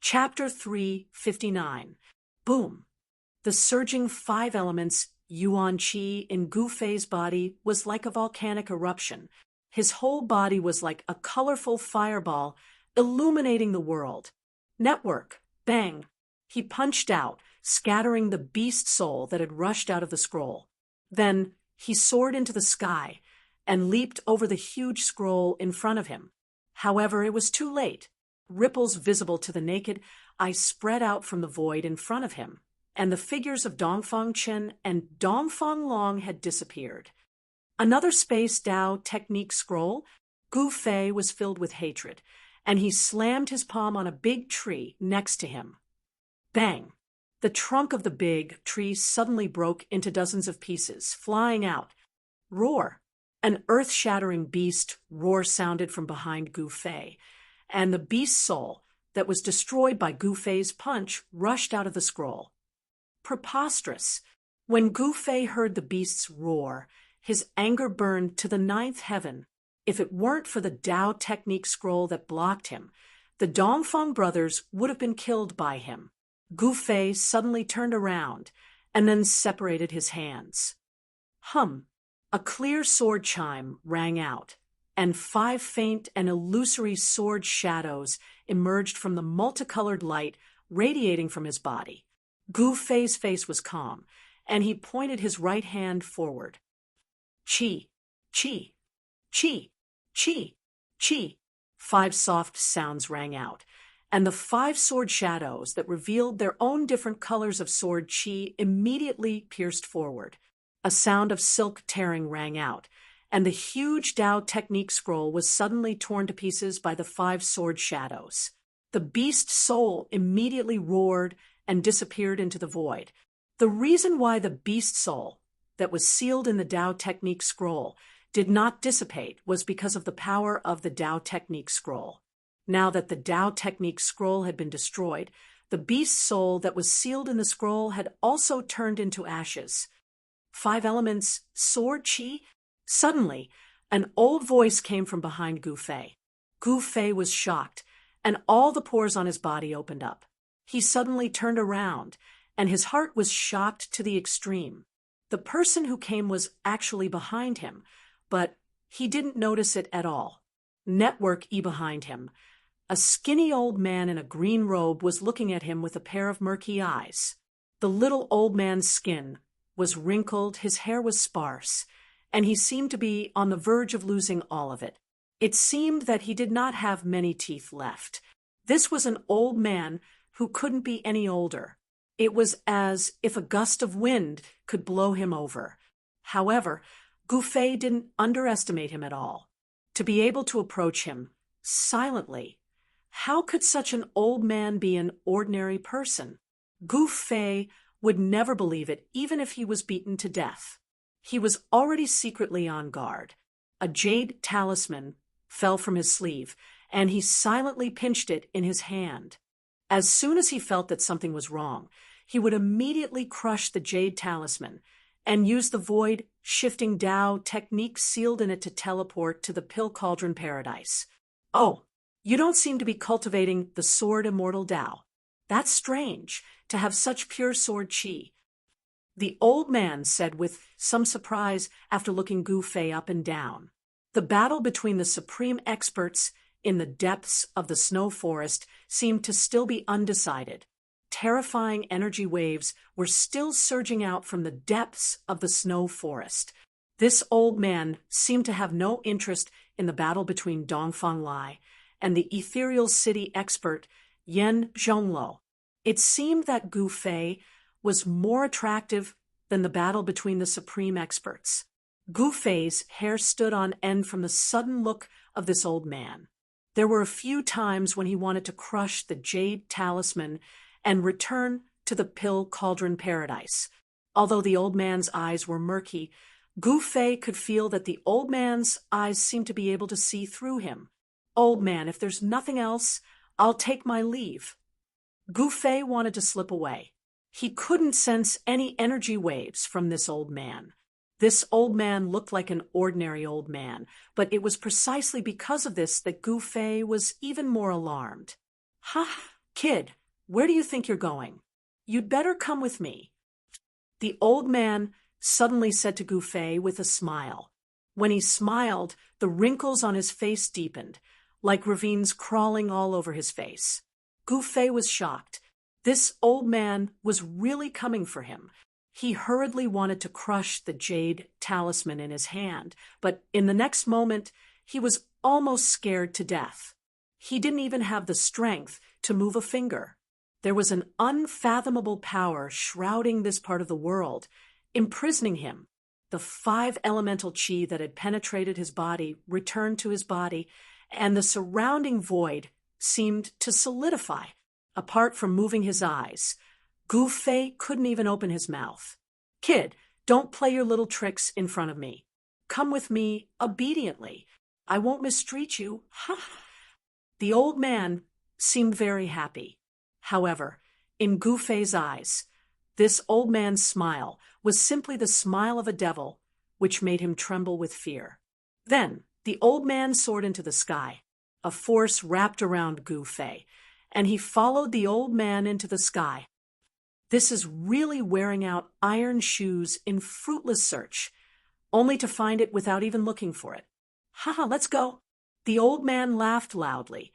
Chapter 359. Boom. The surging 5 elements yuan qi in Gu Fei's body was like a volcanic eruption. His whole body was like a colorful fireball, illuminating the world. Network. Bang. He punched out, scattering the beast soul that had rushed out of the scroll. Then he soared into the sky and leaped over the huge scroll in front of him. However, it was too late. Ripples visible to the naked eye spread out from the void in front of him, and the figures of Dongfang Chen and Dongfang Long had disappeared. Another Space Dao technique scroll. Gu Fei was filled with hatred, and he slammed his palm on a big tree next to him. Bang! The trunk of the big tree suddenly broke into dozens of pieces, flying out. Roar! An earth-shattering beast roar sounded from behind Gu Fei, and the beast soul that was destroyed by Gu Fei's punch rushed out of the scroll. Preposterous! When Gu Fei heard the beast's roar, his anger burned to the 9th heaven. If it weren't for the Dao technique scroll that blocked him, the Dongfang brothers would have been killed by him. Gu Fei suddenly turned around and then separated his hands. Hum! A clear sword chime rang out, and 5 faint and illusory sword shadows emerged from the multicolored light radiating from his body. Gu Fei's face was calm, and he pointed his right hand forward. Chi, chi, chi, chi, chi. 5 soft sounds rang out, and the 5 sword shadows that revealed their own different colors of sword chi immediately pierced forward. A sound of silk tearing rang out, and the huge Dao technique scroll was suddenly torn to pieces by the 5 sword shadows. The beast soul immediately roared and disappeared into the void. The reason why the beast soul that was sealed in the Dao technique scroll did not dissipate was because of the power of the Dao technique scroll. Now that the Dao technique scroll had been destroyed, the beast soul that was sealed in the scroll had also turned into ashes. 5 elements, sword chi? Suddenly, an old voice came from behind Gu Fei. Gu Fei was shocked, and all the pores on his body opened up. He suddenly turned around, and his heart was shocked to the extreme. The person who came was actually behind him, but he didn't notice it at all. Network E behind him. A skinny old man in a green robe was looking at him with a pair of murky eyes. The little old man's skin was wrinkled, his hair was sparse, and he seemed to be on the verge of losing all of it. It seemed that he did not have many teeth left. This was an old man who couldn't be any older. It was as if a gust of wind could blow him over. However, Gu Fei didn't underestimate him at all. To be able to approach him silently, how could such an old man be an ordinary person? Gu Fei would never believe it, even if he was beaten to death. He was already secretly on guard. A jade talisman fell from his sleeve, and he silently pinched it in his hand. As soon as he felt that something was wrong, he would immediately crush the jade talisman and use the void shifting Dao technique sealed in it to teleport to the Pill Cauldron Paradise. Oh, you don't seem to be cultivating the sword immortal Dao. That's strange, to have such pure sword chi. The old man said with some surprise after looking Gu Fei up and down. The battle between the supreme experts in the depths of the snow forest seemed to still be undecided. Terrifying energy waves were still surging out from the depths of the snow forest. This old man seemed to have no interest in the battle between Dongfang Lai and the ethereal city expert Yan Zhongluo. It seemed that Gu Fei was more attractive than the battle between the supreme experts. Gu Fei's hair stood on end from the sudden look of this old man. There were a few times when he wanted to crush the jade talisman and return to the Pill Cauldron Paradise. Although the old man's eyes were murky, Gu Fei could feel that the old man's eyes seemed to be able to see through him. Old man, if there's nothing else, I'll take my leave. Gu Fei wanted to slip away. He couldn't sense any energy waves from this old man. This old man looked like an ordinary old man, but it was precisely because of this that Gu Fei was even more alarmed. Ha! Kid, where do you think you're going? You'd better come with me. The old man suddenly said to Gouffé with a smile. When he smiled, the wrinkles on his face deepened, like ravines crawling all over his face. Gouffé was shocked. This old man was really coming for him. He hurriedly wanted to crush the jade talisman in his hand, but in the next moment, he was almost scared to death. He didn't even have the strength to move a finger. There was an unfathomable power shrouding this part of the world, imprisoning him. The 5 elemental chi that had penetrated his body returned to his body, and the surrounding void seemed to solidify, apart from moving his eyes. Gouffé couldn't even open his mouth. Kid, don't play your little tricks in front of me. Come with me obediently. I won't mistreat you. Ha! The old man seemed very happy. However, in Gouffé's eyes, this old man's smile was simply the smile of a devil, which made him tremble with fear. Then the old man soared into the sky. A force wrapped around Gouffé, and he followed the old man into the sky. This is really wearing out iron shoes in fruitless search, only to find it without even looking for it. Ha, let's go. The old man laughed loudly,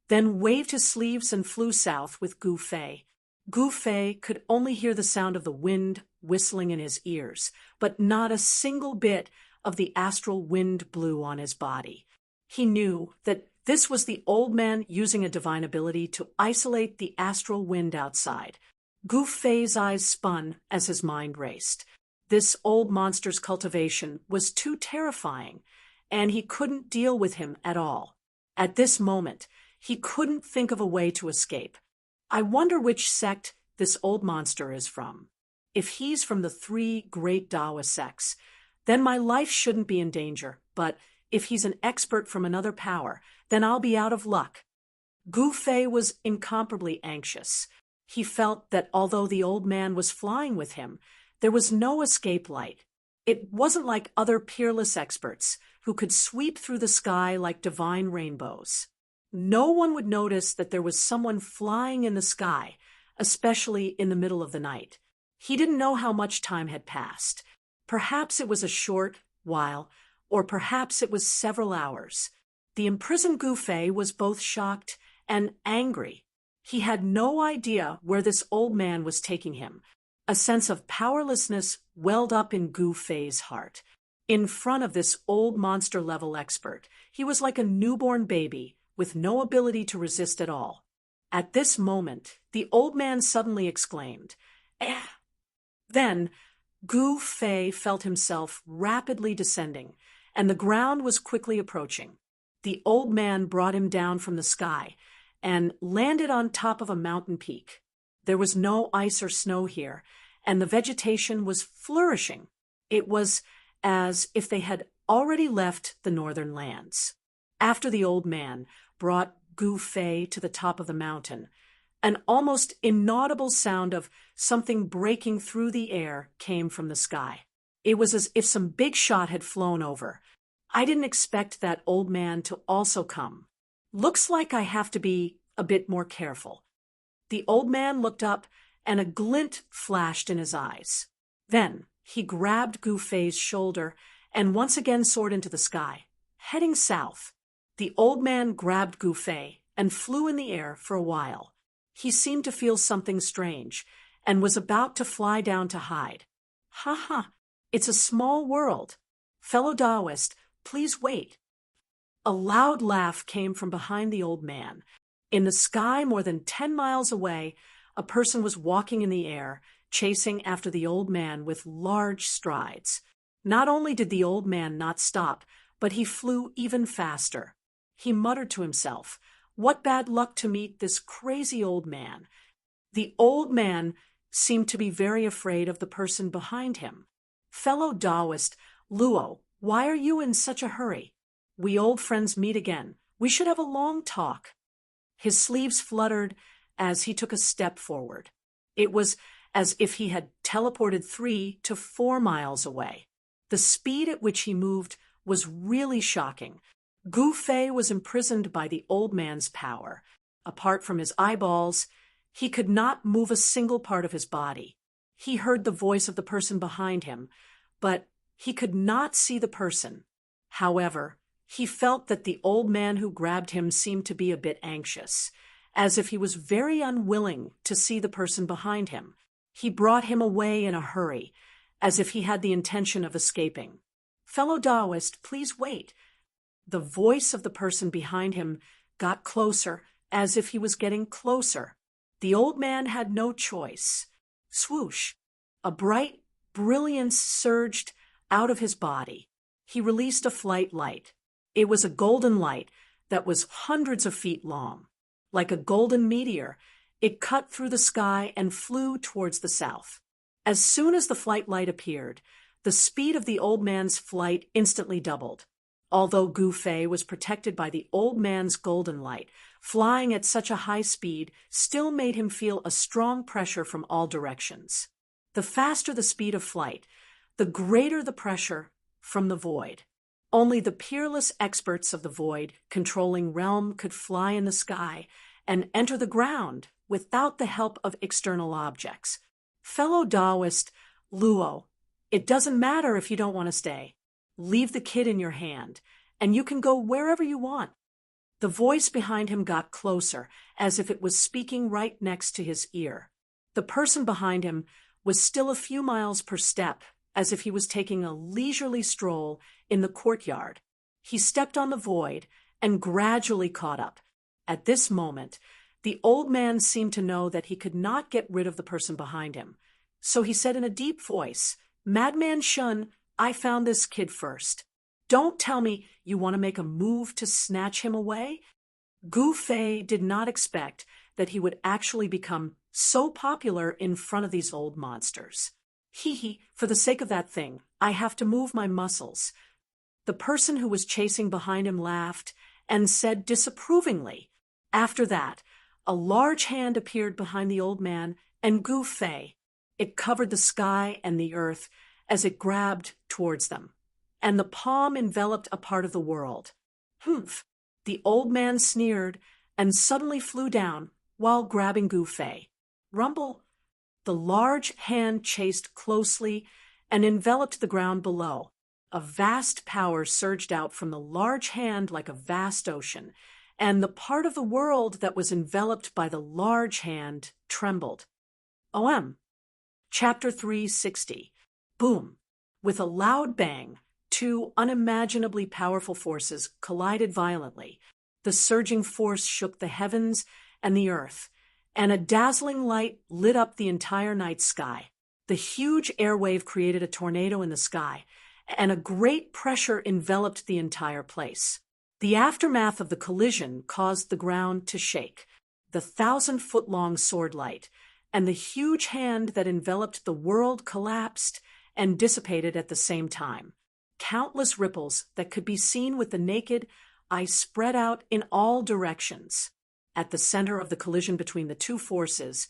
then waved his sleeves and flew south with Gouffé. Gouffé could only hear the sound of the wind whistling in his ears, but not a single bit of the astral wind blew on his body. He knew that this was the old man using a divine ability to isolate the astral wind outside. Gouffé's eyes spun as his mind raced. This old monster's cultivation was too terrifying, and he couldn't deal with him at all. At this moment, he couldn't think of a way to escape. I wonder which sect this old monster is from. If he's from the 3 great Dawa sects, then my life shouldn't be in danger, but if he's an expert from another power, then I'll be out of luck. Gouffé was incomparably anxious. He felt that although the old man was flying with him, there was no escape light. It wasn't like other peerless experts who could sweep through the sky like divine rainbows. No one would notice that there was someone flying in the sky, especially in the middle of the night. He didn't know how much time had passed. Perhaps it was a short while, or perhaps it was several hours. The imprisoned Gouffé was both shocked and angry. He had no idea where this old man was taking him. A sense of powerlessness welled up in Gouffé's heart. In front of this old monster-level expert, he was like a newborn baby with no ability to resist at all. At this moment, the old man suddenly exclaimed, "Eh!" Then, Gouffé felt himself rapidly descending, and the ground was quickly approaching. The old man brought him down from the sky and landed on top of a mountain peak. There was no ice or snow here, and the vegetation was flourishing. It was as if they had already left the northern lands. After the old man brought Gouffé to the top of the mountain, an almost inaudible sound of something breaking through the air came from the sky. It was as if some big shot had flown over. I didn't expect that old man to also come. Looks like I have to be a bit more careful. The old man looked up, and a glint flashed in his eyes. Then he grabbed Gouffé's shoulder and once again soared into the sky, heading south. The old man grabbed Gouffé and flew in the air for a while. He seemed to feel something strange and was about to fly down to hide. Ha ha, it's a small world. Fellow Taoist, please wait. A loud laugh came from behind the old man. In the sky more than 10 miles away, a person was walking in the air, chasing after the old man with large strides. Not only did the old man not stop, but he flew even faster. He muttered to himself, "What bad luck to meet this crazy old man." The old man seemed to be very afraid of the person behind him. "Fellow Taoist, Luo, why are you in such a hurry? We old friends meet again. We should have a long talk." His sleeves fluttered as he took a step forward. It was as if he had teleported 3 to 4 miles away. The speed at which he moved was really shocking. Gouffé was imprisoned by the old man's power. apart from his eyeballs, he could not move a single part of his body. He heard the voice of the person behind him, but he could not see the person. However, he felt that the old man who grabbed him seemed to be a bit anxious, as if he was very unwilling to see the person behind him. He brought him away in a hurry, as if he had the intention of escaping. "Fellow Taoist, please wait." The voice of the person behind him got closer, as if he was getting closer. The old man had no choice. Swoosh! A bright brilliance surged out of his body. He released a flight light. It was a golden light that was hundreds of feet long. Like a golden meteor, it cut through the sky and flew towards the south. As soon as the flight light appeared, the speed of the old man's flight instantly doubled. Although Gu Fei was protected by the old man's golden light, flying at such a high speed still made him feel a strong pressure from all directions. The faster the speed of flight, the greater the pressure from the void. Only the peerless experts of the void controlling realm could fly in the sky and enter the ground without the help of external objects. "Fellow Taoist, Luo, it doesn't matter if you don't want to stay. Leave the kid in your hand, and you can go wherever you want." The voice behind him got closer, as if it was speaking right next to his ear. The person behind him was still a few miles per step, as if he was taking a leisurely stroll in the courtyard. He stepped on the void and gradually caught up. At this moment, the old man seemed to know that he could not get rid of the person behind him. So he said in a deep voice, "Madman Shun, I found this kid first. Don't tell me you want to make a move to snatch him away." Gu Fei did not expect that he would actually become so popular in front of these old monsters. "Hee, for the sake of that thing, I have to move my muscles." The person who was chasing behind him laughed and said disapprovingly. After that, a large hand appeared behind the old man and Gu Fei. It covered the sky and the earth as it grabbed towards them, and the palm enveloped a part of the world. "Humph!" The old man sneered and suddenly flew down while grabbing Gu Fei. "Rumble!" The large hand chased closely and enveloped the ground below. A vast power surged out from the large hand like a vast ocean, and the part of the world that was enveloped by the large hand trembled. OM. Chapter 360. Boom! With a loud bang, two unimaginably powerful forces collided violently. The surging force shook the heavens and the earth, and a dazzling light lit up the entire night sky. The huge airwave created a tornado in the sky, and a great pressure enveloped the entire place. The aftermath of the collision caused the ground to shake. The 1,000-foot-long sword light and the huge hand that enveloped the world collapsed and dissipated at the same time. Countless ripples that could be seen with the naked eye spread out in all directions. At the center of the collision between the two forces,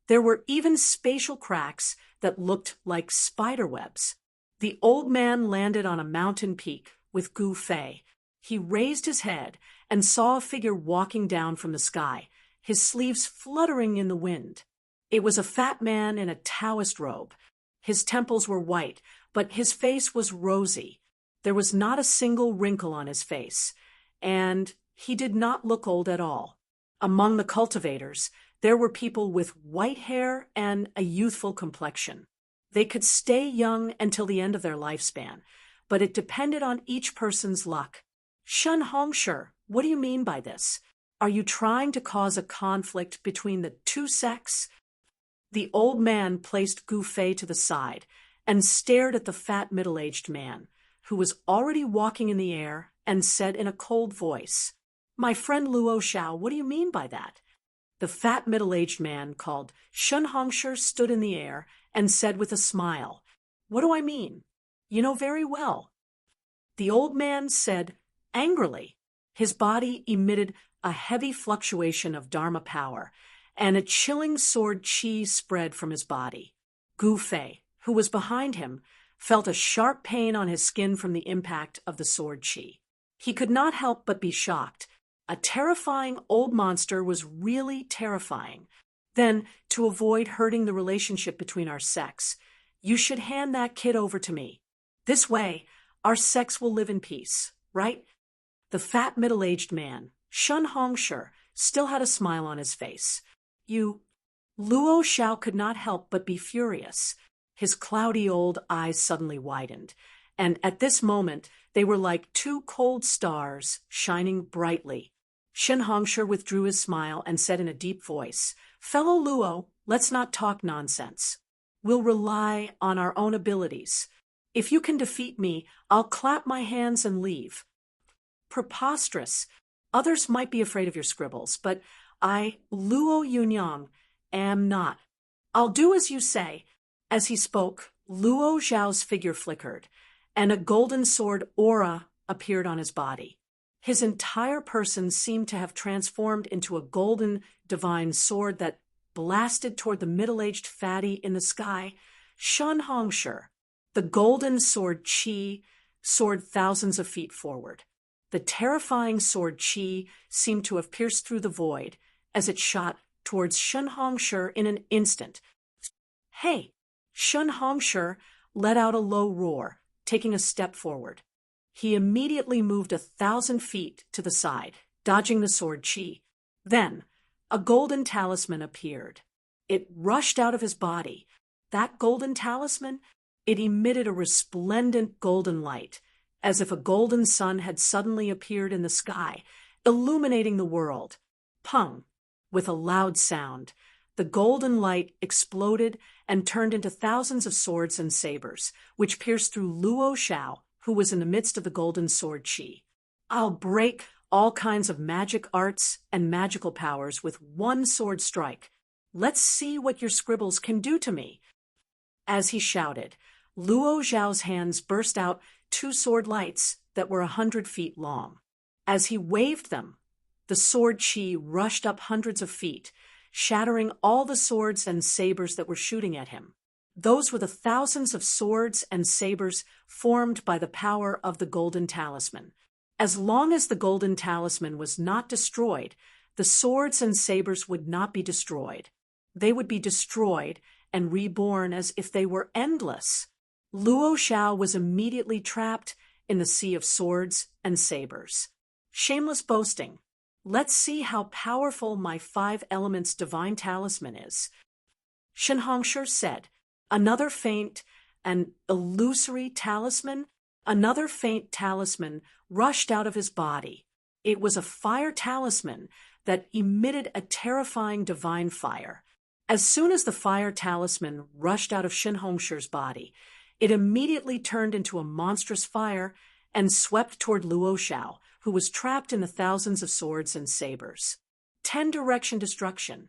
there were even spatial cracks that looked like spiderwebs. The old man landed on a mountain peak with Gu Fei. He raised his head and saw a figure walking down from the sky, his sleeves fluttering in the wind. It was a fat man in a Taoist robe. His temples were white, but his face was rosy. There was not a single wrinkle on his face, and he did not look old at all. Among the cultivators, there were people with white hair and a youthful complexion. They could stay young until the end of their lifespan, but it depended on each person's luck. "Shun Hongsher, what do you mean by this? Are you trying to cause a conflict between the two sects?" The old man placed Gu Fei to the side and stared at the fat middle-aged man, who was already walking in the air, and said in a cold voice, "My friend Luo Xiao, what do you mean by that?" The fat middle-aged man called Shun Hongsher stood in the air and said with a smile, "What do I mean? You know very well." The old man said angrily. His body emitted a heavy fluctuation of Dharma power, and a chilling sword chi spread from his body. Gu Fei, who was behind him, felt a sharp pain on his skin from the impact of the sword chi. He could not help but be shocked. A terrifying old monster was really terrifying. Then, to avoid hurting the relationship between our sex, you should hand that kid over to me. This way, our sex will live in peace, right? The fat middle-aged man, Shun Hongshi, still had a smile on his face. Luo Xiao could not help but be furious. His cloudy old eyes suddenly widened, and at this moment they were like two cold stars shining brightly. Shun Hongshi withdrew his smile and said in a deep voice, "Fellow Luo, let's not talk nonsense. We'll rely on our own abilities. If you can defeat me, I'll clap my hands and leave." Preposterous. Others might be afraid of your scribbles, but I, Luo Yunyang, am not. I'll do as you say. As he spoke, Luo Zhao's figure flickered, and a golden sword aura appeared on his body. His entire person seemed to have transformed into a golden divine sword that blasted toward the middle-aged fatty in the sky. Shun Hongshi. The golden sword Qi soared thousands of feet forward. The terrifying sword Qi seemed to have pierced through the void as it shot towards Shun Hongshi in an instant. "Hey!" Shun Hongshi let out a low roar, taking a step forward. He immediately moved 1,000 feet to the side, dodging the sword Qi. Then, a golden talisman appeared. It rushed out of his body. That golden talisman, it emitted a resplendent golden light, as if a golden sun had suddenly appeared in the sky, illuminating the world. Pung! With a loud sound, the golden light exploded and turned into thousands of swords and sabers, which pierced through Luo Xiao, who was in the midst of the golden sword Qi. "I'll break all kinds of magic arts and magical powers with one sword strike. Let's see what your scribbles can do to me." As he shouted, Luo Zhao's hands burst out 2 sword lights that were 100 feet long. As he waved them, the sword Qi rushed up hundreds of feet, shattering all the swords and sabers that were shooting at him. Those were the thousands of swords and sabers formed by the power of the golden talisman. As long as the golden talisman was not destroyed, the swords and sabers would not be destroyed. They would be destroyed and reborn as if they were endless. Luo Xiao was immediately trapped in the sea of swords and sabers. Shameless boasting. Let's see how powerful my 5 elements divine talisman is. Shun Hongshi said, "Another faint and illusory talisman?" Another faint talisman rushed out of his body. It was a fire talisman that emitted a terrifying divine fire. As soon as the fire talisman rushed out of Shun Hongshi's body, it immediately turned into a monstrous fire and swept toward Luo Xiao, who was trapped in the thousands of swords and sabers. 10-direction destruction.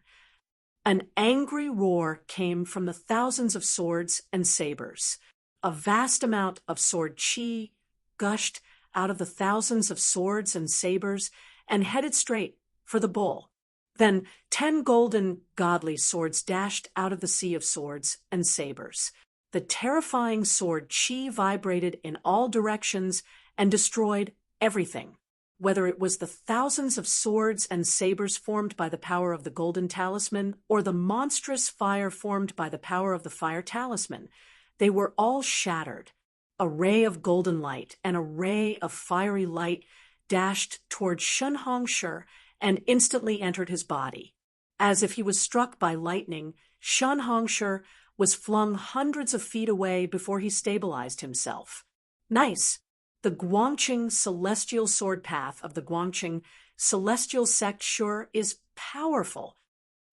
An angry roar came from the thousands of swords and sabers. A vast amount of sword Qi gushed out of the thousands of swords and sabers and headed straight for the bull. Then 10 golden godly swords dashed out of the sea of swords and sabers. The terrifying sword Qi vibrated in all directions and destroyed everything, whether it was the thousands of swords and sabers formed by the power of the golden talisman or the monstrous fire formed by the power of the fire talisman. They were all shattered. A ray of golden light and a ray of fiery light dashed toward Shun Hongshi and instantly entered his body. As if he was struck by lightning, Shun Hongshi was flung hundreds of feet away before he stabilized himself. Nice! The Guangqing celestial sword path of the Guangqing celestial sect sure is powerful.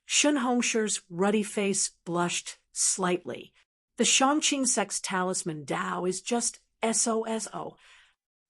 Shun Hongshi's ruddy face blushed slightly. The Shangqing sect's talisman Dao is just SOSO.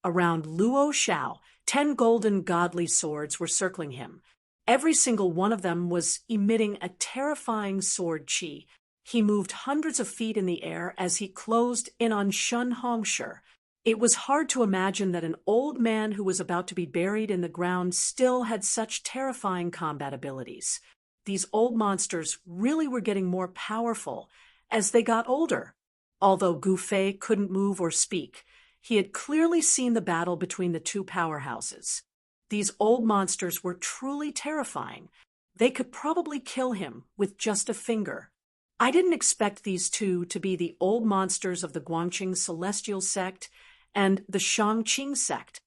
Around Luo Xiao, 10 golden godly swords were circling him. Every single one of them was emitting a terrifying sword Qi. He moved hundreds of feet in the air as he closed in on Shun Hongshi. It was hard to imagine that an old man who was about to be buried in the ground still had such terrifying combat abilities. These old monsters really were getting more powerful as they got older. Although Gu Fei couldn't move or speak, he had clearly seen the battle between the two powerhouses. These old monsters were truly terrifying. They could probably kill him with just a finger. I didn't expect these two to be the old monsters of the Guangqing Celestial Sect and the Shangqing Sect.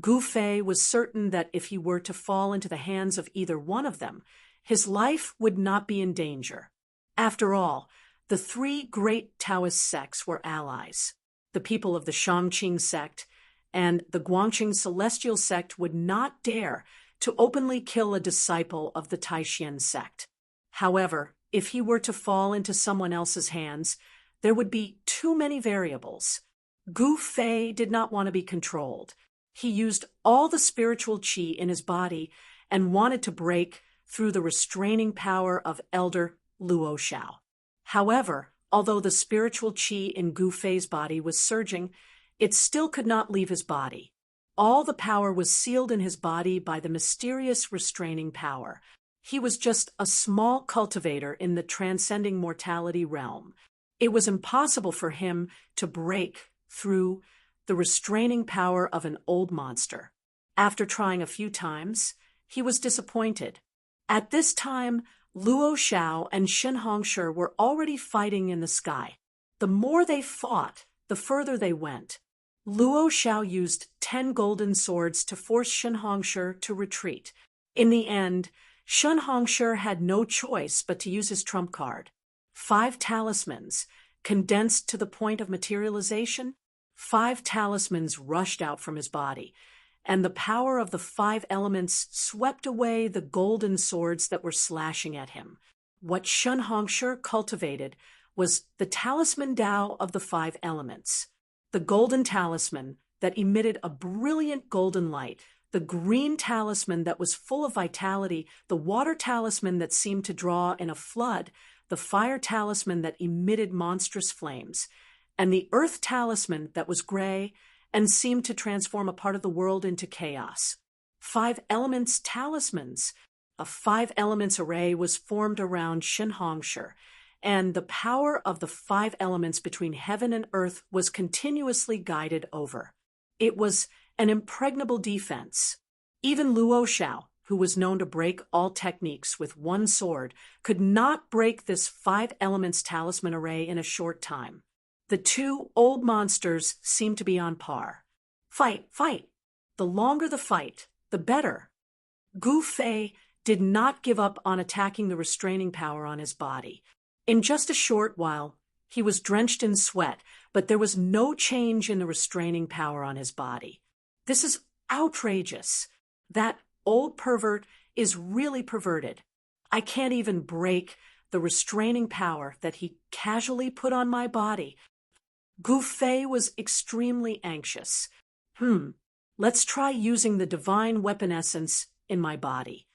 Gu Fei was certain that if he were to fall into the hands of either one of them, his life would not be in danger. After all, the three great Taoist sects were allies. The people of the Shangqing Sect and the Guangqing Celestial Sect would not dare to openly kill a disciple of the Taishan Sect. However, if he were to fall into someone else's hands, there would be too many variables. Gu Fei did not want to be controlled. He used all the spiritual qi in his body and wanted to break through the restraining power of Elder Luo Xiao. However, although the spiritual qi in Gu Fei's body was surging, it still could not leave his body. All the power was sealed in his body by the mysterious restraining power. He was just a small cultivator in the transcending mortality realm. It was impossible for him to break through the restraining power of an old monster. After trying a few times, he was disappointed. At this time, Luo Xiao and Shen Hongshi were already fighting in the sky. The more they fought, the further they went. Luo Xiao used 10 golden swords to force Shen Hongshi to retreat. In the end, Shen Hongshi had no choice but to use his trump card. 5 talismans, condensed to the point of materialization. 5 talismans rushed out from his body, and the power of the 5 elements swept away the golden swords that were slashing at him. What Shen Hongshi cultivated was the talisman Tao of the 5 elements. The golden talisman that emitted a brilliant golden light, the green talisman that was full of vitality, the water talisman that seemed to draw in a flood, the fire talisman that emitted monstrous flames, and the earth talisman that was gray and seemed to transform a part of the world into chaos. 5 elements talismans. A 5 elements array was formed around Shen Hongshi, and the power of the 5 elements between heaven and earth was continuously guided over. It was an impregnable defense. Even Luo Xiao, who was known to break all techniques with one sword, could not break this 5 elements talisman array in a short time. The two old monsters seemed to be on par. Fight, fight! The longer the fight, the better. Gu Fei did not give up on attacking the restraining power on his body. In just a short while, he was drenched in sweat, but there was no change in the restraining power on his body. This is outrageous. That old pervert is really perverted. I can't even break the restraining power that he casually put on my body. Gu Fei was extremely anxious. Let's try using the divine weapon essence in my body.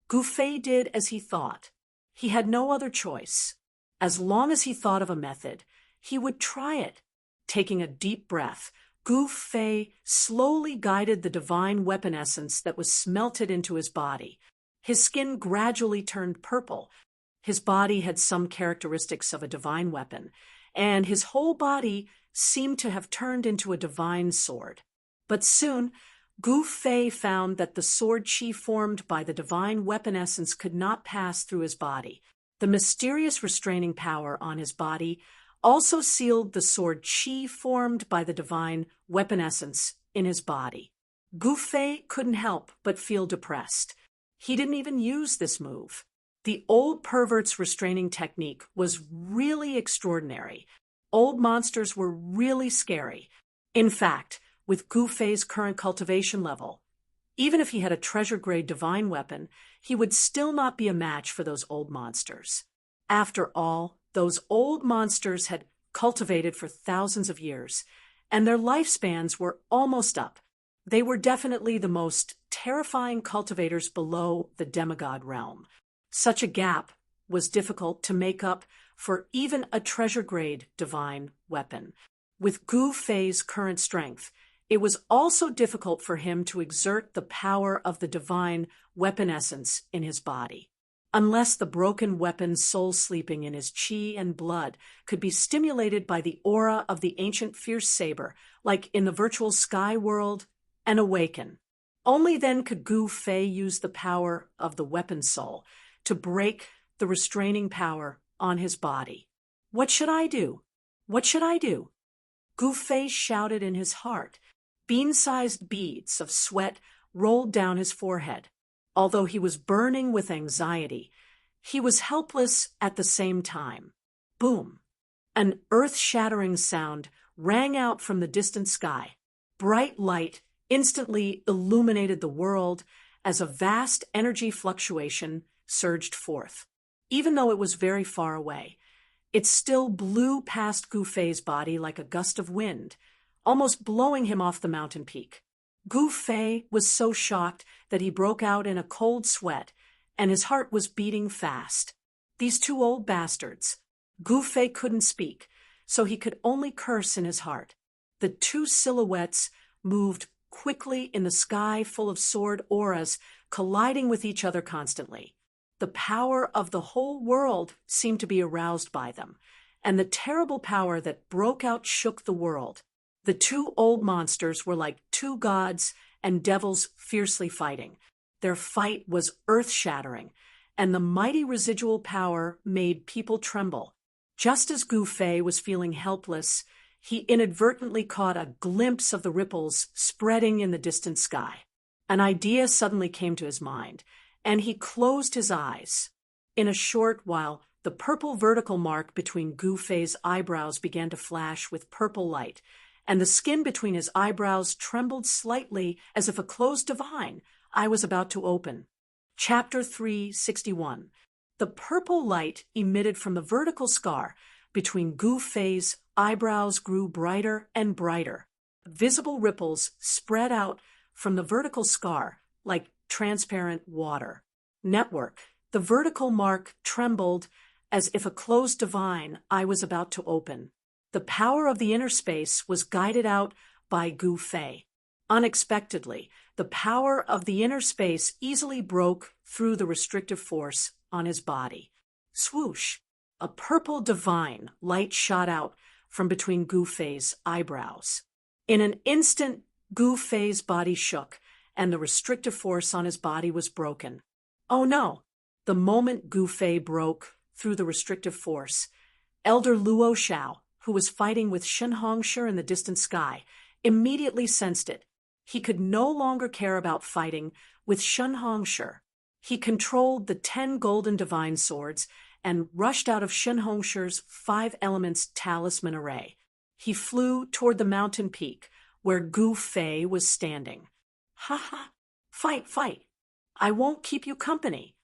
Gu Fei did as he thought. He had no other choice. As long as he thought of a method, he would try it. Taking a deep breath, Gu Fei slowly guided the divine weapon essence that was smelted into his body. His skin gradually turned purple. His body had some characteristics of a divine weapon, and his whole body seemed to have turned into a divine sword. But soon, Gu Fei found that the sword qi formed by the divine weapon essence could not pass through his body. The mysterious restraining power on his body also sealed the sword qi formed by the divine weapon essence in his body. Gu Fei couldn't help but feel depressed. He didn't even use this move. The old pervert's restraining technique was really extraordinary. Old monsters were really scary. In fact, with Gu Fei's current cultivation level, even if he had a treasure-grade divine weapon, he would still not be a match for those old monsters. After all, those old monsters had cultivated for thousands of years, and their lifespans were almost up. They were definitely the most terrifying cultivators below the demigod realm. Such a gap was difficult to make up for even a treasure-grade divine weapon. With Gu Fei's current strength, it was also difficult for him to exert the power of the divine weapon essence in his body. Unless the broken weapon soul sleeping in his qi and blood could be stimulated by the aura of the ancient fierce saber, like in the virtual sky world, and awaken. Only then could Gu Fei use the power of the weapon soul to break the restraining power on his body. What should I do? What should I do? Gu Fei shouted in his heart. Bean-sized beads of sweat rolled down his forehead. Although he was burning with anxiety, he was helpless at the same time. Boom! An earth-shattering sound rang out from the distant sky. Bright light instantly illuminated the world as a vast energy fluctuation surged forth. Even though it was very far away, it still blew past Gu Fei's body like a gust of wind, almost blowing him off the mountain peak. Gu Fei was so shocked that he broke out in a cold sweat, and his heart was beating fast. These two old bastards. Gu Fei couldn't speak, so he could only curse in his heart. The two silhouettes moved quickly in the sky full of sword auras, colliding with each other constantly. The power of the whole world seemed to be aroused by them, and the terrible power that broke out shook the world. The two old monsters were like two gods and devils fiercely fighting. Their fight was earth-shattering, and the mighty residual power made people tremble. Just as Gu Fei was feeling helpless, he inadvertently caught a glimpse of the ripples spreading in the distant sky. An idea suddenly came to his mind, and he closed his eyes. In a short while, the purple vertical mark between Gu Fei's eyebrows began to flash with purple light, and the skin between his eyebrows trembled slightly as if a closed divine eye was about to open. Chapter 361. The purple light emitted from the vertical scar between Gu Fei's eyebrows grew brighter and brighter. Visible ripples spread out from the vertical scar like transparent water. Network. The vertical mark trembled as if a closed divine eye was about to open. The power of the inner space was guided out by Gu Fei. Unexpectedly, the power of the inner space easily broke through the restrictive force on his body. Swoosh! A purple divine light shot out from between Gu Fei's eyebrows. In an instant, Gu Fei's body shook, and the restrictive force on his body was broken. Oh no! The moment Gu Fei broke through the restrictive force, Elder Luo Xiao, who was fighting with Shen Hongshi in the distant sky, immediately sensed it. He could no longer care about fighting with Shen Hongshi. He controlled the 10 golden divine swords and rushed out of Shen Hongshi's 5 elements talisman array. He flew toward the mountain peak where Gu Fei was standing. Ha ha! Fight, fight! I won't keep you company.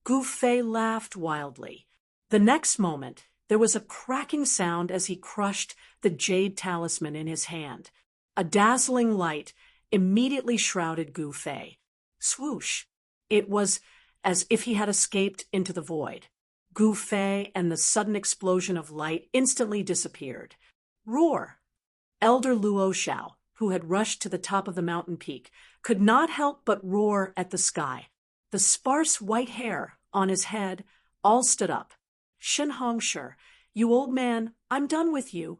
Gu Fei laughed wildly. The next moment, there was a cracking sound as he crushed the jade talisman in his hand. A dazzling light immediately shrouded Gu Fei. Swoosh! It was as if he had escaped into the void. Gu Fei and the sudden explosion of light instantly disappeared. Roar! Elder Luo Xiao, who had rushed to the top of the mountain peak, could not help but roar at the sky. The sparse white hair on his head all stood up. Shen Hongshi, you old man, I'm done with you.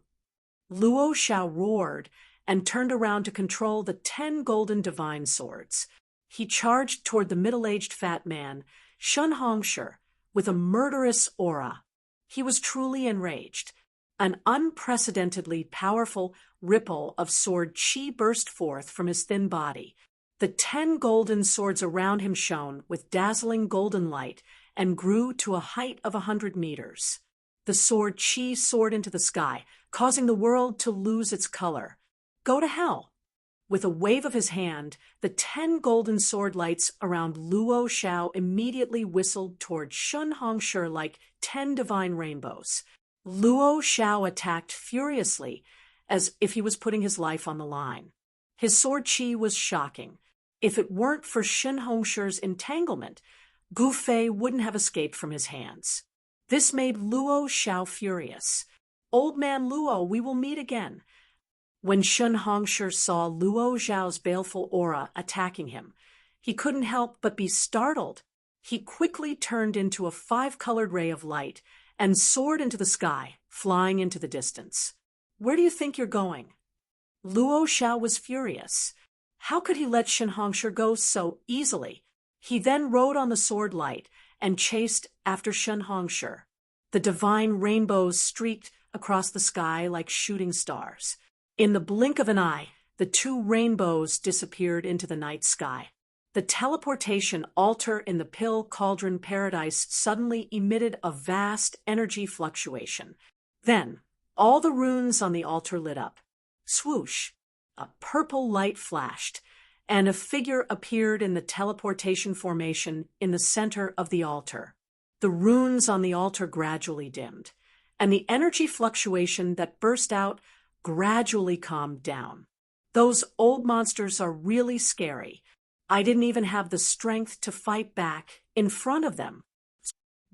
Luo Xiao roared and turned around to control the 10 golden divine swords. He charged toward the middle-aged fat man, Shen Hongshi, with a murderous aura. He was truly enraged. An unprecedentedly powerful ripple of sword chi burst forth from his thin body. The 10 golden swords around him shone with dazzling golden light and grew to a height of 100 meters. The sword chi soared into the sky, causing the world to lose its color. Go to hell! With a wave of his hand, the 10 golden sword lights around Luo Xiao immediately whistled toward Shen Hongshi like 10 divine rainbows. Luo Xiao attacked furiously, as if he was putting his life on the line. His sword chi was shocking. If it weren't for Shen Hongshi's entanglement, Gu Fei wouldn't have escaped from his hands. This made Luo Xiao furious. Old man Luo, we will meet again. When Shen Hongshi saw Luo Xiao's baleful aura attacking him, he couldn't help but be startled. He quickly turned into a 5-colored ray of light and soared into the sky, flying into the distance. Where do you think you're going? Luo Xiao was furious. How could he let Shenhongsha go so easily? He then rode on the sword light and chased after Shenhongsha. The divine rainbows streaked across the sky like shooting stars. In the blink of an eye, the two rainbows disappeared into the night sky. The teleportation altar in the Pill Cauldron Paradise suddenly emitted a vast energy fluctuation. Then, all the runes on the altar lit up. Swoosh! A purple light flashed, and a figure appeared in the teleportation formation in the center of the altar. The runes on the altar gradually dimmed, and the energy fluctuation that burst out gradually calmed down. Those old monsters are really scary. I didn't even have the strength to fight back in front of them.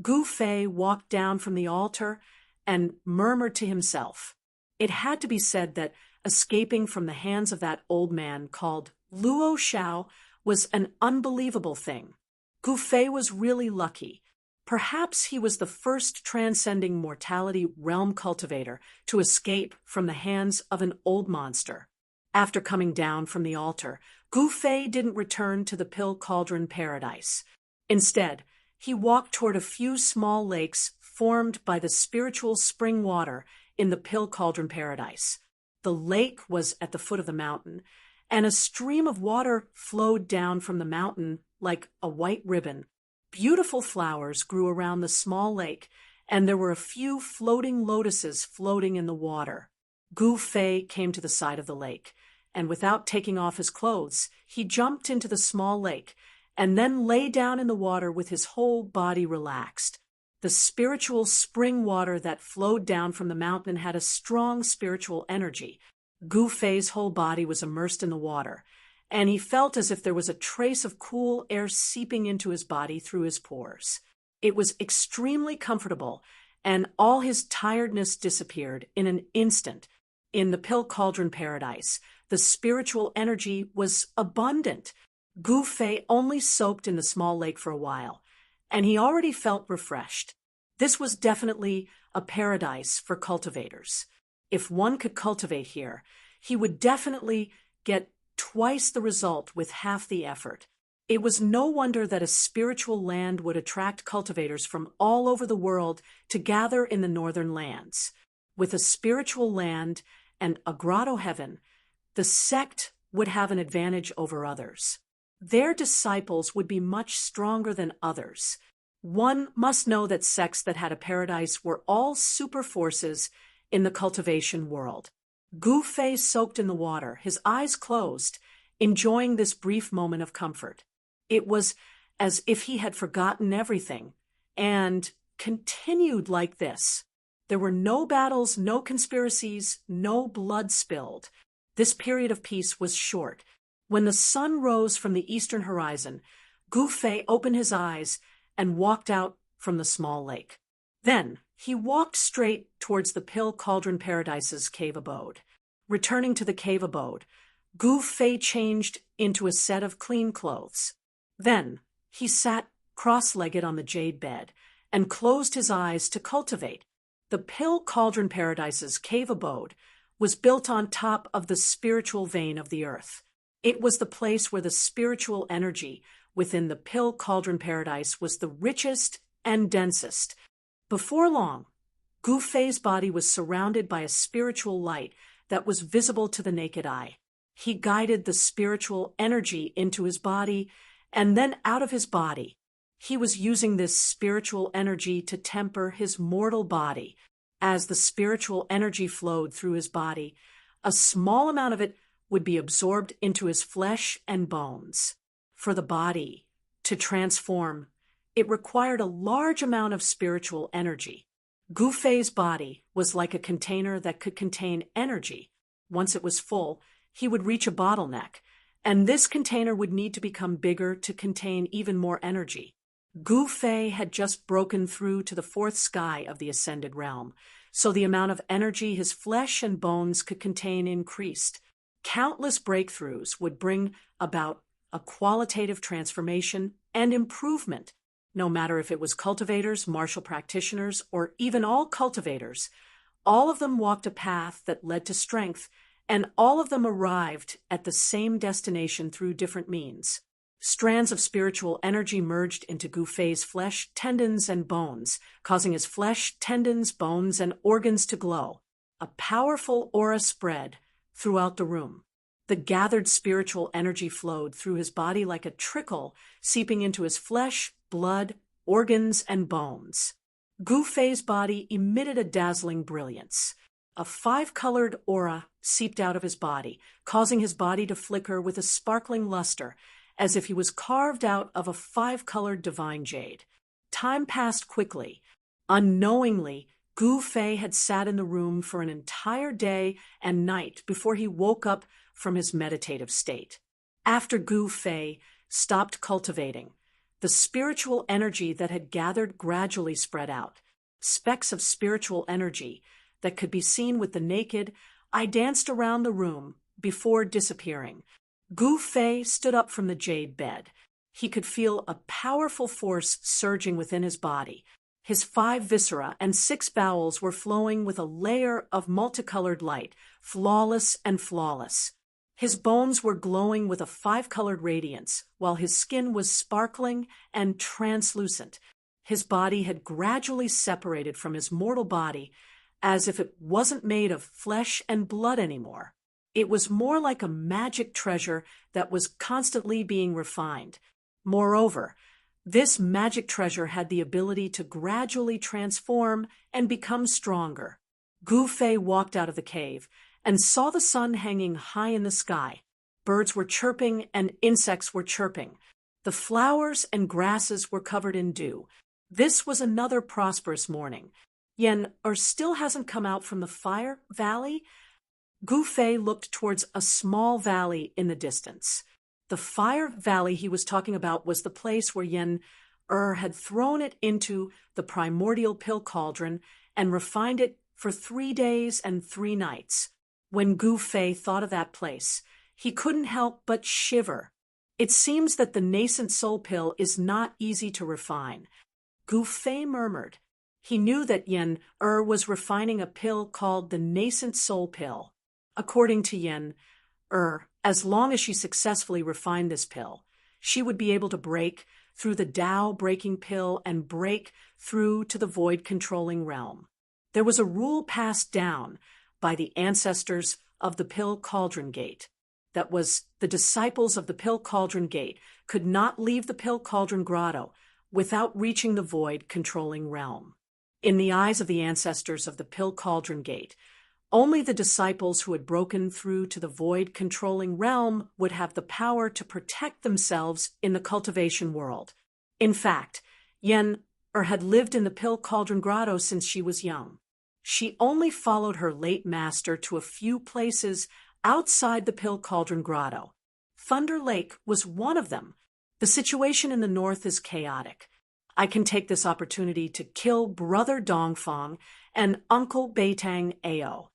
Gu Fei walked down from the altar and murmured to himself. It had to be said that escaping from the hands of that old man called Luo Xiao was an unbelievable thing. Gu Fei was really lucky. Perhaps he was the first transcending mortality realm cultivator to escape from the hands of an old monster. After coming down from the altar, Gu Fei didn't return to the Pill Cauldron Paradise. Instead, he walked toward a few small lakes formed by the spiritual spring water in the Pill Cauldron Paradise. The lake was at the foot of the mountain, and a stream of water flowed down from the mountain like a white ribbon. Beautiful flowers grew around the small lake, and there were a few floating lotuses floating in the water. Gu Fei came to the side of the lake, and without taking off his clothes, he jumped into the small lake, and then lay down in the water with his whole body relaxed. The spiritual spring water that flowed down from the mountain had a strong spiritual energy. Gu Fei's whole body was immersed in the water, and he felt as if there was a trace of cool air seeping into his body through his pores. It was extremely comfortable, and all his tiredness disappeared in an instant. In the Pill Cauldron Paradise, the spiritual energy was abundant. Gu Fei only soaked in the small lake for a while, and he already felt refreshed. This was definitely a paradise for cultivators. If one could cultivate here, he would definitely get twice the result with half the effort. It was no wonder that a spiritual land would attract cultivators from all over the world to gather in the northern lands. With a spiritual land and a grotto heaven, the sect would have an advantage over others. Their disciples would be much stronger than others. One must know that sects that had a paradise were all super forces in the cultivation world. Gu Fei soaked in the water, his eyes closed, enjoying this brief moment of comfort. It was as if he had forgotten everything, and continued like this. There were no battles, no conspiracies, no blood spilled. This period of peace was short. When the sun rose from the eastern horizon, Gu Fei opened his eyes and walked out from the small lake. Then he walked straight towards the Pill Cauldron Paradise's cave abode. Returning to the cave abode, Gu Fei changed into a set of clean clothes. Then he sat cross-legged on the jade bed and closed his eyes to cultivate. The Pill Cauldron Paradise's cave abode was built on top of the spiritual vein of the earth. It was the place where the spiritual energy within the Pill Cauldron Paradise was the richest and densest. Before long, Gu Fei's body was surrounded by a spiritual light that was visible to the naked eye. He guided the spiritual energy into his body and then out of his body. He was using this spiritual energy to temper his mortal body. As the spiritual energy flowed through his body, a small amount of it would be absorbed into his flesh and bones. For the body to transform, it required a large amount of spiritual energy. Gu Fei's body was like a container that could contain energy. Once it was full, he would reach a bottleneck, and this container would need to become bigger to contain even more energy. Gu Fei had just broken through to the fourth sky of the ascended realm, so the amount of energy his flesh and bones could contain increased. Countless breakthroughs would bring about a qualitative transformation and improvement. No matter if it was cultivators, martial practitioners, or even all cultivators, all of them walked a path that led to strength and all of them arrived at the same destination through different means. Strands of spiritual energy merged into Gu Fei's flesh, tendons, and bones, causing his flesh, tendons, bones, and organs to glow. A powerful aura spread throughout the room. The gathered spiritual energy flowed through his body like a trickle, seeping into his flesh, blood, organs, and bones. Gu Fei's body emitted a dazzling brilliance. A 5-colored aura seeped out of his body, causing his body to flicker with a sparkling luster, as if he was carved out of a 5-colored divine jade. Time passed quickly. Unknowingly, Gu Fei had sat in the room for an entire day and night before he woke up from his meditative state. After Gu Fei stopped cultivating, the spiritual energy that had gathered gradually spread out. Specks of spiritual energy that could be seen with the naked eye danced around the room before disappearing. Gu Fei stood up from the jade bed. He could feel a powerful force surging within his body. His 5 viscera and 6 bowels were flowing with a layer of multicolored light, flawless and flawless. His bones were glowing with a 5-colored radiance, while his skin was sparkling and translucent. His body had gradually separated from his mortal body, as if it wasn't made of flesh and blood anymore. It was more like a magic treasure that was constantly being refined. Moreover, this magic treasure had the ability to gradually transform and become stronger. Gu Fei walked out of the cave and saw the sun hanging high in the sky. Birds were chirping and insects were chirping. The flowers and grasses were covered in dew. This was another prosperous morning. Yen-Er still hasn't come out from the fire valley? Gu Fei looked towards a small valley in the distance. The fire valley he was talking about was the place where Yen-Er had thrown it into the primordial pill cauldron and refined it for 3 days and 3 nights. When Gu Fei thought of that place, he couldn't help but shiver. It seems that the nascent soul pill is not easy to refine. Gu Fei murmured. He knew that Yen-Er was refining a pill called the nascent soul pill. According to Yen-Er, as long as she successfully refined this pill, she would be able to break through the Tao-breaking pill and break through to the void-controlling realm. There was a rule passed down by the ancestors of the Pill Cauldron Gate. That was, the disciples of the Pill Cauldron Gate could not leave the Pill Cauldron Grotto without reaching the void-controlling realm. In the eyes of the ancestors of the Pill Cauldron Gate, only the disciples who had broken through to the void-controlling realm would have the power to protect themselves in the cultivation world. In fact, Yen-Er had lived in the Pill Cauldron Grotto since she was young. She only followed her late master to a few places outside the Pill Cauldron Grotto. Thunder Lake was one of them. The situation in the north is chaotic. I can take this opportunity to kill Brother Dongfang and Uncle Beitang Ao.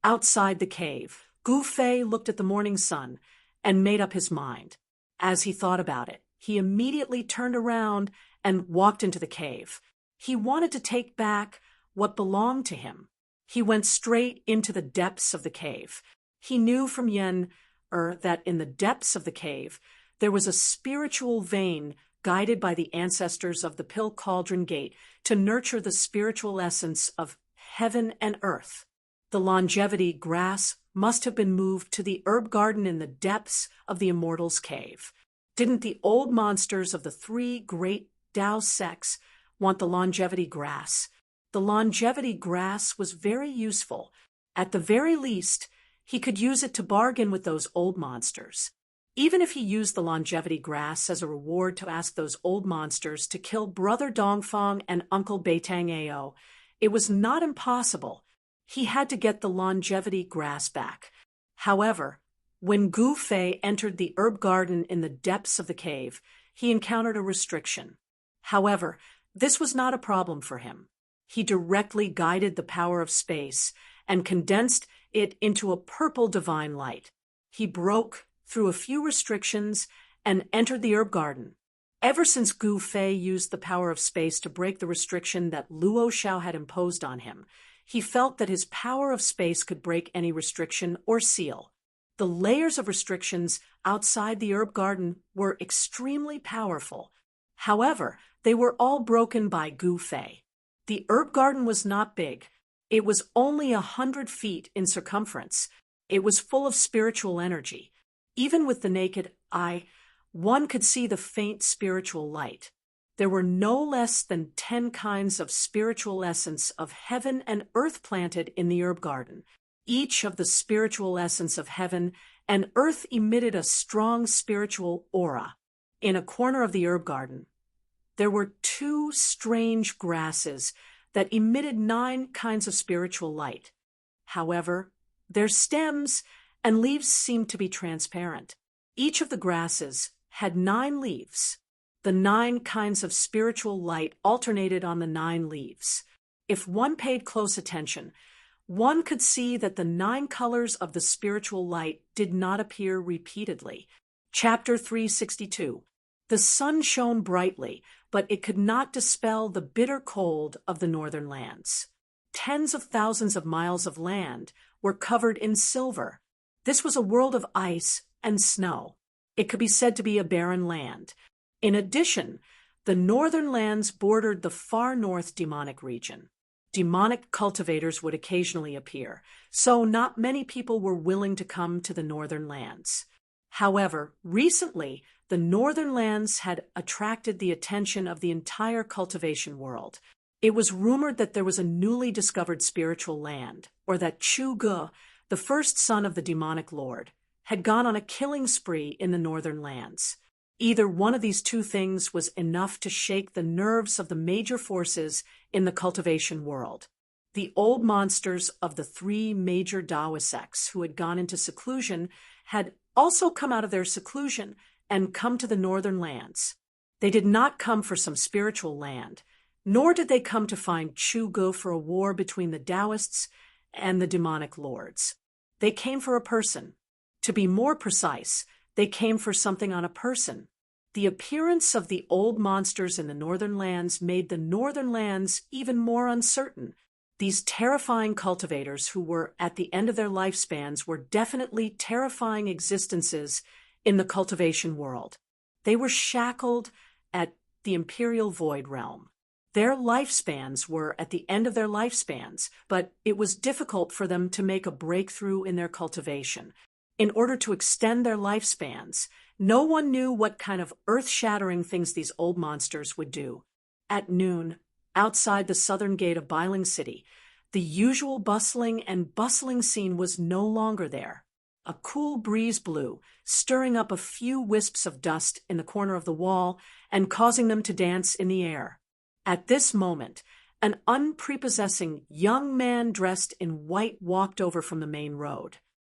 Outside the cave, Gu Fei looked at the morning sun and made up his mind. As he thought about it, he immediately turned around and walked into the cave. He wanted to take back what belonged to him. He went straight into the depths of the cave. He knew from Yen-Er that in the depths of the cave there was a spiritual vein guided by the ancestors of the Pill Cauldron Gate to nurture the spiritual essence of heaven and earth. The longevity grass must have been moved to the herb garden in the depths of the Immortals' Cave. Didn't the old monsters of the 3 great Tao sects want the longevity grass? The longevity grass was very useful. At the very least, he could use it to bargain with those old monsters. Even if he used the longevity grass as a reward to ask those old monsters to kill Brother Dongfang and Uncle Beitang Ao, it was not impossible. He had to get the longevity grass back. However, when Gu Fei entered the herb garden in the depths of the cave, he encountered a restriction. However, this was not a problem for him. He directly guided the power of space and condensed it into a purple divine light. He broke through a few restrictions and entered the herb garden. Ever since Gu Fei used the power of space to break the restriction that Luo Xiao had imposed on him, He felt that his power of space could break any restriction or seal. The layers of restrictions outside the herb garden were extremely powerful. However, they were all broken by Gu Fei. The herb garden was not big. It was only 100 feet in circumference. It was full of spiritual energy. Even with the naked eye, one could see the faint spiritual light. There were no less than 10 kinds of spiritual essence of heaven and earth planted in the herb garden. Each of the spiritual essence of heaven and earth emitted a strong spiritual aura. In a corner of the herb garden, there were 2 strange grasses that emitted 9 kinds of spiritual light. However, their stems and leaves seemed to be transparent. Each of the grasses had 9 leaves. The 9 kinds of spiritual light alternated on the 9 leaves. If one paid close attention, one could see that the 9 colors of the spiritual light did not appear repeatedly. Chapter 362. The sun shone brightly, but it could not dispel the bitter cold of the northern lands. Tens of thousands of miles of land were covered in silver. This was a world of ice and snow. It could be said to be a barren land. In addition, the northern lands bordered the far north demonic region. Demonic cultivators would occasionally appear, so not many people were willing to come to the northern lands. However, recently, the northern lands had attracted the attention of the entire cultivation world. It was rumored that there was a newly discovered spiritual land, or that Chu Ge, the first son of the demonic lord, had gone on a killing spree in the northern lands. Either one of these 2 things was enough to shake the nerves of the major forces in the cultivation world. The old monsters of the 3 major Daoist sects who had gone into seclusion had also come out of their seclusion and come to the northern lands. They did not come for some spiritual land, nor did they come to find Chu Ge for a war between the Taoists and the demonic lords. They came for a person. To be more precise, they came for something on a person. The appearance of the old monsters in the northern lands made the northern lands even more uncertain. These terrifying cultivators who were at the end of their lifespans were definitely terrifying existences in the cultivation world. They were shackled at the Imperial Void Realm. Their lifespans were at the end of their lifespans, but it was difficult for them to make a breakthrough in their cultivation. In order to extend their lifespans, no one knew what kind of earth-shattering things these old monsters would do. At noon, outside the southern gate of Bailing City, the usual bustling scene was no longer there. A cool breeze blew, stirring up a few wisps of dust in the corner of the wall and causing them to dance in the air. At this moment, an unprepossessing young man dressed in white walked over from the main road.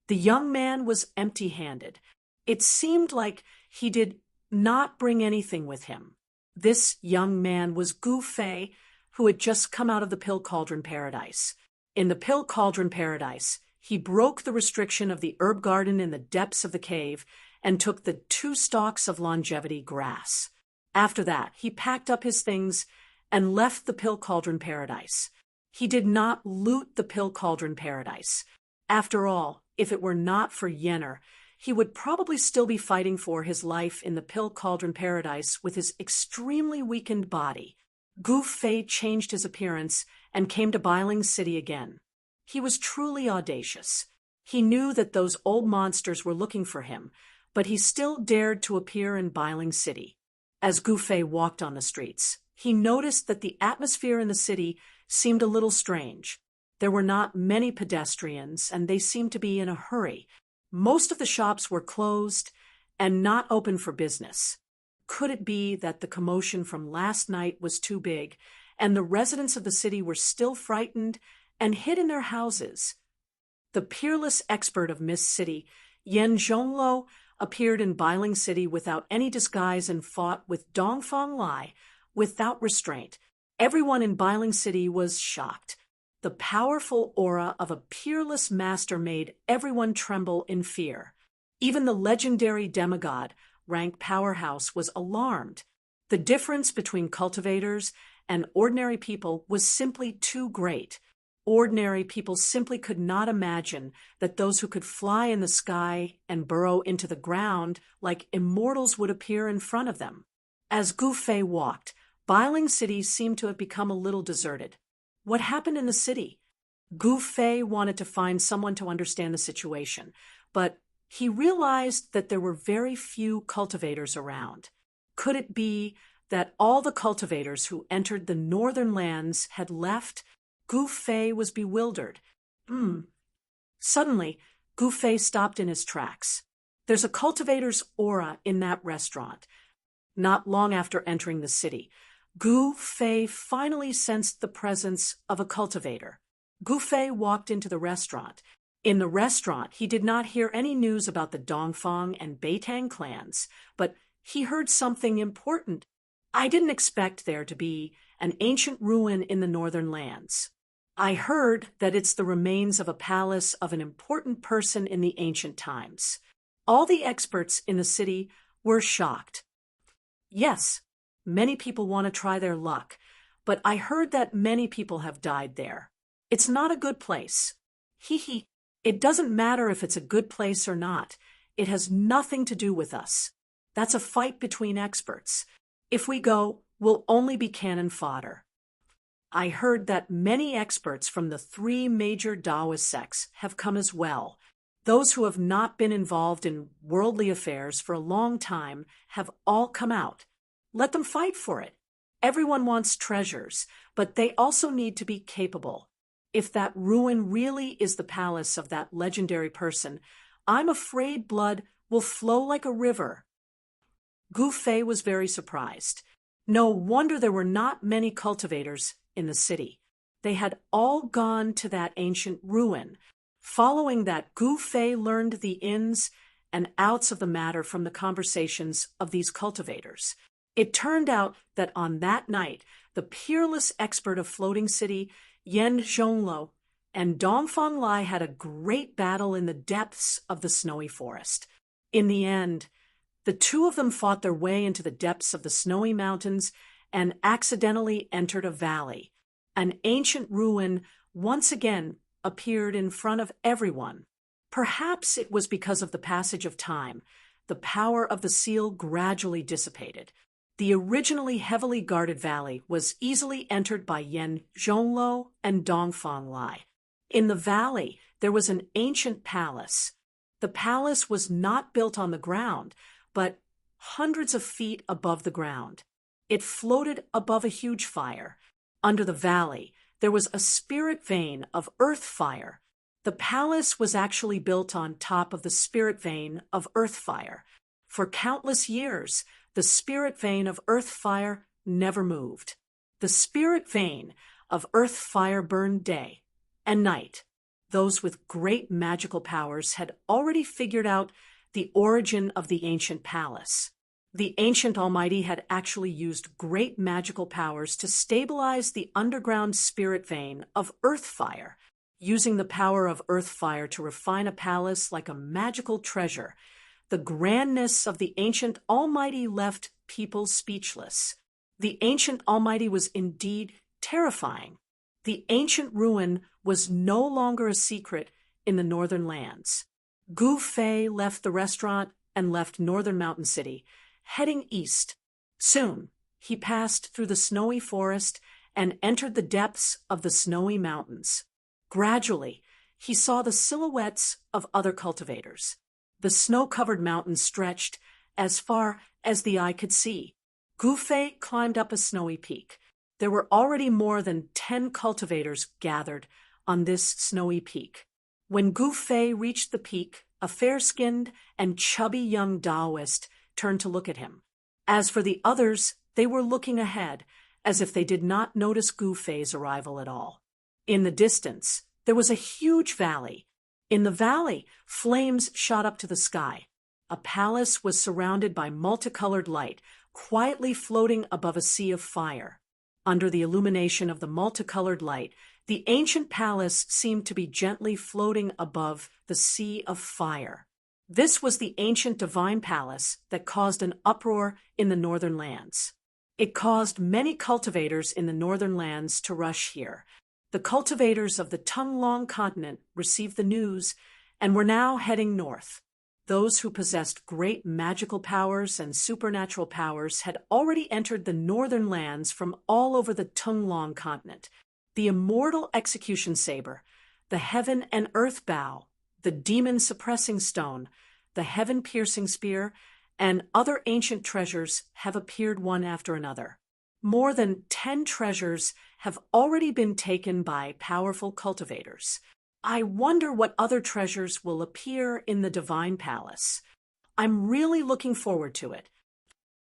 The young man was empty-handed. It seemed like he did not bring anything with him. This young man was Gu Fei, who had just come out of the Pill Cauldron Paradise. In the Pill Cauldron Paradise, he broke the restriction of the herb garden in the depths of the cave and took the 2 stalks of longevity grass. After that, he packed up his things and left the Pill Cauldron Paradise. He did not loot the Pill Cauldron Paradise. After all, if it were not for Yenner, he would probably still be fighting for his life in the Pill Cauldron Paradise with his extremely weakened body. Gu Fei changed his appearance and came to Bailing City again. He was truly audacious. He knew that those old monsters were looking for him, but he still dared to appear in Bailing City. As Gu Fei walked on the streets, he noticed that the atmosphere in the city seemed a little strange. There were not many pedestrians, and they seemed to be in a hurry. Most of the shops were closed and not open for business. Could it be that the commotion from last night was too big, and the residents of the city were still frightened and hid in their houses? The peerless expert of Mist City, Yan Zhonglo, appeared in Bailing City without any disguise and fought with Dongfang Lai without restraint. Everyone in Bailing City was shocked. The powerful aura of a peerless master made everyone tremble in fear. Even the legendary demigod, rank powerhouse, was alarmed. The difference between cultivators and ordinary people was simply too great. Ordinary people simply could not imagine that those who could fly in the sky and burrow into the ground like immortals would appear in front of them. As Gu Fei walked, Biling City seemed to have become a little deserted. What happened in the city? Gu Fei wanted to find someone to understand the situation, but he realized that there were very few cultivators around. Could it be that all the cultivators who entered the northern lands had left? Gu Fei was bewildered. Suddenly, Gu Fei stopped in his tracks. There's a cultivator's aura in that restaurant. Not long after entering the city, Gu Fei finally sensed the presence of a cultivator. Gu Fei walked into the restaurant. In the restaurant, he did not hear any news about the Dongfang and Beitang clans, but he heard something important. I didn't expect there to be an ancient ruin in the northern lands. I heard that it's the remains of a palace of an important person in the ancient times. All the experts in the city were shocked. Yes, many people want to try their luck, but I heard that many people have died there. It's not a good place. Hee. It doesn't matter if it's a good place or not. It has nothing to do with us. That's a fight between experts. If we go, we'll only be cannon fodder. I heard that many experts from the 3 major Taoist sects have come as well. Those who have not been involved in worldly affairs for a long time have all come out. Let them fight for it. Everyone wants treasures, but they also need to be capable. If that ruin really is the palace of that legendary person, I'm afraid blood will flow like a river. Gu Fei was very surprised. No wonder there were not many cultivators in the city. They had all gone to that ancient ruin. Following that, Gu Fei learned the ins and outs of the matter from the conversations of these cultivators. It turned out that on that night, the peerless expert of Floating City, Yan Zhongluo, and Dongfang Lai had a great battle in the depths of the snowy forest. In the end, the two of them fought their way into the depths of the snowy mountains and accidentally entered a valley. An ancient ruin once again appeared in front of everyone. Perhaps it was because of the passage of time. The power of the seal gradually dissipated. The originally heavily guarded valley was easily entered by Yan Zhongluo and Dongfang Lai. In the valley, there was an ancient palace. The palace was not built on the ground, but hundreds of feet above the ground. It floated above a huge fire. Under the valley, there was a spirit vein of earth fire. The palace was actually built on top of the spirit vein of earth fire. For countless years, the spirit vein of earth fire never moved. The spirit vein of earth fire burned day and night. Those with great magical powers had already figured out the origin of the ancient palace. The ancient Almighty had actually used great magical powers to stabilize the underground spirit vein of earth fire, using the power of earth fire to refine a palace like a magical treasure. The grandness of the ancient Almighty left people speechless. The ancient Almighty was indeed terrifying. The ancient ruin was no longer a secret in the northern lands. Gu Fei left the restaurant and left Northern Mountain City, heading east. Soon, he passed through the snowy forest and entered the depths of the snowy mountains. Gradually, he saw the silhouettes of other cultivators. The snow-covered mountains stretched as far as the eye could see. Gu Fei climbed up a snowy peak. There were already more than 10 cultivators gathered on this snowy peak. When Gu Fei reached the peak, a fair-skinned and chubby young Taoist turned to look at him. As for the others, they were looking ahead, as if they did not notice Gu Fei's arrival at all. In the distance, there was a huge valley. In the valley, flames shot up to the sky. A palace was surrounded by multicolored light, quietly floating above a sea of fire. Under the illumination of the multicolored light, the ancient palace seemed to be gently floating above the sea of fire. This was the ancient divine palace that caused an uproar in the northern lands. It caused many cultivators in the northern lands to rush here. The cultivators of the Tonglong continent received the news and were now heading north. Those who possessed great magical powers and supernatural powers had already entered the northern lands from all over the Tonglong continent. The immortal execution saber, the heaven and earth bow, the demon-suppressing stone, the heaven-piercing spear, and other ancient treasures have appeared one after another. More than 10 treasures have already been taken by powerful cultivators. I wonder what other treasures will appear in the Divine Palace. I'm really looking forward to it.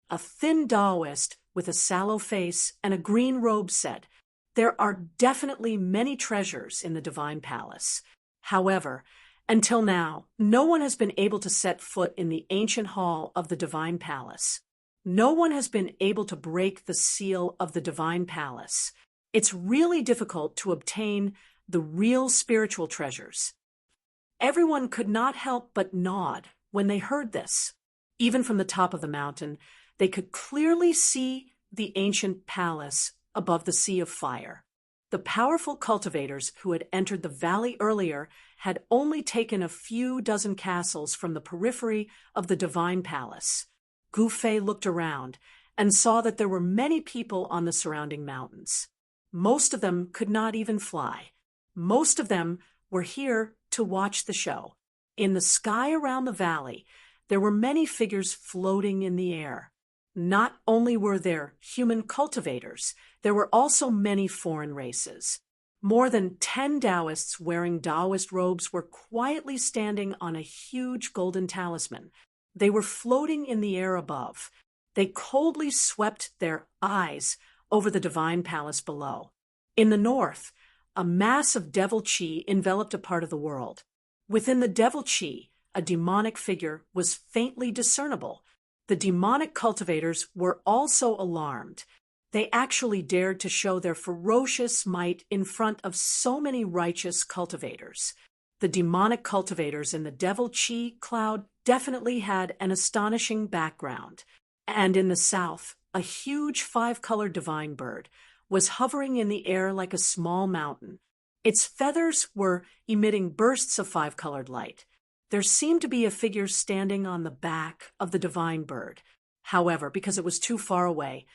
A thin Taoist with a sallow face and a green robe said, "There are definitely many treasures in the Divine Palace. However, until now, no one has been able to set foot in the ancient hall of the Divine Palace. No one has been able to break the seal of the Divine Palace. It's really difficult to obtain the real spiritual treasures." Everyone could not help but nod when they heard this. Even from the top of the mountain, they could clearly see the ancient palace above the sea of fire. The powerful cultivators who had entered the valley earlier had only taken a few dozen castles from the periphery of the Divine Palace. Gu Fei looked around and saw that there were many people on the surrounding mountains. Most of them could not even fly. Most of them were here to watch the show. In the sky around the valley, there were many figures floating in the air. Not only were there human cultivators, there were also many foreign races. More than 10 Taoists wearing Taoist robes were quietly standing on a huge golden talisman. They were floating in the air above. They coldly swept their eyes over the Divine Palace below. In the north, a mass of devil chi enveloped a part of the world. Within the devil chi, a demonic figure was faintly discernible. The demonic cultivators were also alarmed. They actually dared to show their ferocious might in front of so many righteous cultivators. The demonic cultivators in the devil chi cloud definitely had an astonishing background. And in the south, a huge 5-colored divine bird was hovering in the air like a small mountain. Its feathers were emitting bursts of 5-colored light. There seemed to be a figure standing on the back of the divine bird. However, because it was too far away,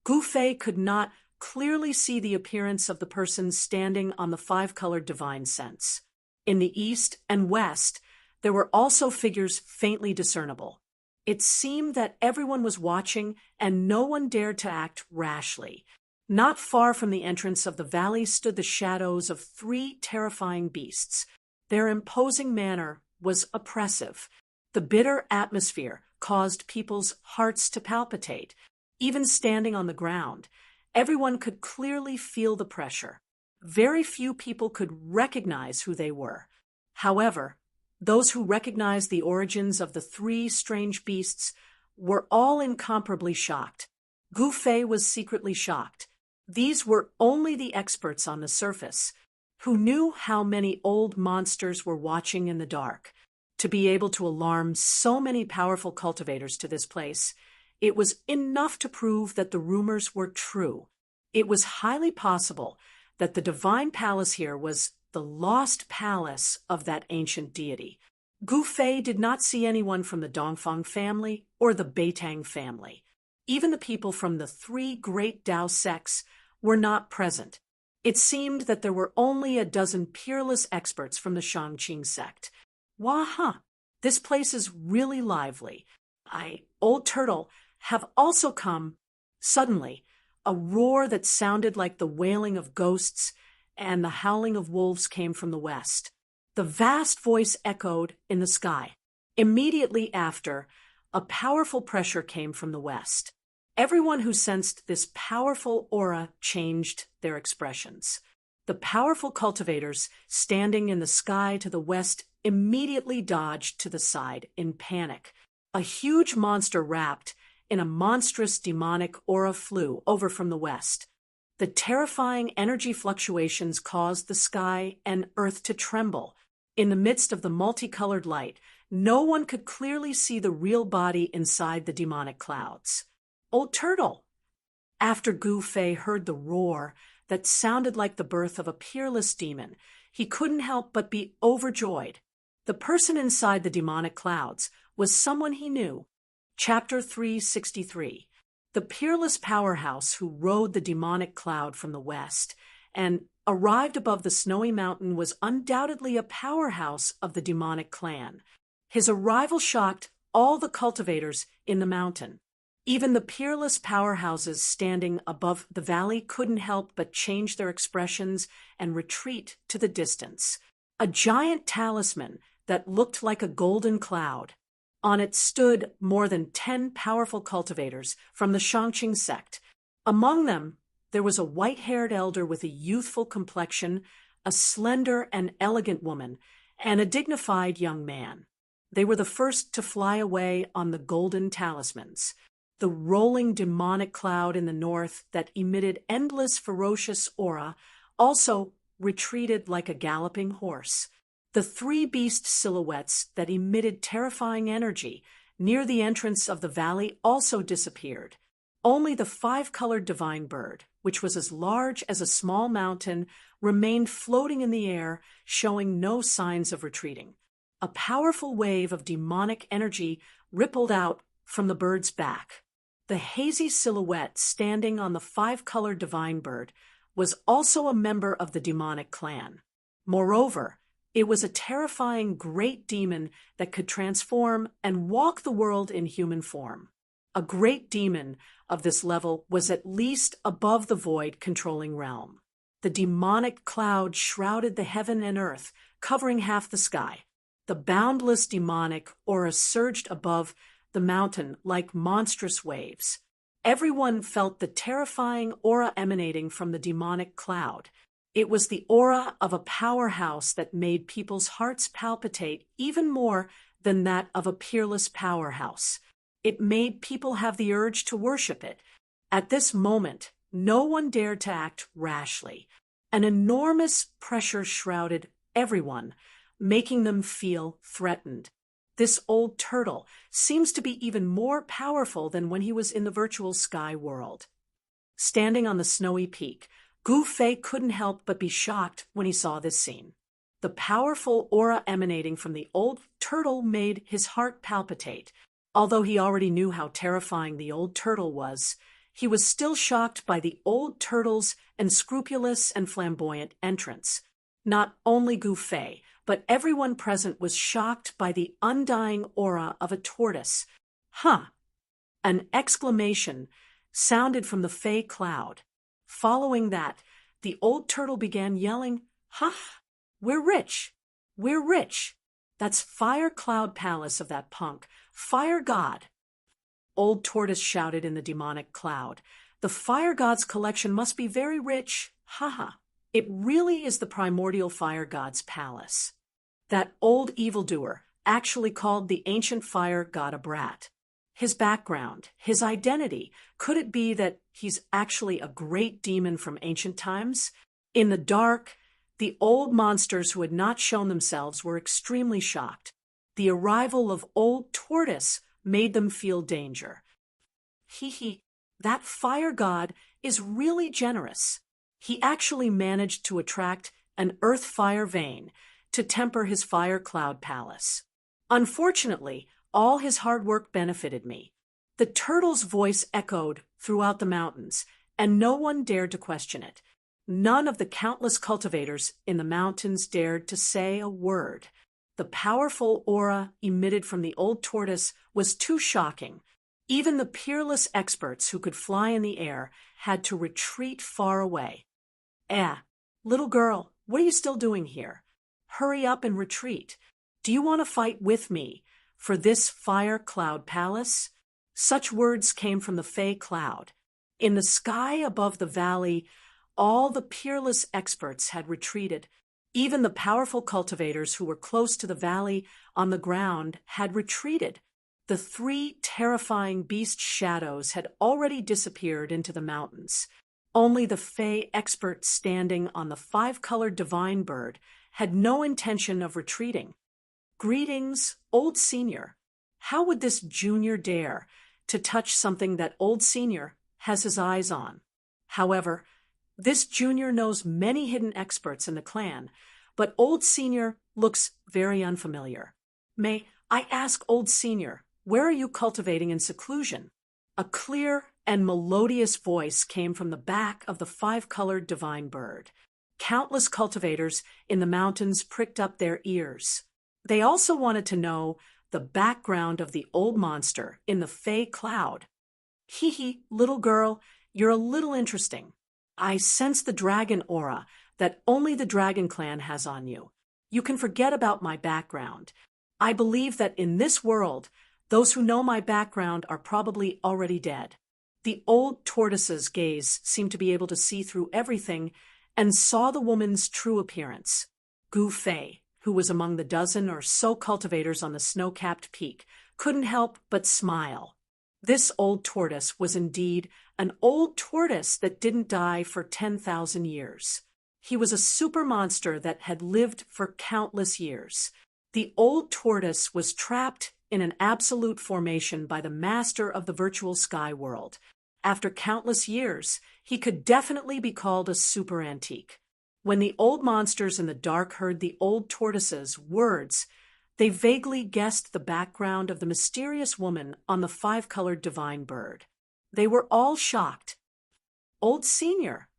Gu Fei could not clearly see the appearance of the person standing on the 5-colored divine sense. In the east and west, there were also figures faintly discernible. It seemed that everyone was watching and no one dared to act rashly. Not far from the entrance of the valley stood the shadows of 3 terrifying beasts. Their imposing manner was oppressive. The bitter atmosphere caused people's hearts to palpitate. Even standing on the ground, everyone could clearly feel the pressure. Very few people could recognize who they were. However, those who recognized the origins of the 3 strange beasts were all incomparably shocked. Gu Fei was secretly shocked. These were only the experts on the surface, who knew how many old monsters were watching in the dark. To be able to alarm so many powerful cultivators to this place, it was enough to prove that the rumors were true. It was highly possible that the Divine Palace here was the lost palace of that ancient deity. Gu Fei did not see anyone from the Dongfang family or the Beitang family. Even the people from the 3 great Tao sects were not present. It seemed that there were only a dozen peerless experts from the Shangqing sect. Waha! This place is really lively. Old Turtle, have also come. Suddenly, a roar that sounded like the wailing of ghosts and the howling of wolves came from the west. The vast voice echoed in the sky. Immediately after, a powerful pressure came from the west. Everyone who sensed this powerful aura changed their expressions. The powerful cultivators standing in the sky to the west immediately dodged to the side in panic. A huge monster wrapped in a monstrous demonic aura flew over from the west. The terrifying energy fluctuations caused the sky and earth to tremble. In the midst of the multicolored light, no one could clearly see the real body inside the demonic clouds. Old Turtle! After Gu Fei heard the roar, that sounded like the birth of a peerless demon, he couldn't help but be overjoyed. The person inside the demonic clouds was someone he knew. Chapter 363. The peerless powerhouse who rode the demonic cloud from the west and arrived above the snowy mountain was undoubtedly a powerhouse of the demonic clan. His arrival shocked all the cultivators in the mountain. Even the peerless powerhouses standing above the valley couldn't help but change their expressions and retreat to the distance. A giant talisman that looked like a golden cloud. On it stood more than 10 powerful cultivators from the Shangqing sect. Among them, there was a white-haired elder with a youthful complexion, a slender and elegant woman, and a dignified young man. They were the first to fly away on the golden talismans. The rolling demonic cloud in the north that emitted endless ferocious aura also retreated like a galloping horse. The three beast silhouettes that emitted terrifying energy near the entrance of the valley also disappeared. Only the five-colored divine bird, which was as large as a small mountain, remained floating in the air, showing no signs of retreating. A powerful wave of demonic energy rippled out from the bird's back. The hazy silhouette standing on the five-colored divine bird was also a member of the demonic clan. Moreover, it was a terrifying great demon that could transform and walk the world in human form. A great demon of this level was at least above the void controlling realm. The demonic cloud shrouded the heaven and earth, covering half the sky. The boundless demonic aura surged above the mountain like monstrous waves. Everyone felt the terrifying aura emanating from the demonic cloud. It was the aura of a powerhouse that made people's hearts palpitate even more than that of a peerless powerhouse. It made people have the urge to worship it. At this moment, no one dared to act rashly. An enormous pressure shrouded everyone, making them feel threatened. This old turtle seems to be even more powerful than when he was in the virtual sky world. Standing on the snowy peak, Gu Fei couldn't help but be shocked when he saw this scene. The powerful aura emanating from the old turtle made his heart palpitate. Although he already knew how terrifying the old turtle was, he was still shocked by the old turtle's unscrupulous and flamboyant entrance. Not only Gu Fei, but everyone present was shocked by the undying aura of a tortoise. Huh! An exclamation sounded from the Fey cloud. Following that, the old turtle began yelling, "Ha! We're rich! We're rich! That's Fire Cloud Palace of that punk, Fire God!" Old Tortoise shouted in the demonic cloud. "The Fire God's collection must be very rich, haha. It really is the primordial Fire God's palace." That old evildoer actually called the ancient Fire God a brat. His background, his identity, could it be that he's actually a great demon from ancient times? In the dark, the old monsters who had not shown themselves were extremely shocked. The arrival of Old Tortoise made them feel danger. Hee, that Fire God is really generous. He actually managed to attract an earth fire vein to temper his Fire Cloud Palace. Unfortunately, all his hard work benefited me. The turtle's voice echoed throughout the mountains, and no one dared to question it. None of the countless cultivators in the mountains dared to say a word. The powerful aura emitted from the old tortoise was too shocking. Even the peerless experts who could fly in the air had to retreat far away. Little girl, what are you still doing here? Hurry up and retreat. Do you want to fight with me for this Fire Cloud Palace? Such words came from the Fey Cloud. In the sky above the valley, all the peerless experts had retreated. Even the powerful cultivators who were close to the valley on the ground had retreated. The three terrifying beast shadows had already disappeared into the mountains. Only the Fey expert standing on the five-colored divine bird had no intention of retreating. "Greetings, Old Senior. How would this junior dare to touch something that Old Senior has his eyes on?" However, This junior knows many hidden experts in the clan, but old senior looks very unfamiliar. May I ask, old senior, where are you cultivating in seclusion? A clear and melodious voice came from the back of the five-colored divine bird. Countless cultivators in the mountains pricked up their ears. They also wanted to know the background of the old monster in the fey cloud. Hee hee, little girl, you're a little interesting. I sense the dragon aura that only the dragon clan has on you. You can forget about my background. I believe that in this world, those who know my background are probably already dead. The old tortoise's gaze seemed to be able to see through everything and saw the woman's true appearance. Gu Fei, who was among the dozen or so cultivators on the snow-capped peak, couldn't help but smile. This old tortoise was indeed an old tortoise that didn't die for 10,000 years. He was a super monster that had lived for countless years. The old tortoise was trapped in an absolute formation by the master of the virtual sky world. After countless years, he could definitely be called a super antique. When the old monsters in the dark heard the old tortoise's words, they vaguely guessed the background of the mysterious woman on the five-colored divine bird. They were all shocked. Old senior,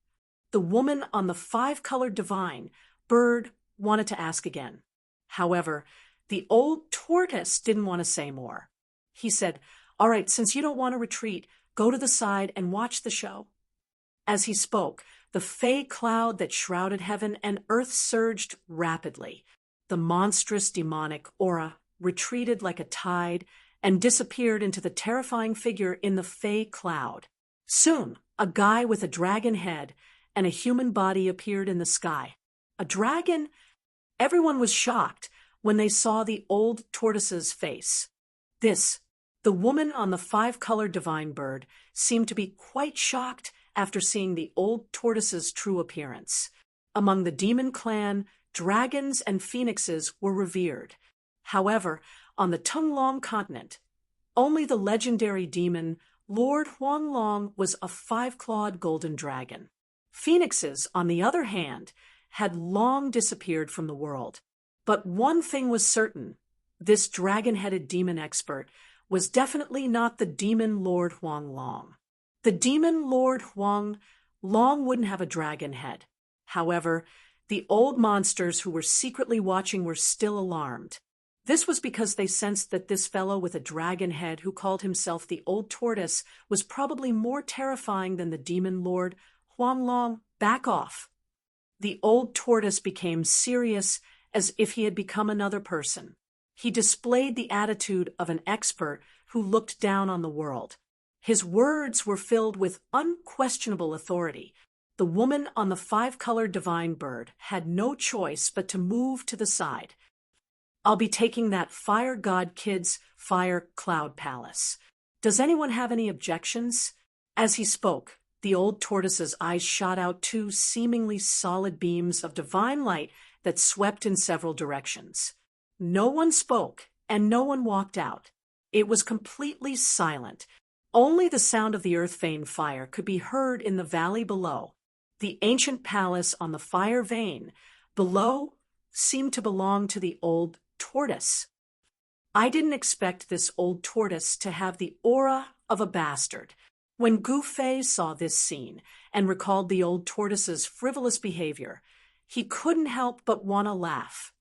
the woman on the five-colored divine bird wanted to ask again. However, the old tortoise didn't want to say more. He said, "All right, since you don't want to retreat, go to the side and watch the show." As he spoke, the fey cloud that shrouded heaven and earth surged rapidly. The monstrous demonic aura retreated like a tide and disappeared into the terrifying figure in the fey cloud. Soon, a guy with a dragon head and a human body appeared in the sky. A dragon? Everyone was shocked when they saw the old tortoise's face. The woman on the five-colored divine bird, seemed to be quite shocked after seeing the old tortoise's true appearance. Among the demon clan, dragons and phoenixes were revered. However, on the Tunglong continent, only the legendary demon Lord Huanglong was a five-clawed golden dragon. Phoenixes, on the other hand, had long disappeared from the world. But one thing was certain: this dragon-headed demon expert was definitely not the demon Lord Huanglong. The demon Lord Huanglong wouldn't have a dragon head. However, the old monsters who were secretly watching were still alarmed. This was because they sensed that this fellow with a dragon head who called himself the Old Tortoise was probably more terrifying than the demon Lord Huanglong. Back off. The Old Tortoise became serious, as if he had become another person. He displayed the attitude of an expert who looked down on the world. His words were filled with unquestionable authority. The woman on the five-colored divine bird had no choice but to move to the side. "I'll be taking that fire god kid's fire cloud palace. Does anyone have any objections?" As he spoke, the old tortoise's eyes shot out two seemingly solid beams of divine light that swept in several directions. No one spoke, and no one walked out. It was completely silent. Only the sound of the earth vein fire could be heard in the valley below. The ancient palace on the fire vein below seemed to belong to the old tortoise. I didn't expect this old tortoise to have the aura of a bastard. When Gu Fei saw this scene and recalled the old tortoise's frivolous behavior, he couldn't help but want to laugh.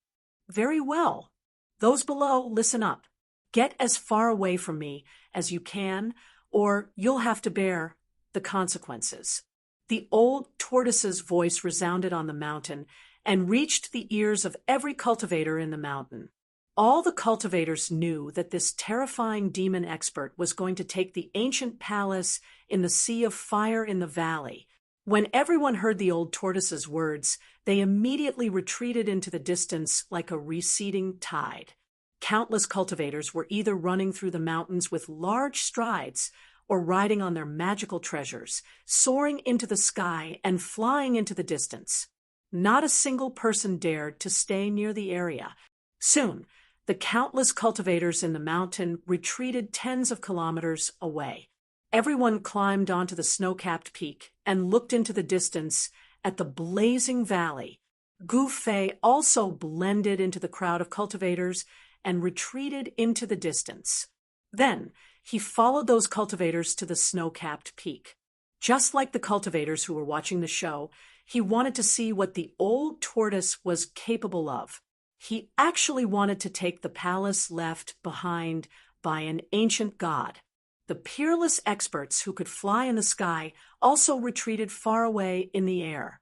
"Very well. Those below, listen up. Get as far away from me as you can, or you'll have to bear the consequences." The old tortoise's voice resounded on the mountain and reached the ears of every cultivator in the mountain. All the cultivators knew that this terrifying demon expert was going to take the ancient palace in the sea of fire in the valley. When everyone heard the old tortoise's words, they immediately retreated into the distance like a receding tide. Countless cultivators were either running through the mountains with large strides or riding on their magical treasures, soaring into the sky and flying into the distance. Not a single person dared to stay near the area. Soon, the countless cultivators in the mountain retreated tens of kilometers away. Everyone climbed onto the snow-capped peak and looked into the distance at the blazing valley. Gouffé also blended into the crowd of cultivators and retreated into the distance. Then, he followed those cultivators to the snow-capped peak. Just like the cultivators who were watching the show, he wanted to see what the old tortoise was capable of. He actually wanted to take the palace left behind by an ancient god. The peerless experts who could fly in the sky also retreated far away in the air.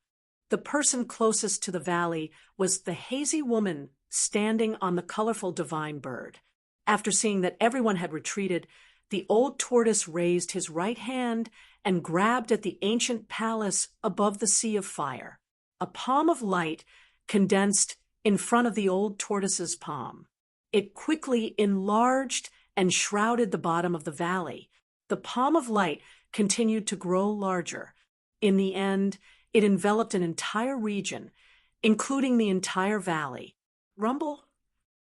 The person closest to the valley was the hazy woman standing on the colorful divine bird. After seeing that everyone had retreated, the old tortoise raised his right hand and grabbed at the ancient palace above the sea of fire. A palm of light condensed in front of the old tortoise's palm. It quickly enlarged and shrouded the bottom of the valley. The palm of light continued to grow larger. In the end, it enveloped an entire region, including the entire valley. Rumble?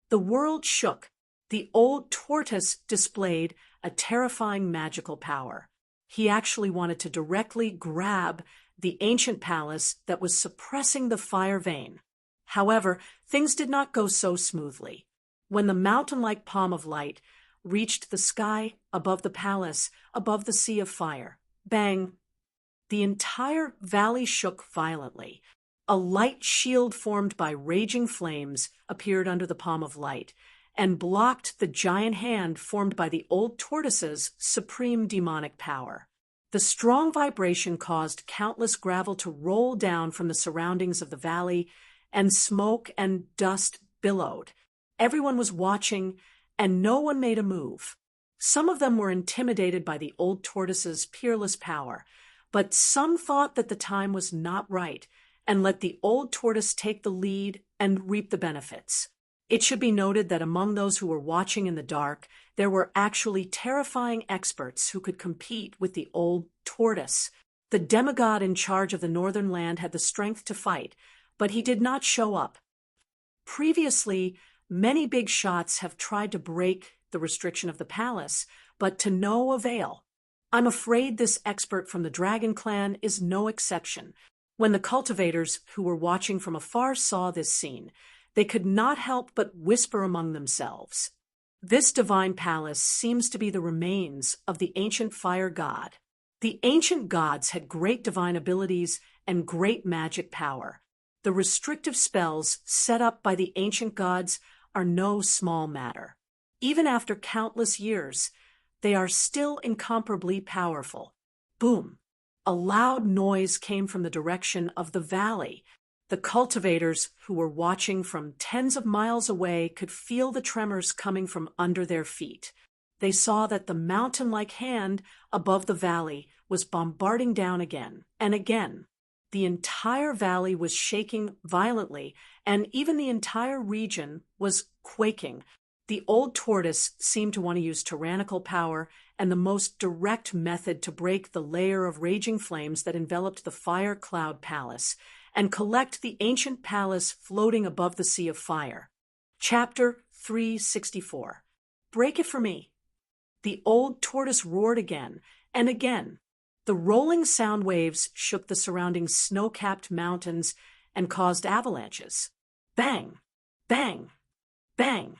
The world shook. The old tortoise displayed a terrifying magical power. He actually wanted to directly grab the ancient palace that was suppressing the fire vein. However, things did not go so smoothly. When the mountain-like palm of light reached the sky above the palace, above the sea of fire, bang! The entire valley shook violently. A light shield formed by raging flames appeared under the palm of light and blocked the giant hand formed by the old tortoise's supreme demonic power. The strong vibration caused countless gravel to roll down from the surroundings of the valley, and smoke and dust billowed. Everyone was watching, and no one made a move. Some of them were intimidated by the old tortoise's peerless power, but some thought that the time was not right and let the old tortoise take the lead and reap the benefits. It should be noted that among those who were watching in the dark, there were actually terrifying experts who could compete with the old tortoise. The demigod in charge of the northern land had the strength to fight, but he did not show up. Previously, many big shots have tried to break the restriction of the palace, but to no avail. I'm afraid this expert from the Dragon Clan is no exception. When the cultivators who were watching from afar saw this scene, they could not help but whisper among themselves. This divine palace seems to be the remains of the ancient fire god. The ancient gods had great divine abilities and great magic power. The restrictive spells set up by the ancient gods are no small matter. Even after countless years, they are still incomparably powerful. Boom! A loud noise came from the direction of the valley. The cultivators who were watching from tens of miles away could feel the tremors coming from under their feet. They saw that the mountain-like hand above the valley was bombarding down again and again. The entire valley was shaking violently, and even the entire region was quaking. The old tortoise seemed to want to use tyrannical power and the most direct method to break the layer of raging flames that enveloped the fire cloud palace and collect the ancient palace floating above the sea of fire. Chapter 364. Break it for me. The old tortoise roared again and again. The rolling sound waves shook the surrounding snow-capped mountains and caused avalanches. Bang! Bang! Bang!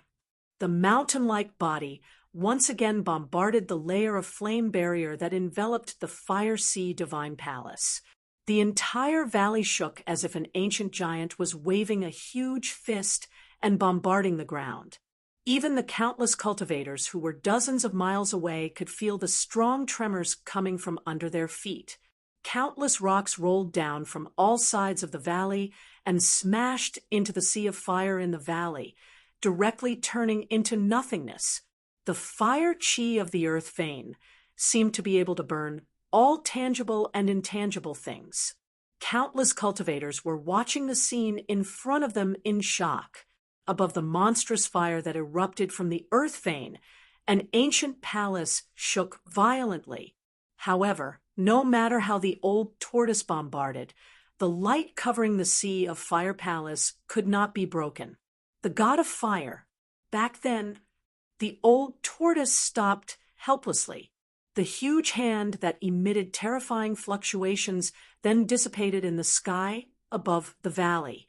The mountain-like body once again bombarded the layer of flame barrier that enveloped the Fire Sea Divine Palace. The entire valley shook as if an ancient giant was waving a huge fist and bombarding the ground. Even the countless cultivators who were dozens of miles away could feel the strong tremors coming from under their feet. Countless rocks rolled down from all sides of the valley and smashed into the sea of fire in the valley, directly turning into nothingness. The fire chi of the earth vein seemed to be able to burn all tangible and intangible things. Countless cultivators were watching the scene in front of them in shock. Above the monstrous fire that erupted from the earth vein, an ancient palace shook violently. However, no matter how the old tortoise bombarded, the light covering the sea of Fire Palace could not be broken. The god of fire. Back then, the old tortoise stopped helplessly. The huge hand that emitted terrifying fluctuations then dissipated in the sky above the valley.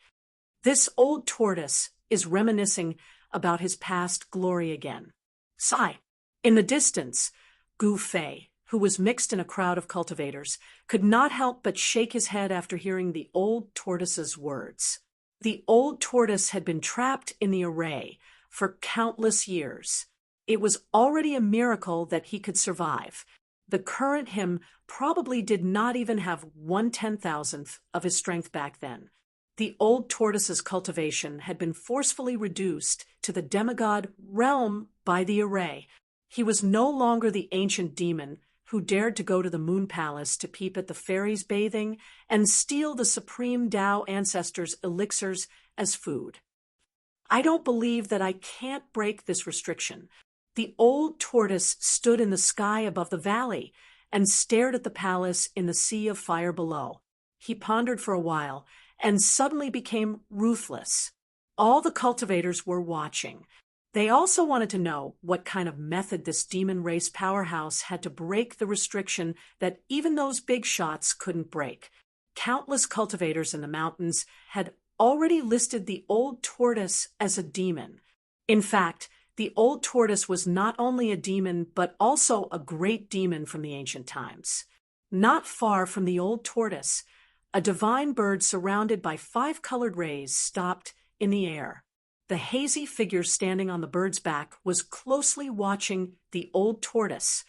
This old tortoise is reminiscing about his past glory again. Sigh. In the distance, Gu Fei, who was mixed in a crowd of cultivators, could not help but shake his head after hearing the old tortoise's words. The old tortoise had been trapped in the array for countless years. It was already a miracle that he could survive. The current him probably did not even have 1/10,000th of his strength back then. The old tortoise's cultivation had been forcefully reduced to the demigod realm by the array. He was no longer the ancient demon who dared to go to the moon palace to peep at the fairies bathing and steal the supreme Tao ancestors' elixirs as food. I don't believe that I can't break this restriction. The old tortoise stood in the sky above the valley and stared at the palace in the sea of fire below. He pondered for a while and suddenly became ruthless. All the cultivators were watching. They also wanted to know what kind of method this demon race powerhouse had to break the restriction that even those big shots couldn't break. Countless cultivators in the mountains had already listed the old tortoise as a demon. In fact, the old tortoise was not only a demon, but also a great demon from the ancient times. Not far from the old tortoise, a divine bird surrounded by 5 colored rays stopped in the air. The hazy figure standing on the bird's back was closely watching the old tortoise.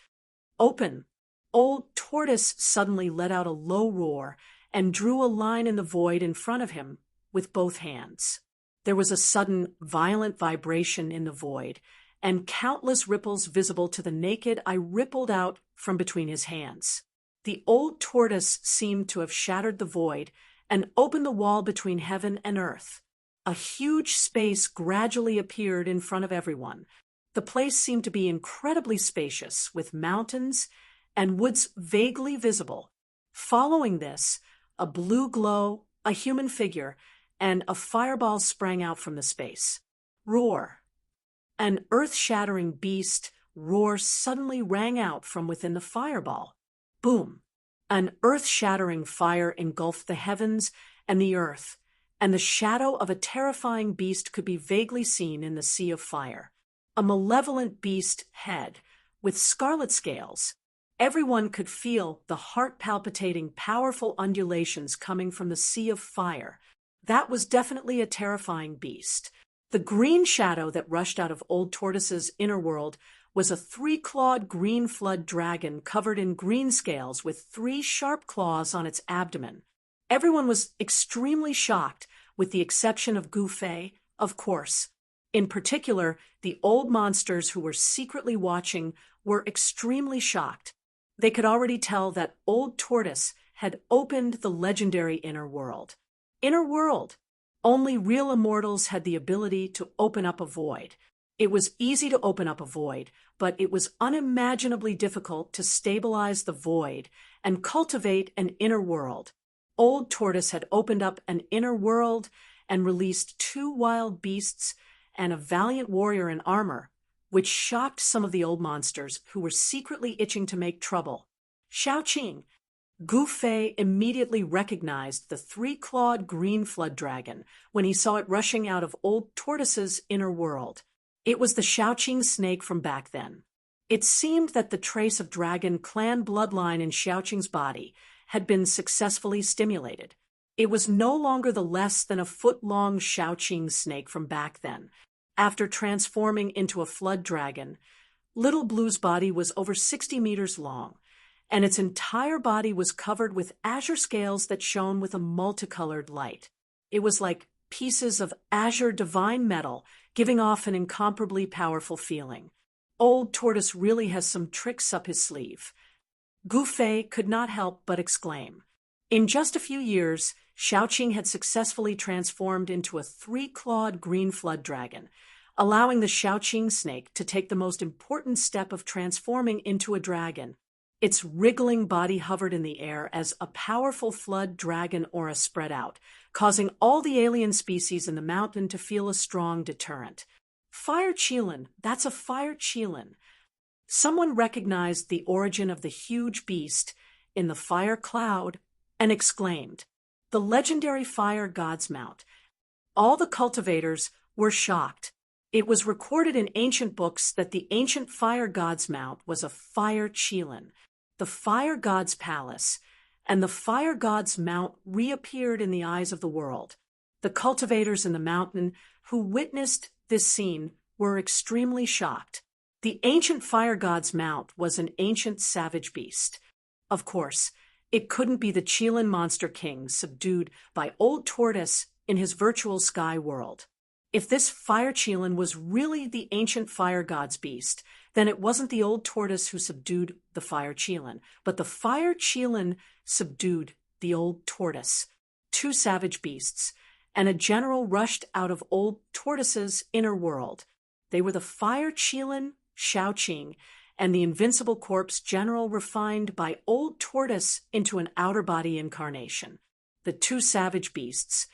Open! Old tortoise suddenly let out a low roar and drew a line in the void in front of him with both hands. There was a sudden, violent vibration in the void, and countless ripples visible to the naked eye rippled out from between his hands. The old tortoise seemed to have shattered the void and opened the wall between heaven and earth. A huge space gradually appeared in front of everyone. The place seemed to be incredibly spacious, with mountains and woods vaguely visible. Following this, a blue glow, a human figure, and a fireball sprang out from the space. Roar! An earth-shattering beast roar suddenly rang out from within the fireball. Boom! An earth-shattering fire engulfed the heavens and the earth, and the shadow of a terrifying beast could be vaguely seen in the sea of fire. A malevolent beast head, with scarlet scales. Everyone could feel the heart-palpitating, powerful undulations coming from the sea of fire. That was definitely a terrifying beast. The green shadow that rushed out of Old Tortoise's inner world was a 3-clawed green flood dragon covered in green scales with 3 sharp claws on its abdomen. Everyone was extremely shocked, with the exception of Gu Fei, of course. In particular, the old monsters who were secretly watching were extremely shocked. They could already tell that Old Tortoise had opened the legendary inner world. Inner world! Only real immortals had the ability to open up a void. It was easy to open up a void, but it was unimaginably difficult to stabilize the void and cultivate an inner world. Old Tortoise had opened up an inner world and released 2 wild beasts and a valiant warrior in armor, which shocked some of the old monsters who were secretly itching to make trouble. Xiaoqing! Gu Fei immediately recognized the 3-clawed green flood dragon when he saw it rushing out of Old Tortoise's inner world. It was the Xiaoqing snake from back then. It seemed that the trace of dragon clan bloodline in Xiaoqing's body had been successfully stimulated. It was no longer the less than a foot-long Xiaoqing snake from back then. After transforming into a flood dragon, Little Blue's body was over 60 meters long, and its entire body was covered with azure scales that shone with a multicolored light. It was like pieces of azure divine metal, giving off an incomparably powerful feeling. Old Tortoise really has some tricks up his sleeve. Gu Fei could not help but exclaim. In just a few years, Xiaoqing had successfully transformed into a 3-clawed green flood dragon, allowing the Xiaoqing snake to take the most important step of transforming into a dragon. Its wriggling body hovered in the air as a powerful flood dragon aura spread out, causing all the alien species in the mountain to feel a strong deterrent. Fire Qilin, that's a fire Qilin. Someone recognized the origin of the huge beast in the fire cloud and exclaimed, "The legendary fire god's mount." All the cultivators were shocked. It was recorded in ancient books that the ancient fire god's mount was a fire qilin, the fire god's palace, and the fire god's mount reappeared in the eyes of the world. The cultivators in the mountain who witnessed this scene were extremely shocked. The ancient fire god's mount was an ancient savage beast. Of course, it couldn't be the Qilin monster king subdued by Old Tortoise in his virtual sky world. If this fire Qilin was really the ancient fire god's beast, then it wasn't the Old Tortoise who subdued the fire Qilin, but the fire Qilin subdued the Old Tortoise. Two savage beasts, and a general rushed out of Old Tortoise's inner world. They were the fire Qilin Shaoqing and the invincible corpse general refined by Old Tortoise into an outer body incarnation. The two savage beasts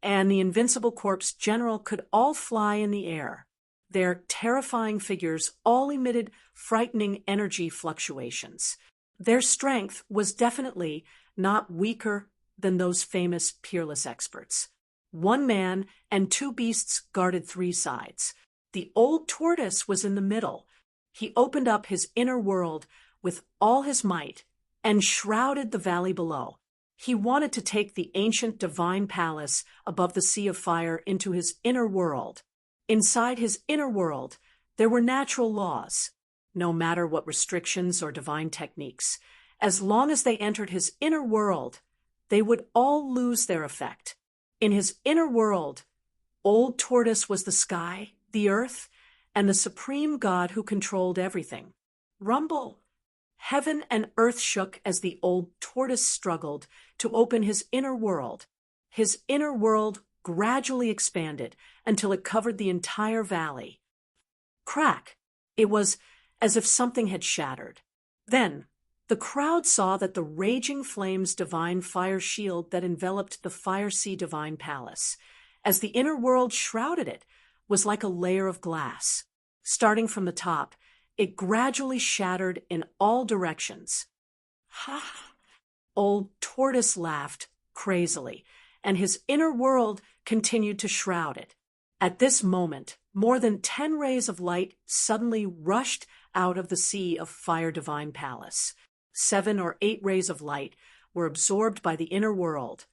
and the invincible corpse general could all fly in the air. Their terrifying figures all emitted frightening energy fluctuations. Their strength was definitely not weaker than those famous peerless experts. One man and two beasts guarded three sides. The Old Tortoise was in the middle. He opened up his inner world with all his might and shrouded the valley below. He wanted to take the ancient divine palace above the sea of fire into his inner world. Inside his inner world, there were natural laws, no matter what restrictions or divine techniques. As long as they entered his inner world, they would all lose their effect. In his inner world, Old Tortoise was the sky, the earth, and the supreme God who controlled everything. Rumble! Heaven and earth shook as the Old Tortoise struggled to open his inner world. His inner world gradually expanded until it covered the entire valley. Crack! It was as if something had shattered. Then, the crowd saw that the raging flames divine fire shield that enveloped the Fire Sea divine palace, as the inner world shrouded it, was like a layer of glass. Starting from the top, it gradually shattered in all directions. Ha! Old Tortoise laughed crazily, and his inner world continued to shroud it. At this moment, more than 10 rays of light suddenly rushed out of the sea of fire divine palace. 7 or 8 rays of light were absorbed by the inner world,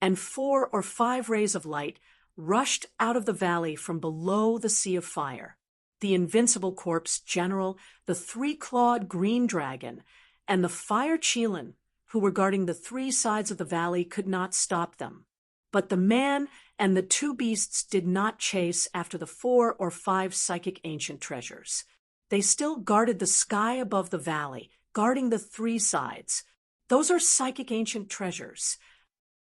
and 4 or 5 rays of light rushed out of the valley from below the sea of fire. The invincible corpse general, the 3-clawed green dragon, and the fire Qilin, who were guarding the 3 sides of the valley, could not stop them. But the man and the 2 beasts did not chase after the 4 or 5 psychic ancient treasures. They still guarded the sky above the valley, guarding the 3 sides. Those are psychic ancient treasures.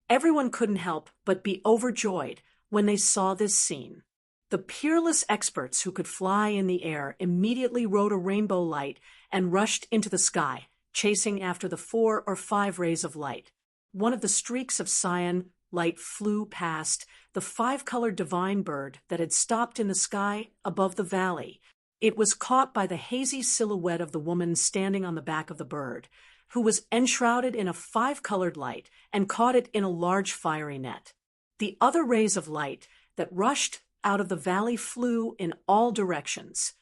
Everyone couldn't help but be overjoyed when they saw this scene. The peerless experts who could fly in the air immediately rode a rainbow light and rushed into the sky, chasing after the 4 or 5 rays of light. One of the streaks of cyan light flew past the 5-colored divine bird that had stopped in the sky above the valley. It was caught by the hazy silhouette of the woman standing on the back of the bird, who was enshrouded in a 5-colored light and caught it in a large fiery net. The other rays of light that rushed out of the valley flew in all directions.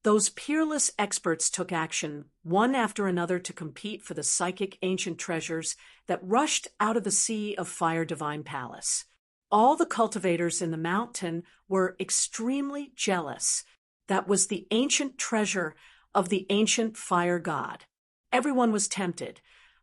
Those peerless experts took action one after another to compete for the psychic ancient treasures that rushed out of the sea of fire divine palace. All the cultivators in the mountain were extremely jealous. That was the ancient treasure of the ancient fire god. Everyone was tempted,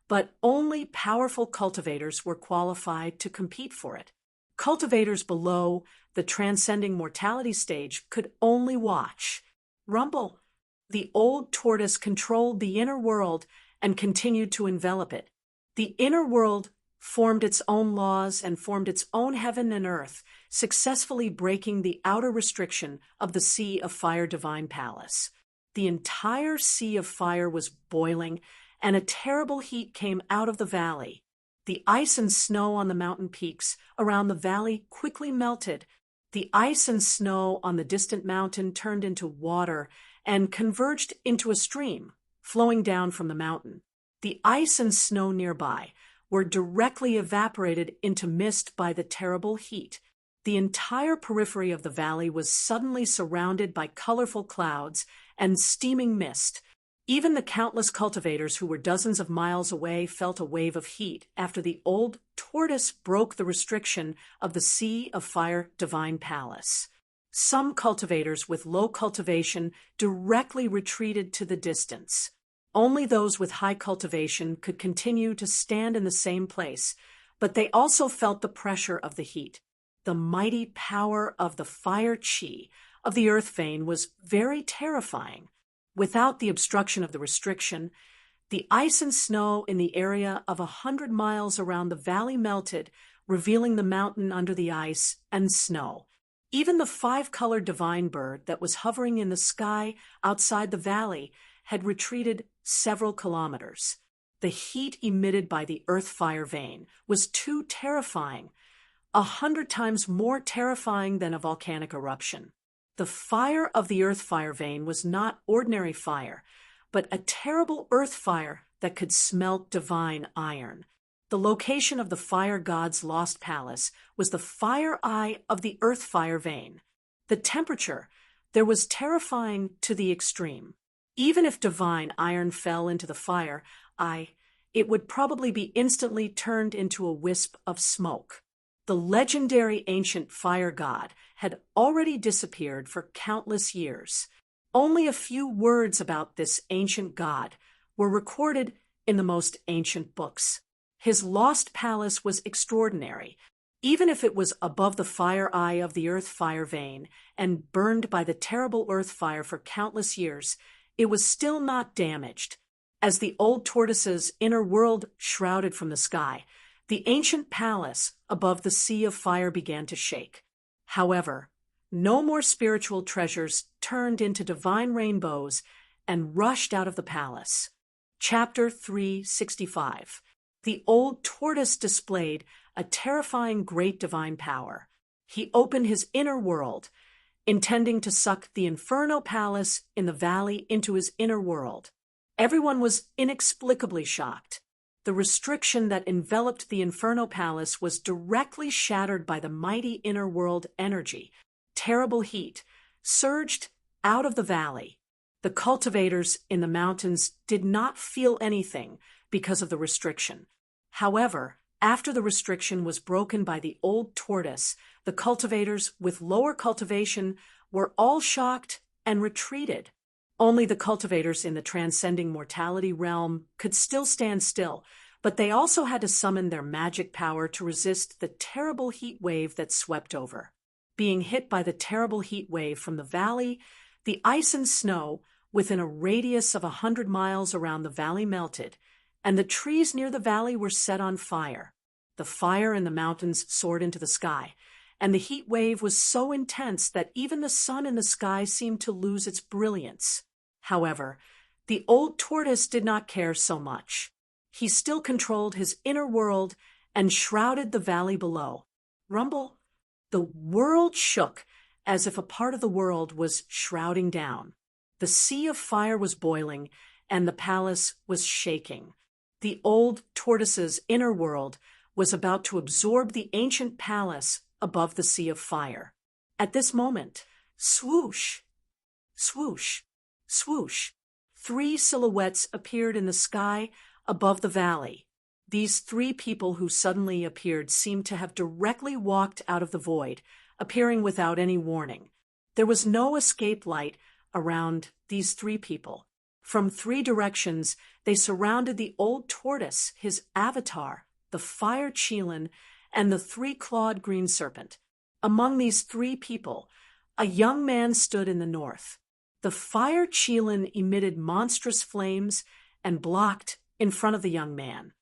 but only powerful cultivators were qualified to compete for it. Cultivators below the transcending mortality stage could only watch. Rumble! The Old Tortoise controlled the inner world and continued to envelop it. The inner world formed its own laws and formed its own heaven and earth, successfully breaking the outer restriction of the Sea of Fire divine palace. The entire Sea of Fire was boiling, and a terrible heat came out of the valley. The ice and snow on the mountain peaks around the valley quickly melted. The ice and snow on the distant mountain turned into water and converged into a stream, flowing down from the mountain. The ice and snow nearby were directly evaporated into mist by the terrible heat. The entire periphery of the valley was suddenly surrounded by colorful clouds and steaming mist. Even the countless cultivators who were dozens of miles away felt a wave of heat after the old tortoise broke the restriction of the Sea of Fire Divine Palace. Some cultivators with low cultivation directly retreated to the distance. Only those with high cultivation could continue to stand in the same place, but they also felt the pressure of the heat. The mighty power of the fire chi of the earth vein was very terrifying. Without the obstruction of the restriction, the ice and snow in the area of 100 miles around the valley melted, revealing the mountain under the ice and snow. Even the 5-colored divine bird that was hovering in the sky outside the valley had retreated several kilometers. The heat emitted by the earth fire vein was too terrifying, 100 times more terrifying than a volcanic eruption. The fire of the earth fire vein was not ordinary fire, but a terrible earth fire that could smelt divine iron. The location of the fire god's lost palace was the fire eye of the earth fire vein. The temperature there was terrifying to the extreme. Even if divine iron fell into the fire eye, it would probably be instantly turned into a wisp of smoke. The legendary ancient fire god had already disappeared for countless years. Only a few words about this ancient god were recorded in the most ancient books. His lost palace was extraordinary. Even if it was above the fire eye of the earth fire vein and burned by the terrible earth fire for countless years, it was still not damaged. As the old tortoise's inner world shrouded from the sky, the ancient palace above the sea of fire began to shake. However, no more spiritual treasures turned into divine rainbows and rushed out of the palace. Chapter 365. The old tortoise displayed a terrifying great divine power. He opened his inner world, intending to suck the Inferno Palace in the valley into his inner world. Everyone was inexplicably shocked. The restriction that enveloped the Inferno Palace was directly shattered by the mighty inner world energy. Terrible heat surged out of the valley. The cultivators in the mountains did not feel anything because of the restriction. However, after the restriction was broken by the old tortoise, the cultivators with lower cultivation were all shocked and retreated. Only the cultivators in the transcending mortality realm could still stand still, but they also had to summon their magic power to resist the terrible heat wave that swept over. Being hit by the terrible heat wave from the valley, the ice and snow within a radius of 100 miles around the valley melted, and the trees near the valley were set on fire. The fire in the mountains soared into the sky, and the heat wave was so intense that even the sun in the sky seemed to lose its brilliance. However, the old tortoise did not care so much. He still controlled his inner world and shrouded the valley below. Rumble! The world shook as if a part of the world was shrouding down. The sea of fire was boiling, and the palace was shaking. The old tortoise's inner world was about to absorb the ancient palace above the sea of fire. At this moment, swoosh, swoosh, swoosh, 3 silhouettes appeared in the sky above the valley. These 3 people who suddenly appeared seemed to have directly walked out of the void, appearing without any warning. There was no escape light around these 3 people. From 3 directions, they surrounded the old tortoise, his avatar, the fire Qilin, and the 3-clawed green serpent. Among these 3 people, a young man stood in the north. The fire Qilin emitted monstrous flames and blocked in front of the young man.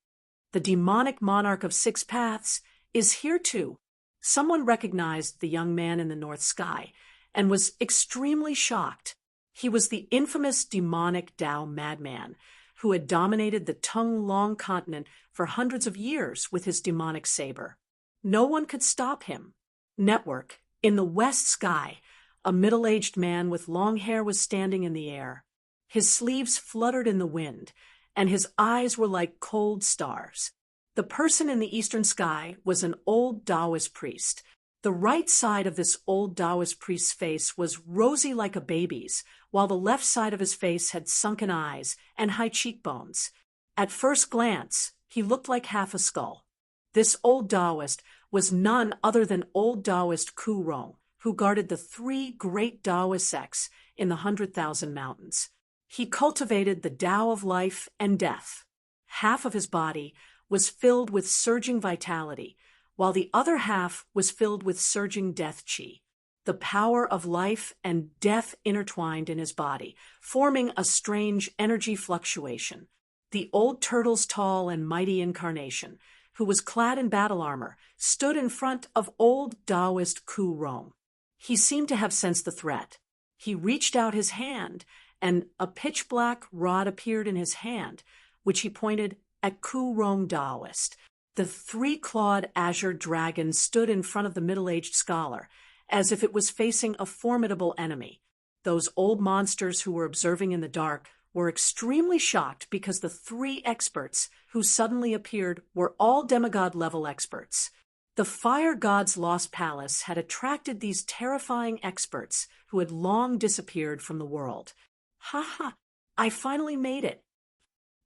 The demonic monarch of 6 paths is here too. Someone recognized the young man in the north sky and was extremely shocked. He was the infamous demonic Tao madman who had dominated the Tung-Long continent for hundreds of years with his demonic saber. No one could stop him. Network, in the west sky, A middle-aged man with long hair was standing in the air. His sleeves fluttered in the wind, and his eyes were like cold stars. The person in the eastern sky was an old Taoist priest. The right side of this old Taoist priest's face was rosy like a baby's, while the left side of his face had sunken eyes and high cheekbones. At first glance, he looked like half a skull. This old Taoist was none other than old Taoist Kurong, who guarded the 3 great Taoist sects in the 100,000 mountains. He cultivated the Tao of life and death. Half of his body was filled with surging vitality, while the other half was filled with surging death chi. The power of life and death intertwined in his body, forming a strange energy fluctuation. The old turtle's tall and mighty incarnation, who was clad in battle armor, stood in front of old Taoist Kurong. He seemed to have sensed the threat. He reached out his hand, and a pitch-black rod appeared in his hand, which he pointed at Kurong Taoist. The 3-clawed azure dragon stood in front of the middle-aged scholar, as if it was facing a formidable enemy. Those old monsters who were observing in the dark were extremely shocked because the 3 experts who suddenly appeared were all demigod-level experts. The fire god's lost palace had attracted these terrifying experts who had long disappeared from the world. "Ha ha! I finally made it!"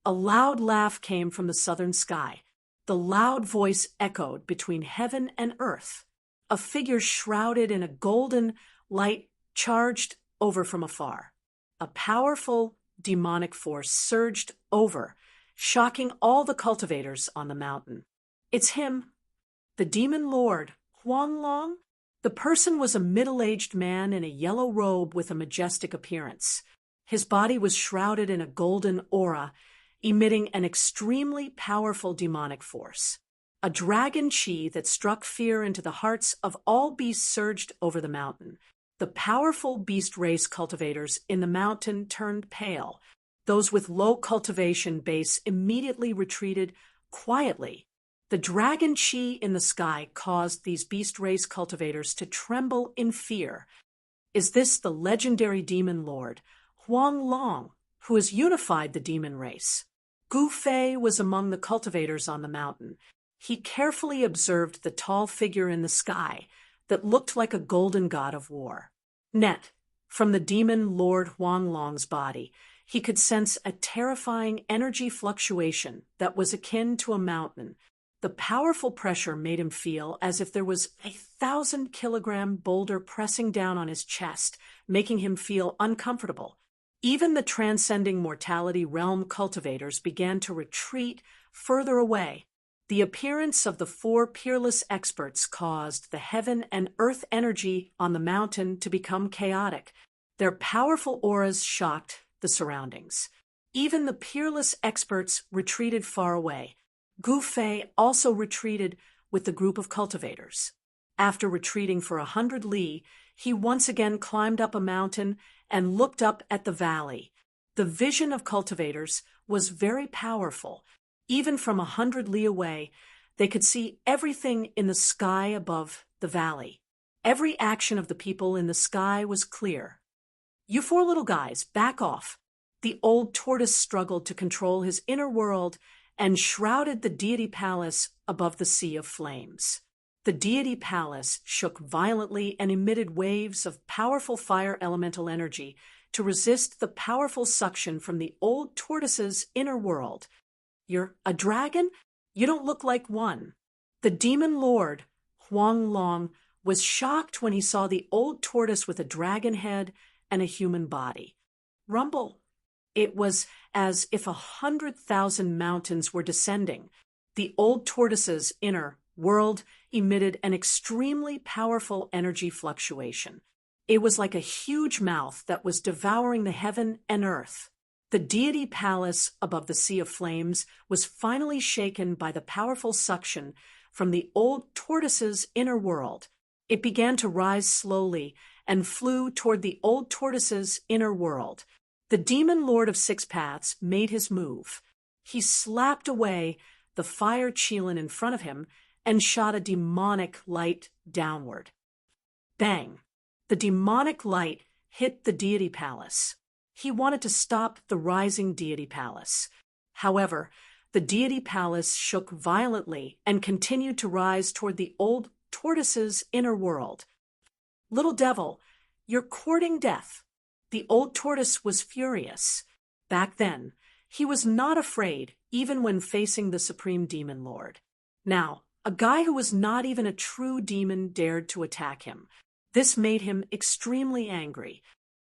A loud laugh came from the southern sky. The loud voice echoed between heaven and earth. A figure shrouded in a golden light charged over from afar. A powerful demonic force surged over, shocking all the cultivators on the mountain. "It's him, the demon lord, Huanglong." The person was a middle-aged man in a yellow robe with a majestic appearance. His body was shrouded in a golden aura, emitting an extremely powerful demonic force. A dragon chi that struck fear into the hearts of all beasts surged over the mountain. The powerful beast race cultivators in the mountain turned pale. Those with low cultivation base immediately retreated quietly. The dragon chi in the sky caused these beast race cultivators to tremble in fear. Is this the legendary demon lord, Huanglong, who has unified the demon race? Gu Fei was among the cultivators on the mountain. He carefully observed the tall figure in the sky that looked like a golden god of war. From the demon lord Huanglong's body, he could sense a terrifying energy fluctuation that was akin to a mountain. The powerful pressure made him feel as if there was a 1,000-kilogram boulder pressing down on his chest, making him feel uncomfortable. Even the transcending mortality realm cultivators began to retreat further away. The appearance of the 4 peerless experts caused the heaven and earth energy on the mountain to become chaotic. Their powerful auras shocked the surroundings. Even the peerless experts retreated far away. Gu Fei also retreated with the group of cultivators. After retreating for 100 li, he once again climbed up a mountain and looked up at the valley. The vision of cultivators was very powerful. Even from 100 li away, they could see everything in the sky above the valley. Every action of the people in the sky was clear. "You 4 little guys, back off." The old tortoise struggled to control his inner world and shrouded the deity palace above the sea of flames. The deity palace shook violently and emitted waves of powerful fire elemental energy to resist the powerful suction from the old tortoise's inner world. "You're a dragon? You don't look like one." The demon lord, Huanglong, was shocked when he saw the old tortoise with a dragon head and a human body. Rumble. It was as if 100,000 mountains were descending. The old tortoise's inner world emitted an extremely powerful energy fluctuation. It was like a huge mouth that was devouring the heaven and earth. The deity palace above the sea of flames was finally shaken by the powerful suction from the old tortoise's inner world. It began to rise slowly and flew toward the old tortoise's inner world. The demon lord of 6 paths made his move. He slapped away the fire qilin in front of him and shot a demonic light downward. Bang! The demonic light hit the deity palace. He wanted to stop the rising deity palace. However, the deity palace shook violently and continued to rise toward the old tortoise's inner world. "Little devil, you're courting death." The old tortoise was furious. Back then, he was not afraid even when facing the supreme demon lord. Now, a guy who was not even a true demon dared to attack him. This made him extremely angry.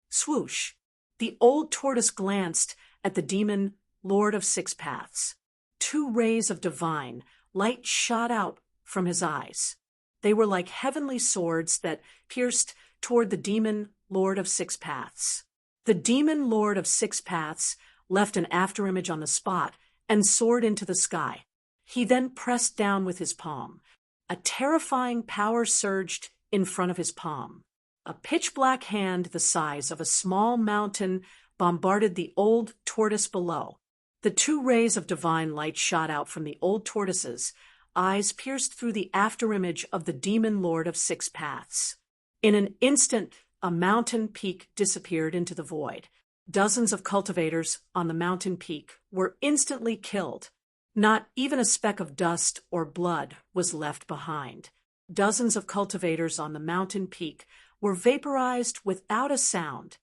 Swoosh! The old tortoise glanced at the demon lord of six paths. 2 rays of divine light shot out from his eyes. They were like heavenly swords that pierced toward the demon lord of six paths. The demon lord of six paths left an afterimage on the spot and soared into the sky. He then pressed down with his palm. A terrifying power surged in front of his palm. A pitch-black hand the size of a small mountain bombarded the old tortoise below. The 2 rays of divine light shot out from the old tortoise's eyes, pierced through the afterimage of the demon lord of six paths. In an instant, a mountain peak disappeared into the void. Dozens of cultivators on the mountain peak were instantly killed. Not even a speck of dust or blood was left behind. Dozens of cultivators on the mountain peak were vaporized without a sound.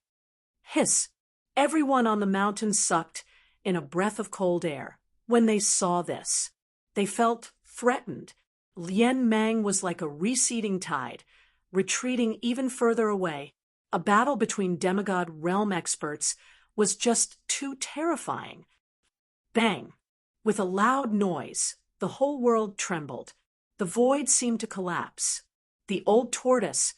Hiss! Everyone on the mountain sucked in a breath of cold air. When they saw this, they felt threatened. Lian Mang was like a receding tide, retreating even further away. A battle between demigod realm experts was just too terrifying. Bang! With a loud noise, the whole world trembled. The void seemed to collapse. The old tortoise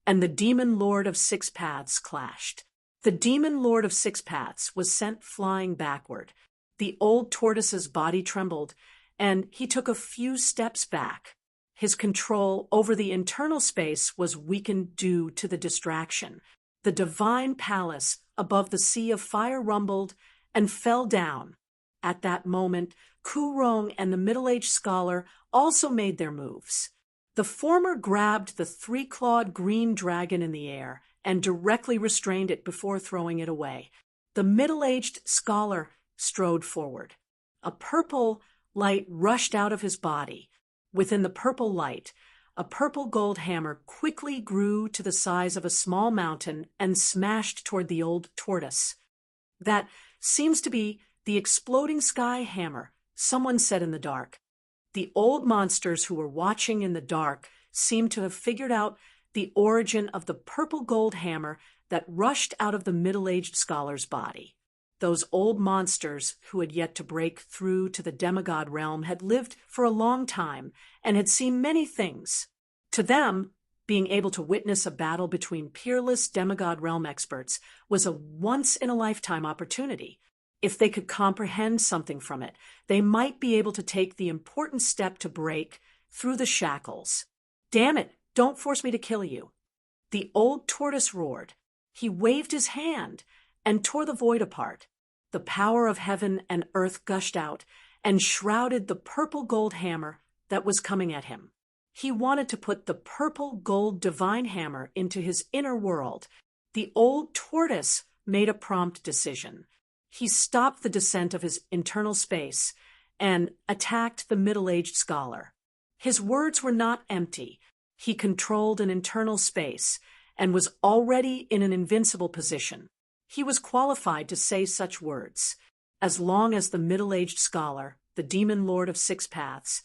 and the demon lord of six paths clashed. The demon lord of six paths was sent flying backward. The old tortoise's body trembled, and he took a few steps back. His control over the internal space was weakened due to the distraction. The divine palace above the sea of fire rumbled and fell down. At that moment, Ku Rong and the middle-aged scholar also made their moves. The former grabbed the 3-clawed green dragon in the air and directly restrained it before throwing it away. The middle-aged scholar strode forward. A purple light rushed out of his body. Within the purple light, a purple gold hammer quickly grew to the size of a small mountain and smashed toward the old tortoise. "That seems to be the exploding sky hammer," someone said in the dark. The old monsters who were watching in the dark seemed to have figured out the origin of the purple gold hammer that rushed out of the middle-aged scholar's body. Those old monsters who had yet to break through to the demigod realm had lived for a long time and had seen many things. To them, being able to witness a battle between peerless demigod realm experts was a once-in-a-lifetime opportunity. If they could comprehend something from it, they might be able to take the important step to break through the shackles. "Damn it, don't force me to kill you." The old tortoise roared. He waved his hand and tore the void apart. The power of heaven and earth gushed out and shrouded the purple gold hammer that was coming at him. He wanted to put the purple gold divine hammer into his inner world. The old tortoise made a prompt decision. He stopped the descent of his internal space and attacked the middle-aged scholar. His words were not empty. He controlled an internal space and was already in an invincible position. He was qualified to say such words. As long as the middle-aged scholar, the demon lord of six paths,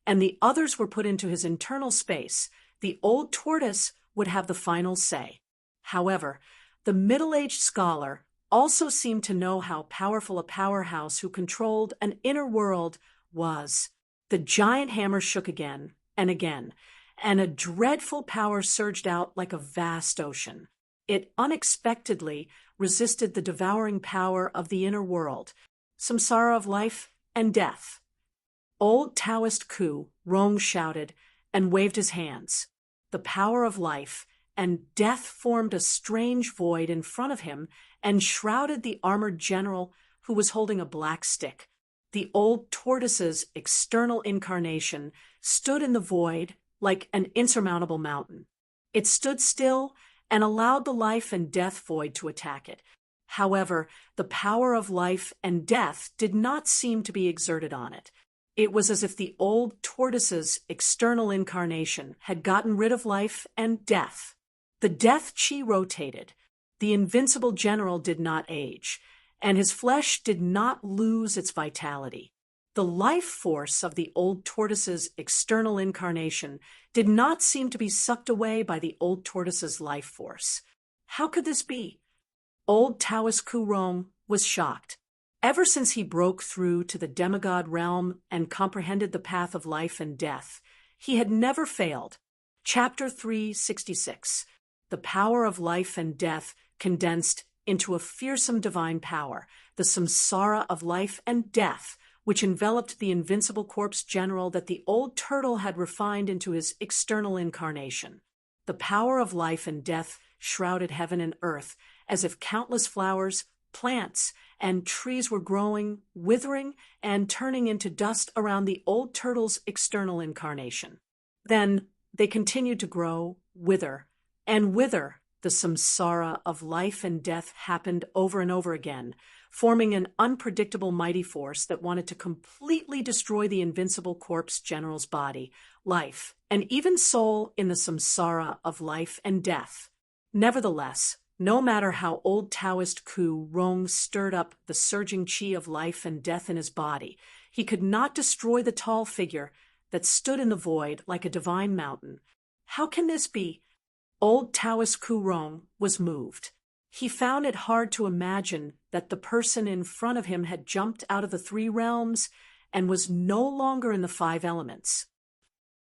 and the others were put into his internal space, the old tortoise would have the final say. However, the middle-aged scholar also seemed to know how powerful a powerhouse who controlled an inner world was. The giant hammer shook again and again, and a dreadful power surged out like a vast ocean. It unexpectedly resisted the devouring power of the inner world, samsara of life and death. Old Taoist Ku Rong shouted and waved his hands. The power of life and death formed a strange void in front of him and shrouded the armored general who was holding a black stick. The old tortoise's external incarnation stood in the void like an insurmountable mountain. It stood still and allowed the life and death void to attack it. However, the power of life and death did not seem to be exerted on it. It was as if the old tortoise's external incarnation had gotten rid of life and death. The death chi rotated. The invincible general did not age, and his flesh did not lose its vitality. The life force of the old tortoise's external incarnation did not seem to be sucked away by the old tortoise's life force. How could this be? Old Taoist Kurong was shocked. Ever since he broke through to the demigod realm and comprehended the path of life and death, he had never failed. Chapter 366. The power of life and death condensed into a fearsome divine power, the samsara of life and death, which enveloped the invincible corpse general that the old turtle had refined into his external incarnation. The power of life and death shrouded heaven and earth, as if countless flowers, plants, and trees were growing, withering, and turning into dust around the old turtle's external incarnation. Then they continued to grow, wither, and wither. The samsara of life and death happened over and over again, forming an unpredictable mighty force that wanted to completely destroy the invincible corpse general's body, life, and even soul in the samsara of life and death. Nevertheless, no matter how old Taoist Ku Rong stirred up the surging chi of life and death in his body, he could not destroy the tall figure that stood in the void like a divine mountain. How can this be? Old Taoist Ku Rong was moved. He found it hard to imagine that the person in front of him had jumped out of the three realms and was no longer in the five elements.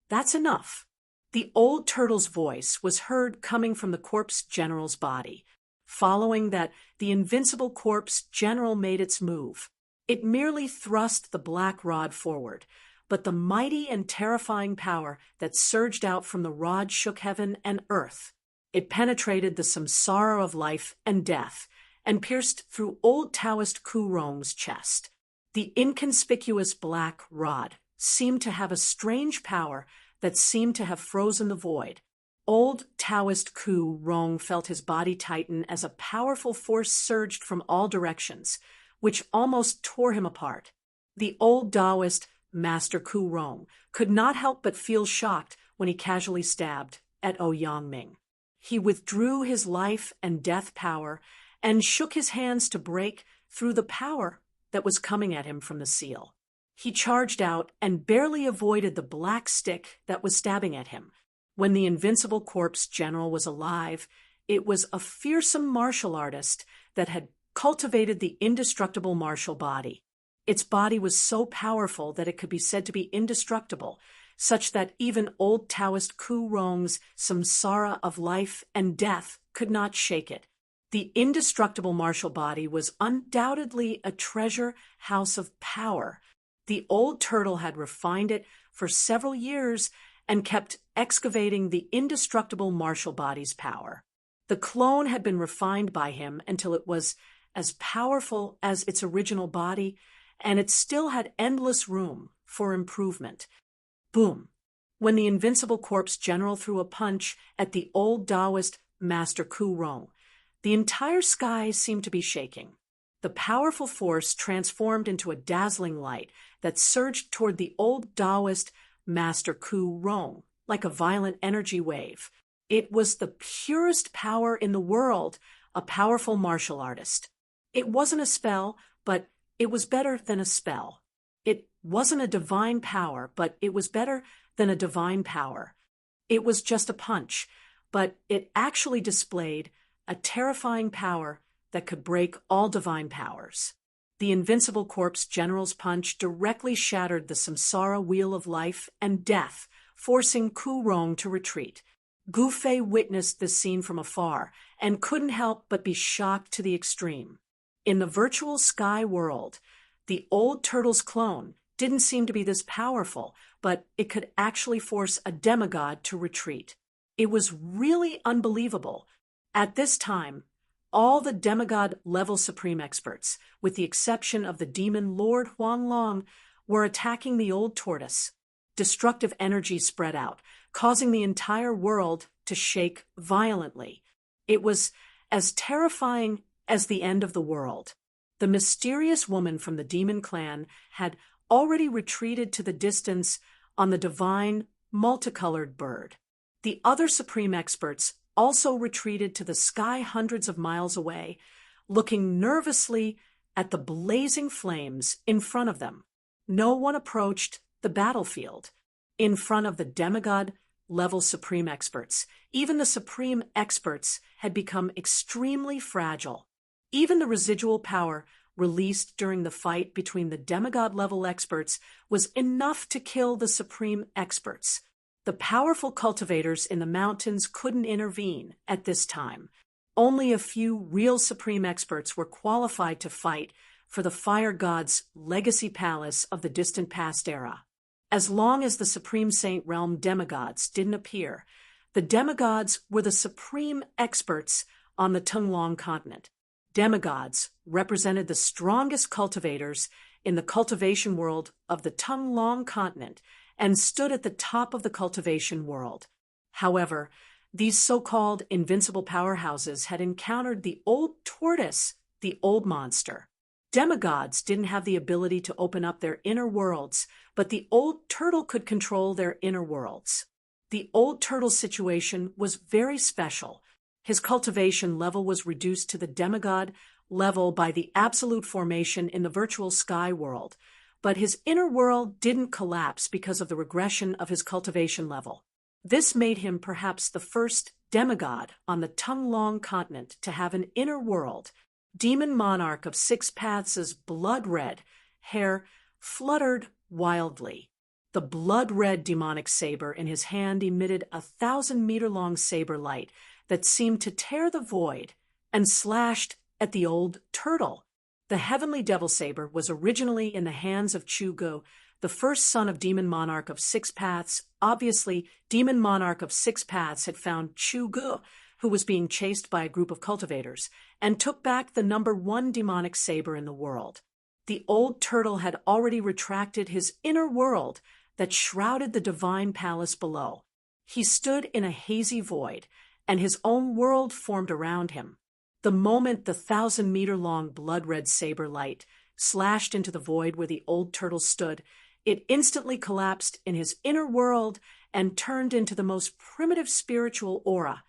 That's enough. The old turtle's voice was heard coming from the corpse general's body. Following that, the invincible corpse general made its move. It merely thrust the black rod forward, but the mighty and terrifying power that surged out from the rod shook heaven and earth. It penetrated the samsara of life and death and pierced through old Taoist Ku Rong's chest. The inconspicuous black rod seemed to have a strange power that seemed to have frozen the void. Old Taoist Ku Rong felt his body tighten as a powerful force surged from all directions, which almost tore him apart. The old Taoist Master Ku Rong could not help but feel shocked when he casually stabbed at Ouyang Ming. He withdrew his life and death power and shook his hands to break through the power that was coming at him from the seal. He charged out and barely avoided the black stick that was stabbing at him. When the invincible corpse general was alive, it was a fearsome martial artist that had cultivated the indestructible martial body. Its body was so powerful that it could be said to be indestructible, such that even old Taoist Ku Rong's samsara of life and death could not shake it. The indestructible martial body was undoubtedly a treasure house of power. The old turtle had refined it for several years and kept excavating the indestructible martial body's power. The clone had been refined by him until it was as powerful as its original body, and it still had endless room for improvement. Boom! When the invincible corpse general threw a punch at the old Taoist Master Ku Rong, the entire sky seemed to be shaking. The powerful force transformed into a dazzling light that surged toward the old Taoist Master Ku Rong like a violent energy wave. It was the purest power in the world, a powerful martial artist. It wasn't a spell, but it was better than a spell. It wasn't a divine power, but it was better than a divine power. It was just a punch, but it actually displayed a terrifying power that could break all divine powers. The invincible corpse general's punch directly shattered the samsara wheel of life and death, forcing Ku Rong to retreat. Gu Fei witnessed this scene from afar and couldn't help but be shocked to the extreme. In the virtual sky world, the old turtle's clone didn't seem to be this powerful, but it could actually force a demigod to retreat. It was really unbelievable. At this time, all the demigod-level supreme experts, with the exception of the demon Lord Huanglong, were attacking the old tortoise. Destructive energy spread out, causing the entire world to shake violently. It was as terrifying as the end of the world. The mysterious woman from the demon clan had already retreated to the distance on the divine, multicolored bird. The other supreme experts also retreated to the sky hundreds of miles away, looking nervously at the blazing flames in front of them. No one approached the battlefield in front of the demigod-level supreme experts. Even the supreme experts had become extremely fragile. Even the residual power released during the fight between the demigod-level experts was enough to kill the supreme experts. The powerful cultivators in the mountains couldn't intervene at this time. Only a few real supreme experts were qualified to fight for the fire god's legacy palace of the distant past era. As long as the Supreme Saint Realm demigods didn't appear, the demigods were the supreme experts on the Tunglong continent. Demigods represented the strongest cultivators in the cultivation world of the Tunglong continent and stood at the top of the cultivation world. However, these so-called invincible powerhouses had encountered the old tortoise, the old monster. Demigods didn't have the ability to open up their inner worlds, but the old turtle could control their inner worlds. The old turtle's situation was very special. His cultivation level was reduced to the demigod level by the absolute formation in the virtual sky world, but his inner world didn't collapse because of the regression of his cultivation level. This made him perhaps the first demigod on the Tunglong continent to have an inner world. Demon Monarch of Six Paths' blood-red hair fluttered wildly. The blood-red demonic saber in his hand emitted a 1,000-meter-long saber light that seemed to tear the void and slashed at the old turtle. The heavenly devil saber was originally in the hands of Chugu, the first son of Demon Monarch of Six Paths. Obviously, Demon Monarch of Six Paths had found Chugu, who was being chased by a group of cultivators, and took back the #1 demonic saber in the world. The old turtle had already retracted his inner world that shrouded the divine palace below. He stood in a hazy void, and his own world formed around him. The moment the 1,000-meter-long blood-red saber light slashed into the void where the old turtle stood, it instantly collapsed in his inner world and turned into the most primitive spiritual aura,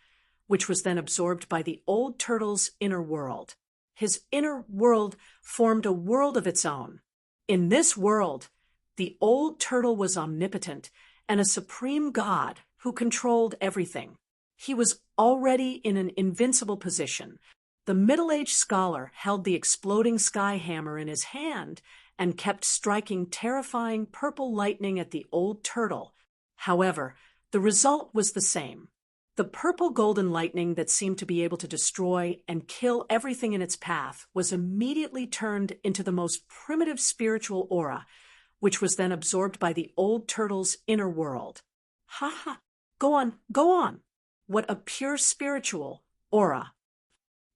which was then absorbed by the old turtle's inner world. His inner world formed a world of its own. In this world, the old turtle was omnipotent and a supreme god who controlled everything. He was already in an invincible position. The middle-aged scholar held the exploding sky hammer in his hand and kept striking terrifying purple lightning at the old turtle. However, the result was the same. The purple golden lightning that seemed to be able to destroy and kill everything in its path was immediately turned into the most primitive spiritual aura, which was then absorbed by the old turtle's inner world. Ha ha! Go on, go on! What a pure spiritual aura!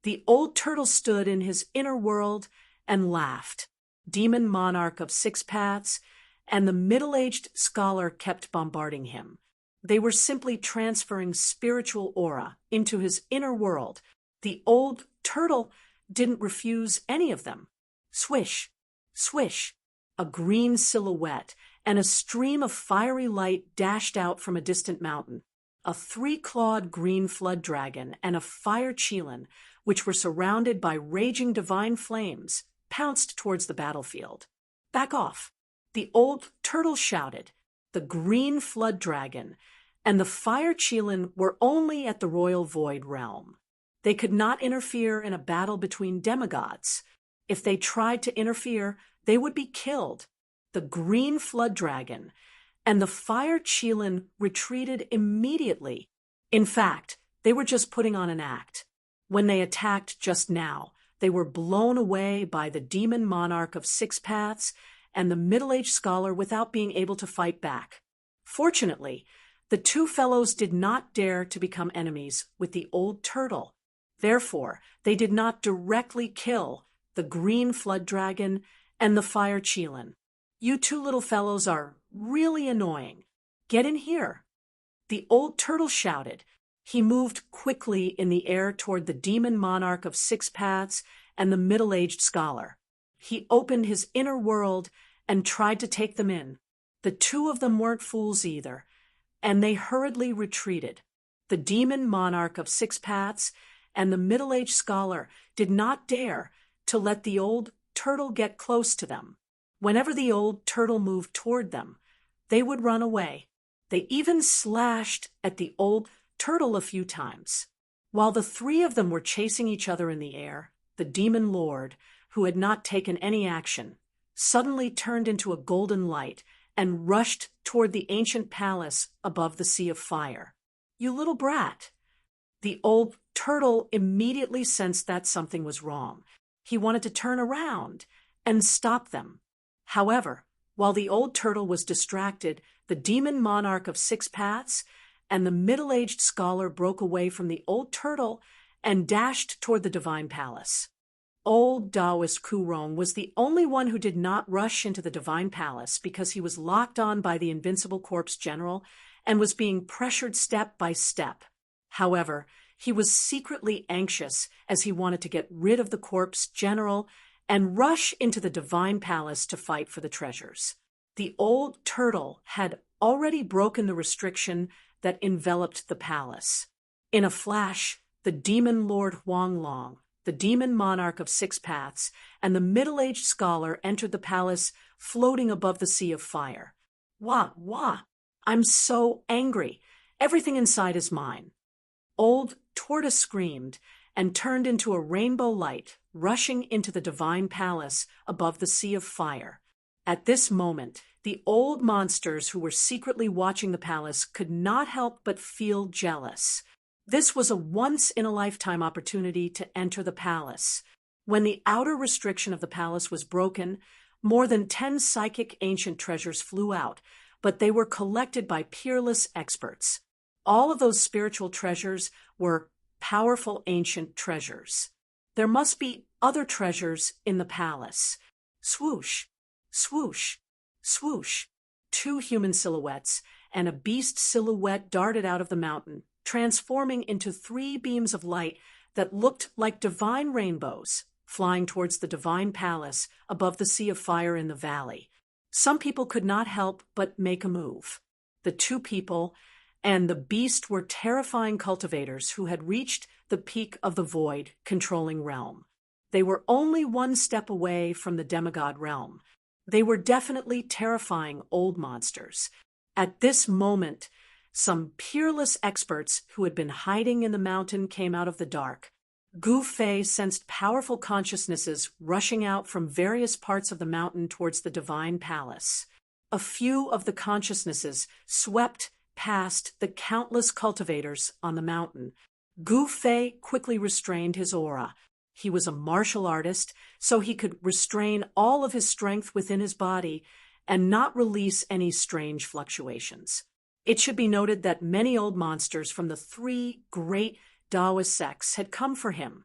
The old turtle stood in his inner world and laughed. Demon Monarch of Six Paths and the middle-aged scholar kept bombarding him. They were simply transferring spiritual aura into his inner world. The old turtle didn't refuse any of them. Swish, swish, a green silhouette and a stream of fiery light dashed out from a distant mountain. A 3-clawed green flood dragon and a fire chelan, which were surrounded by raging divine flames, pounced towards the battlefield. Back off! The old turtle shouted. The green flood dragon and the fire chelan were only at the royal void realm. They could not interfere in a battle between demigods. If they tried to interfere, they would be killed. The green flood dragon and the fire chelan retreated immediately. In fact, they were just putting on an act. When they attacked just now, they were blown away by the demon monarch of Six Paths and the middle-aged scholar without being able to fight back. Fortunately, the two fellows did not dare to become enemies with the old turtle. Therefore, they did not directly kill the green flood dragon and the fire chelan. You two little fellows are really annoying. Get in here. The old turtle shouted. He moved quickly in the air toward the demon monarch of six paths and the middle-aged scholar. He opened his inner world and tried to take them in. The two of them weren't fools either, and they hurriedly retreated. The demon monarch of six paths and the middle-aged scholar did not dare to let the old turtle get close to them. Whenever the old turtle moved toward them, they would run away. They even slashed at the old turtle a few times. While the three of them were chasing each other in the air, the demon lord, who had not taken any action, suddenly turned into a golden light and rushed toward the ancient palace above the sea of fire. "You little brat!" The old turtle immediately sensed that something was wrong. He wanted to turn around and stop them. However, while the old turtle was distracted, the demon monarch of six paths and the middle-aged scholar broke away from the old turtle and dashed toward the divine palace. Old Taoist Kurong was the only one who did not rush into the divine palace because he was locked on by the invincible corpse general and was being pressured step by step. However, he was secretly anxious as he wanted to get rid of the corpse general and rush into the divine palace to fight for the treasures. The old turtle had already broken the restriction that enveloped the palace. In a flash, the demon lord Huanglong, the demon monarch of six paths, and the middle-aged scholar entered the palace, floating above the sea of fire. "Wah, wah! I'm so angry. Everything inside is mine." Old Tortoise screamed and turned into a rainbow light, rushing into the divine palace above the sea of fire. At this moment, the old monsters who were secretly watching the palace could not help but feel jealous. This was a once-in-a-lifetime opportunity to enter the palace. When the outer restriction of the palace was broken, more than 10 psychic ancient treasures flew out, but they were collected by peerless experts. All of those spiritual treasures were powerful ancient treasures. There must be other treasures in the palace. Swoosh, swoosh, swoosh. 2 human silhouettes and a beast silhouette darted out of the mountain, transforming into 3 beams of light that looked like divine rainbows, flying towards the divine palace above the sea of fire in the valley. Some people could not help but make a move. The 2 people and the beast were terrifying cultivators who had reached the peak of the void controlling realm. They were only 1 step away from the demigod realm. They were definitely terrifying old monsters. At this moment, some peerless experts who had been hiding in the mountain came out of the dark. Gu Fei sensed powerful consciousnesses rushing out from various parts of the mountain towards the divine palace. A few of the consciousnesses swept past the countless cultivators on the mountain. Gu Fei quickly restrained his aura. He was a martial artist, so he could restrain all of his strength within his body and not release any strange fluctuations. It should be noted that many old monsters from the 3 great Taoist sects had come for him.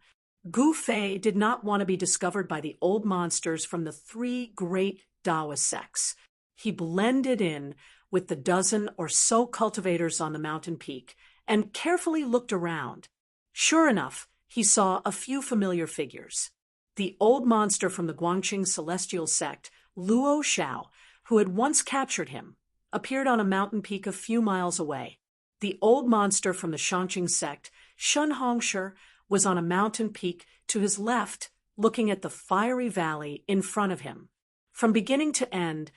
Gu Fei did not want to be discovered by the old monsters from the 3 great Taoist sects. He blended in with the dozen or so cultivators on the mountain peak and carefully looked around. Sure enough, he saw a few familiar figures. The old monster from the Guangqing celestial sect, Luo Xiao, who had once captured him, appeared on a mountain peak a few miles away. The old monster from the Shangqing sect, Shun Hongshi, was on a mountain peak to his left, looking at the fiery valley in front of him. From beginning to end,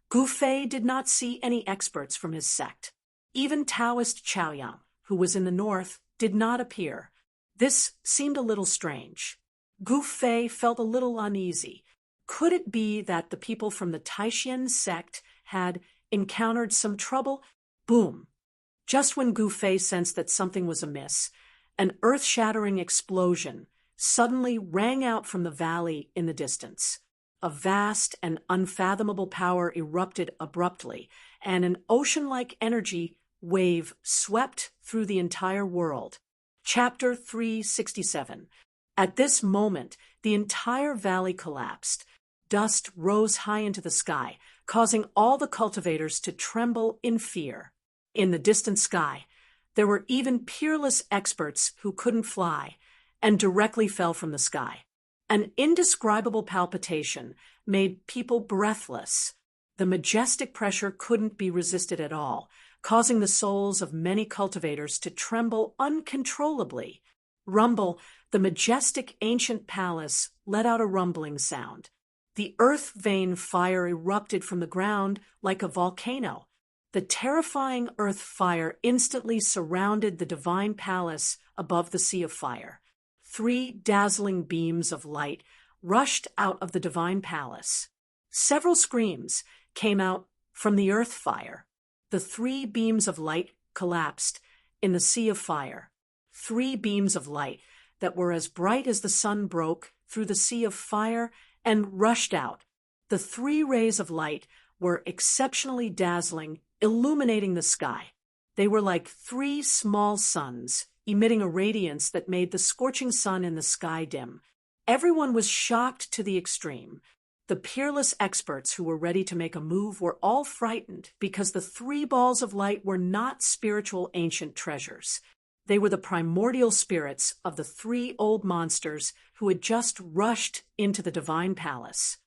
Gu Fei did not see any experts from his sect. Even Taoist Chaoyang, who was in the north, did not appear. This seemed a little strange. Gu Fei felt a little uneasy. Could it be that the people from the Taishan sect had encountered some trouble? Boom! Just when Gu Fei sensed that something was amiss, an earth-shattering explosion suddenly rang out from the valley in the distance. A vast and unfathomable power erupted abruptly, and an ocean-like energy wave swept through the entire world. Chapter 367. At this moment, the entire valley collapsed. Dust rose high into the sky, causing all the cultivators to tremble in fear. In the distant sky, There were even peerless experts who couldn't fly and directly fell from the sky. An indescribable palpitation made people breathless. The majestic pressure couldn't be resisted at all, causing the souls of many cultivators to tremble uncontrollably. Rumble, the majestic ancient palace let out a rumbling sound. The earth-vein fire erupted from the ground like a volcano. The terrifying earth fire instantly surrounded the divine palace above the sea of fire. 3 dazzling beams of light rushed out of the divine palace. Several screams came out from the earth fire. The 3 beams of light collapsed in the sea of fire. 3 beams of light that were as bright as the sun broke through the sea of fire and rushed out. The 3 rays of light were exceptionally dazzling, illuminating the sky. They were like 3 small suns, emitting a radiance that made the scorching sun in the sky dim. Everyone was shocked to the extreme. The peerless experts who were ready to make a move were all frightened because the 3 balls of light were not spiritual ancient treasures. They were the primordial spirits of the 3 old monsters who had just rushed into the divine palace.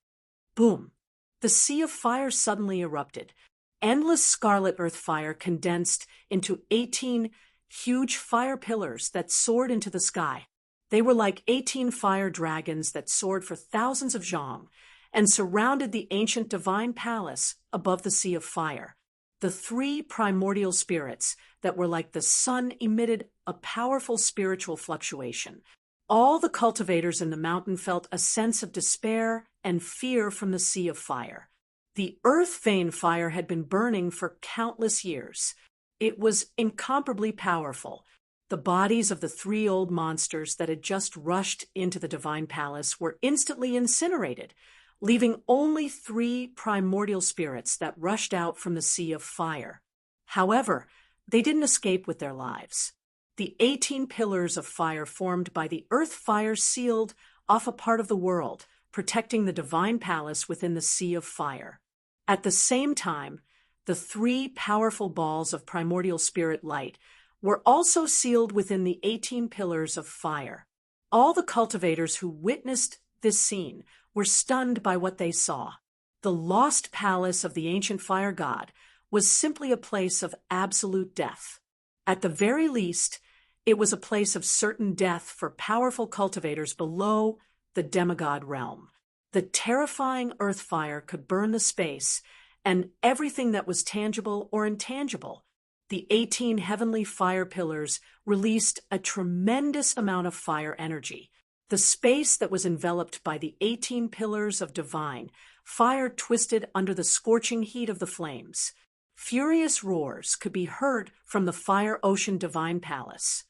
Boom! The sea of fire suddenly erupted. Endless scarlet earth fire condensed into 18 huge fire pillars that soared into the sky. They were like 18 fire dragons that soared for thousands of zhang and surrounded the ancient divine palace above the sea of fire. The 3 primordial spirits that were like the sun emitted a powerful spiritual fluctuation. All the cultivators in the mountain felt a sense of despair and fear from the sea of fire. The earth-vein fire had been burning for countless years. It was incomparably powerful. The bodies of the 3 old monsters that had just rushed into the divine palace were instantly incinerated, leaving only 3 primordial spirits that rushed out from the sea of fire. However, they didn't escape with their lives. The 18 pillars of fire formed by the earth fire sealed off a part of the world, protecting the divine palace within the sea of fire. At the same time, the 3 powerful balls of primordial spirit light were also sealed within the 18 pillars of fire. All the cultivators who witnessed this scene were stunned by what they saw. The lost palace of the ancient fire god was simply a place of absolute death. At the very least, it was a place of certain death for powerful cultivators below the demigod realm. The terrifying earth fire could burn the space and everything that was tangible or intangible. The 18 heavenly fire pillars released a tremendous amount of fire energy. The space that was enveloped by the 18 pillars of divine fire twisted under the scorching heat of the flames. Furious roars could be heard from the fire ocean divine palace.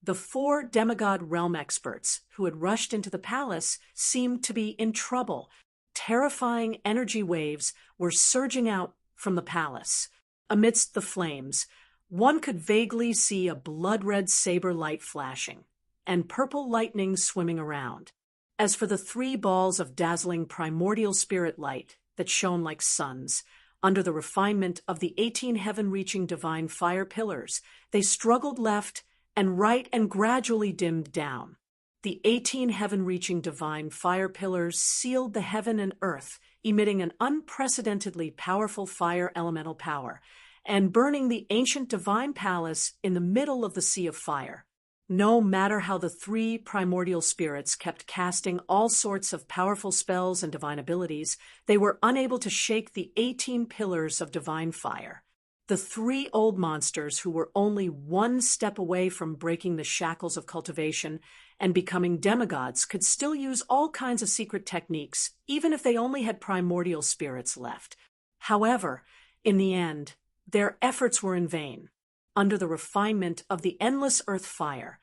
The 4 demigod realm experts who had rushed into the palace seemed to be in trouble. Terrifying energy waves were surging out from the palace. Amidst the flames, one could vaguely see a blood-red saber light flashing and purple lightning swimming around. As for the 3 balls of dazzling primordial spirit light that shone like suns, under the refinement of the 18 heaven-reaching divine fire pillars, they struggled left and right and gradually dimmed down. The 18 heaven-reaching divine fire pillars sealed the heaven and earth, emitting an unprecedentedly powerful fire elemental power, and burning the ancient divine palace in the middle of the sea of fire. No matter how the 3 primordial spirits kept casting all sorts of powerful spells and divine abilities, they were unable to shake the 18 pillars of divine fire. The 3 old monsters who were only 1 step away from breaking the shackles of cultivation and becoming demigods could still use all kinds of secret techniques, even if they only had primordial spirits left. However, in the end, their efforts were in vain. Under the refinement of the endless earth fire,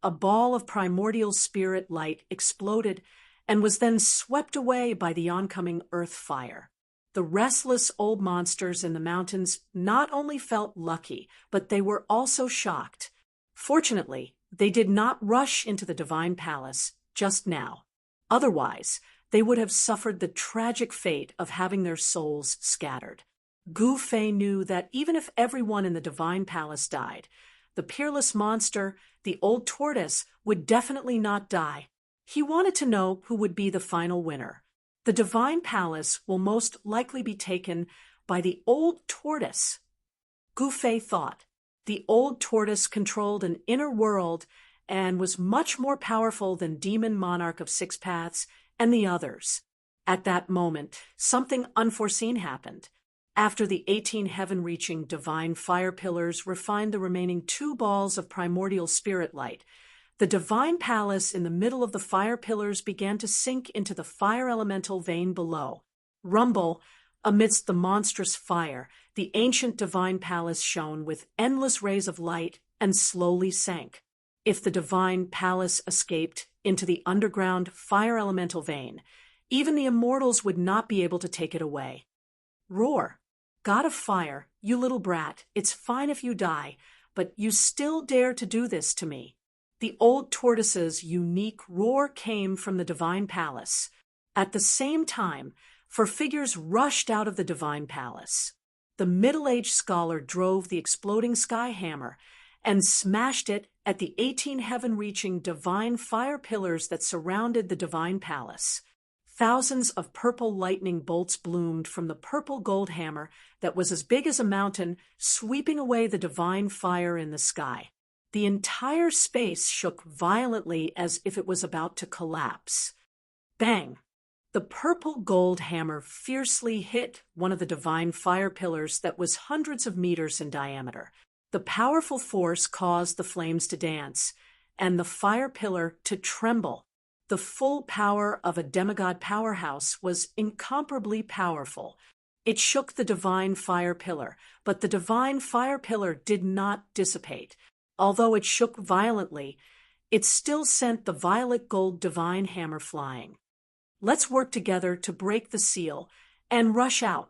a ball of primordial spirit light exploded and was then swept away by the oncoming earth fire. The restless old monsters in the mountains not only felt lucky, but they were also shocked. Fortunately, they did not rush into the divine palace just now. Otherwise, they would have suffered the tragic fate of having their souls scattered. Gu Fei knew that even if everyone in the divine palace died, The peerless monster, the old tortoise, would definitely not die. He wanted to know who would be the final winner. The divine palace will most likely be taken by the old tortoise. Gufei thought. The old tortoise controlled an inner world and was much more powerful than Demon Monarch of Six Paths and the others. At that moment, something unforeseen happened. After the 18 heaven-reaching divine fire pillars refined the remaining 2 balls of primordial spirit light, the divine palace in the middle of the fire pillars began to sink into the fire elemental vein below. Rumble, amidst the monstrous fire, the ancient divine palace shone with endless rays of light and slowly sank. If the divine palace escaped into the underground fire elemental vein, even the immortals would not be able to take it away. Roar. God of fire, you little brat, it's fine if you die, but you still dare to do this to me. The old tortoise's unique roar came from the divine palace. At the same time, 4 figures rushed out of the divine palace. The middle-aged scholar drove the exploding sky hammer and smashed it at the 18 heaven-reaching divine fire pillars that surrounded the divine palace. Thousands of purple lightning bolts bloomed from the purple gold hammer that was as big as a mountain, sweeping away the divine fire in the sky. The entire space shook violently as if it was about to collapse. Bang! The purple gold hammer fiercely hit one of the divine fire pillars that was hundreds of meters in diameter. The powerful force caused the flames to dance, and the fire pillar to tremble. The full power of a demigod powerhouse was incomparably powerful. It shook the divine fire pillar, but the divine fire pillar did not dissipate. Although it shook violently, it still sent the violet gold divine hammer flying. Let's work together to break the seal and rush out.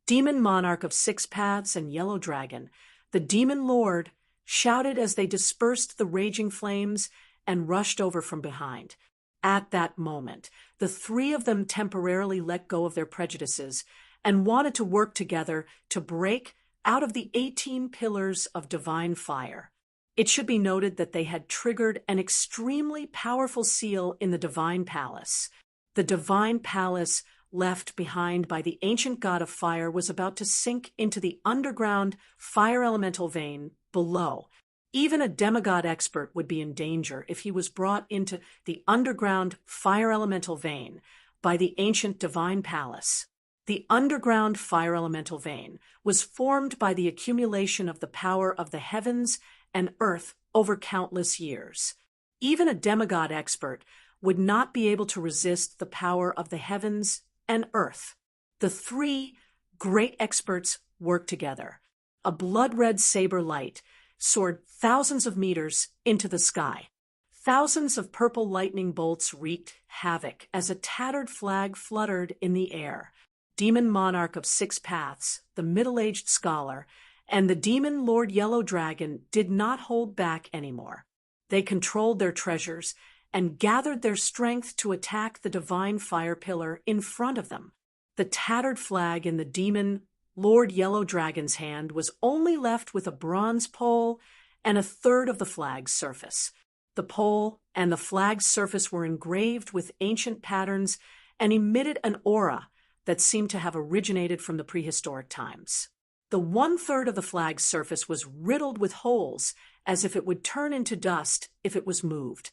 Demon Monarch of Six Paths and Yellow Dragon, the Demon Lord, shouted as they dispersed the raging flames and rushed over from behind. At that moment, the 3 of them temporarily let go of their prejudices and wanted to work together to break out of the 18 pillars of divine fire. It should be noted that they had triggered an extremely powerful seal in the divine palace. The divine palace left behind by the ancient god of fire was about to sink into the underground fire elemental vein below. Even a demigod expert would be in danger if he was brought into the underground fire elemental vein by the ancient divine palace. The underground fire elemental vein was formed by the accumulation of the power of the heavens and earth over countless years. Even a demigod expert would not be able to resist the power of the heavens and earth. The 3 great experts worked together. A blood-red saber light soared thousands of meters into the sky. Thousands of purple lightning bolts wreaked havoc as a tattered flag fluttered in the air. Demon Monarch of Six Paths, the middle-aged scholar, and the Demon Lord Yellow Dragon did not hold back anymore. They controlled their treasures and gathered their strength to attack the divine fire pillar in front of them. The tattered flag in the Demon Lord Yellow Dragon's hand was only left with a bronze pole and a third of the flag's surface. The pole and the flag's surface were engraved with ancient patterns and emitted an aura that seemed to have originated from the prehistoric times. The 1/3 of the flag's surface was riddled with holes, as if it would turn into dust if it was moved.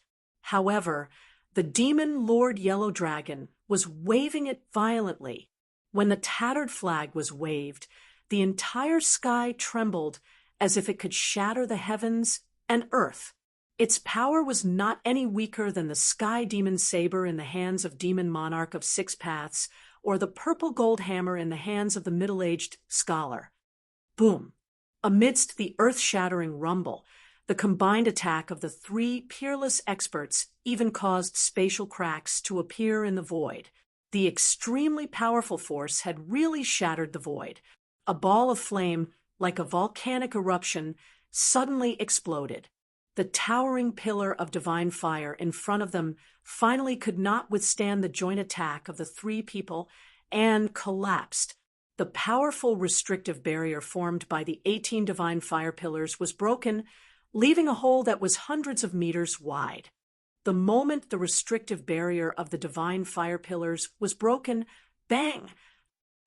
However, the Demon Lord Yellow Dragon was waving it violently. When the tattered flag was waved, the entire sky trembled as if it could shatter the heavens and earth. Its power was not any weaker than the sky demon saber in the hands of Demon Monarch of Six Paths or the purple gold hammer in the hands of the middle-aged scholar. Boom! Amidst the earth-shattering rumble, the combined attack of the 3 peerless experts even caused spatial cracks to appear in the void. The extremely powerful force had really shattered the void. A ball of flame, like a volcanic eruption, suddenly exploded. The towering pillar of divine fire in front of them finally could not withstand the joint attack of the 3 people and collapsed. The powerful restrictive barrier formed by the 18 divine fire pillars was broken leaving a hole that was hundreds of meters wide. The moment the restrictive barrier of the divine fire pillars was broken, bang!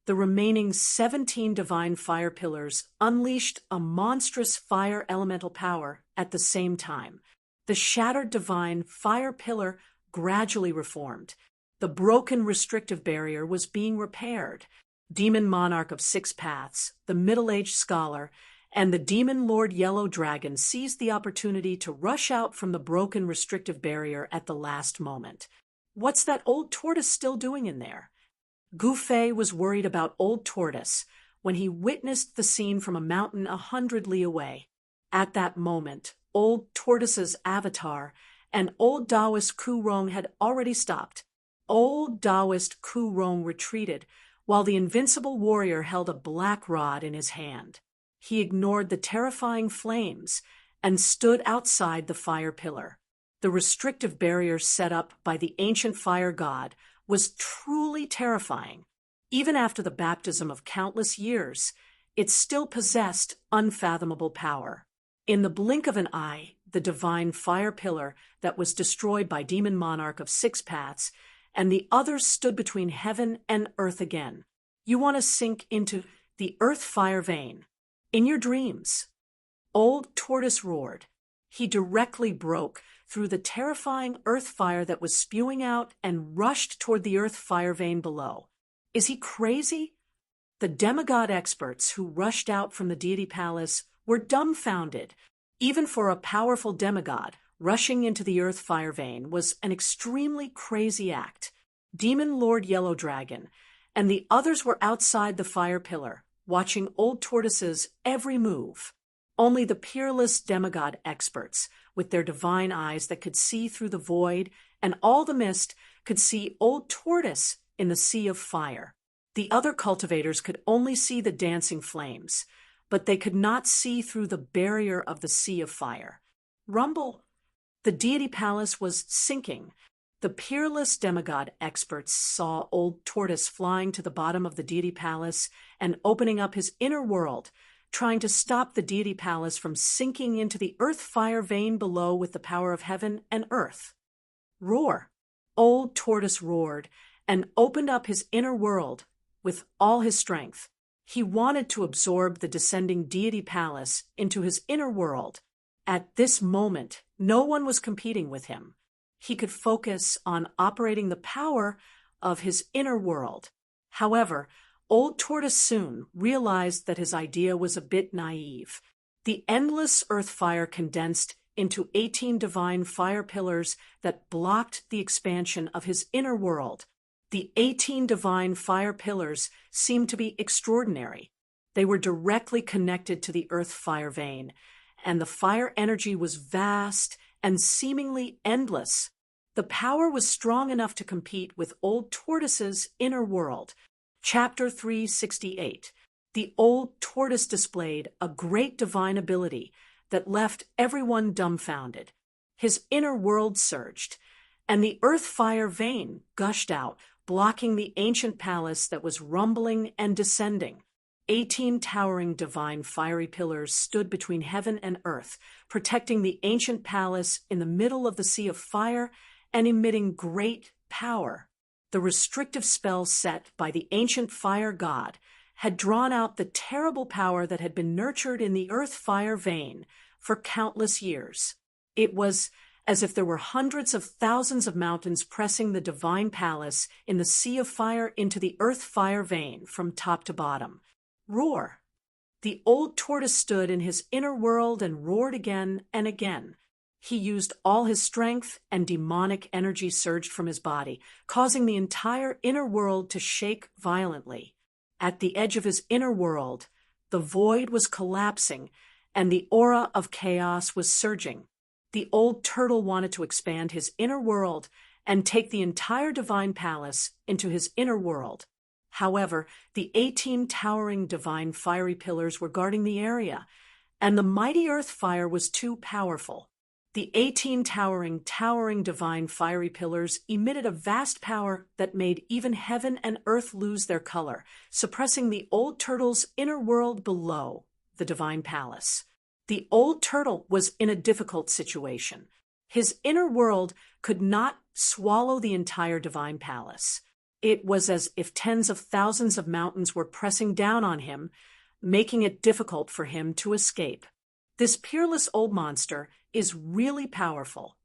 The remaining 17 divine fire pillars unleashed a monstrous fire elemental power at the same time. The shattered divine fire pillar gradually reformed. The broken restrictive barrier was being repaired. Demon Monarch of Six Paths, the middle-aged scholar, and the Demon Lord Yellow Dragon seized the opportunity to rush out from the broken restrictive barrier at the last moment. What's that old tortoise still doing in there? Gouffé was worried about old tortoise when he witnessed the scene from a mountain 100 li away. At that moment, old tortoise's avatar and old Taoist Ku Rong had already stopped. Old Taoist Ku Rong retreated, while the invincible warrior held a black rod in his hand. He ignored the terrifying flames and stood outside the fire pillar. The restrictive barrier set up by the ancient fire god was truly terrifying. Even after the baptism of countless years, it still possessed unfathomable power. In the blink of an eye, the divine fire pillar that was destroyed by Demon Monarch of Six Paths and the others stood between heaven and earth again. You want to sink into the earth fire vein. In your dreams, old tortoise roared. He directly broke through the terrifying earth fire that was spewing out and rushed toward the earth fire vein below. Is he crazy? The demigod experts who rushed out from the deity palace were dumbfounded. Even for a powerful demigod, rushing into the earth fire vein was an extremely crazy act. Demon Lord Yellow Dragon and the others were outside the fire pillar, watching old tortoise's every move. Only the peerless demigod experts, with their divine eyes that could see through the void and all the mist, could see old tortoise in the sea of fire. The other cultivators could only see the dancing flames, but they could not see through the barrier of the sea of fire. Rumble! The deity palace was sinking. The peerless demigod experts saw old tortoise flying to the bottom of the deity palace and opening up his inner world, trying to stop the deity palace from sinking into the earth fire vein below with the power of heaven and earth. Roar! Old tortoise roared and opened up his inner world with all his strength. He wanted to absorb the descending deity palace into his inner world. At this moment, no one was competing with him. He could focus on operating the power of his inner world. However, old tortoise soon realized that his idea was a bit naive. The endless earth fire condensed into 18 divine fire pillars that blocked the expansion of his inner world. The 18 divine fire pillars seemed to be extraordinary. They were directly connected to the earth fire vein, and the fire energy was vast and seemingly endless. The power was strong enough to compete with old tortoise's inner world. Chapter 368. The old tortoise displayed a great divine ability that left everyone dumbfounded. His inner world surged, and the earth fire vein gushed out, blocking the ancient palace that was rumbling and descending. 18 towering divine fiery pillars stood between heaven and earth, protecting the ancient palace in the middle of the sea of fire and emitting great power. The restrictive spell set by the ancient fire god had drawn out the terrible power that had been nurtured in the earth fire vein for countless years. It was as if there were hundreds of thousands of mountains pressing the divine palace in the sea of fire into the earth fire vein from top to bottom. Roar! The old tortoise stood in his inner world and roared again and again. He used all his strength, and demonic energy surged from his body, causing the entire inner world to shake violently. At the edge of his inner world, the void was collapsing, and the aura of chaos was surging. The old turtle wanted to expand his inner world and take the entire divine palace into his inner world. However, the 18 towering divine fiery pillars were guarding the area, and the mighty earth fire was too powerful. The 18 towering divine fiery pillars emitted a vast power that made even heaven and earth lose their color, suppressing the old turtle's inner world below the divine palace. The old turtle was in a difficult situation. His inner world could not swallow the entire divine palace. It was as if tens of thousands of mountains were pressing down on him, making it difficult for him to escape. This peerless old monster is really powerful.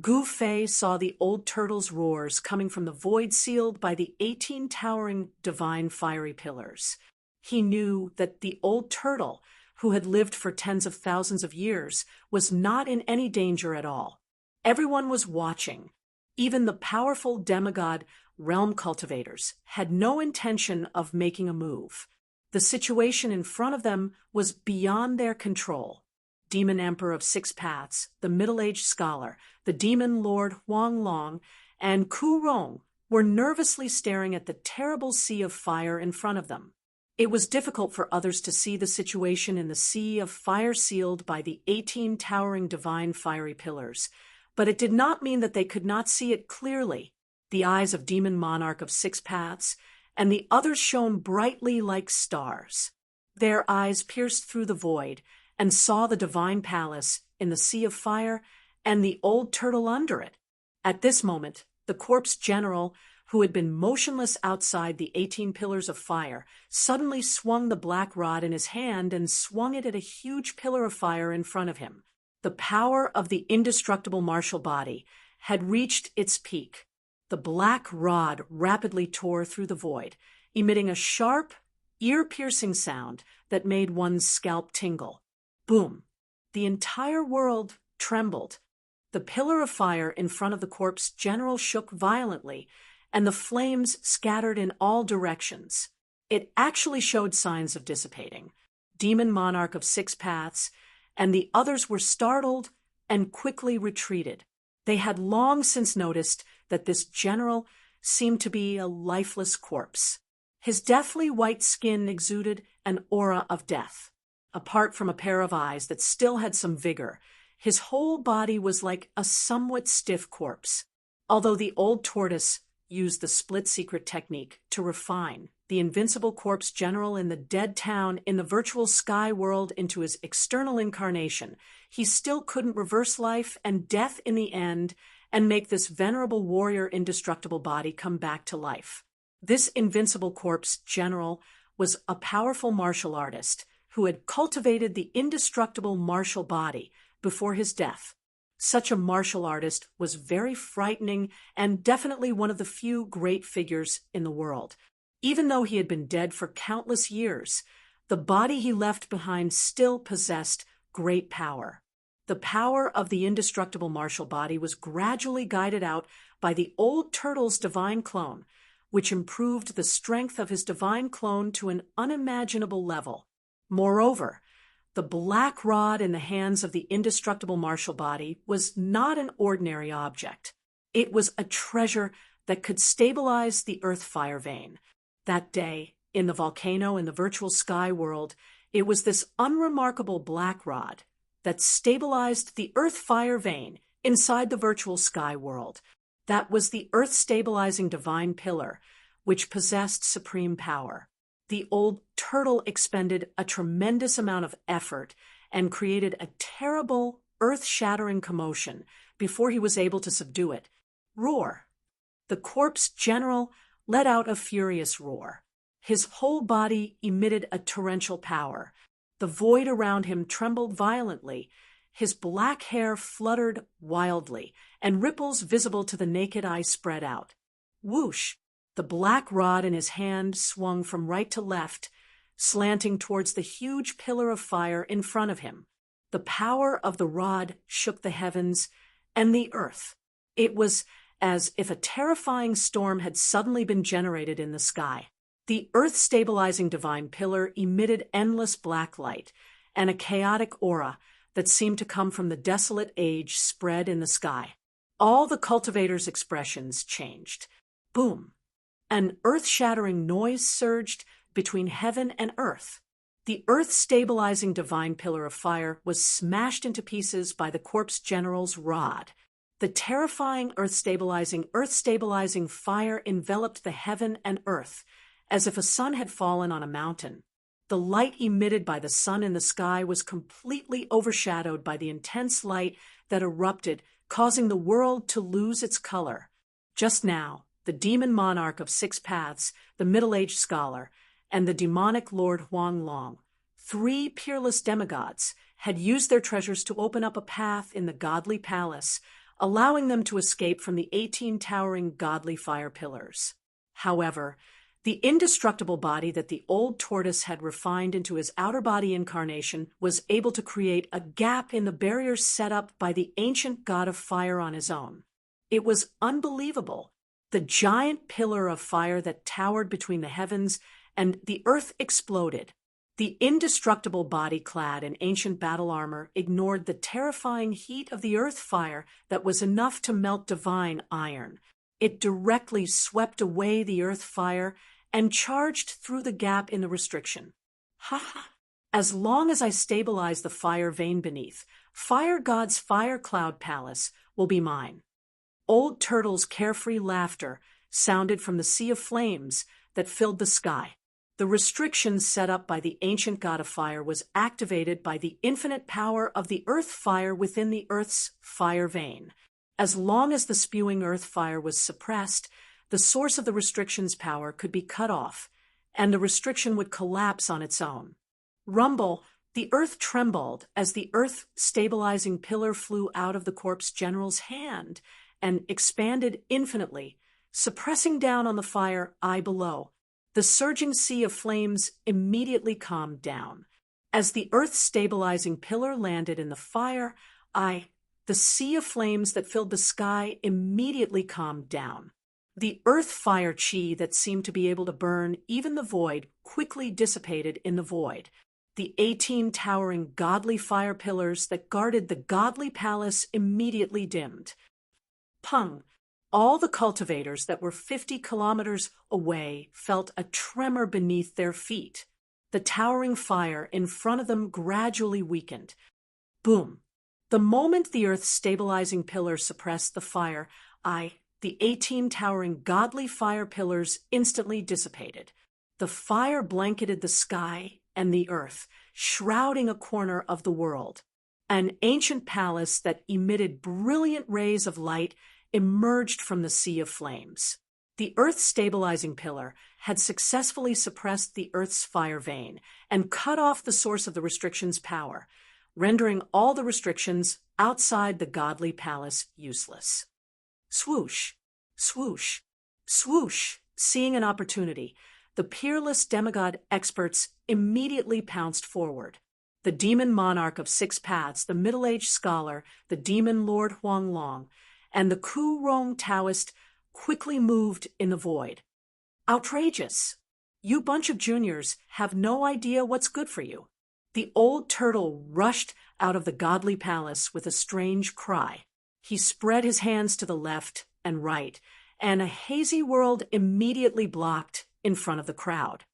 Gu Fei saw the old turtle's roars coming from the void sealed by the 18 towering divine fiery pillars. He knew that the old turtle, who had lived for tens of thousands of years, was not in any danger at all. Everyone was watching. Even the powerful demigod realm cultivators had no intention of making a move. The situation in front of them was beyond their control. Demon Emperor of Six Paths, the middle-aged scholar, the Demon Lord Huang Long, and Ku Rong were nervously staring at the terrible sea of fire in front of them. It was difficult for others to see the situation in the sea of fire sealed by the 18 towering divine fiery pillars, but it did not mean that they could not see it clearly. The eyes of Demon Monarch of Six Paths and the others shone brightly like stars. Their eyes pierced through the void and saw the divine palace in the sea of fire and the old turtle under it. At this moment, the corpse general, who had been motionless outside the 18 pillars of fire, suddenly swung the black rod in his hand and swung it at a huge pillar of fire in front of him. The power of the indestructible martial body had reached its peak. The black rod rapidly tore through the void, emitting a sharp, ear-piercing sound that made one's scalp tingle. Boom! The entire world trembled. The pillar of fire in front of the corpse general shook violently, and the flames scattered in all directions. It actually showed signs of dissipating. Demon Monarch of Six Paths and the others were startled and quickly retreated. They had long since noticed that this general seemed to be a lifeless corpse. His deathly white skin exuded an aura of death. Apart from a pair of eyes that still had some vigor, his whole body was like a somewhat stiff corpse. Although the old tortoise used the split secret technique to refine the invincible corpse general in the dead town in the virtual sky world into his external incarnation, he still couldn't reverse life and death in the end and make this venerable warrior indestructible body come back to life. This invincible corpse general was a powerful martial artist who had cultivated the indestructible martial body before his death. Such a martial artist was very frightening and definitely one of the few great figures in the world. Even though he had been dead for countless years, the body he left behind still possessed great power. The power of the indestructible martial body was gradually guided out by the old turtle's divine clone, which improved the strength of his divine clone to an unimaginable level. Moreover, the black rod in the hands of the indestructible martial body was not an ordinary object. It was a treasure that could stabilize the earth fire vein. That day, in the volcano in the virtual sky world, it was this unremarkable black rod that stabilized the earth fire vein inside the virtual sky world. That was the earth-stabilizing divine pillar, which possessed supreme power. The old turtle expended a tremendous amount of effort and created a terrible, earth-shattering commotion before he was able to subdue it. Roar! The corpse general let out a furious roar. His whole body emitted a torrential power. The void around him trembled violently. His black hair fluttered wildly, and ripples visible to the naked eye spread out. Whoosh! The black rod in his hand swung from right to left, slanting towards the huge pillar of fire in front of him. The power of the rod shook the heavens and the earth. It was as if a terrifying storm had suddenly been generated in the sky. The earth-stabilizing divine pillar emitted endless black light, and a chaotic aura that seemed to come from the desolate age spread in the sky. All the cultivators' expressions changed. Boom! An earth-shattering noise surged between heaven and earth. The earth-stabilizing divine pillar of fire was smashed into pieces by the corpse general's rod. The terrifying earth-stabilizing fire enveloped the heaven and earth, as if a sun had fallen on a mountain. The light emitted by the sun in the sky was completely overshadowed by the intense light that erupted, causing the world to lose its color. Just now, the demon monarch of 6 paths, the middle-aged scholar, and the demonic Lord Huang Long, 3 peerless demigods, had used their treasures to open up a path in the godly palace, allowing them to escape from the 18 towering godly fire pillars. However, the indestructible body that the old tortoise had refined into his outer body incarnation was able to create a gap in the barriers set up by the ancient god of fire on his own. It was unbelievable. The giant pillar of fire that towered between the heavens and the earth exploded. The indestructible body clad in ancient battle armor ignored the terrifying heat of the earth fire that was enough to melt divine iron. It directly swept away the earth fire and charged through the gap in the restriction. Ha ha! As long as I stabilize the fire vein beneath, Fire God's fire cloud palace will be mine. Old Turtle's carefree laughter sounded from the sea of flames that filled the sky. The restriction set up by the ancient god of fire was activated by the infinite power of the earth fire within the earth's fire vein. As long as the spewing earth fire was suppressed, the source of the restriction's power could be cut off, and the restriction would collapse on its own. Rumble, the earth trembled as the earth-stabilizing pillar flew out of the corpse general's hand and expanded infinitely, suppressing down on the fire eye below. The surging sea of flames immediately calmed down. As the earth-stabilizing pillar landed in the fire eye, the sea of flames that filled the sky immediately calmed down. The earth fire chi that seemed to be able to burn even the void quickly dissipated in the void. The 18 towering godly fire pillars that guarded the godly palace immediately dimmed. Pung! All the cultivators that were 50 kilometers away felt a tremor beneath their feet. The towering fire in front of them gradually weakened. Boom! The moment the earth's stabilizing pillar suppressed the fire, the 18 towering godly fire pillars instantly dissipated. The fire blanketed the sky and the earth, shrouding a corner of the world. An ancient palace that emitted brilliant rays of light emerged from the sea of flames. The earth-stabilizing pillar had successfully suppressed the earth's fire vein and cut off the source of the restriction's power, rendering all the restrictions outside the godly palace useless. Swoosh, swoosh, swoosh. Seeing an opportunity, the peerless demigod experts immediately pounced forward. The demon monarch of 6 paths, the middle-aged scholar, the demon lord Huang Long, and the Ku Rong Taoist quickly moved in the void. Outrageous! You bunch of juniors have no idea what's good for you. The old turtle rushed out of the godly palace with a strange cry. He spread his hands to the left and right, and a hazy world immediately blocked in front of the crowd.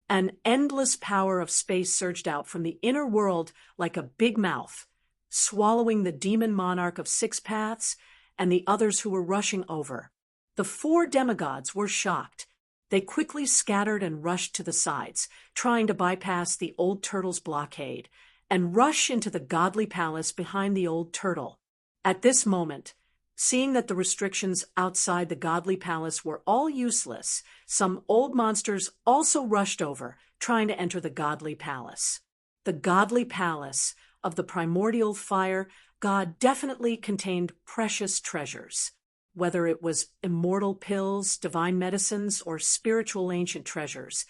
An endless power of space surged out from the inner world like a big mouth, swallowing the demon monarch of 6 paths and the others who were rushing over. The 4 demigods were shocked. They quickly scattered and rushed to the sides, trying to bypass the old turtle's blockade and rush into the godly palace behind the old turtle. At this moment, seeing that the restrictions outside the godly palace were all useless, some old monsters also rushed over, trying to enter the godly palace. The godly palace of the primordial fire god definitely contained precious treasures. Whether it was immortal pills, divine medicines, or spiritual ancient treasures,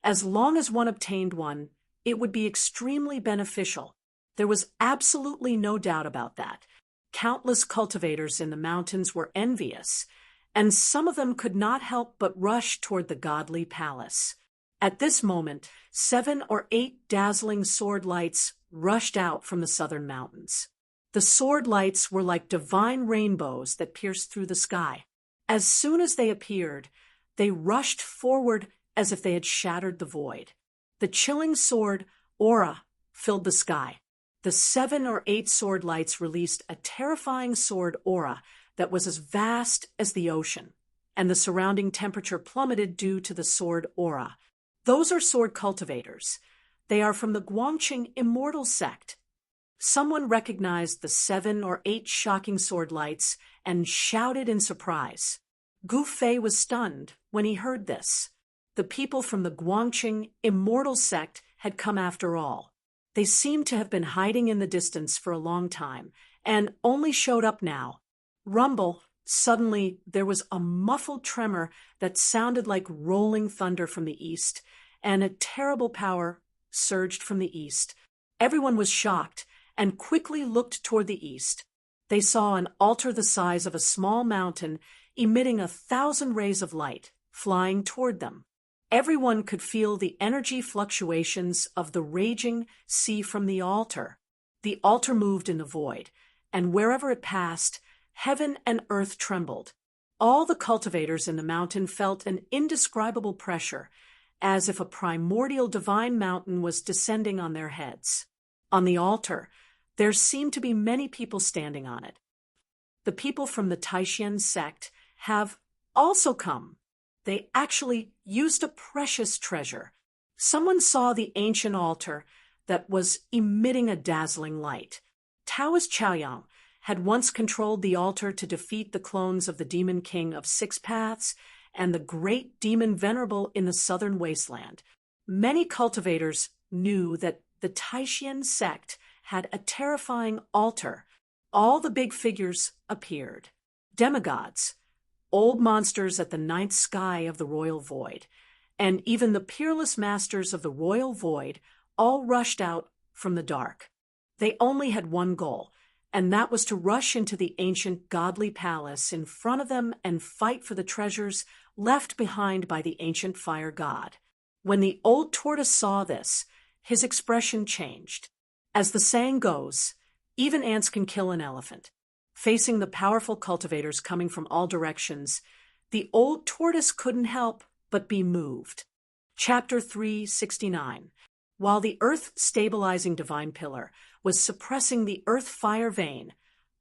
as long as one obtained one, it would be extremely beneficial. There was absolutely no doubt about that. Countless cultivators in the mountains were envious, and some of them could not help but rush toward the godly palace. At this moment, 7 or 8 dazzling sword lights rushed out from the southern mountains. The sword lights were like divine rainbows that pierced through the sky. As soon as they appeared, they rushed forward as if they had shattered the void. The chilling sword aura filled the sky. The 7 or 8 sword lights released a terrifying sword aura that was as vast as the ocean, and the surrounding temperature plummeted due to the sword aura. Those are sword cultivators. They are from the Guangqing immortal sect. Someone recognized the 7 or 8 shocking sword lights and shouted in surprise. Gu Fei was stunned when he heard this. The people from the Guangqing immortal sect had come after all. They seemed to have been hiding in the distance for a long time, and only showed up now. Rumble! Suddenly there was a muffled tremor that sounded like rolling thunder from the east, and a terrible power surged from the east. Everyone was shocked and quickly looked toward the east. They saw an altar the size of a small mountain emitting 1,000 rays of light, flying toward them. Everyone could feel the energy fluctuations of the raging sea from the altar. The altar moved in the void, and wherever it passed, heaven and earth trembled. All the cultivators in the mountain felt an indescribable pressure, as if a primordial divine mountain was descending on their heads. On the altar, there seemed to be many people standing on it. The people from the Taishan sect have also come. They actually used a precious treasure. Someone saw the ancient altar that was emitting a dazzling light. Taoist Chaoyang had once controlled the altar to defeat the clones of the Demon King of 6 Paths and the great demon venerable in the southern wasteland. Many cultivators knew that the Taishan sect had a terrifying altar. All the big figures appeared. Demigods, old monsters at the 9th sky of the royal void, and even the peerless masters of the royal void all rushed out from the dark. They only had one goal, and that was to rush into the ancient godly palace in front of them and fight for the treasures left behind by the ancient fire god. When the old tortoise saw this, his expression changed. As the saying goes, even ants can kill an elephant. Facing the powerful cultivators coming from all directions, the old tortoise couldn't help but be moved. Chapter 369. While the earth-stabilizing divine pillar was suppressing the earth-fire vein,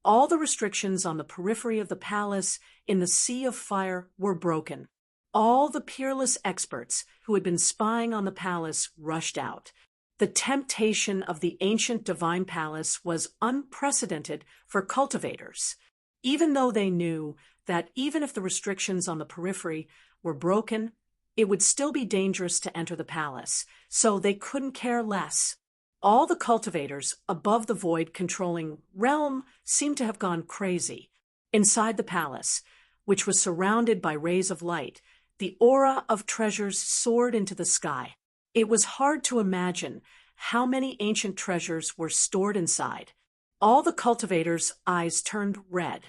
all the restrictions on the periphery of the palace in the sea of fire were broken. All the peerless experts who had been spying on the palace rushed out. The temptation of the ancient divine palace was unprecedented for cultivators, even though they knew that even if the restrictions on the periphery were broken, it would still be dangerous to enter the palace, so they couldn't care less. All the cultivators above the void controlling realm seemed to have gone crazy. Inside the palace, which was surrounded by rays of light, the aura of treasures soared into the sky. It was hard to imagine how many ancient treasures were stored inside. All the cultivators' eyes turned red.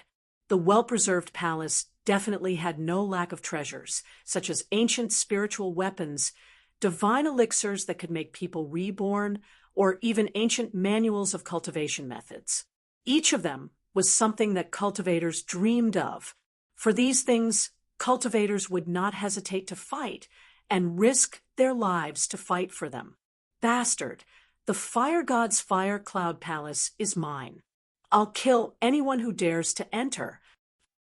The well-preserved palace definitely had no lack of treasures, such as ancient spiritual weapons, divine elixirs that could make people reborn, or even ancient manuals of cultivation methods. Each of them was something that cultivators dreamed of. For these things, cultivators would not hesitate to fight and risk their lives to fight for them. Bastard, the fire god's fire cloud palace is mine. I'll kill anyone who dares to enter,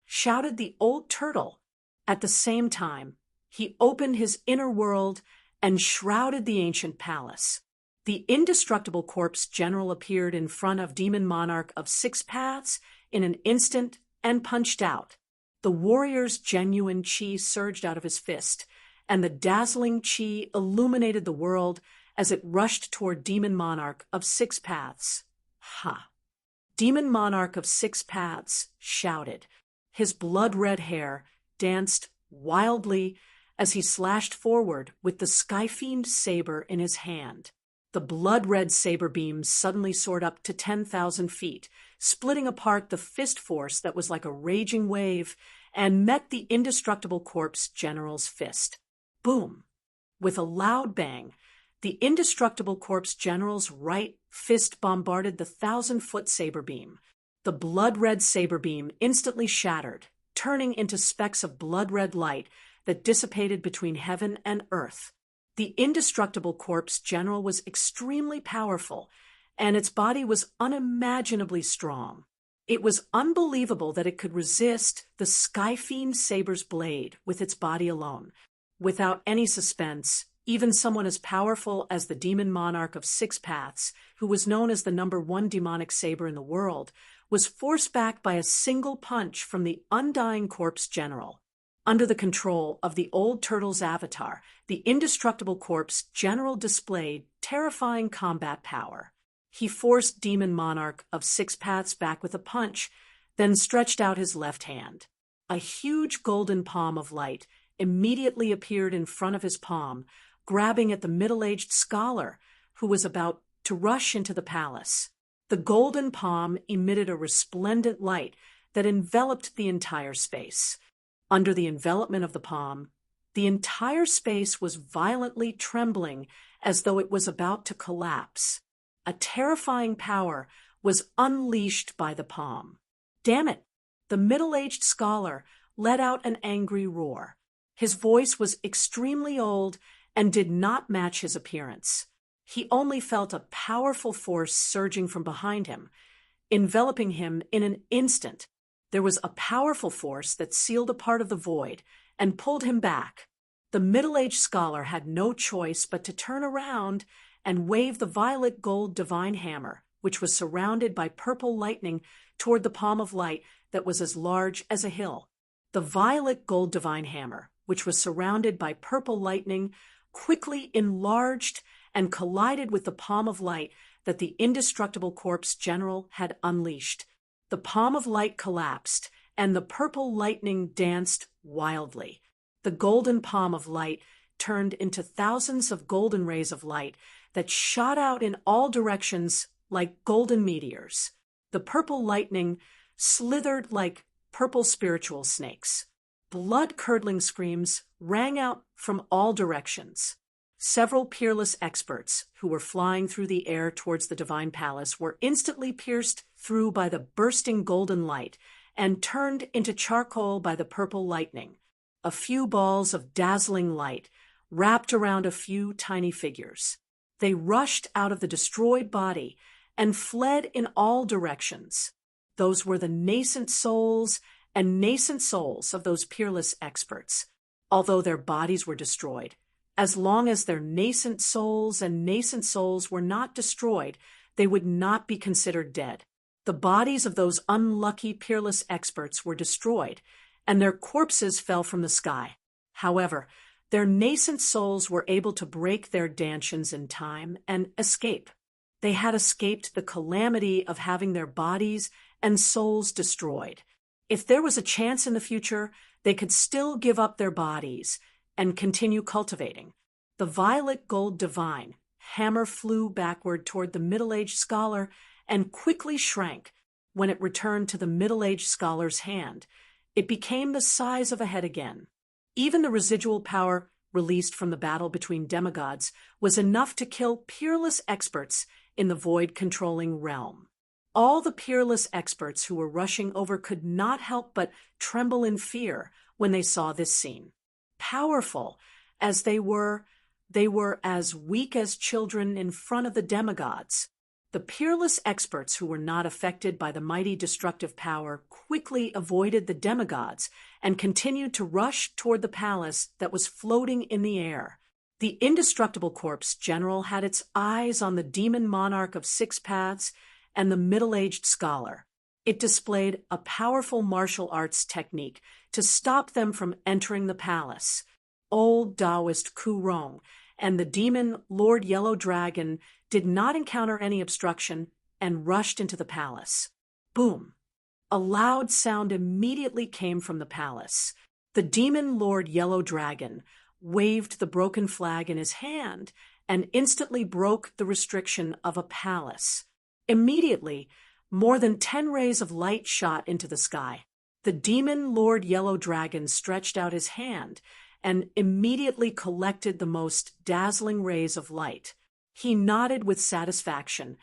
shouted the old turtle. At the same time, he opened his inner world and shrouded the ancient palace. The indestructible corpse general appeared in front of Demon Monarch of 6 Paths in an instant and punched out. The warrior's genuine chi surged out of his fist, and the dazzling chi illuminated the world as it rushed toward Demon Monarch of 6 Paths. Ha! Demon Monarch of 6 Paths shouted. His blood-red hair danced wildly as he slashed forward with the Skyfiend saber in his hand. The blood-red saber beam suddenly soared up to 10,000 feet, splitting apart the fist force that was like a raging wave, and met the indestructible corpse general's fist. Boom! With a loud bang, the indestructible corpse general's right fist bombarded the 1,000-foot saber beam. The blood-red saber beam instantly shattered, turning into specks of blood-red light that dissipated between heaven and earth. The indestructible corpse general was extremely powerful, and its body was unimaginably strong. It was unbelievable that it could resist the Skyfiend saber's blade with its body alone, without any suspense, Even someone as powerful as the demon monarch of Six Paths, who was known as the #1 demonic saber in the world, was forced back by a single punch from the undying corpse general. Under the control of the old turtle's avatar, the indestructible corpse general displayed terrifying combat power. He forced demon monarch of Six Paths back with a punch, then stretched out his left hand. A huge golden palm of light immediately appeared in front of his palm, grabbing at the middle-aged scholar who was about to rush into the palace. The golden palm emitted a resplendent light that enveloped the entire space. Under the envelopment of the palm, the entire space was violently trembling as though it was about to collapse. A terrifying power was unleashed by the palm. "Damn it!" The middle-aged scholar let out an angry roar. His voice was extremely old and did not match his appearance. He only felt a powerful force surging from behind him, enveloping him in an instant. There was a powerful force that sealed a part of the void and pulled him back. The middle-aged scholar had no choice but to turn around and wave the violet gold divine hammer, which was surrounded by purple lightning, toward the palm of light that was as large as a hill. The violet gold divine hammer, which was surrounded by purple lightning, quickly enlarged and collided with the palm of light that the indestructible corpse general had unleashed. The palm of light collapsed, and the purple lightning danced wildly. The golden palm of light turned into thousands of golden rays of light that shot out in all directions like golden meteors. The purple lightning slithered like purple spiritual snakes. Blood-curdling screams rang out from all directions. Several peerless experts who were flying through the air towards the divine palace were instantly pierced through by the bursting golden light and turned into charcoal by the purple lightning. A few balls of dazzling light wrapped around a few tiny figures. They rushed out of the destroyed body and fled in all directions. Those were the nascent souls of those peerless experts. Although their bodies were destroyed, as long as their nascent souls were not destroyed, they would not be considered dead. The bodies of those unlucky peerless experts were destroyed, and their corpses fell from the sky. However, their nascent souls were able to break their dantions in time and escape. They had escaped the calamity of having their bodies and souls destroyed. If there was a chance in the future, they could still give up their bodies and continue cultivating. The violet gold divine hammer flew backward toward the middle-aged scholar and quickly shrank. When it returned to the middle-aged scholar's hand, it became the size of a head again. Even the residual power released from the battle between demigods was enough to kill peerless experts in the void-controlling realm. All the peerless experts who were rushing over could not help but tremble in fear when they saw this scene. Powerful as they were as weak as children in front of the demigods. The peerless experts who were not affected by the mighty destructive power quickly avoided the demigods and continued to rush toward the palace that was floating in the air. The indestructible corpse general had its eyes on the demon monarch of Six Paths and the middle-aged scholar. It displayed a powerful martial arts technique to stop them from entering the palace. Old Taoist Ku Rong and the demon Lord Yellow Dragon did not encounter any obstruction and rushed into the palace. Boom! A loud sound immediately came from the palace. The demon Lord Yellow Dragon waved the broken flag in his hand and instantly broke the restriction of a palace. Immediately, more than 10 rays of light shot into the sky. The demon Lord Yellow Dragon stretched out his hand and immediately collected the most dazzling rays of light. He nodded with satisfaction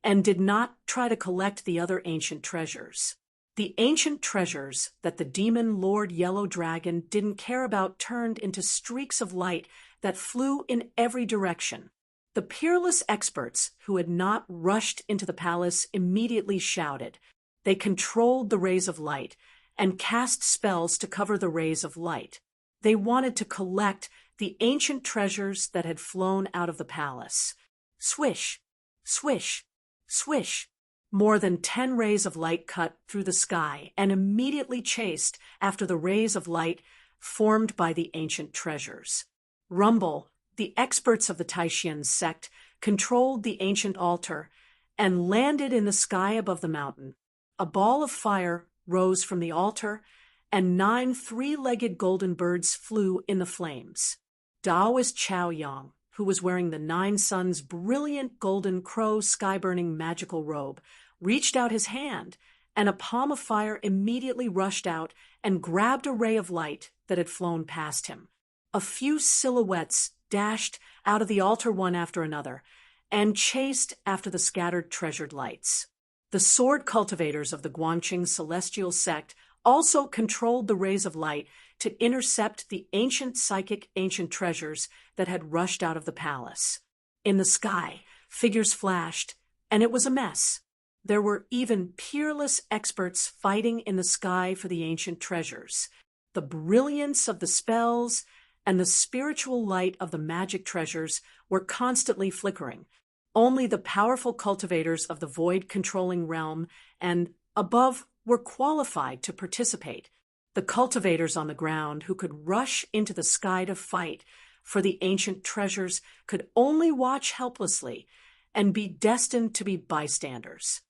and did not try to collect the other ancient treasures. The ancient treasures that the demon Lord Yellow Dragon didn't care about turned into streaks of light that flew in every direction. The peerless experts who had not rushed into the palace immediately shouted. They controlled the rays of light and cast spells to cover the rays of light. They wanted to collect the ancient treasures that had flown out of the palace. Swish, swish, swish. More than 10 rays of light cut through the sky and immediately chased after the rays of light formed by the ancient treasures. Rumble, the experts of the Taishan sect, controlled the ancient altar and landed in the sky above the mountain. A ball of fire rose from the altar, and 9 three-legged golden birds flew in the flames. Taoist Chao Yang, who was wearing the 9 suns' brilliant golden crow sky-burning magical robe, reached out his hand, and a palm of fire immediately rushed out and grabbed a ray of light that had flown past him. A few silhouettes dashed out of the altar one after another and chased after the scattered treasured lights. The sword cultivators of the Guangqing celestial sect also controlled the rays of light to intercept the ancient psychic ancient treasures that had rushed out of the palace. In the sky, figures flashed, and it was a mess. There were even peerless experts fighting in the sky for the ancient treasures. The brilliance of the spells and the spiritual light of the magic treasures were constantly flickering. Only the powerful cultivators of the void-controlling realm and above were qualified to participate. The cultivators on the ground who could rush into the sky to fight for the ancient treasures could only watch helplessly and be destined to be bystanders.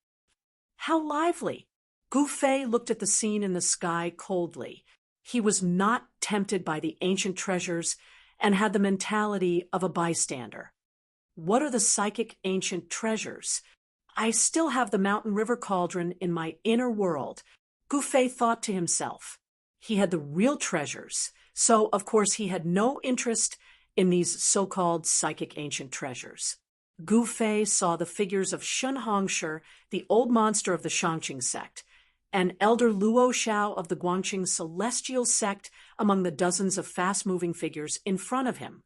How lively! Gu Fei looked at the scene in the sky coldly. He was not tempted by the ancient treasures and had the mentality of a bystander. What are the psychic ancient treasures? I still have the mountain river cauldron in my inner world, Gu Fei thought to himself. He had the real treasures, so of course he had no interest in these so-called psychic ancient treasures. Gu Fei saw the figures of Shun Hongshi, the old monster of the Shangqing sect, and Elder Luo Xiao of the Guangqing celestial sect among the dozens of fast-moving figures in front of him.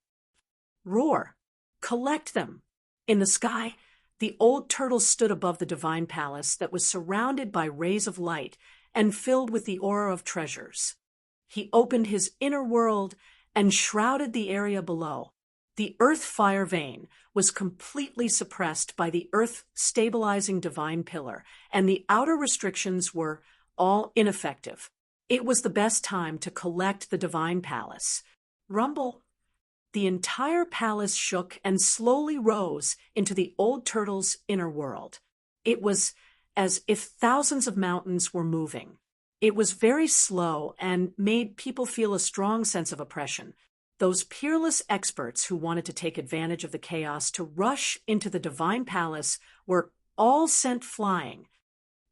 Roar! Collect them! In the sky, the old turtle stood above the divine palace that was surrounded by rays of light and filled with the aura of treasures. He opened his inner world and shrouded the area below. The earth-fire vein was completely suppressed by the earth-stabilizing divine pillar, and the outer restrictions were all ineffective. It was the best time to collect the divine palace. Rumble! The entire palace shook and slowly rose into the old turtle's inner world. It was as if thousands of mountains were moving. It was very slow and made people feel a strong sense of oppression. Those peerless experts who wanted to take advantage of the chaos to rush into the divine palace were all sent flying.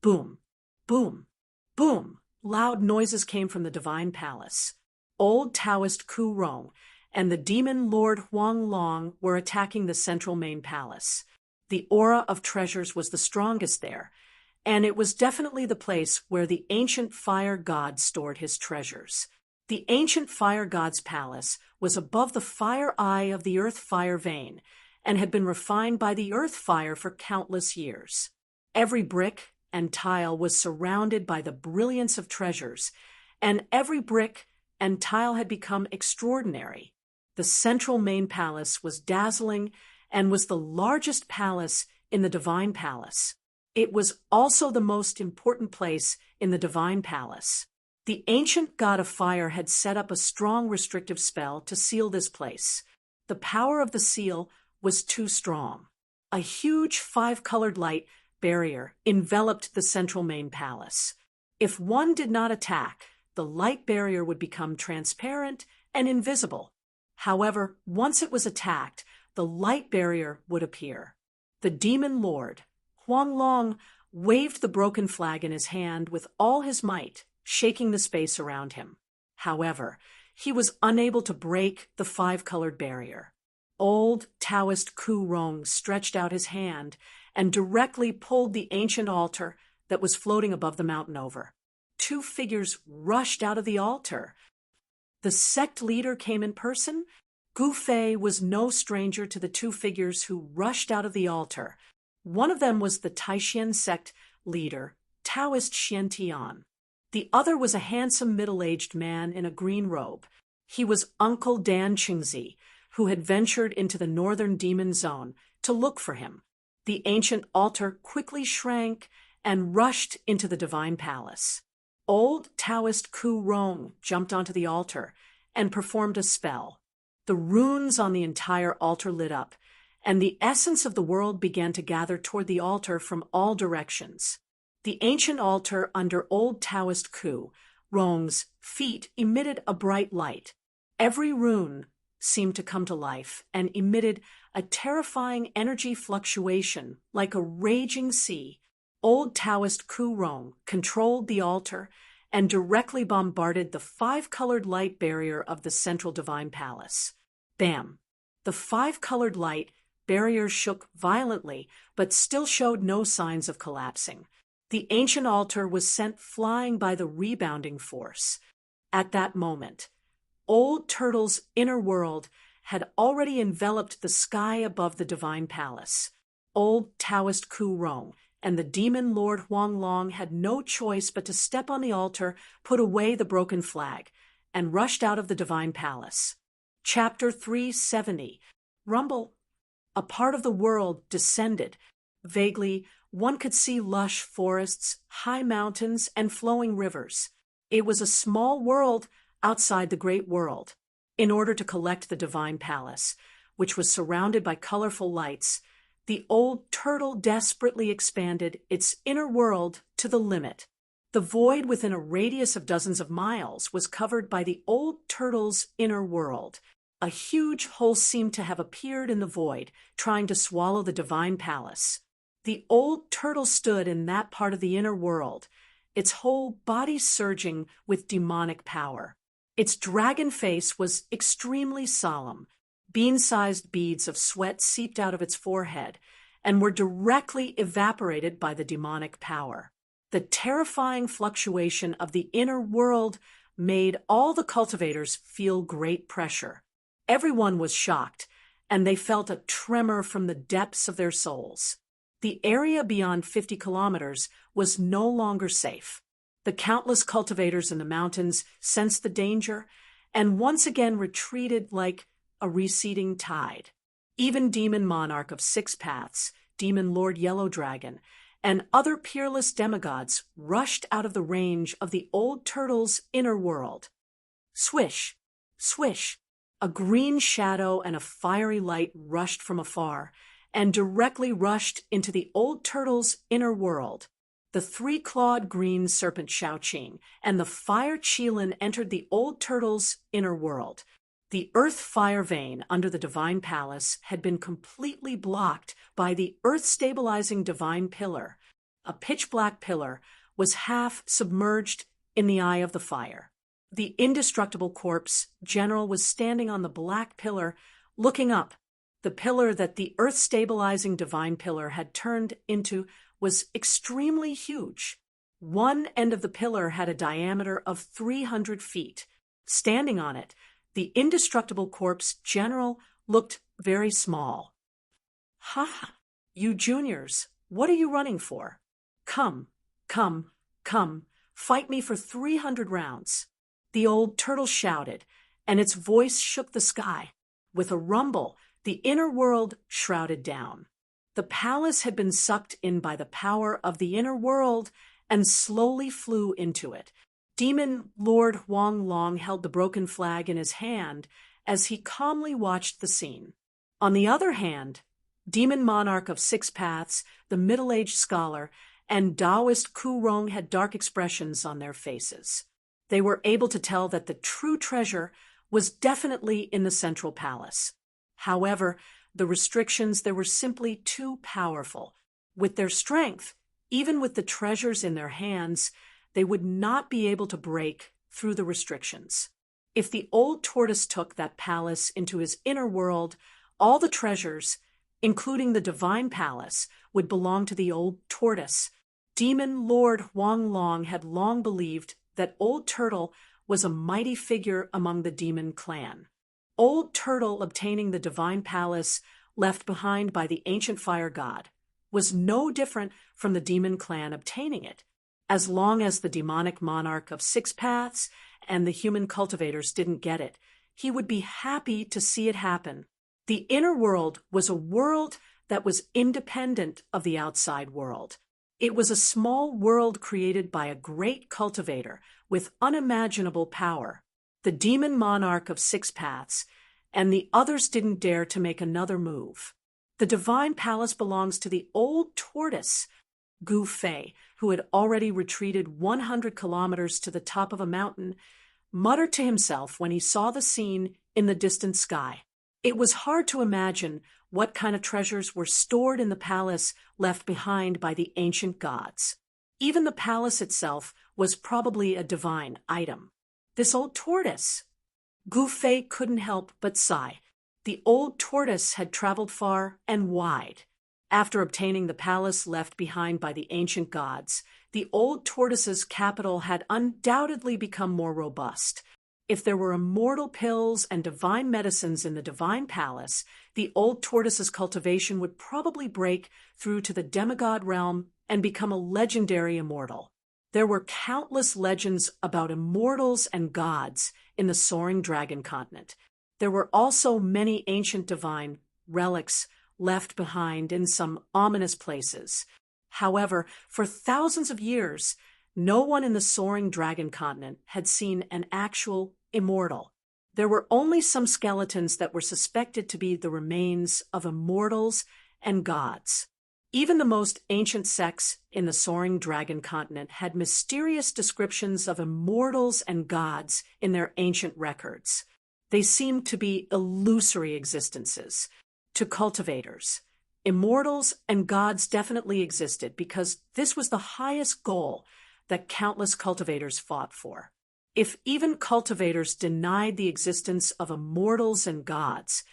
Boom, boom, boom. Loud noises came from the divine palace. Old Taoist Ku Rong and the demon Lord Huang Long were attacking the central main palace. The aura of treasures was the strongest there, and it was definitely the place where the ancient fire god stored his treasures. The ancient fire god's palace was above the fire eye of the earth fire vein and had been refined by the earth fire for countless years. Every brick and tile was surrounded by the brilliance of treasures, and every brick and tile had become extraordinary. The central main palace was dazzling and was the largest palace in the divine palace. It was also the most important place in the divine palace. The ancient god of fire had set up a strong restrictive spell to seal this place. The power of the seal was too strong. A huge 5-colored light barrier enveloped the central main palace. If one did not attack, the light barrier would become transparent and invisible. However, once it was attacked, the light barrier would appear. The demon lord, Huang Long, waved the broken flag in his hand with all his might, shaking the space around him. However, he was unable to break the 5-colored barrier. Old Taoist Ku Rong stretched out his hand and directly pulled the ancient altar that was floating above the mountain over. 2 figures rushed out of the altar. The sect leader came in person. Gu Fei was no stranger to the 2 figures who rushed out of the altar. One of them was the Taishan sect leader, Taoist Xian Tian. The other was a handsome middle-aged man in a green robe. He was Uncle Dan Chingzi, who had ventured into the northern demon zone to look for him. The ancient altar quickly shrank and rushed into the divine palace. Old Taoist Ku Rong jumped onto the altar and performed a spell. The runes on the entire altar lit up, and the essence of the world began to gather toward the altar from all directions. The ancient altar under Old Taoist Ku Rong's feet emitted a bright light. Every rune seemed to come to life and emitted a terrifying energy fluctuation like a raging sea. Old Taoist Ku Rong controlled the altar and directly bombarded the five-colored light barrier of the central divine palace. Bam! The five-colored light barrier shook violently, but still showed no signs of collapsing. The ancient altar was sent flying by the rebounding force. At that moment, Old Turtle's inner world had already enveloped the sky above the divine palace. Old Taoist Ku Rong and the demon Lord Huang Long had no choice but to step on the altar, put away the broken flag, and rushed out of the divine palace. Chapter 370. Rumble. A part of the world descended. Vaguely, one could see lush forests, high mountains, and flowing rivers. It was a small world outside the great world. In order to collect the divine palace, which was surrounded by colorful lights, the old turtle desperately expanded its inner world to the limit. The void within a radius of dozens of miles was covered by the old turtle's inner world. A huge hole seemed to have appeared in the void, trying to swallow the divine palace. The old turtle stood in that part of the inner world, its whole body surging with demonic power. Its dragon face was extremely solemn. Bean-sized beads of sweat seeped out of its forehead and were directly evaporated by the demonic power. The terrifying fluctuation of the inner world made all the cultivators feel great pressure. Everyone was shocked, and they felt a tremor from the depths of their souls. The area beyond 50 kilometers was no longer safe. The countless cultivators in the mountains sensed the danger and once again retreated like a receding tide. Even Demon Monarch of Six Paths, Demon Lord Yellow Dragon, and other peerless demigods rushed out of the range of the old turtle's inner world. Swish! Swish! A green shadow and a fiery light rushed from afar and directly rushed into the old turtle's inner world. The three-clawed green serpent Shaoqing and the fire Qilin entered the old turtle's inner world. The earth fire vein under the divine palace had been completely blocked by the earth-stabilizing divine pillar. A pitch-black pillar was half submerged in the eye of the fire. The indestructible corpse general was standing on the black pillar, looking up. The pillar that the earth-stabilizing divine pillar had turned into was extremely huge. One end of the pillar had a diameter of 300 feet. Standing on it, the indestructible corpse general looked very small. "Ha! You juniors, what are you running for? Come, come, come, fight me for 300 rounds. The old turtle shouted, and its voice shook the sky. With a rumble, the inner world shrouded down. The palace had been sucked in by the power of the inner world and slowly flew into it. Demon Lord Huang Long held the broken flag in his hand as he calmly watched the scene. On the other hand, Demon Monarch of Six Paths, the middle-aged scholar, and Taoist Ku Rong had dark expressions on their faces. They were able to tell that the true treasure was definitely in the central palace. However, the restrictions there were simply too powerful. With their strength, even with the treasures in their hands, they would not be able to break through the restrictions. If the old tortoise took that palace into his inner world, all the treasures, including the divine palace, would belong to the old tortoise. Demon Lord Huang Long had long believed that Old Turtle was a mighty figure among the demon clan. Old Turtle obtaining the divine palace left behind by the ancient fire god was no different from the demon clan obtaining it. As long as the demonic monarch of Six Paths and the human cultivators didn't get it, he would be happy to see it happen. The inner world was a world that was independent of the outside world. It was a small world created by a great cultivator with unimaginable power, the demon monarch of 6 paths, and the others didn't dare to make another move. The divine palace belongs to the old tortoise, Gu Fei, who had already retreated 100 kilometers to the top of a mountain, muttered to himself when he saw the scene in the distant sky. It was hard to imagine what kind of treasures were stored in the palace left behind by the ancient gods. Even the palace itself was probably a divine item. This old tortoise. Gu Fei couldn't help but sigh. The old tortoise had traveled far and wide. After obtaining the palace left behind by the ancient gods, the old tortoise's capital had undoubtedly become more robust. If there were immortal pills and divine medicines in the divine palace, the old tortoise's cultivation would probably break through to the demigod realm and become a legendary immortal. There were countless legends about immortals and gods in the soaring dragon continent. There were also many ancient divine relics left behind in some ominous places. However, for thousands of years, no one in the soaring dragon continent had seen an actual immortal. There were only some skeletons that were suspected to be the remains of immortals and gods. Even the most ancient sects in the soaring dragon continent had mysterious descriptions of immortals and gods in their ancient records. They seemed to be illusory existences. To cultivators, immortals and gods definitely existed because this was the highest goal that countless cultivators fought for. If even cultivators denied the existence of immortals and gods,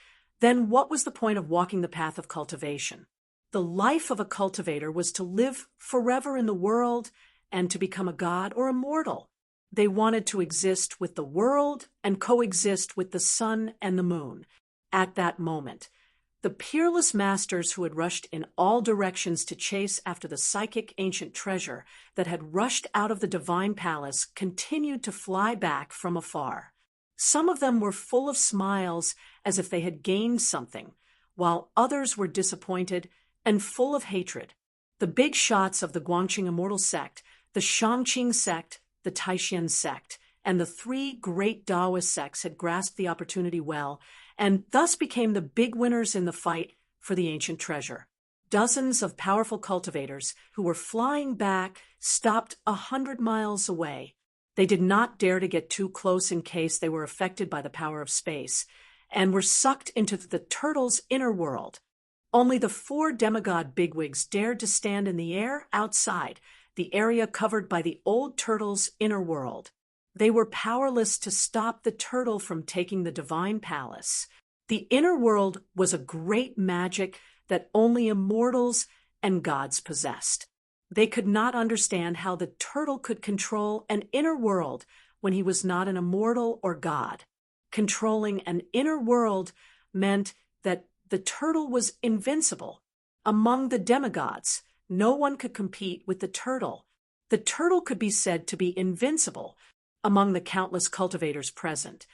then what was the point of walking the path of cultivation? The life of a cultivator was to live forever in the world and to become a god or immortal. They wanted to exist with the world and coexist with the sun and the moon at that moment. The peerless masters who had rushed in all directions to chase after the psychic ancient treasure that had rushed out of the divine palace continued to fly back from afar. Some of them were full of smiles as if they had gained something, while others were disappointed and full of hatred. The big shots of the Guangqing Immortal Sect, the Shangqing Sect, the Taishan Sect, and the 3 great Taoist sects had grasped the opportunity well, and thus became the big winners in the fight for the ancient treasure. Dozens of powerful cultivators who were flying back stopped 100 miles away. They did not dare to get too close in case they were affected by the power of space, and were sucked into the turtle's inner world. Only the 4 demigod bigwigs dared to stand in the air outside, the area covered by the old turtle's inner world. They were powerless to stop the turtle from taking the divine palace. The inner world was a great magic that only immortals and gods possessed. They could not understand how the turtle could control an inner world when he was not an immortal or god. Controlling an inner world meant that the turtle was invincible. Among the demigods, no one could compete with the turtle. The turtle could be said to be invincible among the countless cultivators present.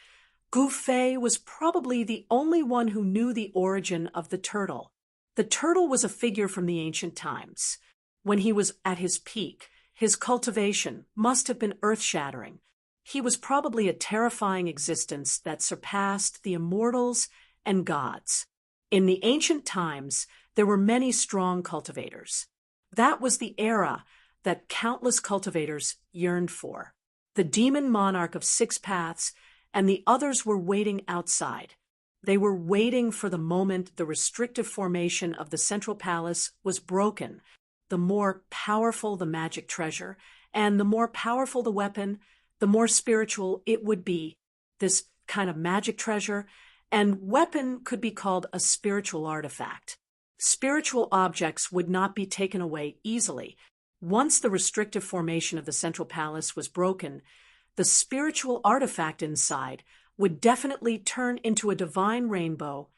Gu Fei was probably the only one who knew the origin of the turtle. The turtle was a figure from the ancient times. When he was at his peak, his cultivation must have been earth-shattering. He was probably a terrifying existence that surpassed the immortals and gods. In the ancient times, there were many strong cultivators. That was the era that countless cultivators yearned for. The demon monarch of 6 paths and the others were waiting outside. They were waiting for the moment the restrictive formation of the central palace was broken. The more powerful the magic treasure, and the more powerful the weapon, the more spiritual it would be. This kind of magic treasure and weapon could be called a spiritual artifact. Spiritual objects would not be taken away easily. Once the restrictive formation of the central palace was broken, the spiritual artifact inside would definitely turn into a divine rainbow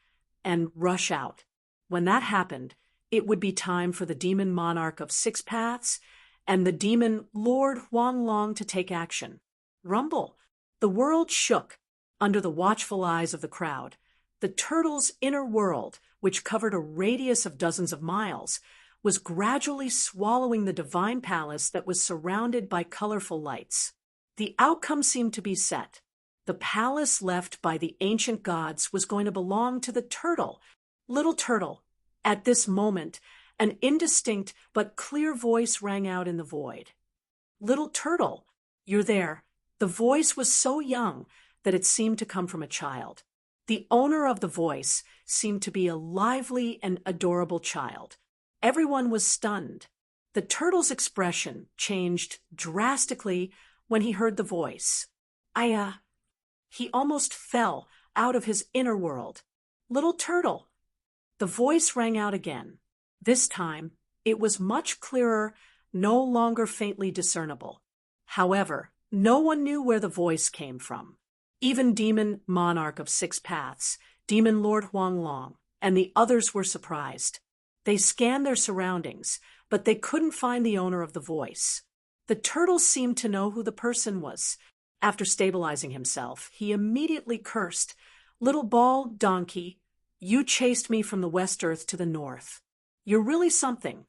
and rush out. When that happened, it would be time for the demon monarch of 6 paths and the demon Lord Huanglong to take action. Rumble. The world shook. Under the watchful eyes of the crowd, the turtle's inner world, which covered a radius of dozens of miles, was gradually swallowing the divine palace that was surrounded by colorful lights. The outcome seemed to be set. The palace left by the ancient gods was going to belong to the turtle. Little turtle. At this moment, an indistinct but clear voice rang out in the void. Little turtle, you're there. The voice was so young that it seemed to come from a child. The owner of the voice seemed to be a lively and adorable child. Everyone was stunned. The turtle's expression changed drastically when he heard the voice. He almost fell out of his inner world. Little turtle. The voice rang out again. This time, it was much clearer, no longer faintly discernible. However, no one knew where the voice came from. Even Demon Monarch of Six Paths, Demon Lord Huanglong, and the others were surprised. They scanned their surroundings, but they couldn't find the owner of the voice. The turtle seemed to know who the person was. After stabilizing himself, he immediately cursed, "Little bald donkey, you chased me from the West Earth to the North. You're really something."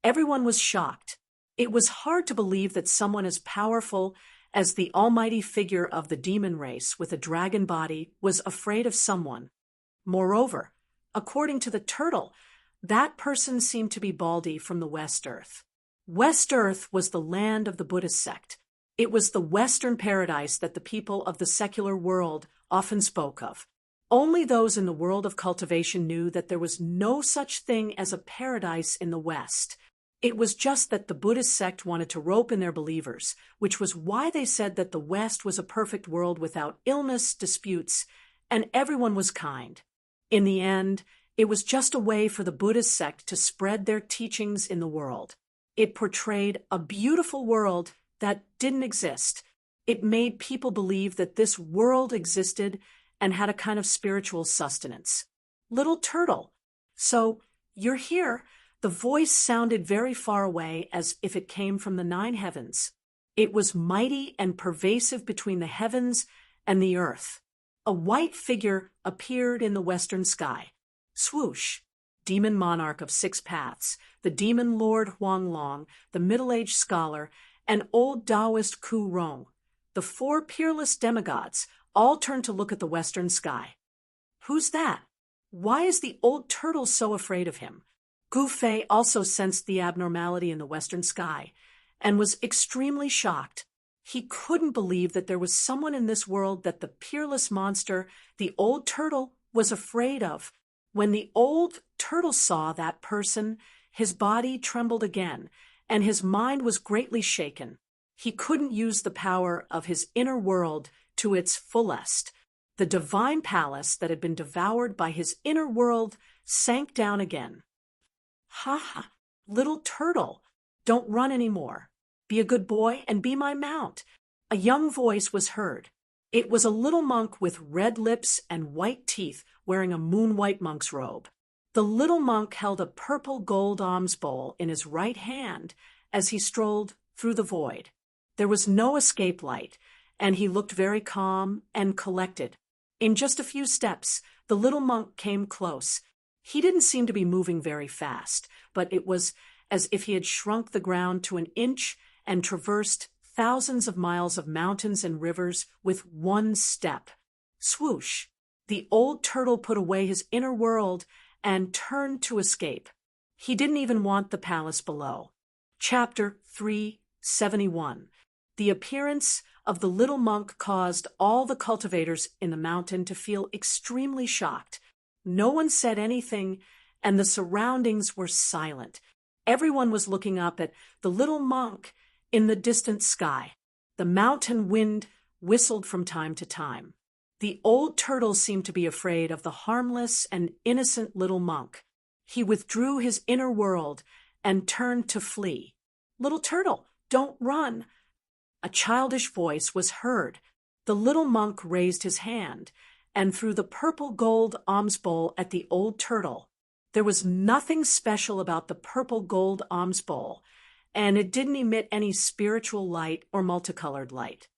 Everyone was shocked. It was hard to believe that someone as powerful as the almighty figure of the demon race with a dragon body was afraid of someone. Moreover, according to the turtle, that person seemed to be Baldy from the West Earth. West Earth was the land of the Buddhist sect. It was the Western paradise that the people of the secular world often spoke of. Only those in the world of cultivation knew that there was no such thing as a paradise in the West. It was just that the Buddhist sect wanted to rope in their believers, which was why they said that the West was a perfect world without illness, disputes, and everyone was kind. In the end, it was just a way for the Buddhist sect to spread their teachings in the world. It portrayed a beautiful world that didn't exist. It made people believe that this world existed and had a kind of spiritual sustenance. Little turtle. So, you're here. The voice sounded very far away, as if it came from the 9 heavens. It was mighty and pervasive between the heavens and the earth. A white figure appeared in the western sky. Swoosh! Demon Monarch of Six Paths, the Demon Lord Huanglong, the middle-aged scholar, and old Taoist Ku Rong, the 4 peerless demigods, all turned to look at the western sky. Who's that? Why is the old turtle so afraid of him? Gu Fei also sensed the abnormality in the western sky and was extremely shocked. He couldn't believe that there was someone in this world that the peerless monster, the old turtle, was afraid of. When the old turtle saw that person, his body trembled again, and his mind was greatly shaken. He couldn't use the power of his inner world to its fullest. The divine palace that had been devoured by his inner world sank down again. "Ha ha, little turtle, don't run anymore. Be a good boy and be my mount." A young voice was heard. It was a little monk with red lips and white teeth wearing a moon-white monk's robe. The little monk held a purple gold alms bowl in his right hand as he strolled through the void. There was no escape light, and he looked very calm and collected. In just a few steps, the little monk came close. He didn't seem to be moving very fast, but it was as if he had shrunk the ground to an inch and traversed thousands of miles of mountains and rivers with one step. Swoosh! The old turtle put away his inner world and turned to escape. He didn't even want the palace below. Chapter 371. The appearance of the little monk caused all the cultivators in the mountain to feel extremely shocked. No one said anything, and the surroundings were silent. Everyone was looking up at the little monk in the distant sky. The mountain wind whistled from time to time. The old turtle seemed to be afraid of the harmless and innocent little monk. He withdrew his inner world and turned to flee. "Little turtle, don't run." A childish voice was heard. The little monk raised his hand and threw the purple gold alms bowl at the old turtle. There was nothing special about the purple gold alms bowl, and it didn't emit any spiritual light or multicolored light.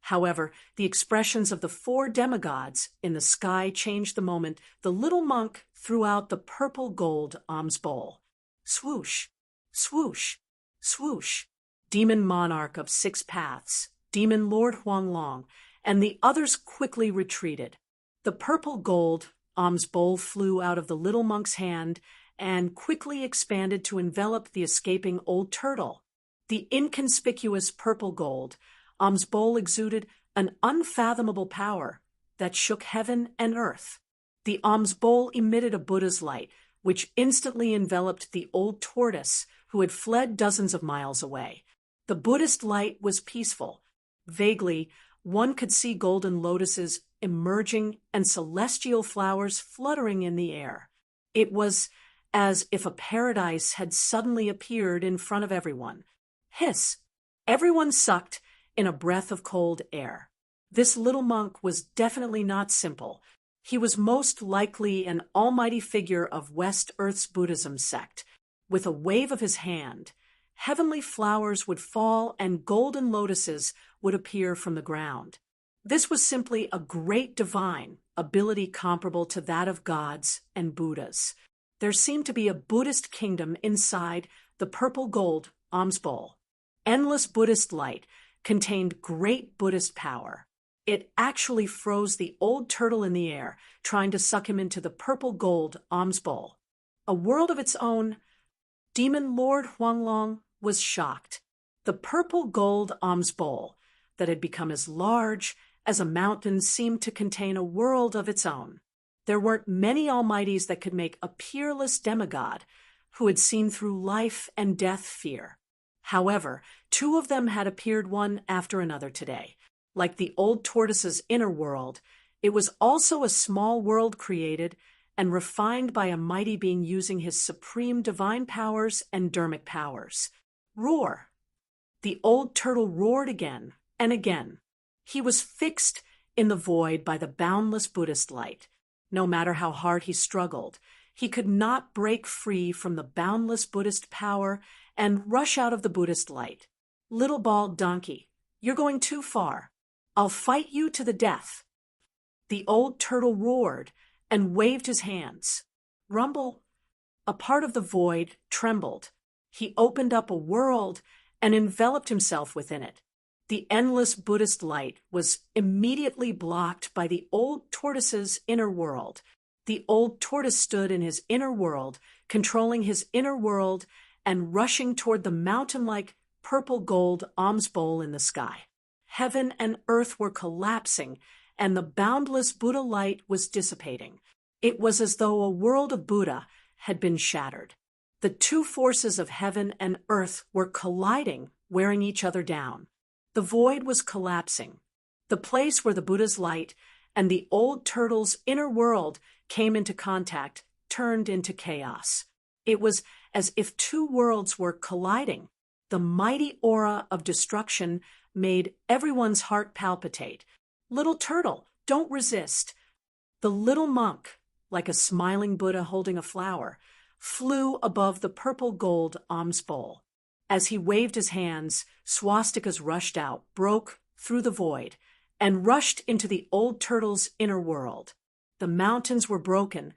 However, the expressions of the 4 demigods in the sky changed the moment the little monk threw out the purple gold alms bowl. Swoosh, swoosh, swoosh. Demon monarch of 6 paths, demon Lord Huanglong, and the others quickly retreated. The purple gold alms bowl flew out of the little monk's hand and quickly expanded to envelop the escaping old turtle. The inconspicuous purple gold alms bowl exuded an unfathomable power that shook heaven and earth. The alms bowl emitted a Buddha's light, which instantly enveloped the old tortoise who had fled dozens of miles away. The Buddhist light was peaceful. Vaguely, one could see golden lotuses emerging and celestial flowers fluttering in the air. It was as if a paradise had suddenly appeared in front of everyone. Hiss! Everyone sucked in a breath of cold air. This little monk was definitely not simple. He was most likely an almighty figure of West Earth's Buddhism sect. With a wave of his hand, heavenly flowers would fall and golden lotuses would appear from the ground. This was simply a great divine ability comparable to that of gods and Buddhas. There seemed to be a Buddhist kingdom inside the purple gold alms bowl. Endless Buddhist light contained great Buddhist power. It actually froze the old turtle in the air, trying to suck him into the purple gold alms bowl. A world of its own, demon Lord Huanglong was shocked. The purple gold alms bowl, that had become as large as a mountain, seemed to contain a world of its own. There weren't many almighties that could make a peerless demigod who had seen through life and death fear. However, 2 of them had appeared one after another today. Like the old tortoise's inner world, it was also a small world created and refined by a mighty being using his supreme divine powers and dermic powers. Roar! The old turtle roared again and again. He was fixed in the void by the boundless Buddhist light. No matter how hard he struggled, he could not break free from the boundless Buddhist power and rush out of the Buddhist light. Little bald donkey, you're going too far. I'll fight you to the death. The old turtle roared and waved his hands. Rumble! A part of the void trembled. He opened up a world and enveloped himself within it. The endless Buddhist light was immediately blocked by the old tortoise's inner world. The old tortoise stood in his inner world, controlling his inner world and rushing toward the mountain-like purple gold alms bowl in the sky. Heaven and earth were collapsing, and the boundless Buddha light was dissipating. It was as though a world of Buddha had been shattered. The 2 forces of heaven and earth were colliding, wearing each other down. The void was collapsing. The place where the Buddha's light and the old turtle's inner world came into contact turned into chaos. It was as if 2 worlds were colliding. The mighty aura of destruction made everyone's heart palpitate. Little turtle, don't resist. The little monk, like a smiling Buddha holding a flower, flew above the purple gold alms bowl. As he waved his hands, swastikas rushed out, broke through the void, and rushed into the old turtle's inner world. The mountains were broken,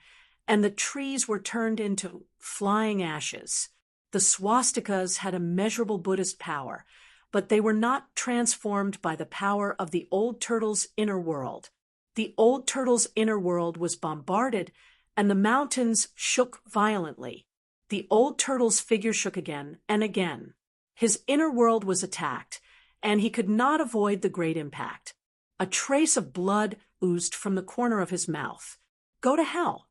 and the trees were turned into flying ashes. The swastikas had immeasurable Buddhist power, but they were not transformed by the power of the old turtle's inner world. The old turtle's inner world was bombarded, and the mountains shook violently. The old turtle's figure shook again and again. His inner world was attacked, and he could not avoid the great impact. A trace of blood oozed from the corner of his mouth. Go to hell!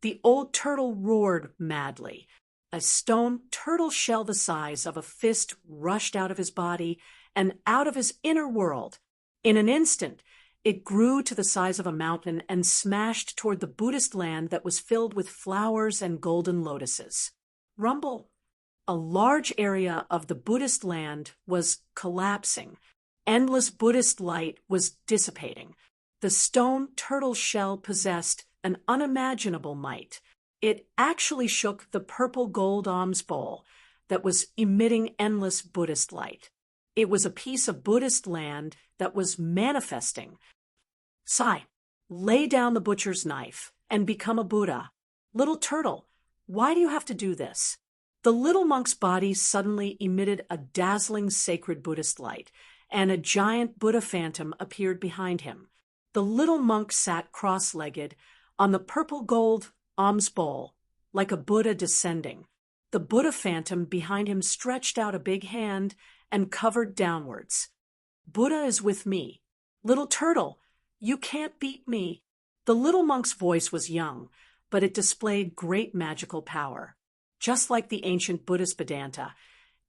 The old turtle roared madly. A stone turtle shell the size of a fist rushed out of his body and out of his inner world. In an instant, it grew to the size of a mountain and smashed toward the Buddhist land that was filled with flowers and golden lotuses. Rumble! A large area of the Buddhist land was collapsing. Endless Buddhist light was dissipating. The stone turtle shell possessed an unimaginable might. It actually shook the purple gold alms bowl that was emitting endless Buddhist light. It was a piece of Buddhist land that was manifesting. Sigh, lay down the butcher's knife and become a Buddha. Little turtle, why do you have to do this? The little monk's body suddenly emitted a dazzling sacred Buddhist light, and a giant Buddha phantom appeared behind him. The little monk sat cross-legged on the purple gold alms bowl, like a Buddha descending. The Buddha phantom behind him stretched out a big hand and covered downwards. Buddha is with me. Little turtle, you can't beat me. The little monk's voice was young, but it displayed great magical power. Just like the ancient Buddhist Vedanta,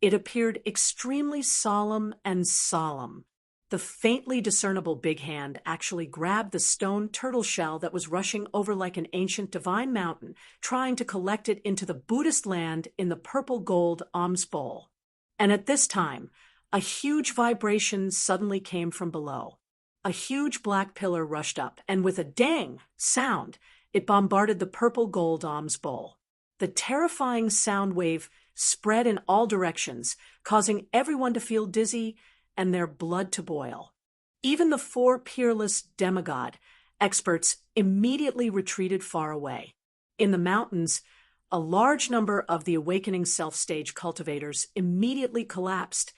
it appeared extremely solemn and solemn. The faintly discernible big hand actually grabbed the stone turtle shell that was rushing over like an ancient divine mountain, trying to collect it into the Buddhist land in the purple gold alms bowl. And at this time, a huge vibration suddenly came from below. A huge black pillar rushed up, and with a dang sound, it bombarded the purple gold alms bowl. The terrifying sound wave spread in all directions, causing everyone to feel dizzy and their blood to boil. Even the 4 peerless demigod experts immediately retreated far away. In the mountains, a large number of the Awakening Self-stage cultivators immediately collapsed,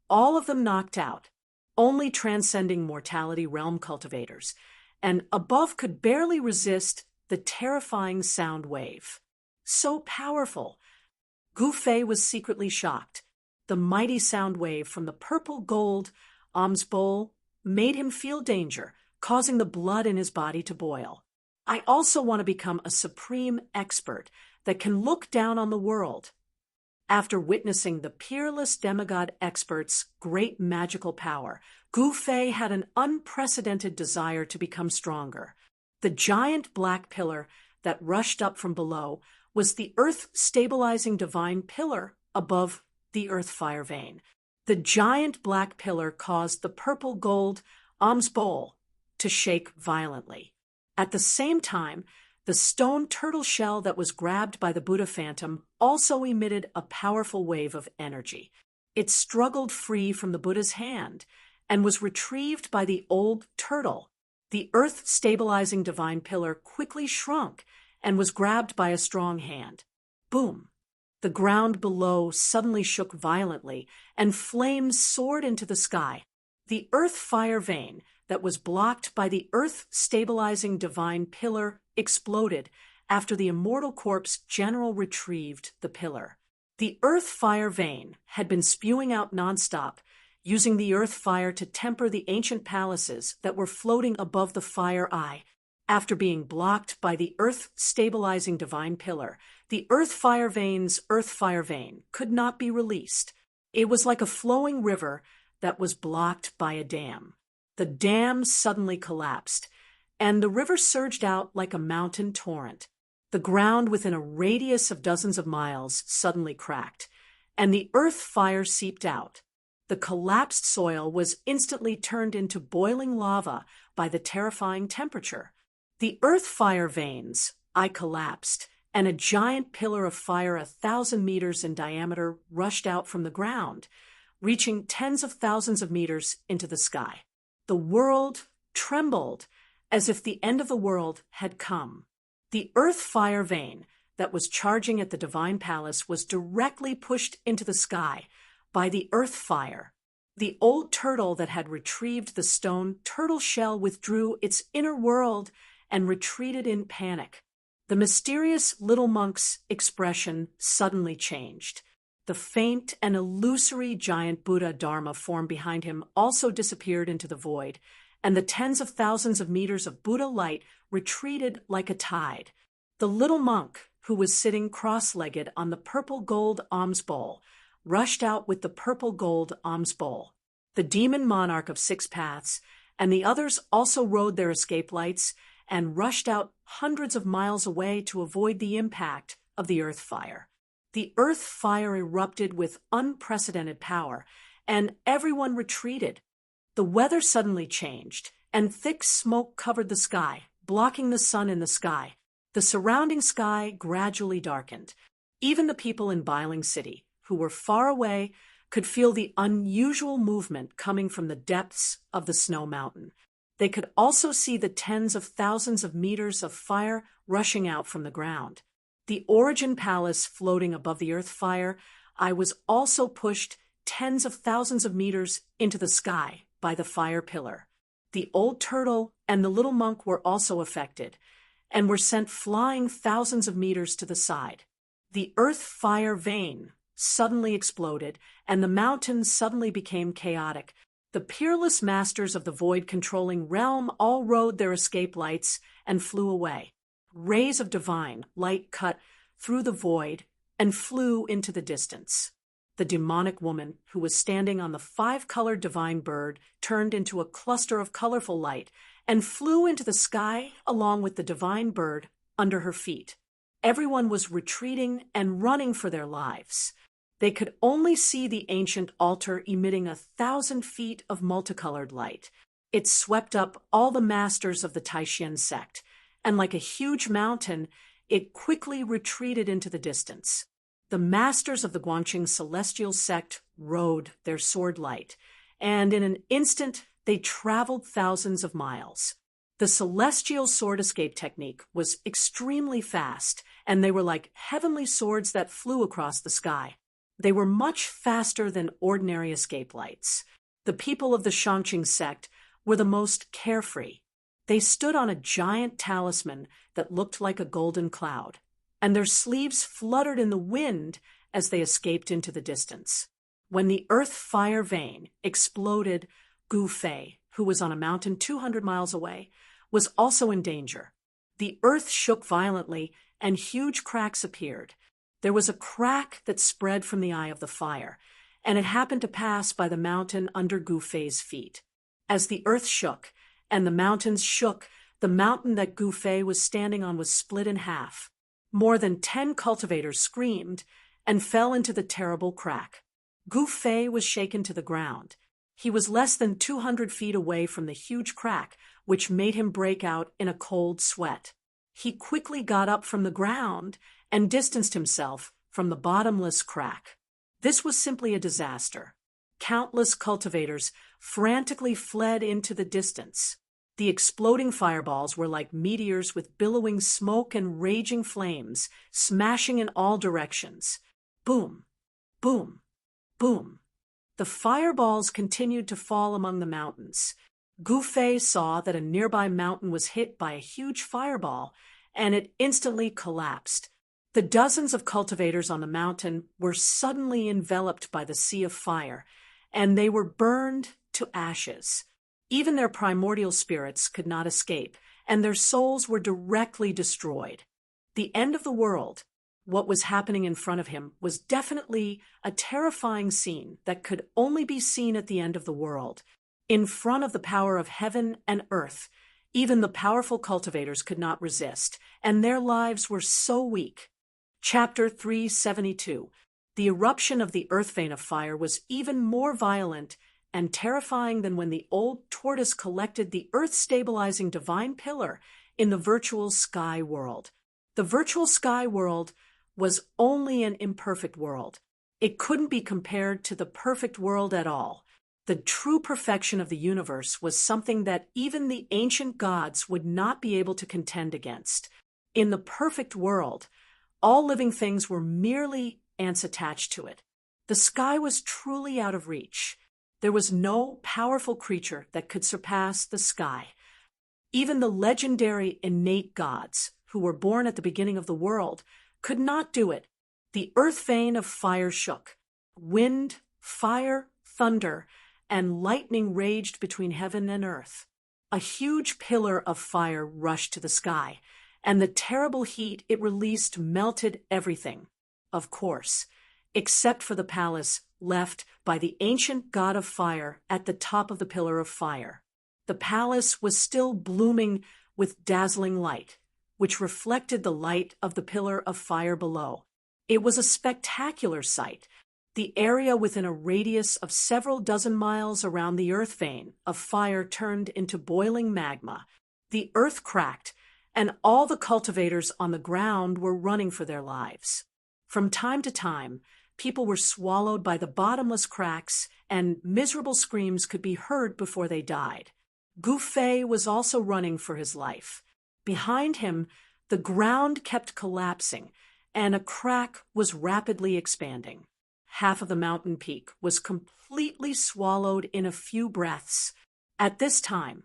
all of them knocked out. Only Transcending Mortality realm cultivators, and above could barely resist the terrifying sound wave. So powerful. Gu Fei was secretly shocked. The mighty sound wave from the purple gold alms bowl made him feel danger, causing the blood in his body to boil. I also want to become a supreme expert that can look down on the world. After witnessing the peerless demigod experts' great magical power, Gu Fei had an unprecedented desire to become stronger. The giant black pillar that rushed up from below was the earth-stabilizing divine pillar above the earth fire vein. The giant black pillar caused the purple gold alms bowl to shake violently. At the same time, the stone turtle shell that was grabbed by the Buddha phantom also emitted a powerful wave of energy. It struggled free from the Buddha's hand and was retrieved by the old turtle. The earth-stabilizing divine pillar quickly shrunk and was grabbed by a strong hand. Boom! The ground below suddenly shook violently, and flames soared into the sky. The earth fire vein that was blocked by the earth-stabilizing divine pillar exploded after the immortal corpse general retrieved the pillar. The earth fire vein had been spewing out nonstop, using the earth fire to temper the ancient palaces that were floating above the fire eye. After being blocked by the earth-stabilizing divine pillar, the earth fire vein could not be released. It was like a flowing river that was blocked by a dam. The dam suddenly collapsed, and the river surged out like a mountain torrent. The ground within a radius of dozens of miles suddenly cracked, and the earth fire seeped out. The collapsed soil was instantly turned into boiling lava by the terrifying temperature. The earth fire veins collapsed, and a giant pillar of fire 1,000 meters in diameter rushed out from the ground, reaching tens of thousands of meters into the sky. The world trembled as if the end of the world had come. The earth fire vein that was charging at the divine palace was directly pushed into the sky by the earth fire. The old turtle that had retrieved the stone turtle shell withdrew its inner world and retreated in panic. The mysterious little monk's expression suddenly changed. The faint and illusory giant Buddha Dharma form behind him also disappeared into the void, and the tens of thousands of meters of Buddha light retreated like a tide. The little monk, who was sitting cross-legged on the purple gold alms bowl, rushed out with the purple gold alms bowl. The demon monarch of 6 paths and the others also rode their escape lights and rushed out hundreds of miles away to avoid the impact of the earth fire. The earth fire erupted with unprecedented power, and everyone retreated. The weather suddenly changed, and thick smoke covered the sky, blocking the sun in the sky. The surrounding sky gradually darkened. Even the people in Biling City, who were far away, could feel the unusual movement coming from the depths of the snow mountain. They could also see the tens of thousands of meters of fire rushing out from the ground. The Origin Palace floating above the earth fire, I was also pushed tens of thousands of meters into the sky by the fire pillar. The old turtle and the little monk were also affected, and were sent flying thousands of meters to the side. The earth fire vein suddenly exploded, and the mountains suddenly became chaotic. The peerless masters of the void-controlling realm all rode their escape lights and flew away. Rays of divine light cut through the void and flew into the distance. The demonic woman who was standing on the five-colored divine bird turned into a cluster of colorful light and flew into the sky along with the divine bird under her feet. Everyone was retreating and running for their lives. They could only see the ancient altar emitting 1,000 feet of multicolored light. It swept up all the masters of the Taishan sect, and like a huge mountain, it quickly retreated into the distance. The masters of the Guangqing celestial sect rode their sword light, and in an instant they traveled thousands of miles. The celestial sword escape technique was extremely fast, and they were like heavenly swords that flew across the sky. They were much faster than ordinary escape lights. The people of the Shangqing sect were the most carefree. They stood on a giant talisman that looked like a golden cloud, and their sleeves fluttered in the wind as they escaped into the distance. When the earth fire vein exploded, Gu Fei, who was on a mountain 200 miles away, was also in danger. The earth shook violently, and huge cracks appeared. There was a crack that spread from the eye of the fire, and it happened to pass by the mountain under Gu Fei's feet. As the earth shook, and the mountains shook, the mountain that Gu Fei was standing on was split in half. More than 10 cultivators screamed and fell into the terrible crack. Gu Fei was shaken to the ground. He was less than 200 feet away from the huge crack, which made him break out in a cold sweat. He quickly got up from the ground and distanced himself from the bottomless crack. This was simply a disaster. Countless cultivators frantically fled into the distance. The exploding fireballs were like meteors with billowing smoke and raging flames, smashing in all directions. Boom, boom, boom. The fireballs continued to fall among the mountains. Gu Fei saw that a nearby mountain was hit by a huge fireball, and it instantly collapsed. The dozens of cultivators on the mountain were suddenly enveloped by the sea of fire, and they were burned to ashes. Even their primordial spirits could not escape, and their souls were directly destroyed. The end of the world, what was happening in front of him, was definitely a terrifying scene that could only be seen at the end of the world. In front of the power of heaven and earth, even the powerful cultivators could not resist, and their lives were so weak. Chapter 372. The eruption of the earth vein of fire was even more violent and terrifying than when the old tortoise collected the earth-stabilizing divine pillar in the virtual sky world. The virtual sky world was only an imperfect world. It couldn't be compared to the perfect world at all. The true perfection of the universe was something that even the ancient gods would not be able to contend against. In the perfect world, all living things were merely ants attached to it. The sky was truly out of reach. There was no powerful creature that could surpass the sky. Even the legendary innate gods, who were born at the beginning of the world, could not do it. The earth vein of fire shook. Wind, fire, thunder, and lightning raged between heaven and earth. A huge pillar of fire rushed to the sky, and the terrible heat it released melted everything, of course, except for the palace left by the ancient god of fire at the top of the pillar of fire. The palace was still blooming with dazzling light, which reflected the light of the pillar of fire below. It was a spectacular sight. The area within a radius of several dozen miles around the earth vein of fire turned into boiling magma. The earth cracked, and all the cultivators on the ground were running for their lives. From time to time, People were swallowed by the bottomless cracks, and miserable screams could be heard before they died. Gu Fei was also running for his life. Behind him, the ground kept collapsing, and a crack was rapidly expanding. Half of the mountain peak was completely swallowed in a few breaths. At this time,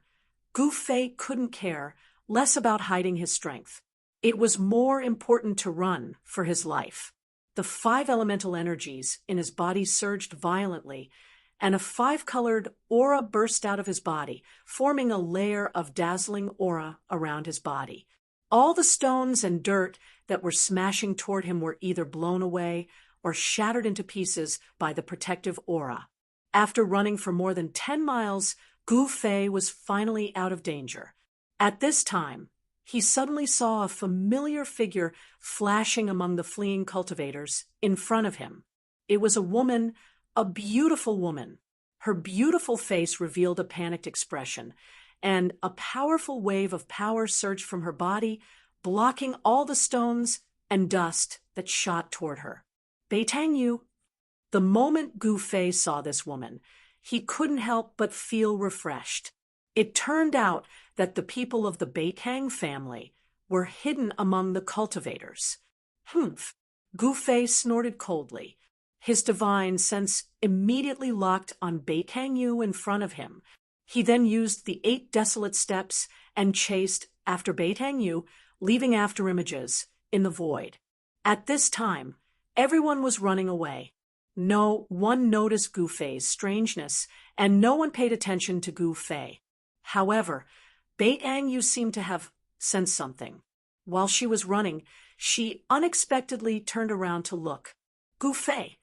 Gu Fei couldn't care less about hiding his strength. It was more important to run for his life. The 5 elemental energies in his body surged violently, and a 5-colored aura burst out of his body, forming a layer of dazzling aura around his body. All the stones and dirt that were smashing toward him were either blown away or shattered into pieces by the protective aura. After running for more than 10 miles, Gu Fei was finally out of danger. At this time, he suddenly saw a familiar figure flashing among the fleeing cultivators in front of him. It was a woman, a beautiful woman. Her beautiful face revealed a panicked expression, and a powerful wave of power surged from her body, blocking all the stones and dust that shot toward her. Beitang Yu. The moment Gu Fei saw this woman, he couldn't help but feel refreshed. It turned out that the people of the Beitang family were hidden among the cultivators. Humph! Gu Fei snorted coldly. His divine sense immediately locked on Beitang Yu in front of him. He then used the 8 desolate steps and chased after Beitang Yu, leaving afterimages in the void. At this time, everyone was running away. No one noticed Gu Fei's strangeness, and no one paid attention to Gu Fei. However, Beitang Yu seemed to have sensed something. While she was running, she unexpectedly turned around to look. Gu Fei.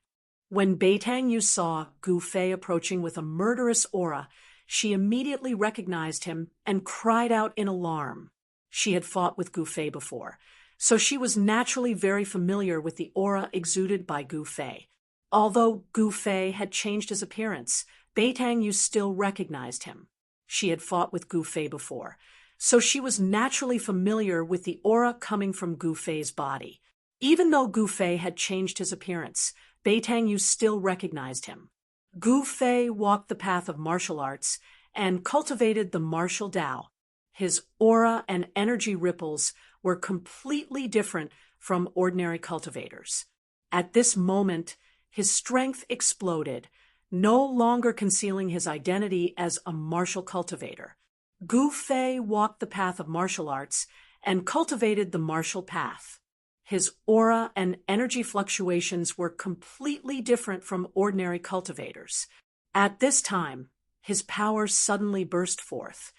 When Beitang Yu saw Gu Fei approaching with a murderous aura, she immediately recognized him and cried out in alarm. She had fought with Gu Fei before, so she was naturally very familiar with the aura exuded by Gu Fei. Although Gu Fei had changed his appearance, Beitang Yu still recognized him. She had fought with Gu Fei before, so she was naturally familiar with the aura coming from Gu Fei's body. Even though Gu Fei had changed his appearance, Beitang Yu still recognized him. Gu Fei walked the path of martial arts and cultivated the martial Dao. His aura and energy ripples were completely different from ordinary cultivators. At this moment, his strength exploded, no longer concealing his identity as a martial cultivator. Gu Fei walked the path of martial arts and cultivated the martial path. His aura and energy fluctuations were completely different from ordinary cultivators. At this time, his power suddenly burst forth,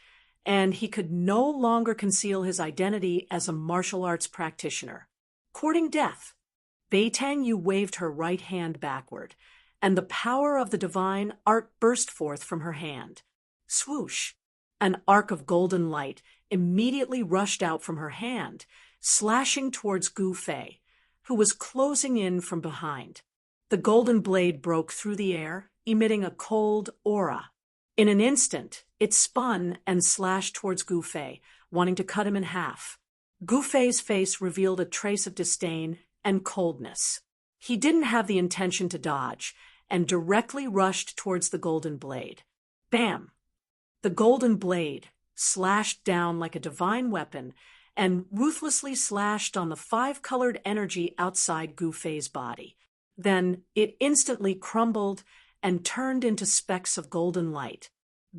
and he could no longer conceal his identity as a martial arts practitioner. Courting death, Beitang Yu waved her right hand backward, and the power of the divine art burst forth from her hand. Swoosh! An arc of golden light immediately rushed out from her hand, slashing towards Gu Fei, who was closing in from behind. The golden blade broke through the air, emitting a cold aura. In an instant, it spun and slashed towards Gu Fei, wanting to cut him in half. Gu Fei's face revealed a trace of disdain and coldness. He didn't have the intention to dodge, and directly rushed towards the golden blade. Bam! The golden blade slashed down like a divine weapon and ruthlessly slashed on the 5-colored energy outside Gu Fei's body. Then it instantly crumbled and turned into specks of golden light.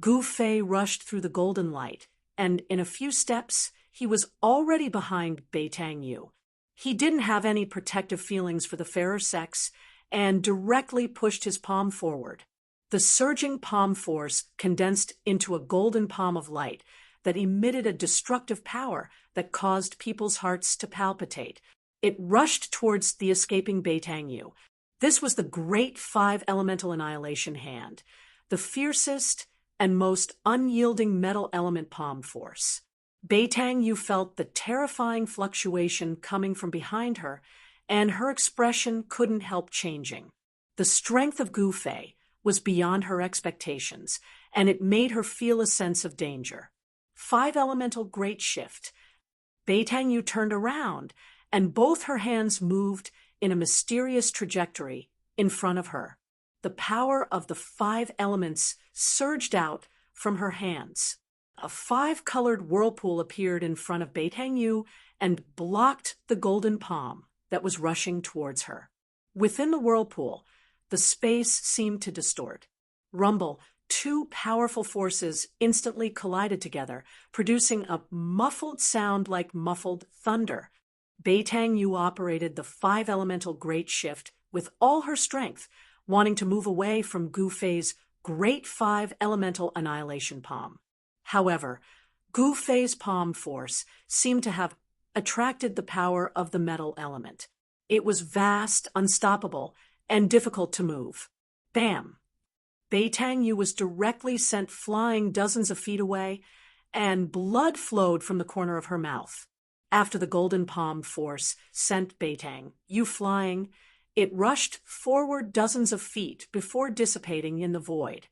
Gu Fei rushed through the golden light, and in a few steps, he was already behind Beitang Yu. He didn't have any protective feelings for the fairer sex and directly pushed his palm forward. The surging palm force condensed into a golden palm of light that emitted a destructive power that caused people's hearts to palpitate. It rushed towards the escaping Beitang Yu. This was the great 5 elemental annihilation hand, the fiercest and most unyielding metal element palm force. Beitang Yu felt the terrifying fluctuation coming from behind her, and her expression couldn't help changing. The strength of Gu Fei was beyond her expectations, and it made her feel a sense of danger. 5 elemental great shift. Beitang Yu turned around, and both her hands moved in a mysterious trajectory in front of her. The power of the 5 elements surged out from her hands. A 5-colored whirlpool appeared in front of Beitang Yu and blocked the golden palm that was rushing towards her. Within the whirlpool, the space seemed to distort. Rumble, 2 powerful forces instantly collided together, producing a muffled sound like muffled thunder. Beitang Yu operated the 5-elemental great shift with all her strength, wanting to move away from Gu Fei's great 5-elemental annihilation palm. However, Gu Fei's palm force seemed to have attracted the power of the metal element. It was vast, unstoppable, and difficult to move. Bam! Beitang Yu was directly sent flying dozens of feet away, and blood flowed from the corner of her mouth. After the golden palm force sent Beitang Yu flying, it rushed forward dozens of feet before dissipating in the void.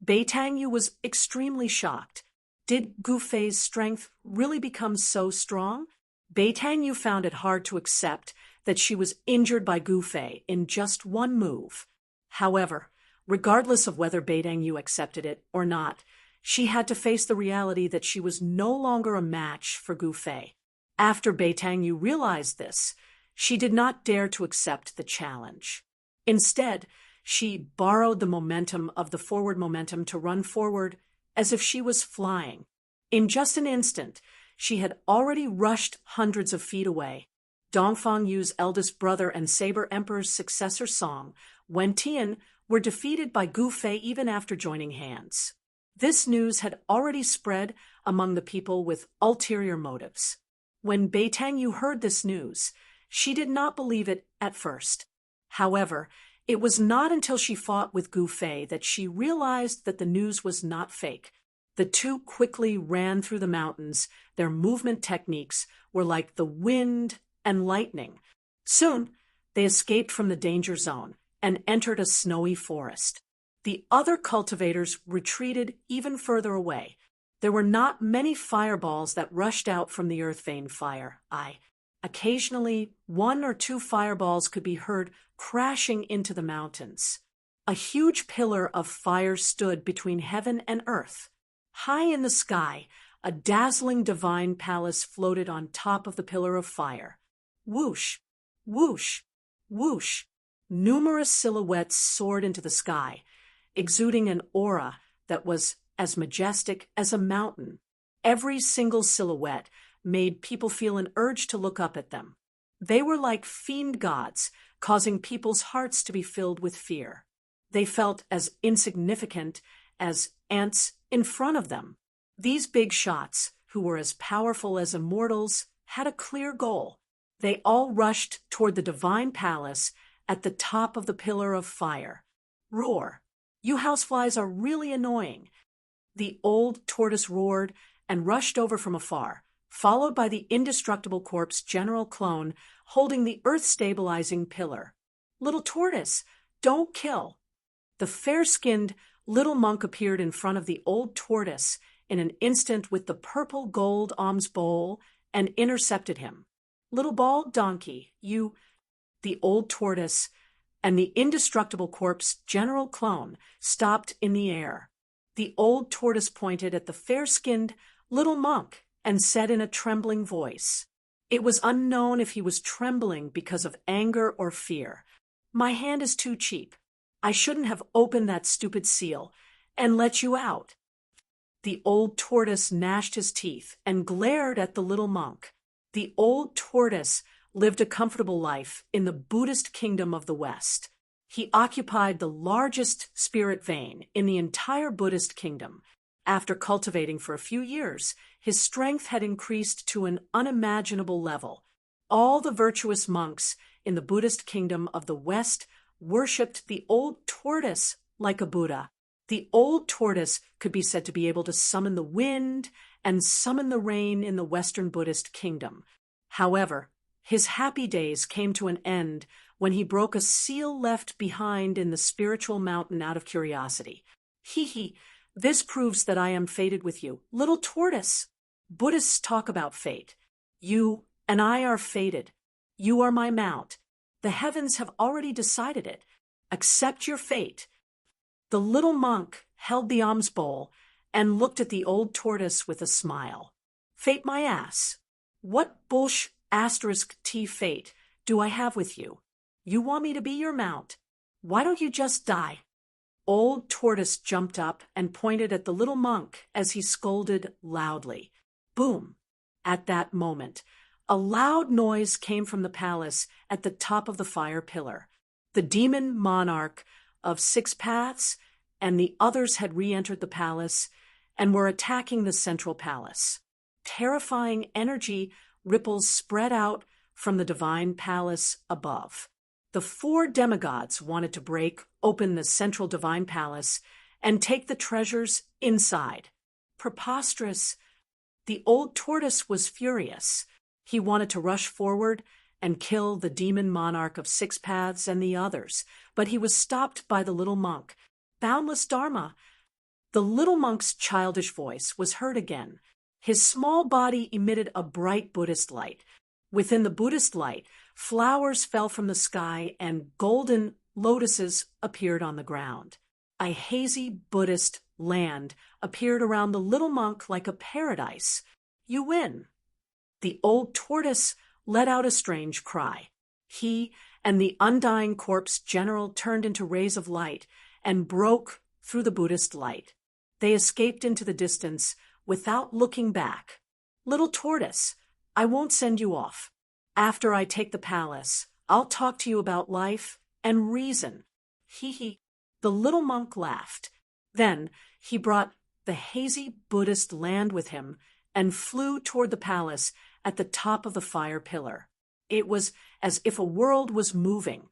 Beitang Yu was extremely shocked. Did Gu Fei's strength really become so strong? Beitang Yu found it hard to accept that she was injured by Gu Fei in just one move. However, regardless of whether Beitang Yu accepted it or not, she had to face the reality that she was no longer a match for Gu Fei. After Beitang Yu realized this, she did not dare to accept the challenge. Instead, she borrowed the momentum of the forward momentum to run forward as if she was flying. In just an instant, she had already rushed hundreds of feet away. Dongfang Yu's eldest brother and Saber Emperor's successor Song, Wen Tian, were defeated by Gu Fei even after joining hands. This news had already spread among the people with ulterior motives. When Beitang Yu heard this news, she did not believe it at first. However, it was not until she fought with Gu Fei that she realized that the news was not fake. The two quickly ran through the mountains. Their movement techniques were like the wind and lightning. Soon, they escaped from the danger zone and entered a snowy forest. The other cultivators retreated even further away. There were not many fireballs that rushed out from the earth vein fire. Occasionally, 1 or 2 fireballs could be heard crashing into the mountains. A huge pillar of fire stood between heaven and earth. High in the sky, a dazzling divine palace floated on top of the pillar of fire. Whoosh, whoosh, whoosh. Numerous silhouettes soared into the sky, exuding an aura that was as majestic as a mountain. Every single silhouette made people feel an urge to look up at them. They were like fiend gods, causing people's hearts to be filled with fear. They felt as insignificant as ants in front of them. These big shots, who were as powerful as immortals, had a clear goal. They all rushed toward the divine palace at the top of the pillar of fire. Roar! You houseflies are really annoying. The old tortoise roared and rushed over from afar, followed by the indestructible corpse General Clone holding the earth-stabilizing pillar. Little tortoise, don't kill. The fair-skinned little monk appeared in front of the old tortoise in an instant with the purple gold alms bowl and intercepted him. Little bald donkey, you... The old tortoise and the indestructible corpse General Clone stopped in the air. The old tortoise pointed at the fair-skinned little monk and said in a trembling voice. It was unknown if he was trembling because of anger or fear. My hand is too cheap. I shouldn't have opened that stupid seal and let you out. The old tortoise gnashed his teeth and glared at the little monk. The old tortoise lived a comfortable life in the Buddhist kingdom of the West. He occupied the largest spirit vein in the entire Buddhist kingdom. After cultivating for a few years, his strength had increased to an unimaginable level. All the virtuous monks in the Buddhist kingdom of the West worshipped the old tortoise like a Buddha. The old tortoise could be said to be able to summon the wind and summon the rain in the Western Buddhist kingdom. However, his happy days came to an end when he broke a seal left behind in the spiritual mountain out of curiosity. Hee, this proves that I am fated with you. Little tortoise! Buddhists talk about fate. You and I are fated. You are my mount. The heavens have already decided it. Accept your fate. The little monk held the alms bowl and looked at the old tortoise with a smile. Fate my ass. What bullsh asterisk T fate do I have with you? You want me to be your mount? Why don't you just die? Old Tortoise jumped up and pointed at the little monk as he scolded loudly. Boom! At that moment, a loud noise came from the palace at the top of the fire pillar. The demon monarch of Six Paths and the others had re-entered the palace and were attacking the central palace. Terrifying energy ripples spread out from the divine palace above. The 4 demigods wanted to break open the central divine palace and take the treasures inside. Preposterous. The old tortoise was furious. He wanted to rush forward and kill the demon monarch of Six Paths and the others, but he was stopped by the little monk. Boundless Dharma. The little monk's childish voice was heard again. His small body emitted a bright Buddhist light. Within the Buddhist light, flowers fell from the sky and golden lotuses appeared on the ground. A hazy Buddhist land appeared around the little monk like a paradise. You win. The old tortoise let out a strange cry. He and the undying corpse general turned into rays of light and broke through the Buddhist light. They escaped into the distance without looking back. Little tortoise, I won't send you off. After I take the palace, I'll talk to you about life and reason. Hee hee. The little monk laughed. Then he brought the hazy Buddhist land with him and flew toward the palace at the top of the fire pillar. It was as if a world was moving.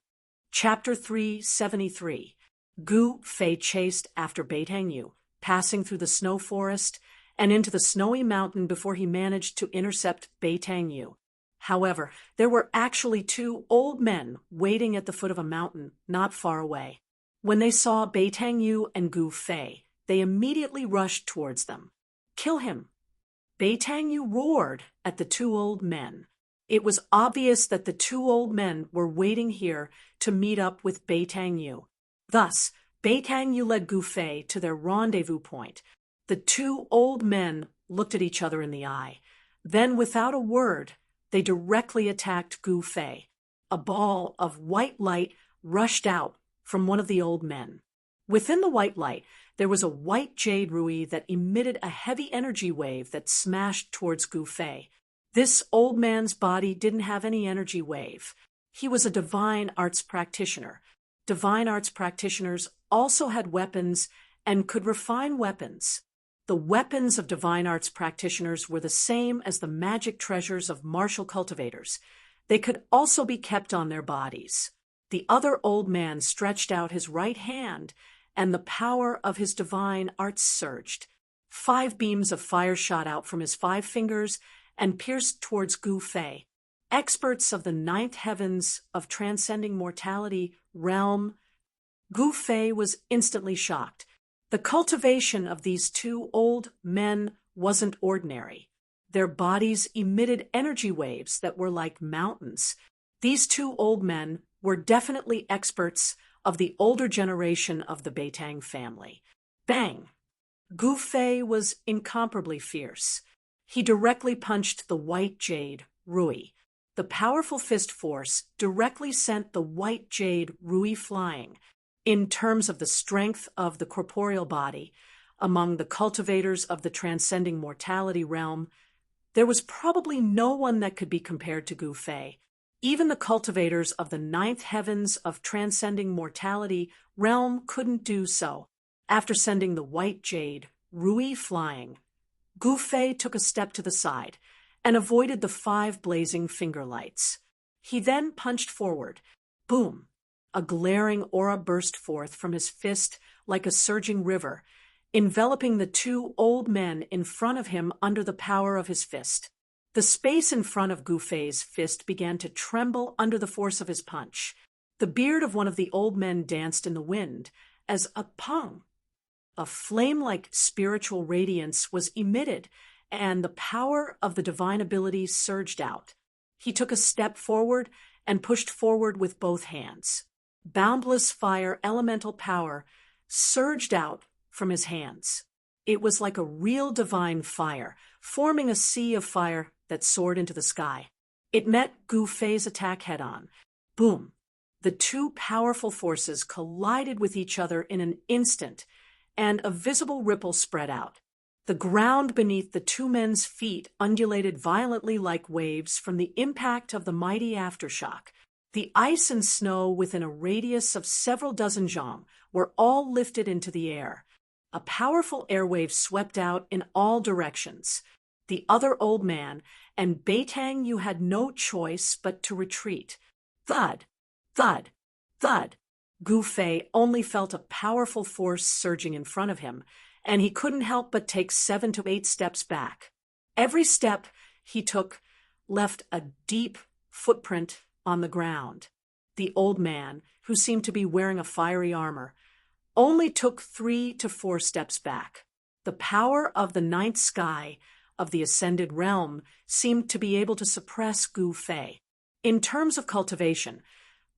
Chapter 373. Gu Fei chased after Beitang Yu, passing through the snow forest and into the snowy mountain before he managed to intercept Beitang Yu. However, there were actually 2 old men waiting at the foot of a mountain not far away. When they saw Beitang Yu and Gu Fei, they immediately rushed towards them. Kill him! Beitang Yu roared at the 2 old men. It was obvious that the 2 old men were waiting here to meet up with Beitang Yu. Thus, Beitang Yu led Gu Fei to their rendezvous point. The 2 old men looked at each other in the eye. Then, without a word, they directly attacked Gu Fei. A ball of white light rushed out from one of the old men. Within the white light, there was a white jade rui that emitted a heavy energy wave that smashed towards Gu Fei. This old man's body didn't have any energy wave. He was a divine arts practitioner. Divine arts practitioners also had weapons and could refine weapons. The weapons of divine arts practitioners were the same as the magic treasures of martial cultivators. They could also be kept on their bodies. The other old man stretched out his right hand, and the power of his divine arts surged. 5 beams of fire shot out from his 5 fingers and pierced towards Gu Fei. Experts of the 9th heavens of transcending mortality realm, Gu Fei was instantly shocked. The cultivation of these 2 old men wasn't ordinary. Their bodies emitted energy waves that were like mountains. These 2 old men were definitely experts of the older generation of the Beitang family. Bang! Gu Fei was incomparably fierce. He directly punched the white jade, Rui. The powerful fist force directly sent the white jade, Rui, flying. In terms of the strength of the corporeal body, among the cultivators of the transcending mortality realm, there was probably no one that could be compared to Gu Fei. Even the cultivators of the 9th heavens of transcending mortality realm couldn't do so. After sending the white jade, Rui, flying, Gu Fei took a step to the side and avoided the 5 blazing finger lights. He then punched forward. Boom! A glaring aura burst forth from his fist like a surging river, enveloping the 2 old men in front of him under the power of his fist. The space in front of Gu Fei's fist began to tremble under the force of his punch. The beard of one of the old men danced in the wind as a pung. A flame-like spiritual radiance was emitted, and the power of the divine ability surged out. He took a step forward and pushed forward with both hands. Boundless fire elemental power surged out from his hands. It was like a real divine fire, forming a sea of fire that soared into the sky. It met Gu Fei's attack head-on. Boom! The two powerful forces collided with each other in an instant, and a visible ripple spread out. The ground beneath the two men's feet undulated violently like waves from the impact of the mighty aftershock. The ice and snow within a radius of several dozen zhang were all lifted into the air. A powerful airwave swept out in all directions. The other old man and Beitang Yu had no choice but to retreat. Thud, thud, thud. Gu Fei only felt a powerful force surging in front of him, and he couldn't help but take 7 to 8 steps back. Every step he took left a deep footprint on the ground. The old man, who seemed to be wearing a fiery armor, only took 3 to 4 steps back. The power of the ninth sky of the ascended realm seemed to be able to suppress Gu Fei. In terms of cultivation,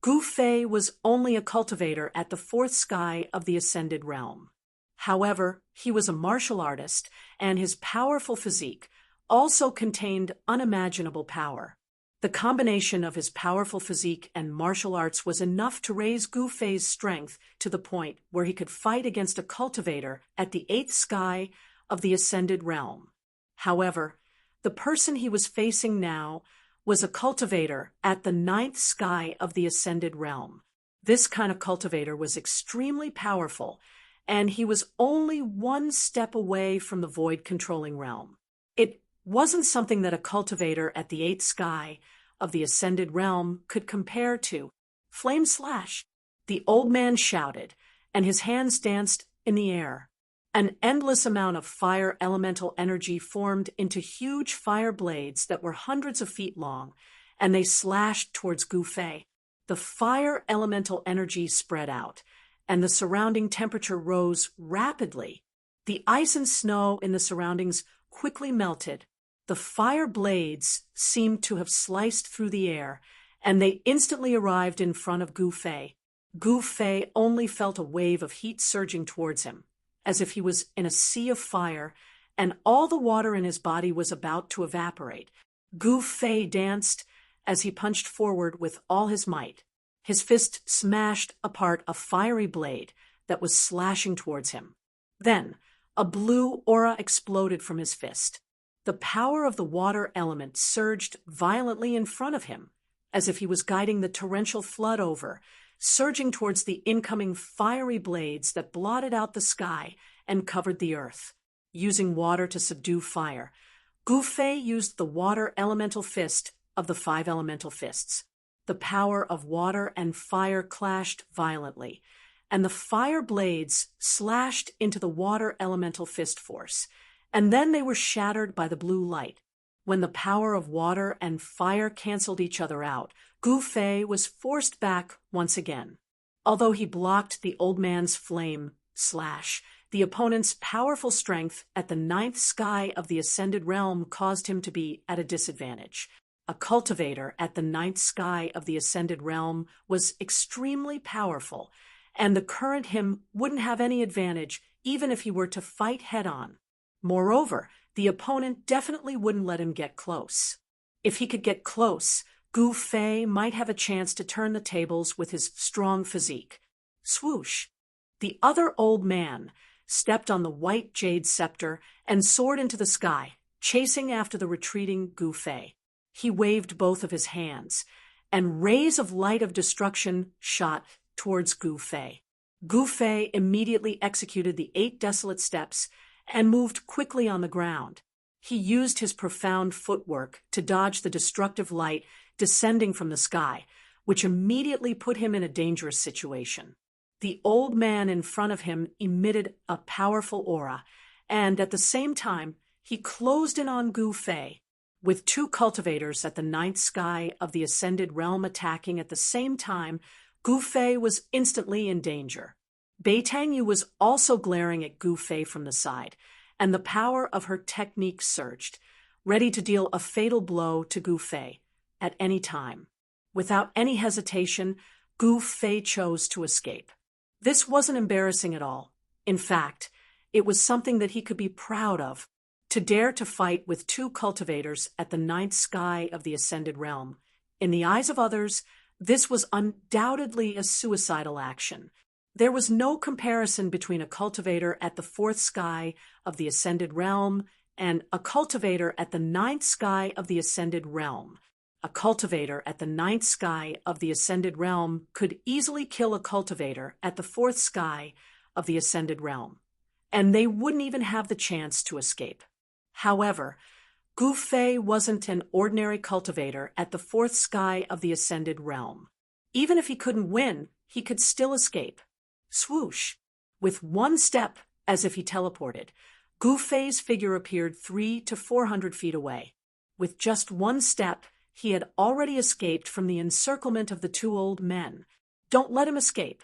Gu Fei was only a cultivator at the 4th sky of the ascended realm. However, he was a martial artist, and his powerful physique also contained unimaginable power. The combination of his powerful physique and martial arts was enough to raise Gu Fei's strength to the point where he could fight against a cultivator at the 8th sky of the ascended realm. However, the person he was facing now was a cultivator at the 9th sky of the ascended realm. This kind of cultivator was extremely powerful, and he was only 1 step away from the void-controlling realm. It wasn't something that a cultivator at the 8th sky of the ascended realm could compare to. Flame slash! The old man shouted, and his hands danced in the air. An endless amount of fire elemental energy formed into huge fire blades that were hundreds of feet long, and they slashed towards Gu Fei. The fire elemental energy spread out, and the surrounding temperature rose rapidly. The ice and snow in the surroundings quickly melted. The fire blades seemed to have sliced through the air, and they instantly arrived in front of Gu Fei. Gu Fei only felt a wave of heat surging towards him, as if he was in a sea of fire, and all the water in his body was about to evaporate. Gu Fei danced as he punched forward with all his might. His fist smashed apart a fiery blade that was slashing towards him. Then, a blue aura exploded from his fist. The power of the water element surged violently in front of him, as if he was guiding the torrential flood over, surging towards the incoming fiery blades that blotted out the sky and covered the earth. Using water to subdue fire, Gu Fei used the water elemental fist of the 5 elemental fists. The power of water and fire clashed violently, and the fire blades slashed into the water elemental fist force, and then they were shattered by the blue light. When the power of water and fire canceled each other out, Gu Fei was forced back once again. Although he blocked the old man's flame slash, the opponent's powerful strength at the 9th sky of the ascended realm caused him to be at a disadvantage. A cultivator at the 9th sky of the ascended realm was extremely powerful, and the current him wouldn't have any advantage even if he were to fight head-on. Moreover, the opponent definitely wouldn't let him get close. If he could get close, Gu Fei might have a chance to turn the tables with his strong physique. Swoosh! The other old man stepped on the white jade scepter and soared into the sky, chasing after the retreating Gu Fei. He waved both of his hands, and rays of light of destruction shot towards Gu Fei. Gu Fei immediately executed the 8 desolate steps and moved quickly on the ground. He used his profound footwork to dodge the destructive light descending from the sky, which immediately put him in a dangerous situation. The old man in front of him emitted a powerful aura, and at the same time, he closed in on Gu Fei. With 2 cultivators at the 9th sky of the ascended realm attacking at the same time, Gu Fei was instantly in danger. Beitang Yu was also glaring at Gu Fei from the side, and the power of her technique surged, ready to deal a fatal blow to Gu Fei at any time. Without any hesitation, Gu Fei chose to escape. This wasn't embarrassing at all. In fact, it was something that he could be proud of. To dare to fight with two cultivators at the ninth sky of the Ascended Realm. In the eyes of others, this was undoubtedly a suicidal action. There was no comparison between a cultivator at the fourth sky of the Ascended Realm and a cultivator at the ninth sky of the Ascended Realm. A cultivator at the ninth sky of the Ascended Realm could easily kill a cultivator at the fourth sky of the Ascended Realm, and they wouldn't even have the chance to escape. However, Gu Fei wasn't an ordinary cultivator at the fourth sky of the Ascended Realm. Even if he couldn't win, he could still escape. Swoosh! With one step, as if he teleported, Gu Fei's figure appeared 300 to 400 feet away. With just one step, he had already escaped from the encirclement of the two old men. "Don't let him escape!"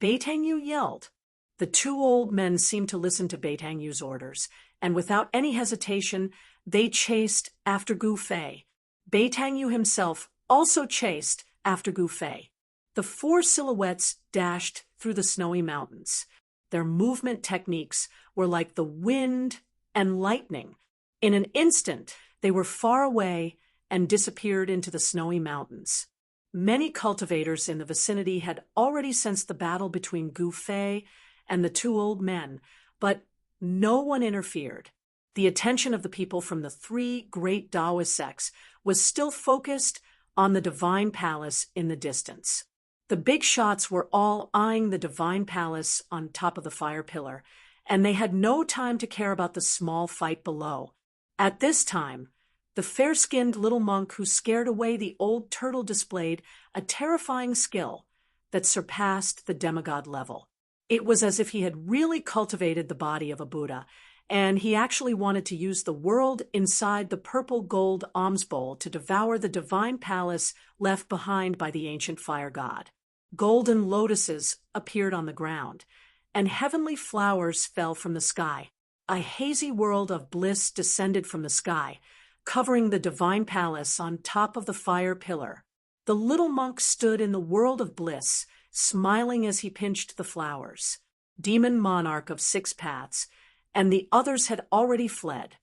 Beitangyu yelled. The two old men seemed to listen to Beitangyu's orders, and without any hesitation, they chased after Gu Fei. Beitangyu himself also chased after Gu Fei. The four silhouettes dashed through the snowy mountains. Their movement techniques were like the wind and lightning. In an instant, they were far away and disappeared into the snowy mountains. Many cultivators in the vicinity had already sensed the battle between Gu Fei and the two old men, but no one interfered. The attention of the people from the three great Daoist sects was still focused on the divine palace in the distance. The big shots were all eyeing the divine palace on top of the fire pillar, and they had no time to care about the small fight below. At this time, the fair-skinned little monk who scared away the old turtle displayed a terrifying skill that surpassed the demigod level. It was as if he had really cultivated the body of a Buddha, and he actually wanted to use the world inside the purple gold alms bowl to devour the divine palace left behind by the ancient fire god. Golden lotuses appeared on the ground, and heavenly flowers fell from the sky. A hazy world of bliss descended from the sky, covering the divine palace on top of the fire pillar. The little monk stood in the world of bliss, smiling as he pinched the flowers. Demon monarch of 6 paths, and the others had already fled.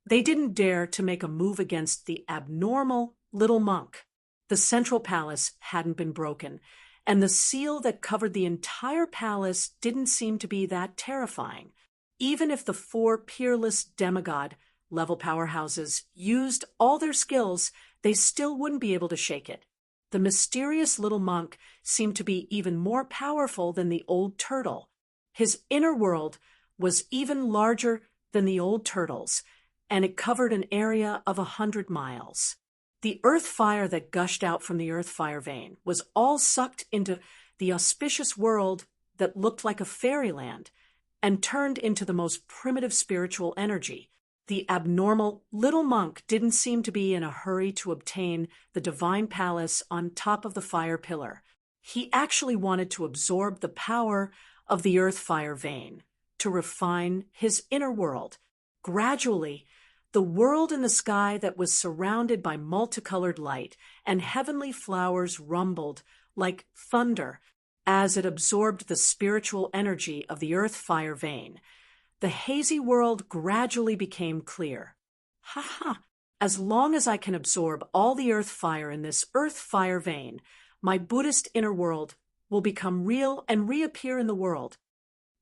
They didn't dare to make a move against the abnormal little monk. The central palace hadn't been broken, and the seal that covered the entire palace didn't seem to be that terrifying. Even if the 4 peerless demigod-level powerhouses used all their skills, they still wouldn't be able to shake it. The mysterious little monk seemed to be even more powerful than the old turtle. His inner world was even larger than the old turtle's, and it covered an area of 100 miles. The earth fire that gushed out from the earth fire vein was all sucked into the auspicious world that looked like a fairyland and turned into the most primitive spiritual energy. The abnormal little monk didn't seem to be in a hurry to obtain the divine palace on top of the fire pillar. He actually wanted to absorb the power of the earth fire vein to refine his inner world. Gradually, the world in the sky that was surrounded by multicolored light and heavenly flowers rumbled like thunder as it absorbed the spiritual energy of the earth fire vein. The hazy world gradually became clear. Ha ha! As long as I can absorb all the earth fire in this earth fire vein, my Buddhist inner world will become real and reappear in the world.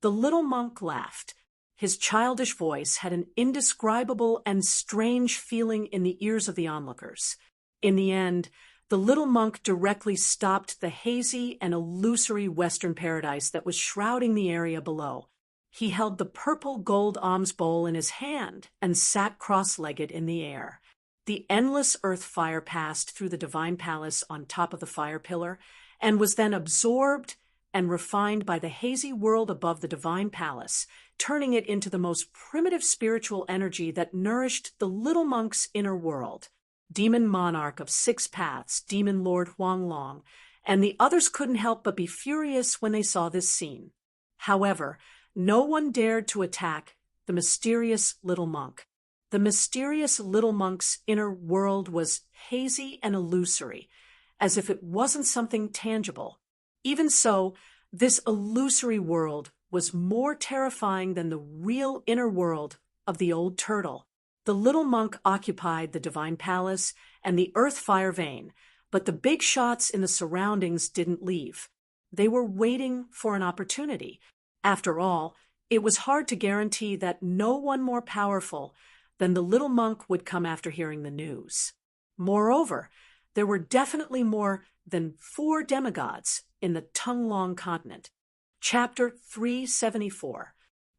The little monk laughed. His childish voice had an indescribable and strange feeling in the ears of the onlookers. In the end, the little monk directly stopped the hazy and illusory Western paradise that was shrouding the area below. He held the purple gold alms bowl in his hand and sat cross-legged in the air. The endless earth fire passed through the divine palace on top of the fire pillar and was then absorbed and refined by the hazy world above the divine palace, turning it into the most primitive spiritual energy that nourished the little monk's inner world. Demon monarch of 6 paths, Demon Lord Huanglong, and the others couldn't help but be furious when they saw this scene. However, no one dared to attack the mysterious little monk. The mysterious little monk's inner world was hazy and illusory, as if it wasn't something tangible. Even so, this illusory world was more terrifying than the real inner world of the old turtle. The little monk occupied the divine palace and the earth fire vein, but the big shots in the surroundings didn't leave. They were waiting for an opportunity. After all, it was hard to guarantee that no one more powerful than the little monk would come after hearing the news. Moreover, there were definitely more than 4 demigods in the Tonglong continent. Chapter 374.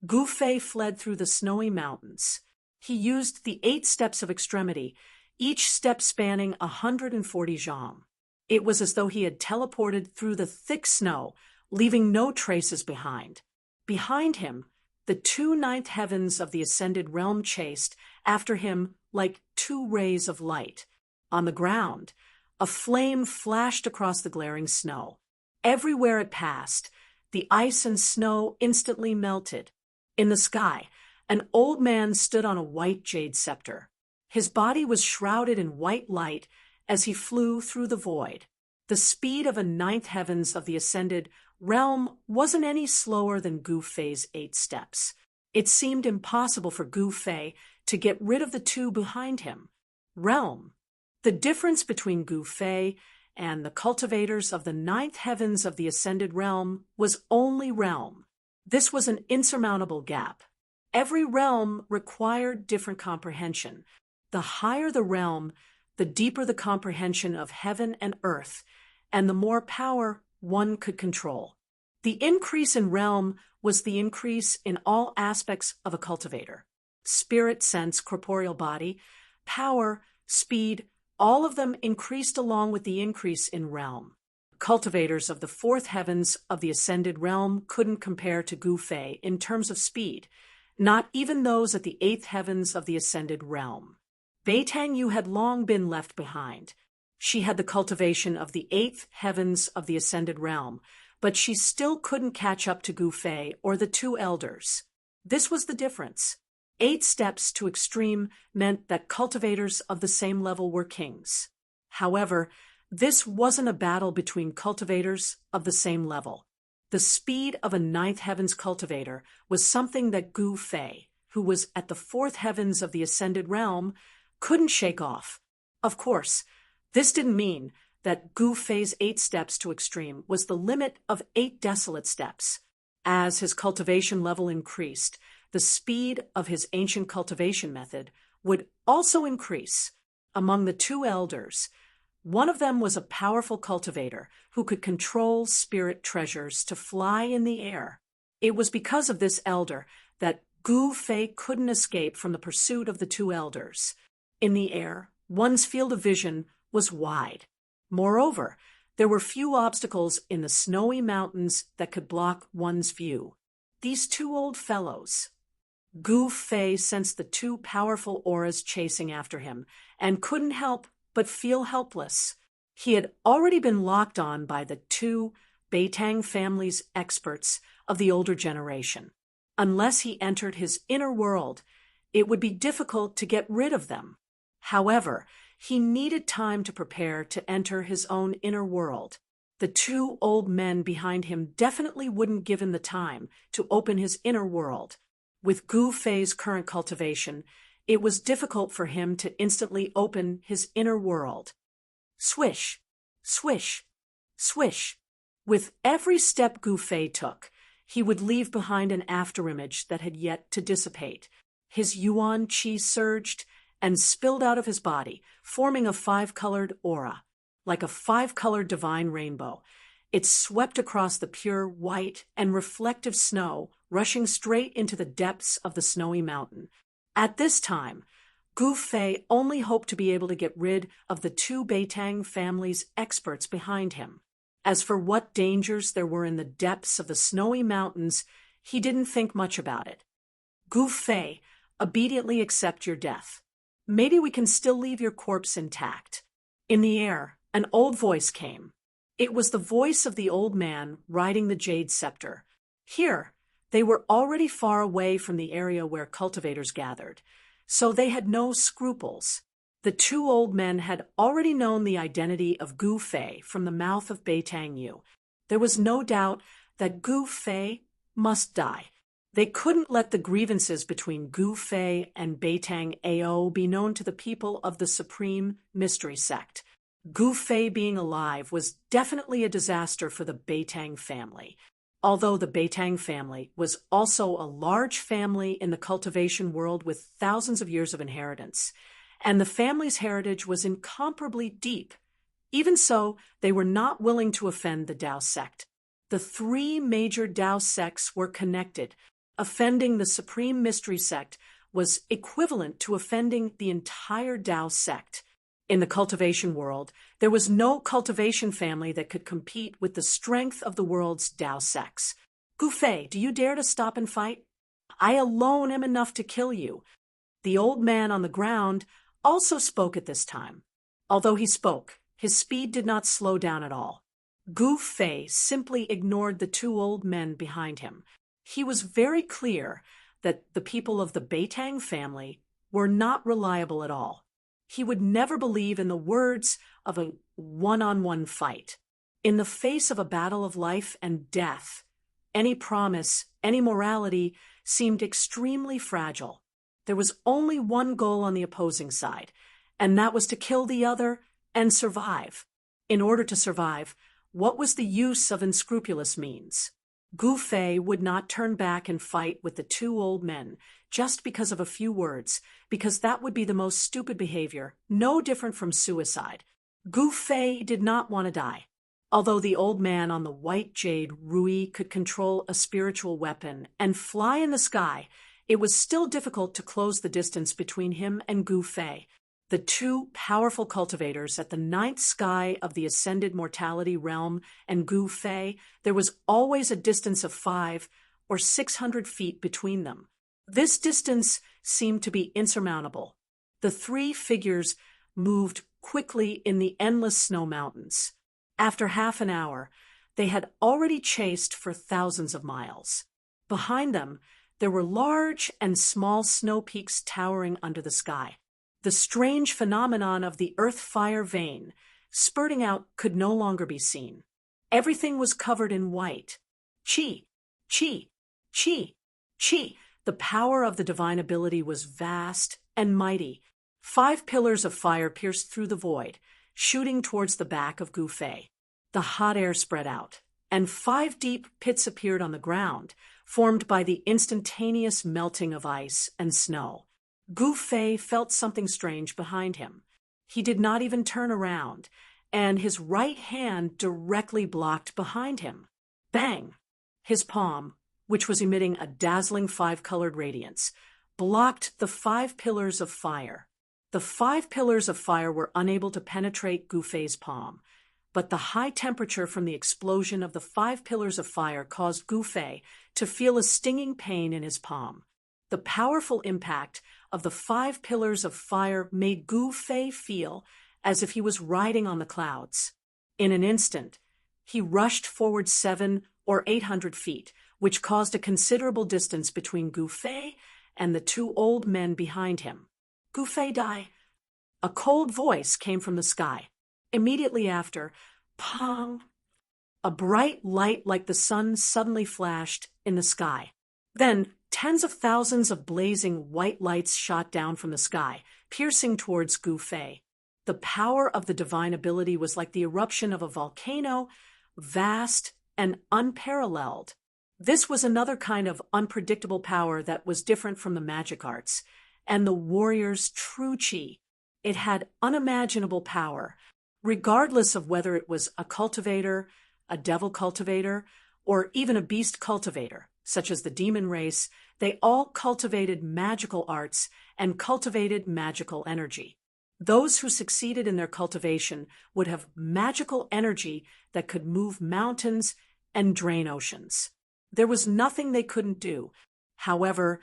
Gu Fei fled through the snowy mountains. He used the 8 steps of extremity, each step spanning 140 zhang. It was as though he had teleported through the thick snow, leaving no traces behind. Behind him, the 2 ninth heavens of the ascended realm chased after him like 2 rays of light. On the ground, a flame flashed across the glaring snow. Everywhere it passed, the ice and snow instantly melted. In the sky, an old man stood on a white jade scepter. His body was shrouded in white light as he flew through the void. The speed of a 9th heavens of the ascended realm wasn't any slower than Gu Fei's 8 steps. It seemed impossible for Gu Fei to get rid of the 2 behind him. Realm. The difference between Gu Fei and the cultivators of the 9th heavens of the ascended realm was only realm. This was an insurmountable gap. Every realm required different comprehension. The higher the realm, the deeper the comprehension of heaven and earth, and the more power one could control. The increase in realm was the increase in all aspects of a cultivator. Spirit, sense, corporeal body, power, speed, all of them increased along with the increase in realm. Cultivators of the 4th heavens of the ascended realm couldn't compare to Gu Fei in terms of speed, not even those at the 8th heavens of the ascended realm. Beitang Yu had long been left behind. She had the cultivation of the 8th heavens of the ascended realm, but she still couldn't catch up to Gu Fei or the 2 elders. This was the difference. 8 steps to extreme meant that cultivators of the same level were kings. However, this wasn't a battle between cultivators of the same level. The speed of a 9th heavens cultivator was something that Gu Fei, who was at the 4th heavens of the ascended realm, couldn't shake off. Of course, this didn't mean that Gu Fei's 8 steps to extreme was the limit of 8 desolate steps. As his cultivation level increased, the speed of his ancient cultivation method would also increase. Among the 2 elders, one of them was a powerful cultivator who could control spirit treasures to fly in the air. It was because of this elder that Gu Fei couldn't escape from the pursuit of the 2 elders. In the air, one's field of vision was wide. Moreover, there were few obstacles in the snowy mountains that could block one's view. These 2 old fellows. Gu Fei sensed the 2 powerful auras chasing after him and couldn't help but feel helpless. He had already been locked on by the 2 Beitang family's experts of the older generation. Unless he entered his inner world, it would be difficult to get rid of them. However, he needed time to prepare to enter his own inner world. The 2 old men behind him definitely wouldn't give him the time to open his inner world. With Gu Fei's current cultivation, it was difficult for him to instantly open his inner world. Swish, swish, swish. With every step Gu Fei took, he would leave behind an afterimage that had yet to dissipate. His yuan qi surged and spilled out of his body, forming a 5-colored aura. Like a 5-colored divine rainbow, it swept across the pure white and reflective snow, rushing straight into the depths of the snowy mountain. At this time, Gu Fei only hoped to be able to get rid of the 2 Beitang family's experts behind him. As for what dangers there were in the depths of the snowy mountains, he didn't think much about it. Gu Fei, obediently accept your death. Maybe we can still leave your corpse intact. In the air, an old voice came. It was the voice of the old man riding the jade scepter. Here, they were already far away from the area where cultivators gathered, so they had no scruples. The 2 old men had already known the identity of Gu Fei from the mouth of Beitang Yu. There was no doubt that Gu Fei must die. They couldn't let the grievances between Gu Fei and Beitang Ao be known to the people of the Supreme Mystery Sect. Gu Fei being alive was definitely a disaster for the Beitang family. Although the Beitang family was also a large family in the cultivation world with thousands of years of inheritance, and the family's heritage was incomparably deep. Even so, they were not willing to offend the Dao sect. The three major Dao sects were connected. Offending the Supreme Mystery Sect was equivalent to offending the entire Dao sect. In the cultivation world, there was no cultivation family that could compete with the strength of the world's Dao sects. Gu Fei, do you dare to stop and fight? I alone am enough to kill you. The old man on the ground also spoke at this time. Although he spoke, his speed did not slow down at all. Gu Fei simply ignored the two old men behind him. He was very clear that the people of the Beitang family were not reliable at all. He would never believe in the words of a one-on-one fight. In the face of a battle of life and death, any promise, any morality seemed extremely fragile. There was only one goal on the opposing side, and that was to kill the other and survive. In order to survive, what was the use of unscrupulous means? Gu Fei would not turn back and fight with the two old men just because of a few words, because that would be the most stupid behavior, no different from suicide. Gu Fei did not want to die. Although the old man on the white jade Rui could control a spiritual weapon and fly in the sky, it was still difficult to close the distance between him and Gu Fei. The two powerful cultivators at the ninth sky of the ascended mortality realm and Gu Fei, there was always a distance of 500 or 600 feet between them. This distance seemed to be insurmountable. The three figures moved quickly in the endless snow mountains. After half an hour, they had already chased for thousands of miles. Behind them, there were large and small snow peaks towering under the sky. The strange phenomenon of the earth-fire vein spurting out could no longer be seen. Everything was covered in white. Qi, qi, qi, qi. The power of the divine ability was vast and mighty. 5 pillars of fire pierced through the void, shooting towards the back of Gu Fei. The hot air spread out, and 5 deep pits appeared on the ground, formed by the instantaneous melting of ice and snow. Gu Fei felt something strange behind him. He did not even turn around, and his right hand directly blocked behind him. Bang! His palm, which was emitting a dazzling 5-colored radiance, blocked the 5 pillars of fire. The 5 pillars of fire were unable to penetrate Gu Fei's palm, but the high temperature from the explosion of the 5 pillars of fire caused Gu Fei to feel a stinging pain in his palm. The powerful impact of the 5 pillars of fire made Gu Fei feel as if he was riding on the clouds. In an instant, he rushed forward 700 or 800 feet, which caused a considerable distance between Gu Fei and the 2 old men behind him. Gu Fei die. A cold voice came from the sky. Immediately after, pong! A bright light like the sun suddenly flashed in the sky. Then, tens of thousands of blazing white lights shot down from the sky, piercing towards Gu Fei. The power of the divine ability was like the eruption of a volcano, vast and unparalleled. This was another kind of unpredictable power that was different from the magic arts, and the warrior's true qi. It had unimaginable power, regardless of whether it was a cultivator, a devil cultivator, or even a beast cultivator, such as the demon race. They all cultivated magical arts and cultivated magical energy. Those who succeeded in their cultivation would have magical energy that could move mountains and drain oceans. There was nothing they couldn't do. However,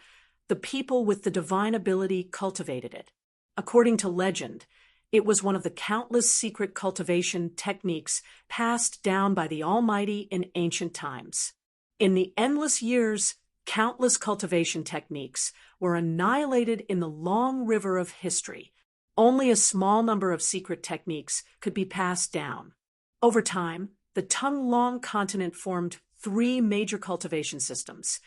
the people with the divine ability cultivated it. According to legend, it was one of the countless secret cultivation techniques passed down by the Almighty in ancient times. In the endless years, countless cultivation techniques were annihilated in the long river of history. Only a small number of secret techniques could be passed down. Over time, the Tunglong continent formed three major cultivation systems: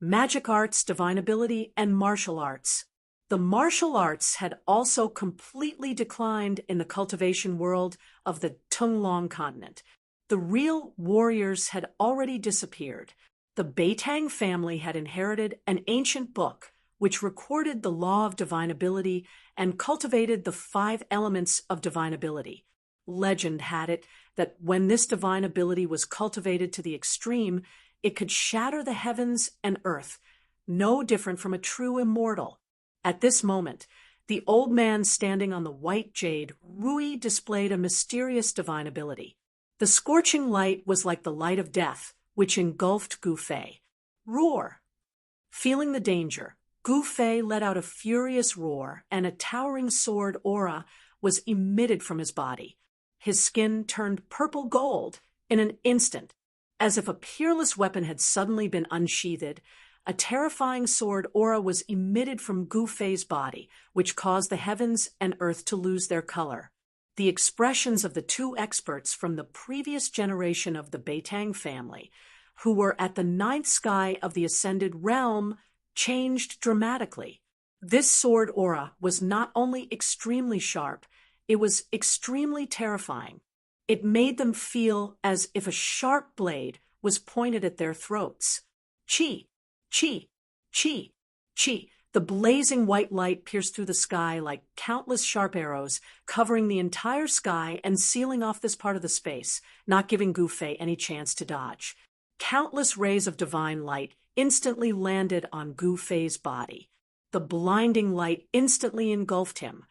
magic arts, divine ability, and martial arts. The martial arts had also completely declined in the cultivation world of the Tunglong continent. The real warriors had already disappeared. The Beitang family had inherited an ancient book which recorded the law of divine ability and cultivated the 5 elements of divine ability. Legend had it that when this divine ability was cultivated to the extreme, it could shatter the heavens and earth, no different from a true immortal. At this moment, the old man standing on the white jade Rui displayed a mysterious divine ability. The scorching light was like the light of death, which engulfed Gu Fei. Roar! Feeling the danger, Gu Fei let out a furious roar, and a towering sword aura was emitted from his body. His skin turned purple gold in an instant. As if a peerless weapon had suddenly been unsheathed, a terrifying sword aura was emitted from Gu Fei's body, which caused the heavens and earth to lose their color. The expressions of the 2 experts from the previous generation of the Beitang family, who were at the 9th sky of the ascended realm, changed dramatically. This sword aura was not only extremely sharp, it was extremely terrifying. It made them feel as if a sharp blade was pointed at their throats. Chi! Chi! Chi! Chi! The blazing white light pierced through the sky like countless sharp arrows, covering the entire sky and sealing off this part of the space, not giving Gu Fei any chance to dodge. Countless rays of divine light instantly landed on Gu Fei's body. The blinding light instantly engulfed him,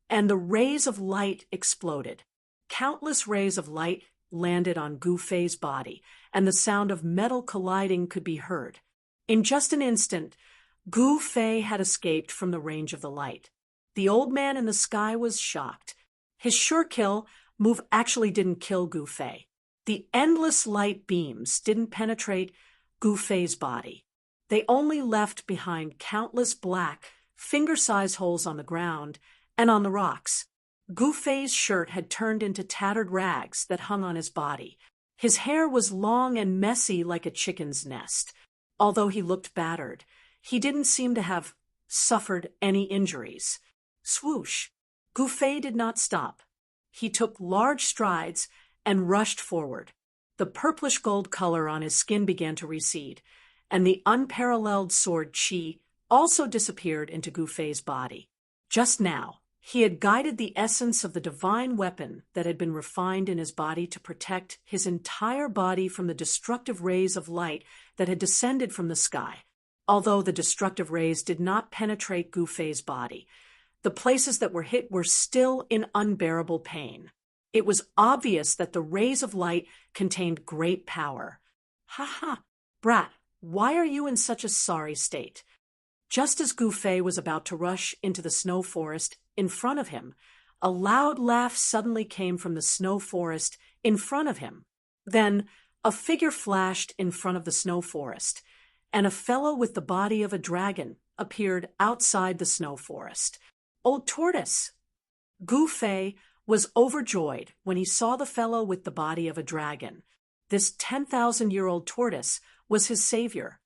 and the rays of light exploded. Countless rays of light landed on Gu Fei's body, and the sound of metal colliding could be heard. In just an instant, Gu Fei had escaped from the range of the light. The old man in the sky was shocked. His sure kill move actually didn't kill Gu Fei. The endless light beams didn't penetrate Gu Fei's body. They only left behind countless black, finger-sized holes on the ground and on the rocks. Gu Fei's shirt had turned into tattered rags that hung on his body. His hair was long and messy like a chicken's nest. Although he looked battered, he didn't seem to have suffered any injuries. Swoosh! Gu Fei did not stop. He took large strides and rushed forward. The purplish gold color on his skin began to recede, and the unparalleled sword Qi also disappeared into Gu Fei's body. Just now, he had guided the essence of the divine weapon that had been refined in his body to protect his entire body from the destructive rays of light that had descended from the sky. Although the destructive rays did not penetrate Gu Fei's body, the places that were hit were still in unbearable pain. It was obvious that the rays of light contained great power. "Ha ha, brat, why are you in such a sorry state?" Just as Gu Fei was about to rush into the snow forest in front of him, a loud laugh suddenly came from the snow forest in front of him. Then a figure flashed in front of the snow forest, and a fellow with the body of a dragon appeared outside the snow forest. Old Tortoise! Gu Fei was overjoyed when he saw the fellow with the body of a dragon. This 10,000-year-old tortoise was his savior.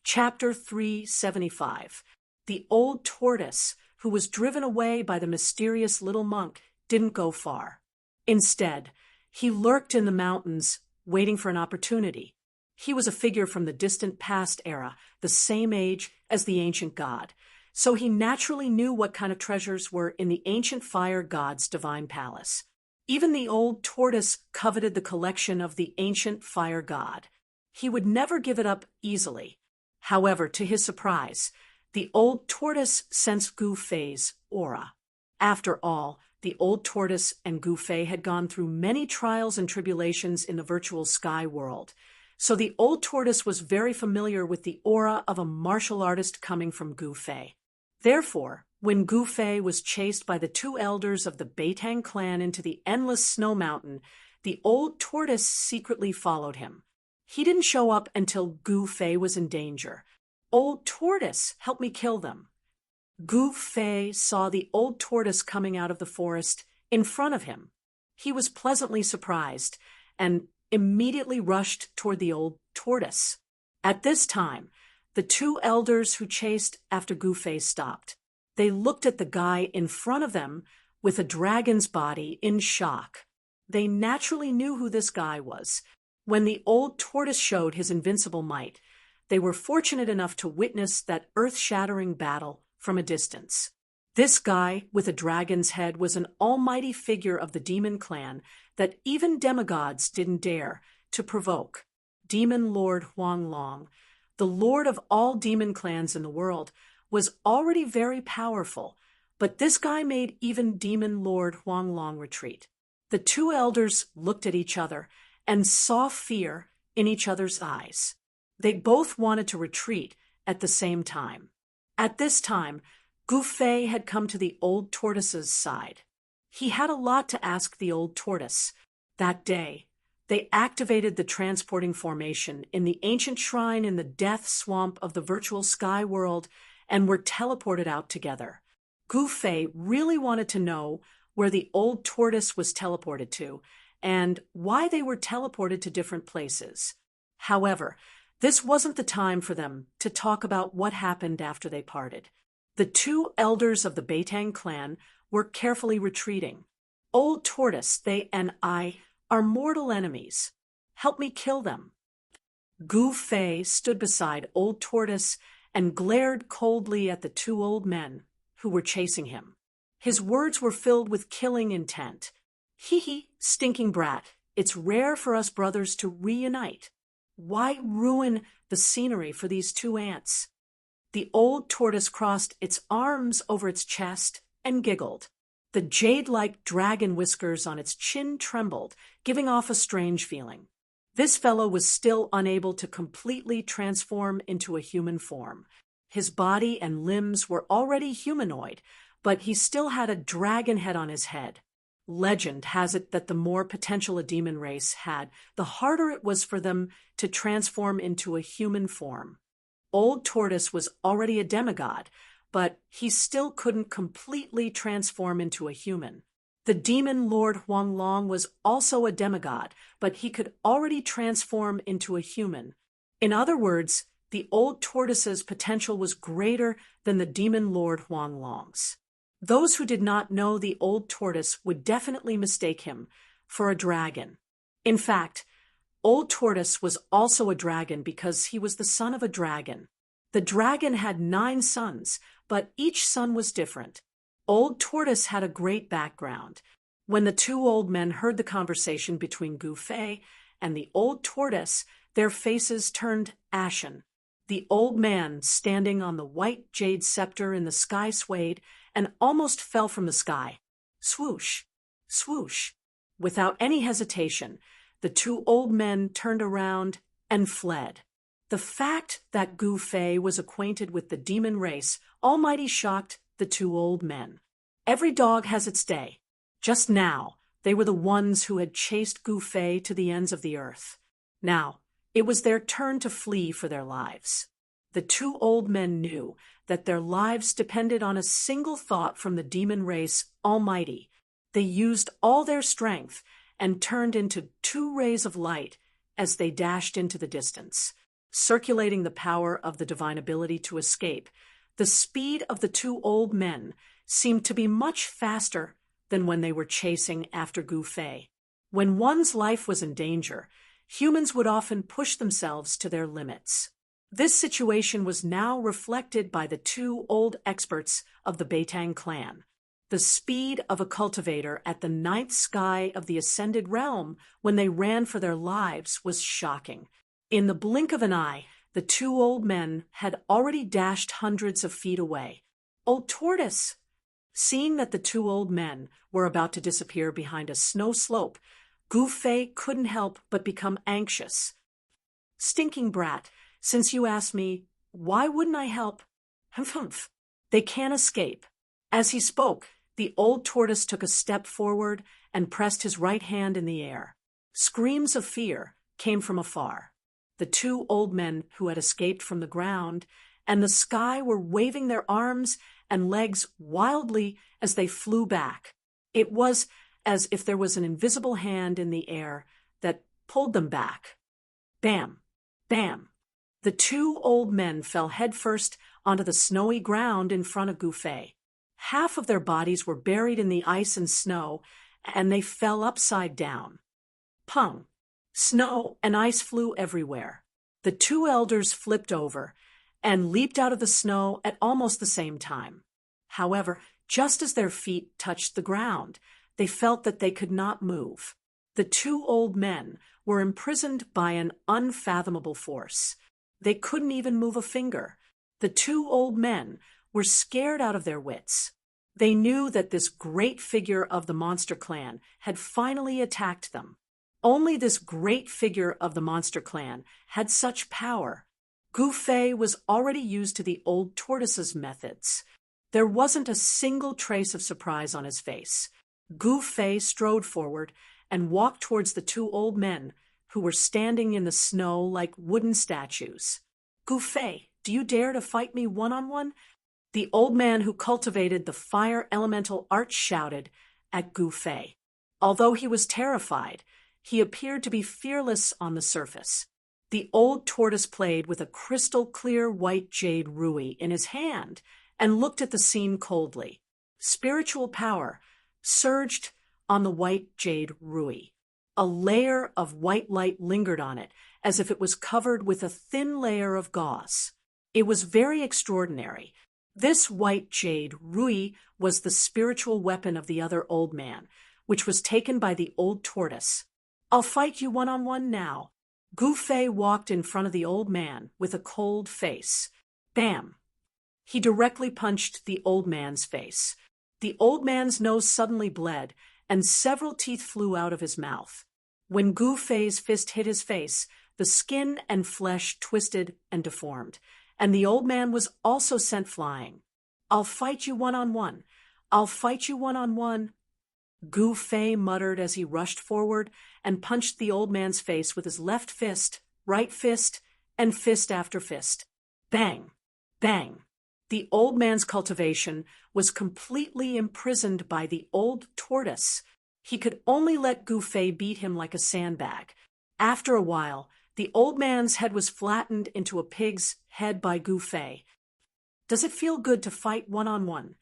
Chapter 375. The old tortoise, who was driven away by the mysterious little monk, didn't go far. Instead, he lurked in the mountains, waiting for an opportunity. He was a figure from the distant past era, the same age as the ancient god, so he naturally knew what kind of treasures were in the ancient fire god's divine palace. Even the old tortoise coveted the collection of the ancient fire god. He would never give it up easily. However, to his surprise, the old tortoise sensed Gu Fei's aura. After all, the old tortoise and Gu Fei had gone through many trials and tribulations in the virtual sky world, so the old tortoise was very familiar with the aura of a martial artist coming from Gu Fei. Therefore, when Gu Fei was chased by the 2 elders of the Beitang clan into the endless snow mountain, the old tortoise secretly followed him. He didn't show up until Gu Fei was in danger. "Old tortoise, help me kill them." Gu Fei saw the old tortoise coming out of the forest in front of him. He was pleasantly surprised, and immediately rushed toward the old tortoise. At this time, the two elders who chased after Gouffé stopped. They looked at the guy in front of them with a dragon's body in shock. They naturally knew who this guy was. When the old tortoise showed his invincible might, they were fortunate enough to witness that earth-shattering battle from a distance. This guy with a dragon's head was an almighty figure of the demon clan that even demigods didn't dare to provoke. Demon Lord Huanglong, the lord of all demon clans in the world, was already very powerful, but this guy made even Demon Lord Huanglong retreat. The two elders looked at each other and saw fear in each other's eyes. They both wanted to retreat at the same time. At this time, Gouffé had come to the old tortoise's side. He had a lot to ask the old tortoise. That day, they activated the transporting formation in the ancient shrine in the death swamp of the virtual sky world and were teleported out together. Gouffé really wanted to know where the old tortoise was teleported to and why they were teleported to different places. However, this wasn't the time for them to talk about what happened after they parted. The two elders of the Beitang clan were carefully retreating. Old Tortoise, they and I are mortal enemies. Help me kill them. Gouffé stood beside Old Tortoise and glared coldly at the two old men who were chasing him. His words were filled with killing intent. Hee, stinking brat, it's rare for us brothers to reunite. Why ruin the scenery for these two ants? The old tortoise crossed its arms over its chest and giggled. The jade-like dragon whiskers on its chin trembled, giving off a strange feeling. This fellow was still unable to completely transform into a human form. His body and limbs were already humanoid, but he still had a dragon head on his head. Legend has it that the more potential a demon race had, the harder it was for them to transform into a human form. Old Tortoise was already a demigod, but he still couldn't completely transform into a human. The demon Lord Huanglong was also a demigod, but he could already transform into a human. In other words, the old tortoise's potential was greater than the demon Lord Huanglong's. Those who did not know the old tortoise would definitely mistake him for a dragon. In fact, Old Tortoise was also a dragon because he was the son of a dragon. The dragon had 9 sons, but each son was different. Old Tortoise had a great background. When the two old men heard the conversation between Gouffé and the old tortoise, their faces turned ashen. The old man, standing on the white jade scepter in the sky, swayed and almost fell from the sky. Swoosh, swoosh. Without any hesitation, the two old men turned around and fled. The fact that Gouffé was acquainted with the demon race almighty shocked the two old men. Every dog has its day. Just now, they were the ones who had chased Gouffé to the ends of the earth. Now, it was their turn to flee for their lives. The two old men knew that their lives depended on a single thought from the demon race almighty. They used all their strength and turned into 2 rays of light as they dashed into the distance, circulating the power of the divine ability to escape. The speed of the two old men seemed to be much faster than when they were chasing after Gouffé. When one's life was in danger, humans would often push themselves to their limits. This situation was now reflected by the two old experts of the Beitang clan. The speed of a cultivator at the 9th sky of the ascended realm when they ran for their lives was shocking. In the blink of an eye, the two old men had already dashed hundreds of feet away. Old Tortoise! Seeing that the two old men were about to disappear behind a snow slope, Gouffé couldn't help but become anxious. Stinking brat, since you asked me, why wouldn't I help? Humph. They can't escape. As he spoke, the old tortoise took a step forward and pressed his right hand in the air. Screams of fear came from afar. The two old men who had escaped from the ground and the sky were waving their arms and legs wildly as they flew back. It was as if there was an invisible hand in the air that pulled them back. Bam! Bam! The two old men fell headfirst onto the snowy ground in front of Gouffé. Half of their bodies were buried in the ice and snow, and they fell upside down. Pung! Snow and ice flew everywhere. The two elders flipped over and leaped out of the snow at almost the same time. However, just as their feet touched the ground, they felt that they could not move. The two old men were imprisoned by an unfathomable force. They couldn't even move a finger. The two old men were scared out of their wits. They knew that this great figure of the monster clan had finally attacked them. Only this great figure of the monster clan had such power. Gouffé was already used to the old tortoise's methods. There wasn't a single trace of surprise on his face. Gouffé strode forward and walked towards the two old men, who were standing in the snow like wooden statues. "Gouffé, do you dare to fight me one-on-one?" The old man who cultivated the fire elemental art shouted at Gouffé. Although he was terrified, he appeared to be fearless on the surface. The old tortoise played with a crystal-clear white jade ruby in his hand and looked at the scene coldly. Spiritual power surged on the white jade ruby. A layer of white light lingered on it, as if it was covered with a thin layer of gauze. It was very extraordinary. This white jade ruby was the spiritual weapon of the other old man, which was taken by the old tortoise. "I'll fight you one-on-one now." Gouffé walked in front of the old man with a cold face. Bam! He directly punched the old man's face. The old man's nose suddenly bled, and several teeth flew out of his mouth. When Gouffé's fist hit his face, the skin and flesh twisted and deformed, and the old man was also sent flying. "I'll fight you one-on-one. I'll fight you one-on-one." Gouffé muttered as he rushed forward and punched the old man's face with his left fist, right fist, and fist after fist. Bang! Bang! The old man's cultivation was completely imprisoned by the old tortoise. He could only let Gouffé beat him like a sandbag. After a while, the old man's head was flattened into a pig's head by Gouffé. "Does it feel good to fight one-on-one?"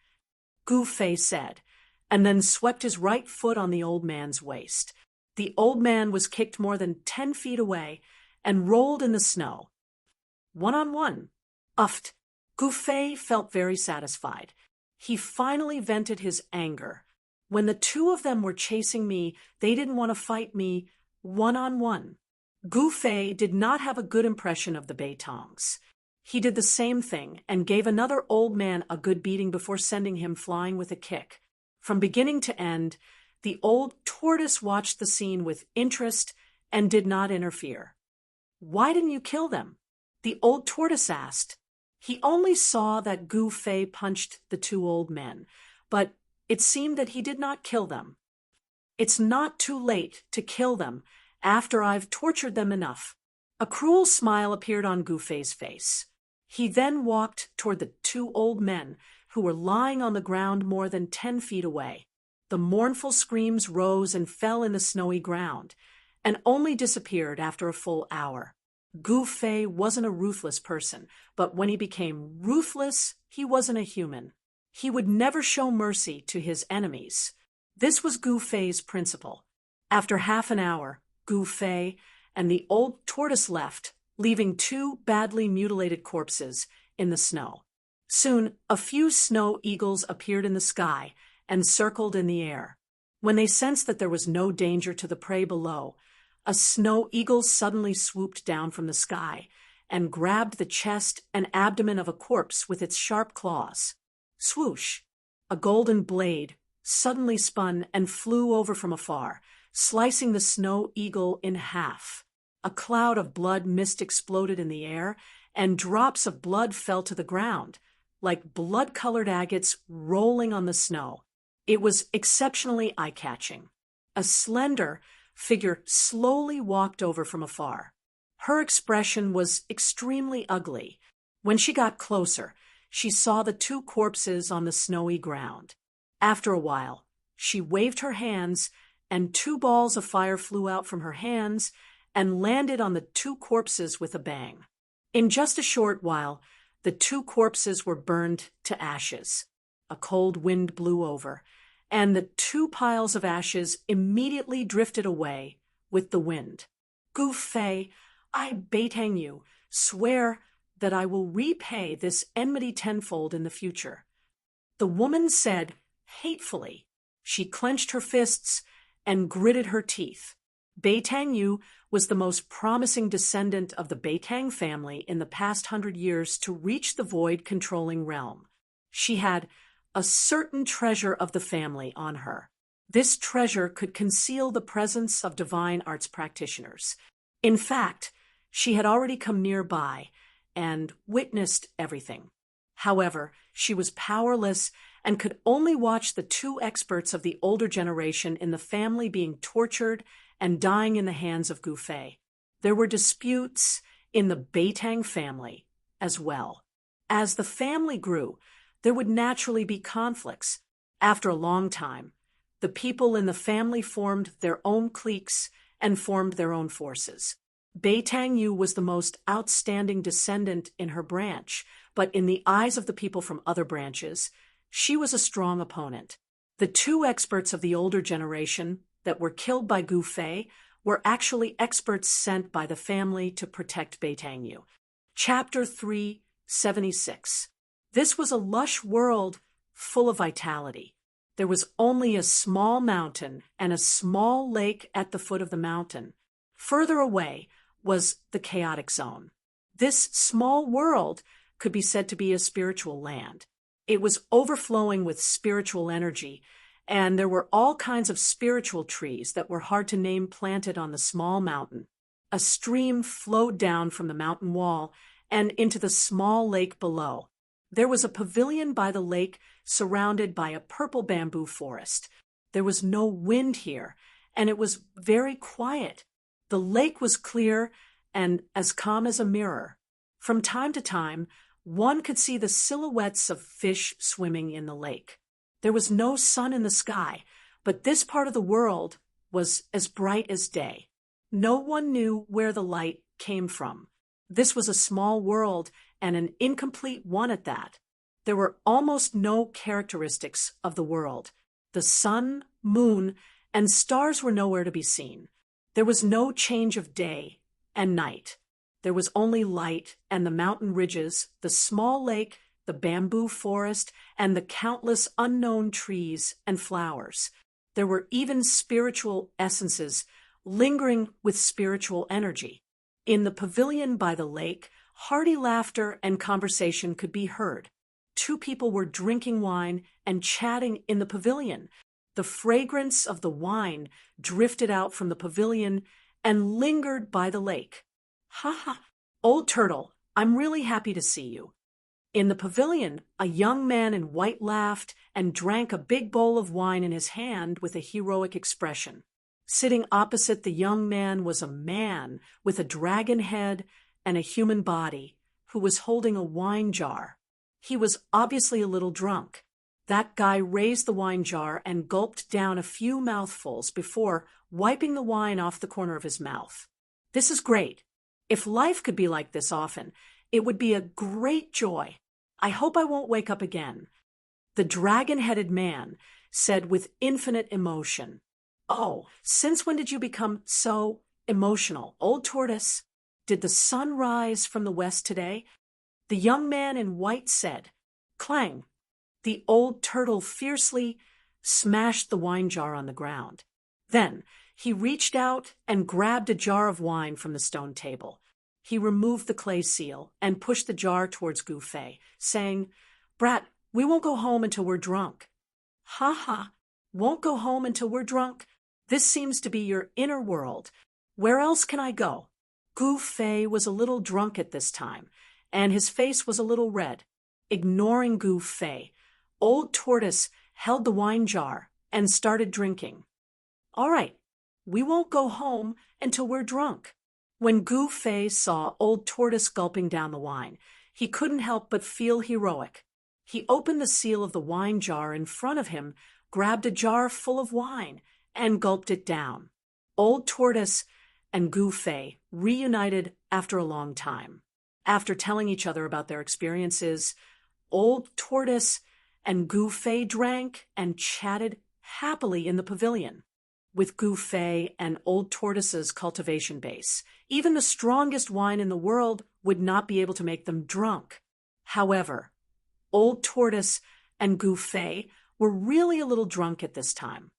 Gouffé said, and then swept his right foot on the old man's waist. The old man was kicked more than 10 feet away and rolled in the snow. "One-on-one." Uffed. Gouffé felt very satisfied. He finally vented his anger. When the two of them were chasing me, they didn't want to fight me one-on-one. Gouffé did not have a good impression of the Beitongs. He did the same thing and gave another old man a good beating before sending him flying with a kick. From beginning to end, the old tortoise watched the scene with interest and did not interfere. "Why didn't you kill them?" the old tortoise asked. He only saw that Gouffé punched the two old men, but it seemed that he did not kill them. "It's not too late to kill them after I've tortured them enough." A cruel smile appeared on Gouffé's face. He then walked toward the two old men who were lying on the ground more than 10 feet away. The mournful screams rose and fell in the snowy ground, and only disappeared after a full hour. Gouffé wasn't a ruthless person, but when he became ruthless, he wasn't a human. He would never show mercy to his enemies. This was Gouffé's principle. After half an hour, Gouffé and the old tortoise left, leaving two badly mutilated corpses in the snow. Soon, a few snow eagles appeared in the sky and circled in the air. When they sensed that there was no danger to the prey below, a snow eagle suddenly swooped down from the sky and grabbed the chest and abdomen of a corpse with its sharp claws. Swoosh! A golden blade suddenly spun and flew over from afar, slicing the snow eagle in half. A cloud of blood mist exploded in the air, and drops of blood fell to the ground, like blood-colored agates rolling on the snow. It was exceptionally eye-catching. A slender figure slowly walked over from afar. Her expression was extremely ugly. When she got closer, she saw the two corpses on the snowy ground. After a while, she waved her hands and 2 balls of fire flew out from her hands and landed on the 2 corpses with a bang. In just a short while, the 2 corpses were burned to ashes. A cold wind blew over, and the 2 piles of ashes immediately drifted away with the wind. Gu Fei, I Beitang you, swear that I will repay this enmity tenfold in the future. The woman said hatefully. She clenched her fists and gritted her teeth. Beitang Yu was the most promising descendant of the Beitang family in the past 100 years to reach the void-controlling realm. She had a certain treasure of the family on her. This treasure could conceal the presence of divine arts practitioners. In fact, she had already come nearby and witnessed everything. However, she was powerless and could only watch the 2 experts of the older generation in the family being tortured and dying in the hands of Gu Fei. There were disputes in the Beitang family as well. As the family grew, there would naturally be conflicts. After a long time, the people in the family formed their own cliques and formed their own forces. Beitang Yu was the most outstanding descendant in her branch, but in the eyes of the people from other branches, she was a strong opponent. The 2 experts of the older generation that were killed by Gu Fei were actually experts sent by the family to protect Beitang Yu. Chapter 376. This was a lush world full of vitality. There was only a small mountain and a small lake at the foot of the mountain. Further away was the chaotic zone. This small world could be said to be a spiritual land. It was overflowing with spiritual energy, and there were all kinds of spiritual trees that were hard to name planted on the small mountain. A stream flowed down from the mountain wall and into the small lake below. There was a pavilion by the lake surrounded by a purple bamboo forest. There was no wind here, and it was very quiet. The lake was clear and as calm as a mirror. From time to time, one could see the silhouettes of fish swimming in the lake. There was no sun in the sky, but this part of the world was as bright as day. No one knew where the light came from. This was a small world, and an incomplete one at that. There were almost no characteristics of the world. The sun, moon, and stars were nowhere to be seen. There was no change of day and night. There was only light and the mountain ridges, the small lake, the bamboo forest, and the countless unknown trees and flowers. There were even spiritual essences lingering with spiritual energy. In the pavilion by the lake, hearty laughter and conversation could be heard. 2 people were drinking wine and chatting in the pavilion. The fragrance of the wine drifted out from the pavilion and lingered by the lake. Ha ha, old turtle, I'm really happy to see you. In the pavilion, a young man in white laughed and drank a big bowl of wine in his hand with a heroic expression. Sitting opposite the young man was a man with a dragon head and a human body who was holding a wine jar. He was obviously a little drunk. That guy raised the wine jar and gulped down a few mouthfuls before wiping the wine off the corner of his mouth. This is great. If life could be like this often, it would be a great joy. I hope I won't wake up again. The dragon-headed man said with infinite emotion. Oh, since when did you become so emotional, old tortoise? Did the sun rise from the west today? The young man in white said. Clang! The old turtle fiercely smashed the wine jar on the ground. Then he reached out and grabbed a jar of wine from the stone table. He removed the clay seal and pushed the jar towards Gu Fei, saying, Brat, we won't go home until we're drunk. Ha ha, won't go home until we're drunk? This seems to be your inner world. Where else can I go? Gu Fei was a little drunk at this time, and his face was a little red. Ignoring Gu Fei, old tortoise held the wine jar and started drinking. All right, we won't go home until we're drunk. When Gu Fei saw old tortoise gulping down the wine, he couldn't help but feel heroic. He opened the seal of the wine jar in front of him, grabbed a jar full of wine, and gulped it down. Old Tortoise and Gu Fei reunited after a long time. After telling each other about their experiences, Old Tortoise and Gu Fei drank and chatted happily in the pavilion. With Gu Fei and Old Tortoise's cultivation base, even the strongest wine in the world would not be able to make them drunk. However, Old Tortoise and Gu Fei were really a little drunk at this time.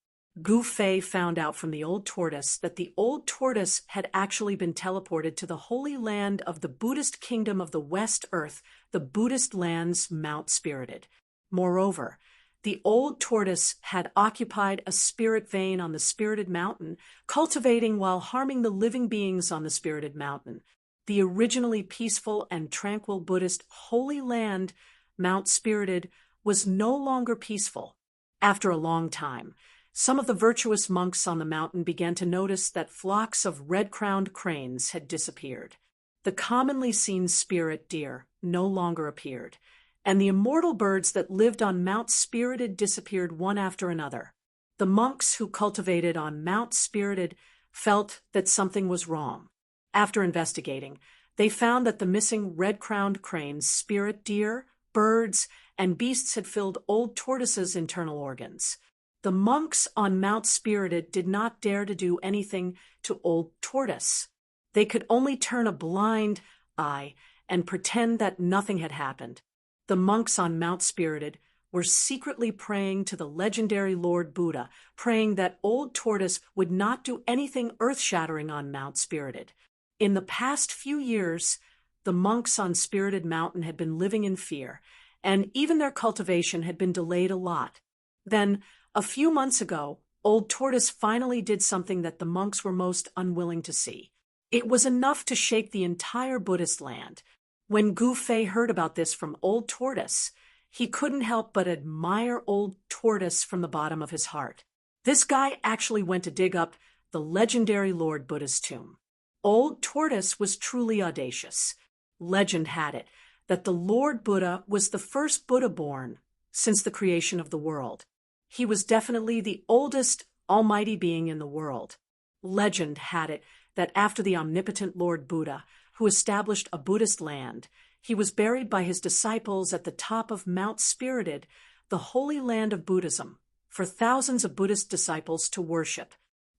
Gu Fei found out from the Old Tortoise that the Old Tortoise had actually been teleported to the holy land of the Buddhist kingdom of the West Earth, the Buddhist lands Mount Spirited. Moreover, the Old Tortoise had occupied a spirit vein on the Spirited Mountain, cultivating while harming the living beings on the Spirited Mountain. The originally peaceful and tranquil Buddhist holy land, Mount Spirited, was no longer peaceful. After a long time, some of the virtuous monks on the mountain began to notice that flocks of red-crowned cranes had disappeared. The commonly seen spirit deer no longer appeared, and the immortal birds that lived on Mount Spirited disappeared one after another. The monks who cultivated on Mount Spirited felt that something was wrong. After investigating, they found that the missing red-crowned cranes, spirit deer, birds, and beasts had filled Old Tortoise's internal organs. The monks on Mount Spirited did not dare to do anything to Old Tortoise. They could only turn a blind eye and pretend that nothing had happened. The monks on Mount Spirited were secretly praying to the legendary Lord Buddha, praying that Old Tortoise would not do anything earth-shattering on Mount Spirited. In the past few years, the monks on Spirited Mountain had been living in fear, and even their cultivation had been delayed a lot. Then, a few months ago, Old Tortoise finally did something that the monks were most unwilling to see. It was enough to shake the entire Buddhist land. When Gu Fei heard about this from Old Tortoise, he couldn't help but admire Old Tortoise from the bottom of his heart. This guy actually went to dig up the legendary Lord Buddha's tomb. Old Tortoise was truly audacious. Legend had it that the Lord Buddha was the first Buddha born since the creation of the world. He was definitely the oldest almighty being in the world. Legend had it that after the omnipotent Lord Buddha, who established a Buddhist land, he was buried by his disciples at the top of Mount Spirited, the holy land of Buddhism, for thousands of Buddhist disciples to worship.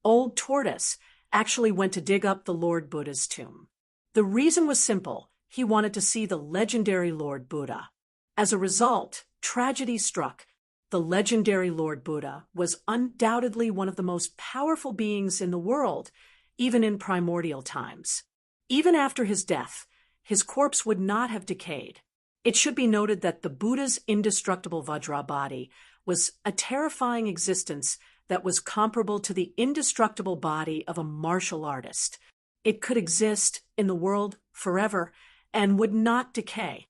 Old Tortoise actually went to dig up the Lord Buddha's tomb. The reason was simple. He wanted to see the legendary Lord Buddha. As a result, tragedy struck. The legendary Lord Buddha was undoubtedly one of the most powerful beings in the world, even in primordial times. Even after his death, his corpse would not have decayed. It should be noted that the Buddha's indestructible Vajra body was a terrifying existence that was comparable to the indestructible body of a martial artist. It could exist in the world forever and would not decay.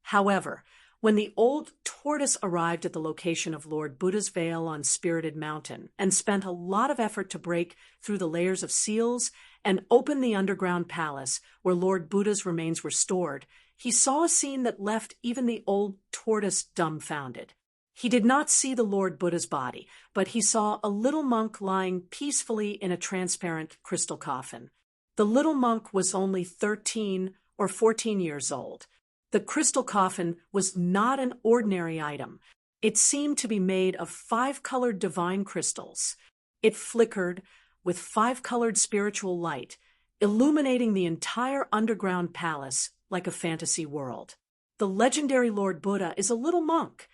However, when the Old Tortoise arrived at the location of Lord Buddha's veil on Spirited Mountain and spent a lot of effort to break through the layers of seals and open the underground palace where Lord Buddha's remains were stored, he saw a scene that left even the Old Tortoise dumbfounded. He did not see the Lord Buddha's body, but he saw a little monk lying peacefully in a transparent crystal coffin. The little monk was only 13 or 14 years old. The crystal coffin was not an ordinary item. It seemed to be made of 5-colored divine crystals. It flickered with 5-colored spiritual light, illuminating the entire underground palace like a fantasy world. The legendary Lord Buddha is a little monk.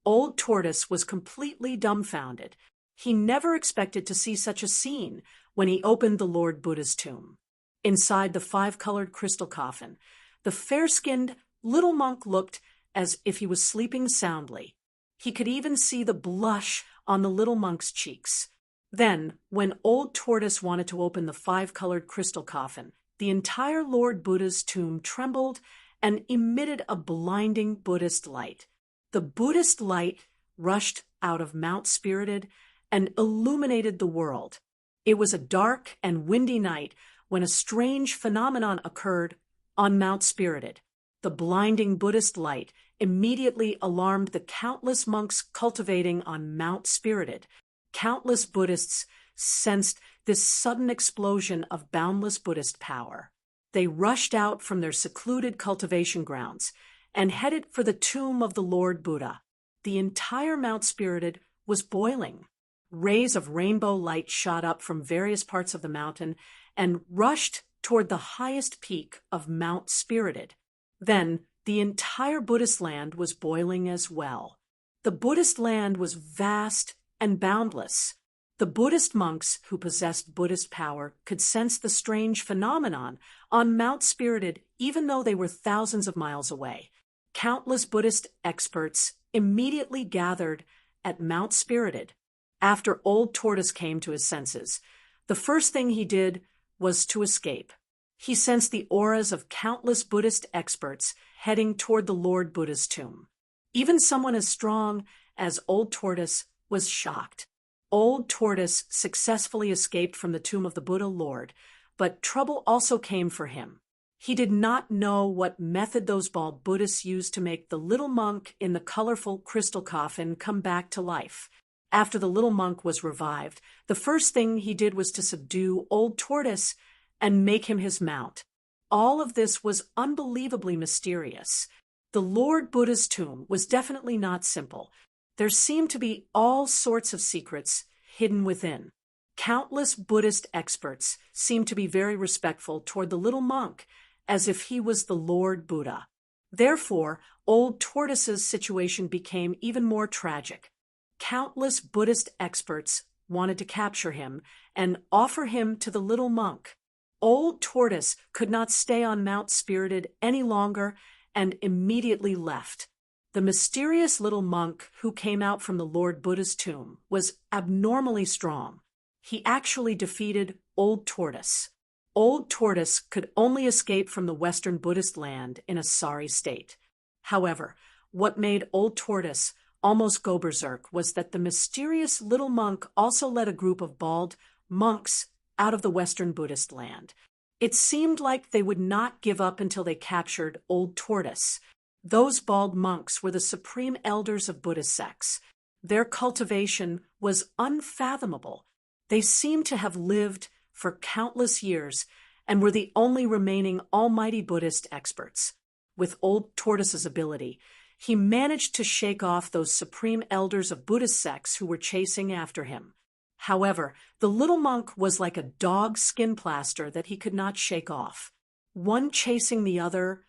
Old Tortoise was completely dumbfounded. He never expected to see such a scene when he opened the Lord Buddha's tomb. Inside the 5-colored crystal coffin, the fair-skinned little monk looked as if he was sleeping soundly. He could even see the blush on the little monk's cheeks. Then, when Old Tortoise wanted to open the 5-colored crystal coffin, the entire Lord Buddha's tomb trembled and emitted a blinding Buddhist light. The Buddhist light rushed out of Mount Spirited and illuminated the world. It was a dark and windy night when a strange phenomenon occurred on Mount Spirited. The blinding Buddhist light immediately alarmed the countless monks cultivating on Mount Spirited. Countless Buddhists sensed this sudden explosion of boundless Buddhist power. They rushed out from their secluded cultivation grounds and headed for the tomb of the Lord Buddha. The entire Mount Spirited was boiling. Rays of rainbow light shot up from various parts of the mountain and rushed toward the highest peak of Mount Spirited. Then, the entire Buddhist land was boiling as well. The Buddhist land was vast and boundless. The Buddhist monks who possessed Buddhist power could sense the strange phenomenon on Mount Spirited even though they were thousands of miles away. Countless Buddhist experts immediately gathered at Mount Spirited. After Old Tortoise came to his senses, the first thing he did was to escape. He sensed the auras of countless Buddhist experts heading toward the Lord Buddha's tomb. Even someone as strong as Old Tortoise was shocked. Old Tortoise successfully escaped from the tomb of the Buddha Lord, but trouble also came for him. He did not know what method those bald Buddhists used to make the little monk in the colorful crystal coffin come back to life. After the little monk was revived, the first thing he did was to subdue Old Tortoise and make him his mount. All of this was unbelievably mysterious. The Lord Buddha's tomb was definitely not simple. There seemed to be all sorts of secrets hidden within. Countless Buddhist experts seemed to be very respectful toward the little monk, as if he was the Lord Buddha. Therefore, Old Tortoise's situation became even more tragic. Countless Buddhist experts wanted to capture him and offer him to the little monk. Old Tortoise could not stay on Mount Spirited any longer and immediately left. The mysterious little monk who came out from the Lord Buddha's tomb was abnormally strong. He actually defeated Old Tortoise. Old Tortoise could only escape from the Western Buddhist land in a sorry state. However, what made Old Tortoise almost go berserk was that the mysterious little monk also led a group of bald monks out of the Western Buddhist land. It seemed like they would not give up until they captured Old Tortoise. Those bald monks were the supreme elders of Buddhist sects. Their cultivation was unfathomable. They seemed to have lived for countless years and were the only remaining almighty Buddhist experts. With Old Tortoise's ability, he managed to shake off those supreme elders of Buddhist sects who were chasing after him. However, the little monk was like a dog's skin plaster that he could not shake off. One chasing the other,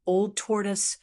Old Tortoise,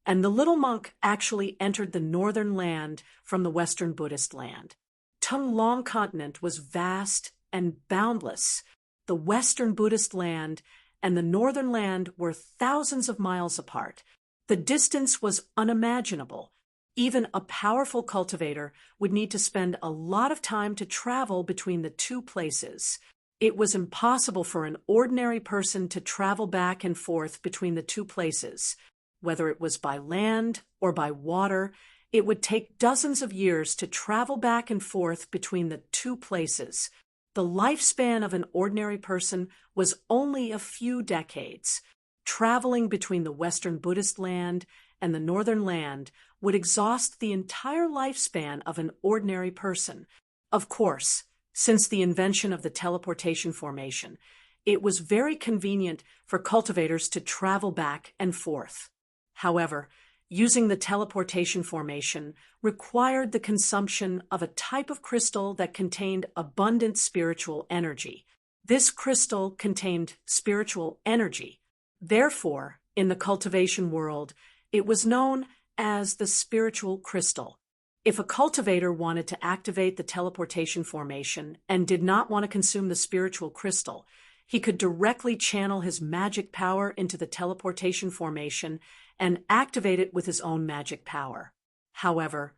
and the little monk actually entered the northern land from the Western Buddhist land. Tung Long continent was vast and boundless. The Western Buddhist land and the northern land were thousands of miles apart. The distance was unimaginable. Even a powerful cultivator would need to spend a lot of time to travel between the two places. It was impossible for an ordinary person to travel back and forth between the two places. Whether it was by land or by water, it would take dozens of years to travel back and forth between the two places. The lifespan of an ordinary person was only a few decades. Traveling between the Western Buddhist land and the northern land would exhaust the entire lifespan of an ordinary person. Of course, since the invention of the teleportation formation, it was very convenient for cultivators to travel back and forth. However, using the teleportation formation required the consumption of a type of crystal that contained abundant spiritual energy. This crystal contained spiritual energy. Therefore, in the cultivation world, it was known as the spiritual crystal. If a cultivator wanted to activate the teleportation formation and did not want to consume the spiritual crystal, he could directly channel his magic power into the teleportation formation and activate it with his own magic power. However,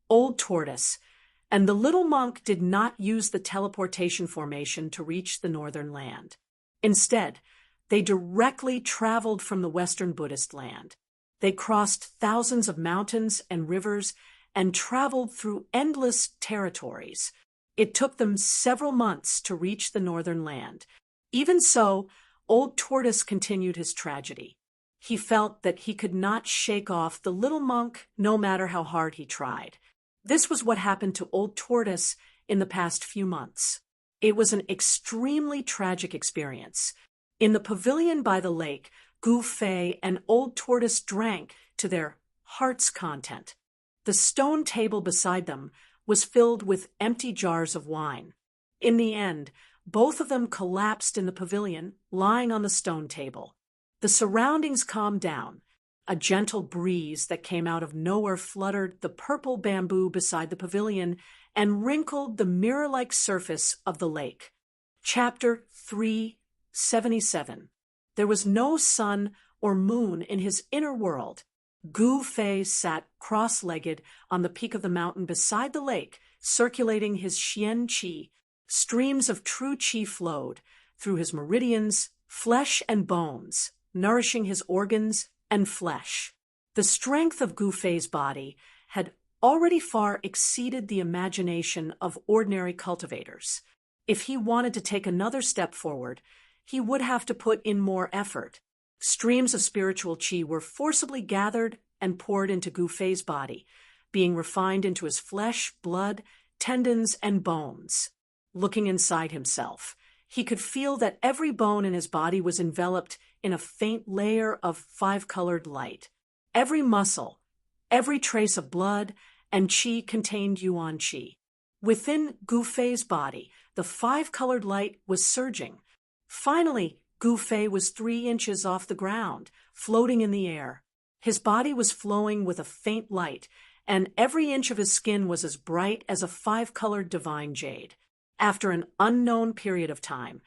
Old Tortoise and the little monk did not use the teleportation formation to reach the northern land. Instead, they directly traveled from the Western Buddhist land. They crossed thousands of mountains and rivers and traveled through endless territories. It took them several months to reach the northern land. Even so, Old Tortoise continued his tragedy. He felt that he could not shake off the little monk no matter how hard he tried. This was what happened to Old Tortoise in the past few months. It was an extremely tragic experience. In the pavilion by the lake, Gu Fei and Old Tortoise drank to their heart's content. The stone table beside them was filled with empty jars of wine. In the end, both of them collapsed in the pavilion, lying on the stone table. The surroundings calmed down. A gentle breeze that came out of nowhere fluttered the purple bamboo beside the pavilion and wrinkled the mirror-like surface of the lake. Chapter 377. There was no sun or moon in his inner world. Gu Fei sat cross-legged on the peak of the mountain beside the lake, circulating his xian qi. Streams of true qi flowed through his meridians, flesh and bones, nourishing his organs and flesh. The strength of Gu Fei's body had already far exceeded the imagination of ordinary cultivators. If he wanted to take another step forward, he would have to put in more effort. Streams of spiritual qi were forcibly gathered and poured into Gu Fei's body, being refined into his flesh, blood, tendons, and bones. Looking inside himself, he could feel that every bone in his body was enveloped in a faint layer of five-colored light. Every muscle, every trace of blood and qi contained yuan qi. Within Gu Fei's body, the five-colored light was surging. Finally, Gu Fei was 3 inches off the ground, floating in the air. His body was flowing with a faint light, and every inch of his skin was as bright as a five-colored divine jade. After an unknown period of time,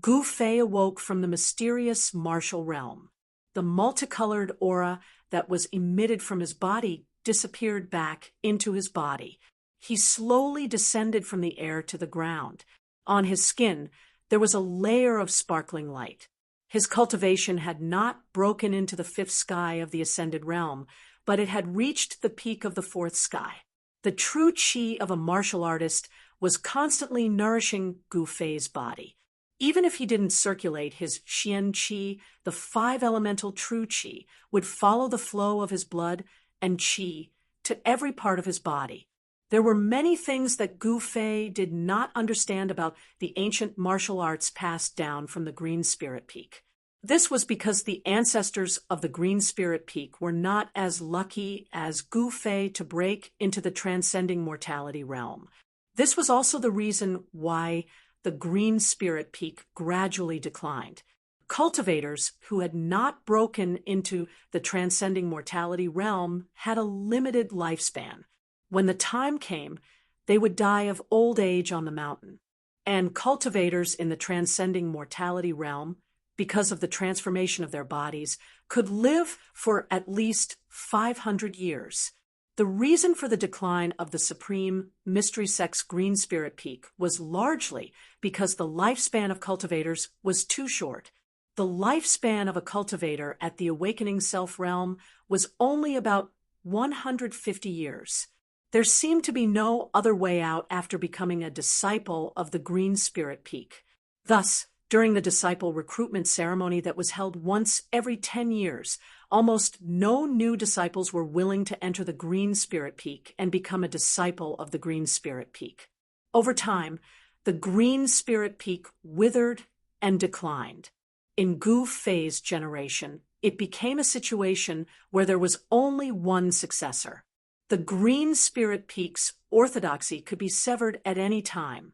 Gu Fei awoke from the mysterious martial realm. The multicolored aura that was emitted from his body disappeared back into his body. He slowly descended from the air to the ground. On his skin, there was a layer of sparkling light. His cultivation had not broken into the 5th sky of the ascended realm, but it had reached the peak of the 4th sky. The true qi of a martial artist was constantly nourishing Gu Fei's body. Even if he didn't circulate his xian qi, the 5 elemental true qi would follow the flow of his blood and qi to every part of his body. There were many things that Gu Fei did not understand about the ancient martial arts passed down from the Green Spirit Peak. This was because the ancestors of the Green Spirit Peak were not as lucky as Gu Fei to break into the transcending mortality realm. This was also the reason why the Green Spirit Peak gradually declined. Cultivators who had not broken into the transcending mortality realm had a limited lifespan. When the time came, they would die of old age on the mountain. And cultivators in the transcending mortality realm, because of the transformation of their bodies, could live for at least 500 years. The reason for the decline of the Supreme Mystery Sect's Green Spirit Peak was largely because the lifespan of cultivators was too short. The lifespan of a cultivator at the Awakening Self realm was only about 150 years. There seemed to be no other way out after becoming a disciple of the Green Spirit Peak. Thus, during the disciple recruitment ceremony that was held once every 10 years, almost no new disciples were willing to enter the Green Spirit Peak and become a disciple of the Green Spirit Peak. Over time, the Green Spirit Peak withered and declined. In Gu Fei's generation, it became a situation where there was only one successor. The Green Spirit Peak's orthodoxy could be severed at any time.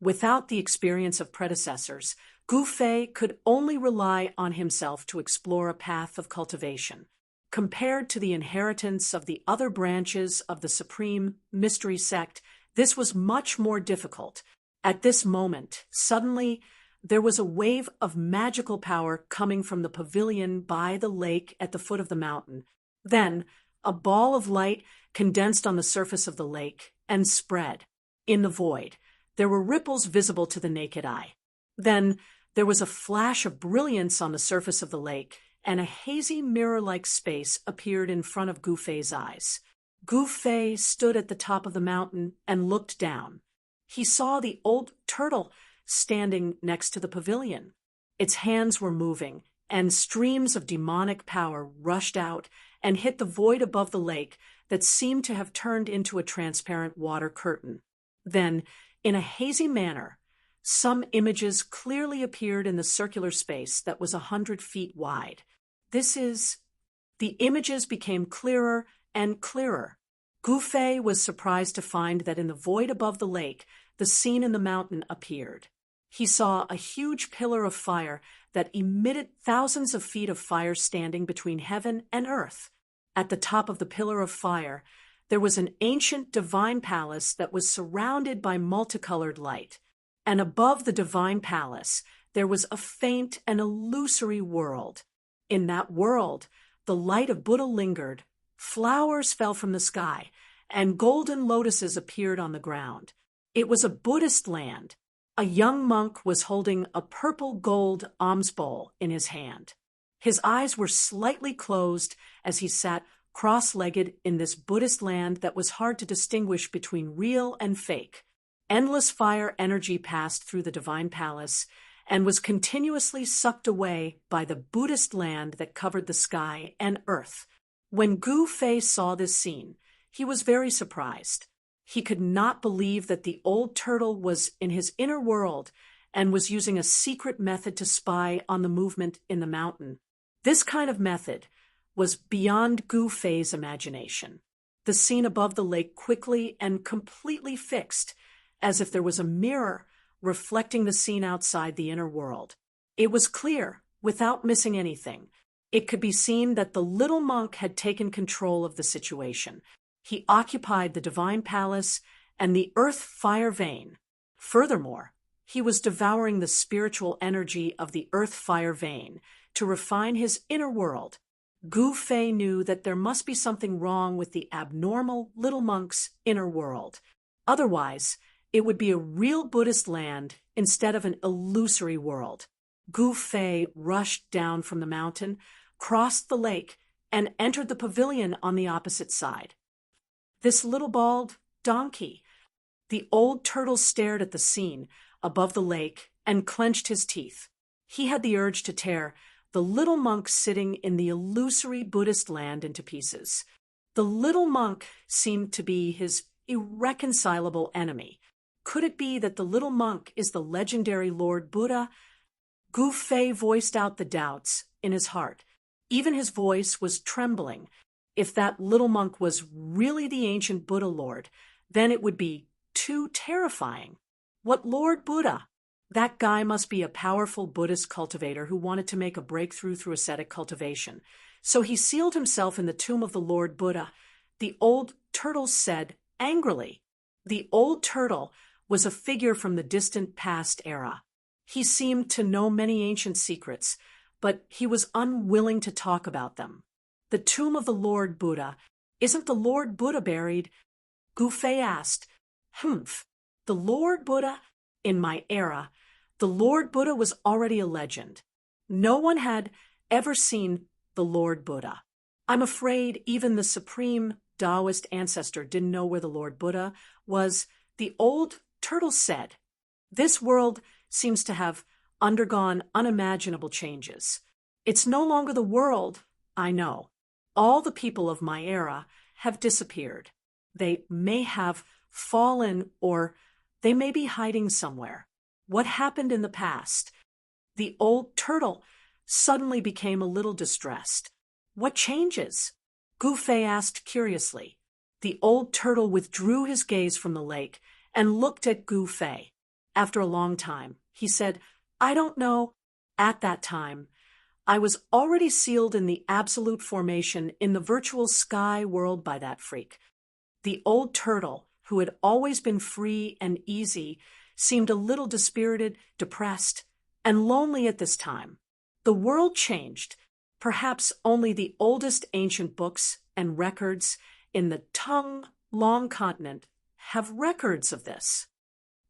Without the experience of predecessors, Gu Fei could only rely on himself to explore a path of cultivation. Compared to the inheritance of the other branches of the Supreme Mystery Sect, this was much more difficult. At this moment, suddenly, there was a wave of magical power coming from the pavilion by the lake at the foot of the mountain. Then, a ball of light condensed on the surface of the lake and spread. In the void, there were ripples visible to the naked eye. Then, there was a flash of brilliance on the surface of the lake, and a hazy mirror-like space appeared in front of Gu Fei's eyes. Gu Fei stood at the top of the mountain and looked down. He saw the old turtle standing next to the pavilion. Its hands were moving, and streams of demonic power rushed out and hit the void above the lake that seemed to have turned into a transparent water curtain. Then, In a hazy manner, some images clearly appeared in the circular space that was 100 feet wide. The images became clearer and clearer. Gu Fei was surprised to find that in the void above the lake, the scene in the mountain appeared. He saw a huge pillar of fire that emitted thousands of feet of fire standing between heaven and earth. At the top of the pillar of fire, there was an ancient divine palace that was surrounded by multicolored light. And above the divine palace, there was a faint and illusory world. In that world, the light of Buddha lingered, flowers fell from the sky, and golden lotuses appeared on the ground. It was a Buddhist land. A young monk was holding a purple gold alms bowl in his hand. His eyes were slightly closed as he sat cross-legged in this Buddhist land that was hard to distinguish between real and fake. Endless fire energy passed through the divine palace and was continuously sucked away by the Buddhist land that covered the sky and earth. When Gu Fei saw this scene, he was very surprised. He could not believe that the old turtle was in his inner world and was using a secret method to spy on the movement in the mountain. This kind of method was beyond Gu Fei's imagination. The scene above the lake quickly and completely fixed, as if there was a mirror reflecting the scene outside the inner world. It was clear, without missing anything. It could be seen that the little monk had taken control of the situation. He occupied the divine palace and the earth fire vein. Furthermore, he was devouring the spiritual energy of the earth fire vein to refine his inner world. Gu Fei knew that there must be something wrong with the abnormal little monk's inner world. Otherwise, it would be a real Buddhist land instead of an illusory world. Gu Fei rushed down from the mountain, crossed the lake, and entered the pavilion on the opposite side. This little bald donkey. The old turtle stared at the scene above the lake and clenched his teeth. He had the urge to tear the little monk sitting in the illusory Buddhist land into pieces. The little monk seemed to be his irreconcilable enemy. Could it be that the little monk is the legendary Lord Buddha? Gu Fei voiced out the doubts in his heart. Even his voice was trembling. If that little monk was really the ancient Buddha Lord, then it would be too terrifying. What Lord Buddha? That guy must be a powerful Buddhist cultivator who wanted to make a breakthrough through ascetic cultivation. So he sealed himself in the tomb of the Lord Buddha. The old turtle said angrily. The old turtle was a figure from the distant past era. He seemed to know many ancient secrets, but he was unwilling to talk about them. The tomb of the Lord Buddha. Isn't the Lord Buddha buried? Gu Fei asked. The Lord Buddha? In my era, the Lord Buddha was already a legend. No one had ever seen the Lord Buddha. I'm afraid even the supreme Taoist ancestor didn't know where the Lord Buddha was. The old turtle said. This world seems to have undergone unimaginable changes. It's no longer the world I know. All the people of my era have disappeared. They may have fallen or they may be hiding somewhere. What happened in the past? The old turtle suddenly became a little distressed. What changes? Gu Fei asked curiously. The old turtle withdrew his gaze from the lake and looked at Gu Fei. After a long time, he said, I don't know. At that time, I was already sealed in the absolute formation in the virtual sky world by that freak. The old turtle, who had always been free and easy, seemed a little dispirited, depressed, and lonely at this time. The world changed. Perhaps only the oldest ancient books and records in the tongue-long continent have records of this.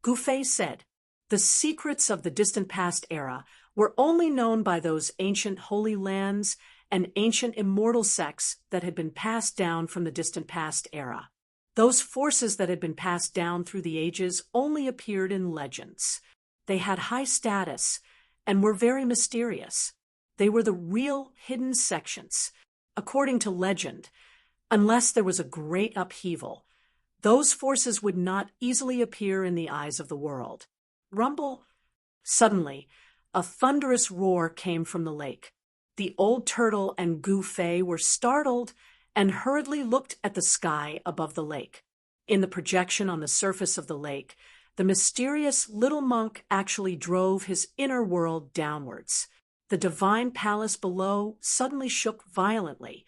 Gu Fei said, the secrets of the distant past era were only known by those ancient holy lands and ancient immortal sects that had been passed down from the distant past era. Those forces that had been passed down through the ages only appeared in legends. They had high status and were very mysterious. They were the real hidden sections. According to legend, unless there was a great upheaval, Those forces would not easily appear in the eyes of the world. Rumble. Suddenly, a thunderous roar came from the lake. The old turtle and Goo-fei were startled and hurriedly looked at the sky above the lake. In the projection on the surface of the lake, the mysterious little monk actually drove his inner world downwards. The divine palace below suddenly shook violently.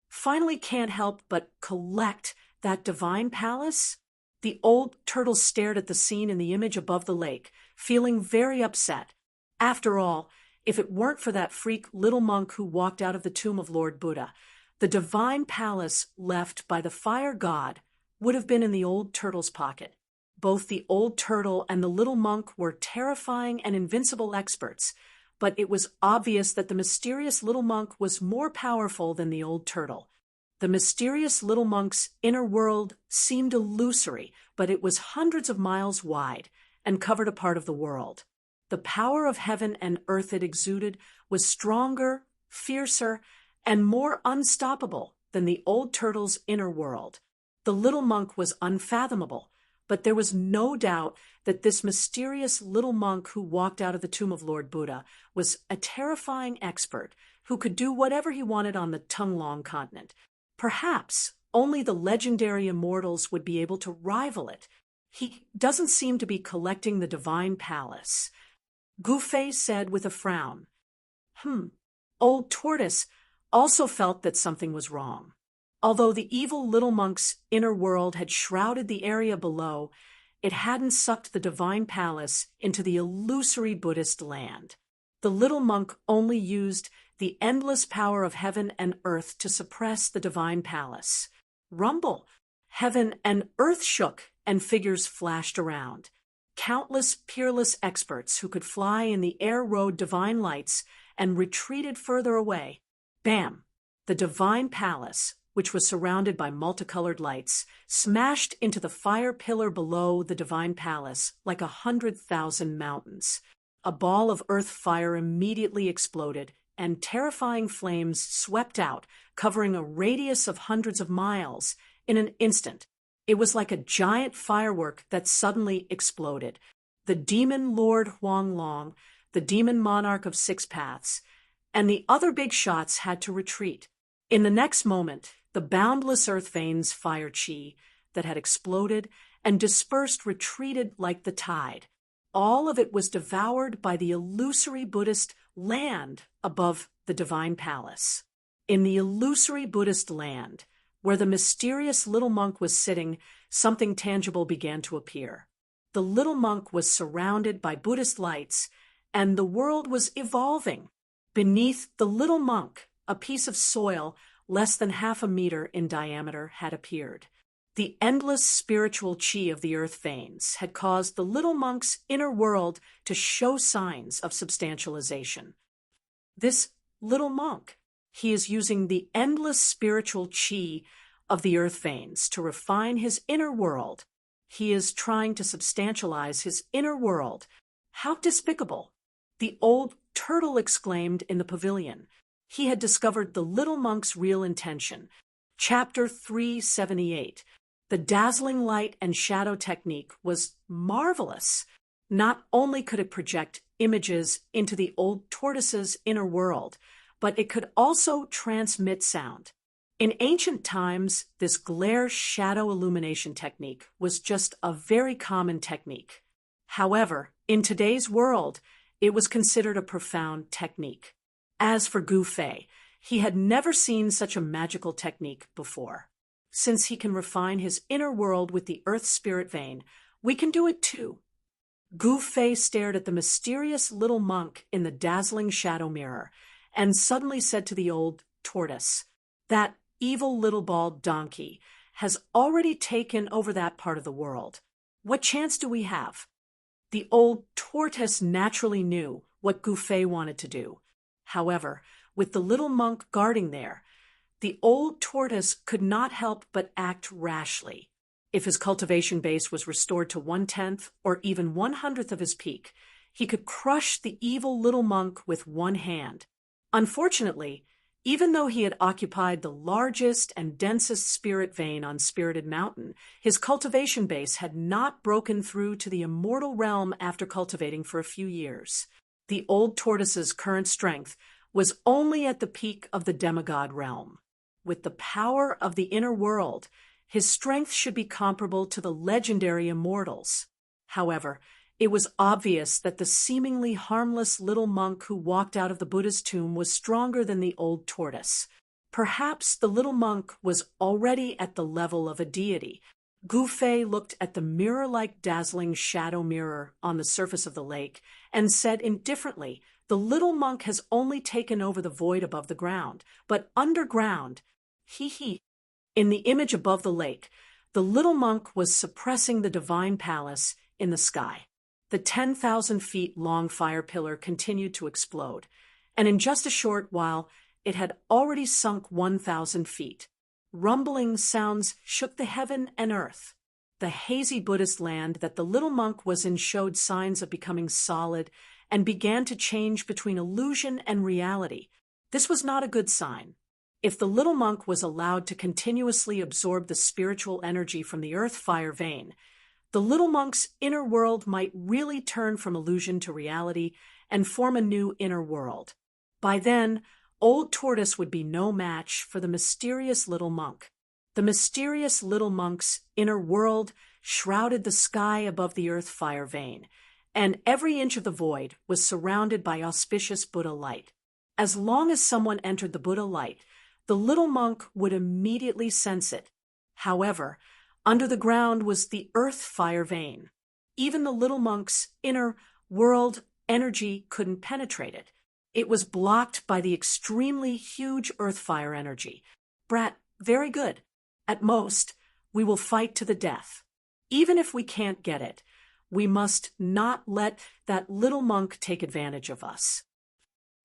Finally can't help but collect that divine palace? The old turtle stared at the scene in the image above the lake, feeling very upset. After all, if it weren't for that freak little monk who walked out of the tomb of Lord Buddha, the divine palace left by the fire god would have been in the old turtle's pocket. Both the old turtle and the little monk were terrifying and invincible experts, but it was obvious that the mysterious little monk was more powerful than the old turtle. The mysterious little monk's inner world seemed illusory, but it was hundreds of miles wide and covered a part of the world. The power of heaven and earth it exuded was stronger, fiercer, and more unstoppable than the old turtle's inner world. The little monk was unfathomable, but there was no doubt that this mysterious little monk who walked out of the tomb of Lord Buddha was a terrifying expert who could do whatever he wanted on the Tunglong continent. Perhaps only the legendary immortals would be able to rival it. He doesn't seem to be collecting the divine palace. Goo-fei said with a frown. Old Tortoise also felt that something was wrong. Although the evil little monk's inner world had shrouded the area below, it hadn't sucked the divine palace into the illusory Buddhist land. The little monk only used the endless power of heaven and earth to suppress the divine palace. Rumble! Heaven and earth shook, and figures flashed around. Countless peerless experts who could fly in the air rode divine lights and retreated further away. Bam! The divine palace, which was surrounded by multicolored lights, smashed into the fire pillar below the divine palace like 100,000 mountains. A ball of earth fire immediately exploded, and terrifying flames swept out, covering a radius of hundreds of miles. In an instant, it was like a giant firework that suddenly exploded. The demon Lord Huanglong, the demon monarch of Six Paths, and the other big shots had to retreat. In the next moment, the boundless earth veins fire chi that had exploded and dispersed retreated like the tide. All of it was devoured by the illusory Buddhist land above the divine palace. In the illusory Buddhist land, where the mysterious little monk was sitting, something tangible began to appear. The little monk was surrounded by Buddhist lights, and the world was evolving. Beneath the little monk, a piece of soil less than half a meter in diameter had appeared. The endless spiritual chi of the earth veins had caused the little monk's inner world to show signs of substantialization. This little monk, he is using the endless spiritual chi of the earth veins to refine his inner world. He is trying to substantialize his inner world. How despicable! The old turtle exclaimed in the pavilion. He had discovered the little monk's real intention. Chapter 378. The dazzling light and shadow technique was marvelous. Not only could it project images into the old tortoise's inner world, but it could also transmit sound. In ancient times, this glare shadow illumination technique was just a very common technique. However, in today's world, it was considered a profound technique. As for Goo-fei, he had never seen such a magical technique before. Since he can refine his inner world with the earth spirit vein, we can do it too. Goo-fei stared at the mysterious little monk in the dazzling shadow mirror and suddenly said to the old tortoise, "That evil little bald donkey has already taken over that part of the world. What chance do we have?" The old tortoise naturally knew what Goo-fei wanted to do. However, with the little monk guarding there, the old tortoise could not help but act rashly. If his cultivation base was restored to 1/10 or even 1/100th of his peak, he could crush the evil little monk with one hand. Unfortunately, Even though he had occupied the largest and densest spirit vein on Spirited Mountain, his cultivation base had not broken through to the immortal realm after cultivating for a few years. The old tortoise's current strength was only at the peak of the demigod realm. With the power of the inner world, his strength should be comparable to the legendary immortals. However, it was obvious that the seemingly harmless little monk who walked out of the Buddha's tomb was stronger than the old tortoise. Perhaps the little monk was already at the level of a deity. Gu Fei looked at the mirror-like dazzling shadow mirror on the surface of the lake and said indifferently, "The little monk has only taken over the void above the ground, but underground, he." In the image above the lake, the little monk was suppressing the divine palace in the sky. The 10,000 feet long fire pillar continued to explode, and in just a short while, it had already sunk 1,000 feet. Rumbling sounds shook the heaven and earth. The hazy Buddhist land that the little monk was in showed signs of becoming solid and began to change between illusion and reality. This was not a good sign. If the little monk was allowed to continuously absorb the spiritual energy from the earth fire vein, the little monk's inner world might really turn from illusion to reality and form a new inner world. By then, old tortoise would be no match for the mysterious little monk. The mysterious little monk's inner world shrouded the sky above the earth fire vein, and every inch of the void was surrounded by auspicious Buddha light. As long as someone entered the Buddha light, the little monk would immediately sense it. However, under the ground was the earth fire vein. Even the little monk's inner world energy couldn't penetrate it. It was blocked by the extremely huge earth fire energy. "Brat, very good. At most, we will fight to the death. Even if we can't get it, we must not let that little monk take advantage of us."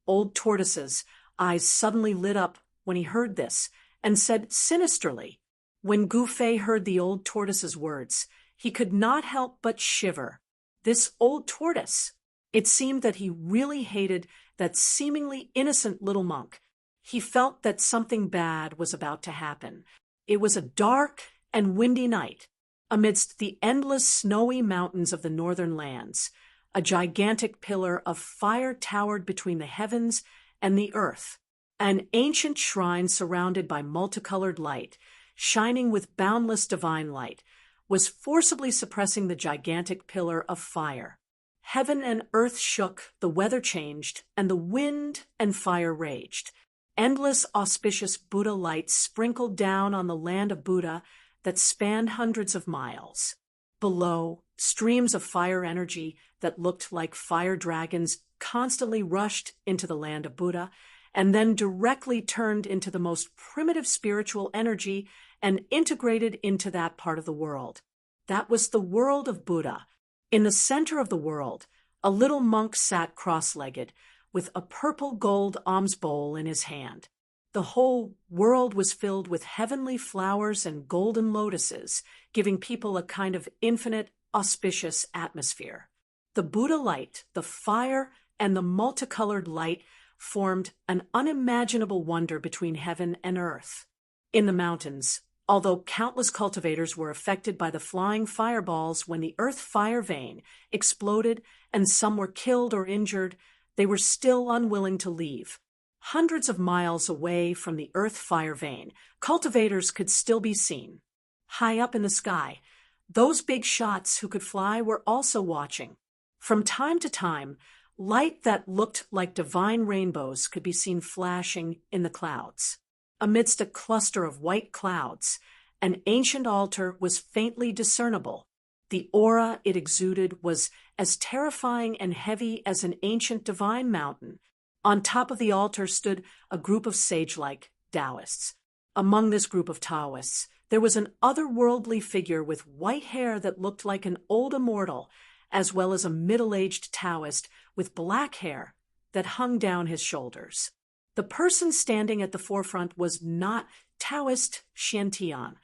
Old Tortoise's eyes suddenly lit up when he heard this and said sinisterly. When Gu Fei heard the old tortoise's words, he could not help but shiver. This old tortoise! It seemed that he really hated that seemingly innocent little monk. He felt that something bad was about to happen. It was a dark and windy night. Amidst the endless snowy mountains of the northern lands, a gigantic pillar of fire towered between the heavens and the earth. An ancient shrine surrounded by multicolored light, shining with boundless divine light, was forcibly suppressing the gigantic pillar of fire. Heaven and earth shook, the weather changed, and the wind and fire raged. Endless auspicious Buddha light sprinkled down on the land of Buddha that spanned hundreds of miles. Below, streams of fire energy that looked like fire dragons constantly rushed into the land of Buddha, and then directly turned into the most primitive spiritual energy and integrated into that part of the world. That was the world of Buddha. In the center of the world, a little monk sat cross-legged, with a purple gold alms bowl in his hand. The whole world was filled with heavenly flowers and golden lotuses, giving people a kind of infinite, auspicious atmosphere. The Buddha light, the fire, and the multicolored light formed an unimaginable wonder between heaven and earth. In the mountains, although countless cultivators were affected by the flying fireballs when the earth fire vein exploded and some were killed or injured, they were still unwilling to leave. Hundreds of miles away from the earth fire vein, cultivators could still be seen. High up in the sky, those big shots who could fly were also watching. From time to time, light that looked like divine rainbows could be seen flashing in the clouds. Amidst a cluster of white clouds, an ancient altar was faintly discernible. The aura it exuded was as terrifying and heavy as an ancient divine mountain. On top of the altar stood a group of sage-like Taoists. Among this group of Taoists, there was an otherworldly figure with white hair that looked like an old immortal, as well as a middle-aged Taoist with black hair that hung down his shoulders. The person standing at the forefront was not Taoist Xiantian,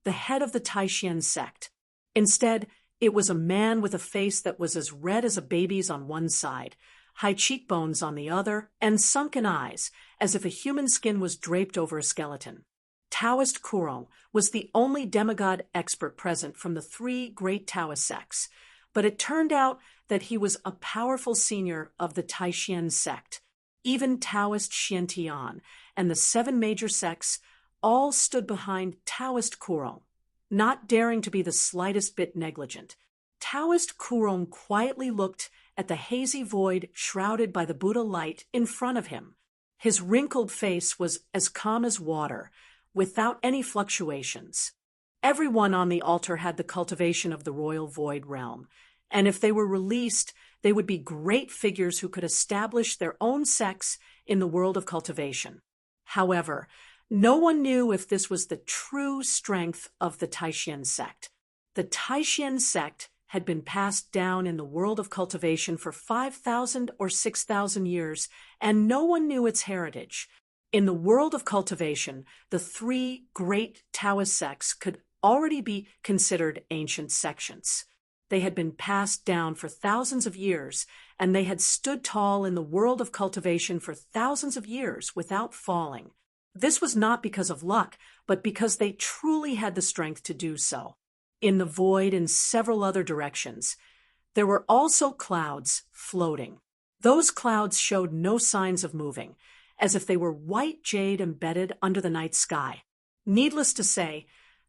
the head of the Taishan sect. Instead, it was a man with a face that was as red as a baby's on one side, high cheekbones on the other, and sunken eyes, as if a human skin was draped over a skeleton. Taoist Kurong was the only demigod expert present from the three great Taoist sects, but it turned out that he was a powerful senior of the Taishan sect. Even Taoist Xiantian and the seven major sects all stood behind Taoist Kurong, not daring to be the slightest bit negligent. Taoist Kurong quietly looked at the hazy void shrouded by the Buddha light in front of him. His wrinkled face was as calm as water, without any fluctuations. Everyone on the altar had the cultivation of the royal void realm, and if they were released, they would be great figures who could establish their own sects in the world of cultivation. However, no one knew if this was the true strength of the Taishan sect. The Taishan sect had been passed down in the world of cultivation for 5,000 or 6,000 years, and no one knew its heritage. In the world of cultivation, the three great Taoist sects could already be considered ancient sections. They had been passed down for thousands of years, and they had stood tall in the world of cultivation for thousands of years without falling. This was not because of luck, but because they truly had the strength to do so. In the void and several other directions, there were also clouds floating. Those clouds showed no signs of moving, as if they were white jade embedded under the night sky. Needless to say,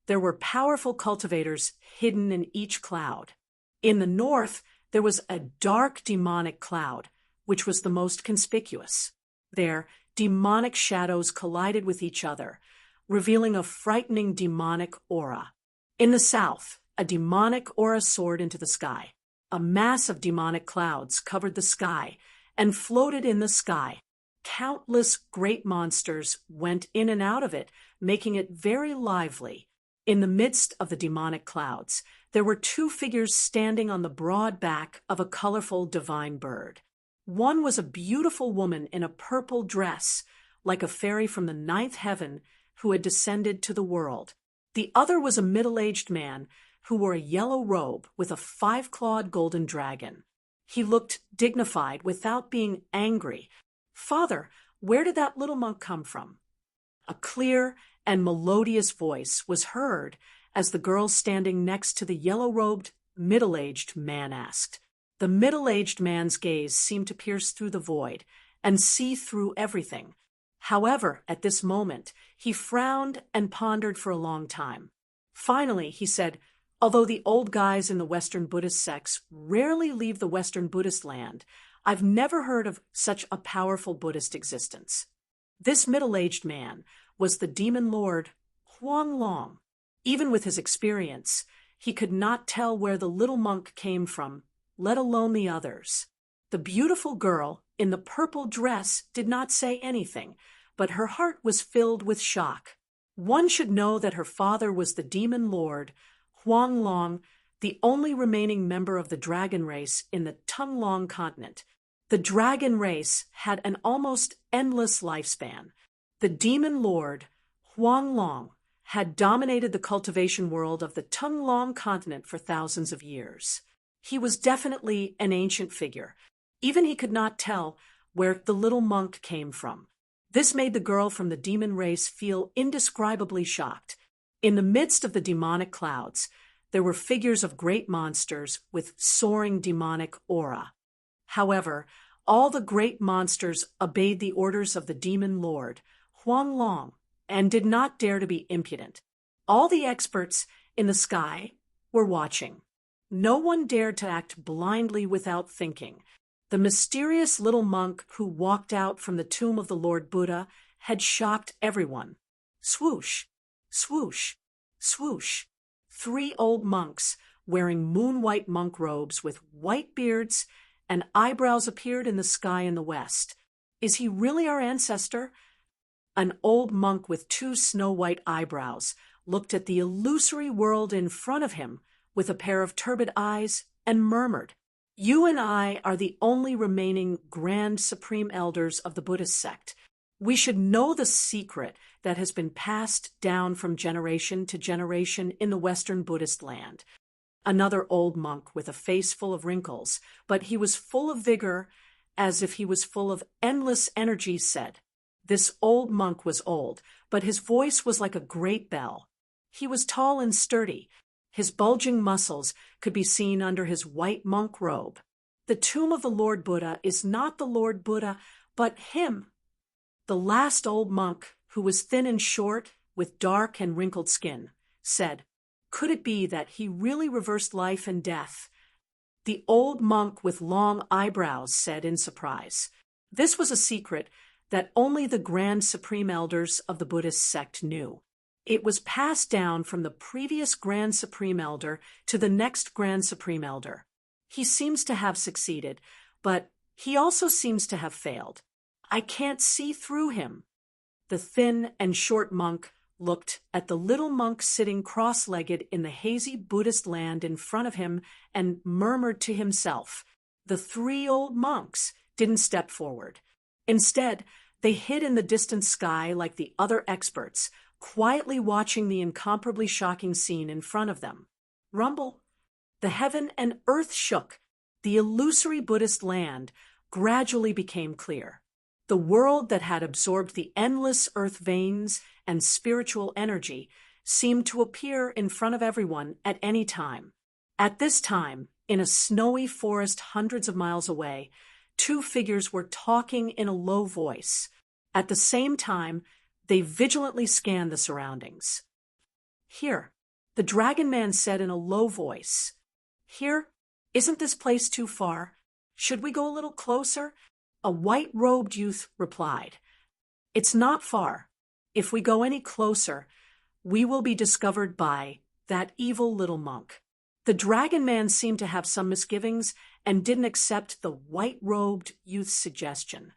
there were powerful cultivators hidden in each cloud. In the north, there was a dark demonic cloud, which was the most conspicuous. There, demonic shadows collided with each other, revealing a frightening demonic aura. In the south, a demonic aura soared into the sky. A mass of demonic clouds covered the sky and floated in the sky. Countless great monsters went in and out of it, making it very lively. In the midst of the demonic clouds, there were two figures standing on the broad back of a colorful divine bird. One was a beautiful woman in a purple dress, like a fairy from the ninth heaven who had descended to the world. The other was a middle-aged man who wore a yellow robe with a five-clawed golden dragon. He looked dignified without being angry. "Father, where did that little monk come from?" A clear and melodious voice was heard as the girl standing next to the yellow-robed, middle-aged man asked. The middle-aged man's gaze seemed to pierce through the void and see through everything. However, at this moment, he frowned and pondered for a long time. Finally, he said, "Although the old guys in the Western Buddhist sects rarely leave the Western Buddhist land, I've never heard of such a powerful Buddhist existence." This middle-aged man was the demon lord Huang Long. Even with his experience, he could not tell where the little monk came from, let alone the others. The beautiful girl in the purple dress did not say anything, but her heart was filled with shock. One should know that her father was the demon lord Huang Long, the only remaining member of the dragon race in the Tunglong continent. The dragon race had an almost endless lifespan. The demon lord Huang Long had dominated the cultivation world of the Tunglong continent for thousands of years. He was definitely an ancient figure. Even he could not tell where the little monk came from. This made the girl from the demon race feel indescribably shocked. In the midst of the demonic clouds, there were figures of great monsters with soaring demonic aura. However, all the great monsters obeyed the orders of the demon lord, Huang Long, and did not dare to be impudent. All the experts in the sky were watching. No one dared to act blindly without thinking. The mysterious little monk who walked out from the tomb of the Lord Buddha had shocked everyone. Swoosh, swoosh, swoosh. 3 old monks wearing moon-white monk robes with white beards and eyebrows appeared in the sky in the west. Is he really our ancestor? An old monk with 2 snow-white eyebrows looked at the illusory world in front of him with a pair of turbid eyes and murmured, "You and I are the only remaining grand supreme elders of the Buddhist sect. We should know the secret that has been passed down from generation to generation in the Western Buddhist land." Another old monk with a face full of wrinkles, but he was full of vigor as if he was full of endless energy, said. This old monk was old, but his voice was like a great bell. He was tall and sturdy. His bulging muscles could be seen under his white monk robe. The tomb of the Lord Buddha is not the Lord Buddha, but him. The last old monk, who was thin and short, with dark and wrinkled skin, said, "Could it be that he really reversed life and death?" The old monk with long eyebrows said in surprise. This was a secret that only the Grand Supreme Elders of the Buddhist sect knew. It was passed down from the previous Grand Supreme Elder to the next Grand Supreme Elder. He seems to have succeeded, but he also seems to have failed. I can't see through him. The thin and short monk looked at the little monk sitting cross-legged in the hazy Buddhist land in front of him and murmured to himself. The three old monks didn't step forward. Instead, they hid in the distant sky like the other experts, quietly watching the incomparably shocking scene in front of them. Rumble. The heaven and earth shook. The illusory Buddhist land gradually became clear. The world that had absorbed the endless earth veins and spiritual energy seemed to appear in front of everyone at any time. At this time, in a snowy forest hundreds of miles away, two figures were talking in a low voice. At the same time, they vigilantly scanned the surroundings. "Here," the dragon man said in a low voice. "Here? Isn't this place too far? Should we go a little closer?" A white-robed youth replied. "It's not far. If we go any closer, we will be discovered by that evil little monk." The dragon man seemed to have some misgivings and didn't accept the white-robed youth's suggestion.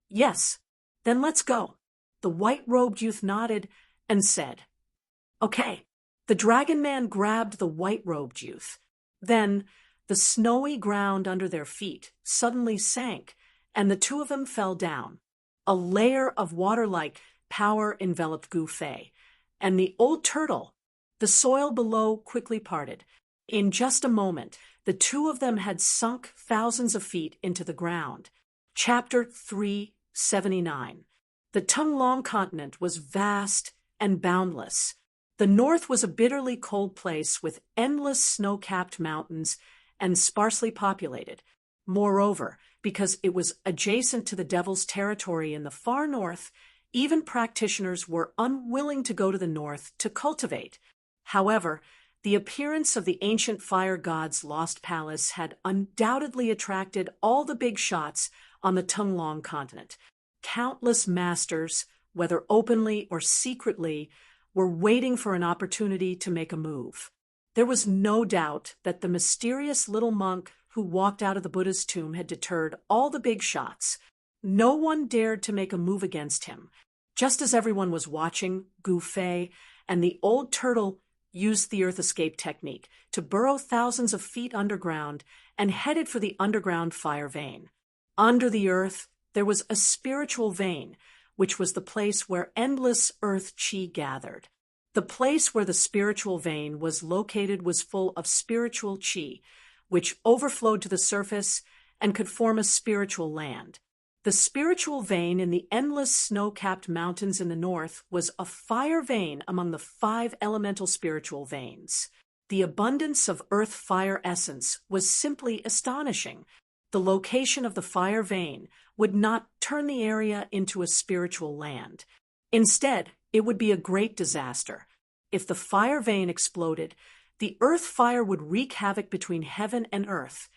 "Yes, then let's go." The white-robed youth nodded and said, "Okay." The dragon man grabbed the white-robed youth. Then the snowy ground under their feet suddenly sank, and the two of them fell down. A layer of water-like power enveloped Gu Fei, and the old turtle. The soil below quickly parted. In just a moment, the two of them had sunk thousands of feet into the ground. Chapter 379. The Tunglong continent was vast and boundless. The north was a bitterly cold place with endless snow-capped mountains and sparsely populated. Moreover, because it was adjacent to the devil's territory in the far north, even practitioners were unwilling to go to the north to cultivate. However, the appearance of the ancient fire god's lost palace had undoubtedly attracted all the big shots on the Tunglong continent. Countless masters, whether openly or secretly, were waiting for an opportunity to make a move. There was no doubt that the mysterious little monk who walked out of the Buddha's tomb had deterred all the big shots. No one dared to make a move against him. Just as everyone was watching, Gu Fei and the old turtle used the earth escape technique to burrow thousands of feet underground and headed for the underground fire vein. Under the earth, there was a spiritual vein, which was the place where endless earth chi gathered. The place where the spiritual vein was located was full of spiritual chi, which overflowed to the surface and could form a spiritual land. The spiritual vein in the endless snow-capped mountains in the north was a fire vein among the 5 elemental spiritual veins. The abundance of earth-fire essence was simply astonishing. The location of the fire vein would not turn the area into a spiritual land. Instead, it would be a great disaster. If the fire vein exploded, the earth fire would wreak havoc between heaven and earth,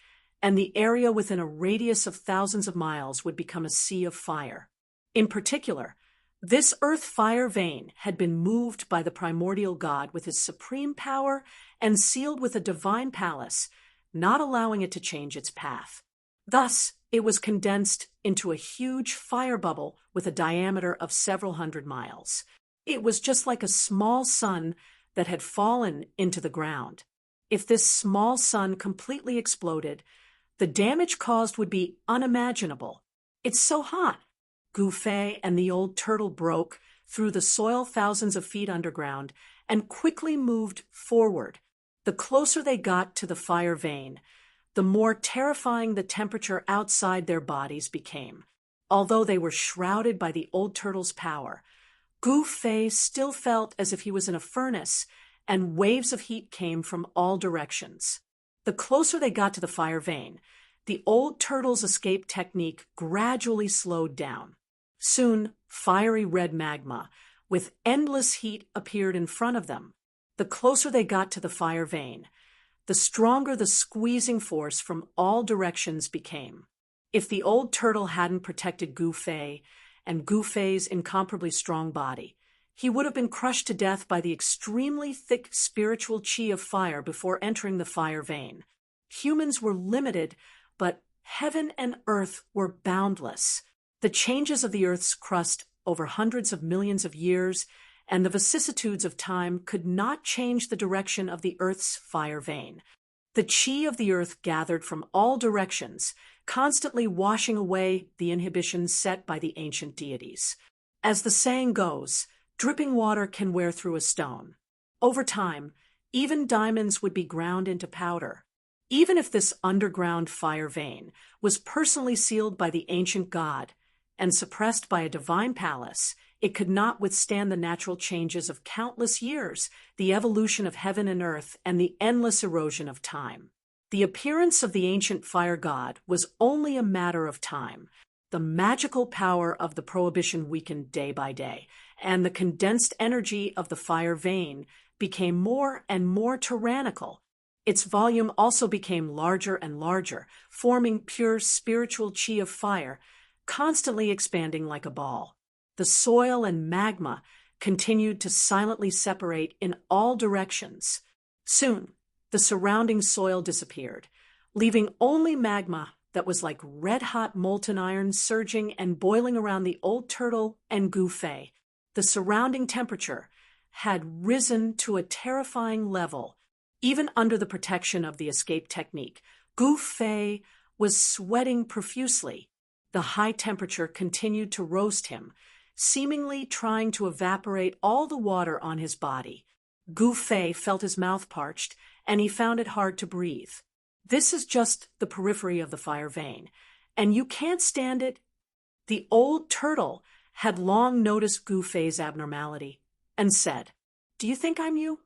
and the area within a radius of thousands of miles would become a sea of fire. In particular, this earth fire vein had been moved by the primordial god with his supreme power and sealed with a divine palace, not allowing it to change its path. Thus, it was condensed into a huge fire bubble with a diameter of several hundred miles. It was just like a small sun that had fallen into the ground. If this small sun completely exploded, the damage caused would be unimaginable. "It's so hot." Gu Fei and the old turtle broke through the soil thousands of feet underground and quickly moved forward. The closer they got to the fire vein, the more terrifying the temperature outside their bodies became. Although they were shrouded by the old turtle's power, Gu Fei still felt as if he was in a furnace, and waves of heat came from all directions. The closer they got to the fire vein, the old turtle's escape technique gradually slowed down. Soon, fiery red magma, with endless heat, appeared in front of them. The closer they got to the fire vein, the stronger the squeezing force from all directions became. If the old turtle hadn't protected Gu Fei and Gu Fei's incomparably strong body, he would have been crushed to death by the extremely thick spiritual qi of fire before entering the fire vein. Humans were limited, but heaven and earth were boundless. The changes of the earth's crust over hundreds of millions of years and the vicissitudes of time could not change the direction of the earth's fire vein. The qi of the earth gathered from all directions, constantly washing away the inhibitions set by the ancient deities. As the saying goes, dripping water can wear through a stone. Over time, even diamonds would be ground into powder. Even if this underground fire vein was personally sealed by the ancient god and suppressed by a divine palace, it could not withstand the natural changes of countless years, the evolution of heaven and earth, and the endless erosion of time. The appearance of the ancient fire god was only a matter of time. The magical power of the prohibition weakened day by day, and the condensed energy of the fire vein became more and more tyrannical. Its volume also became larger and larger, forming pure spiritual qi of fire, constantly expanding like a ball. The soil and magma continued to silently separate in all directions. Soon, the surrounding soil disappeared, leaving only magma that was like red-hot molten iron surging and boiling around the old turtle and Gu Fei. The surrounding temperature had risen to a terrifying level. Even under the protection of the escape technique, Gu Fei was sweating profusely. The high temperature continued to roast him, seemingly trying to evaporate all the water on his body. Gu Fei felt his mouth parched, and he found it hard to breathe. This is just the periphery of the fire vein, and you can't stand it. The old turtle had long noticed Gu Fei's abnormality and said, "Do you think I'm you?"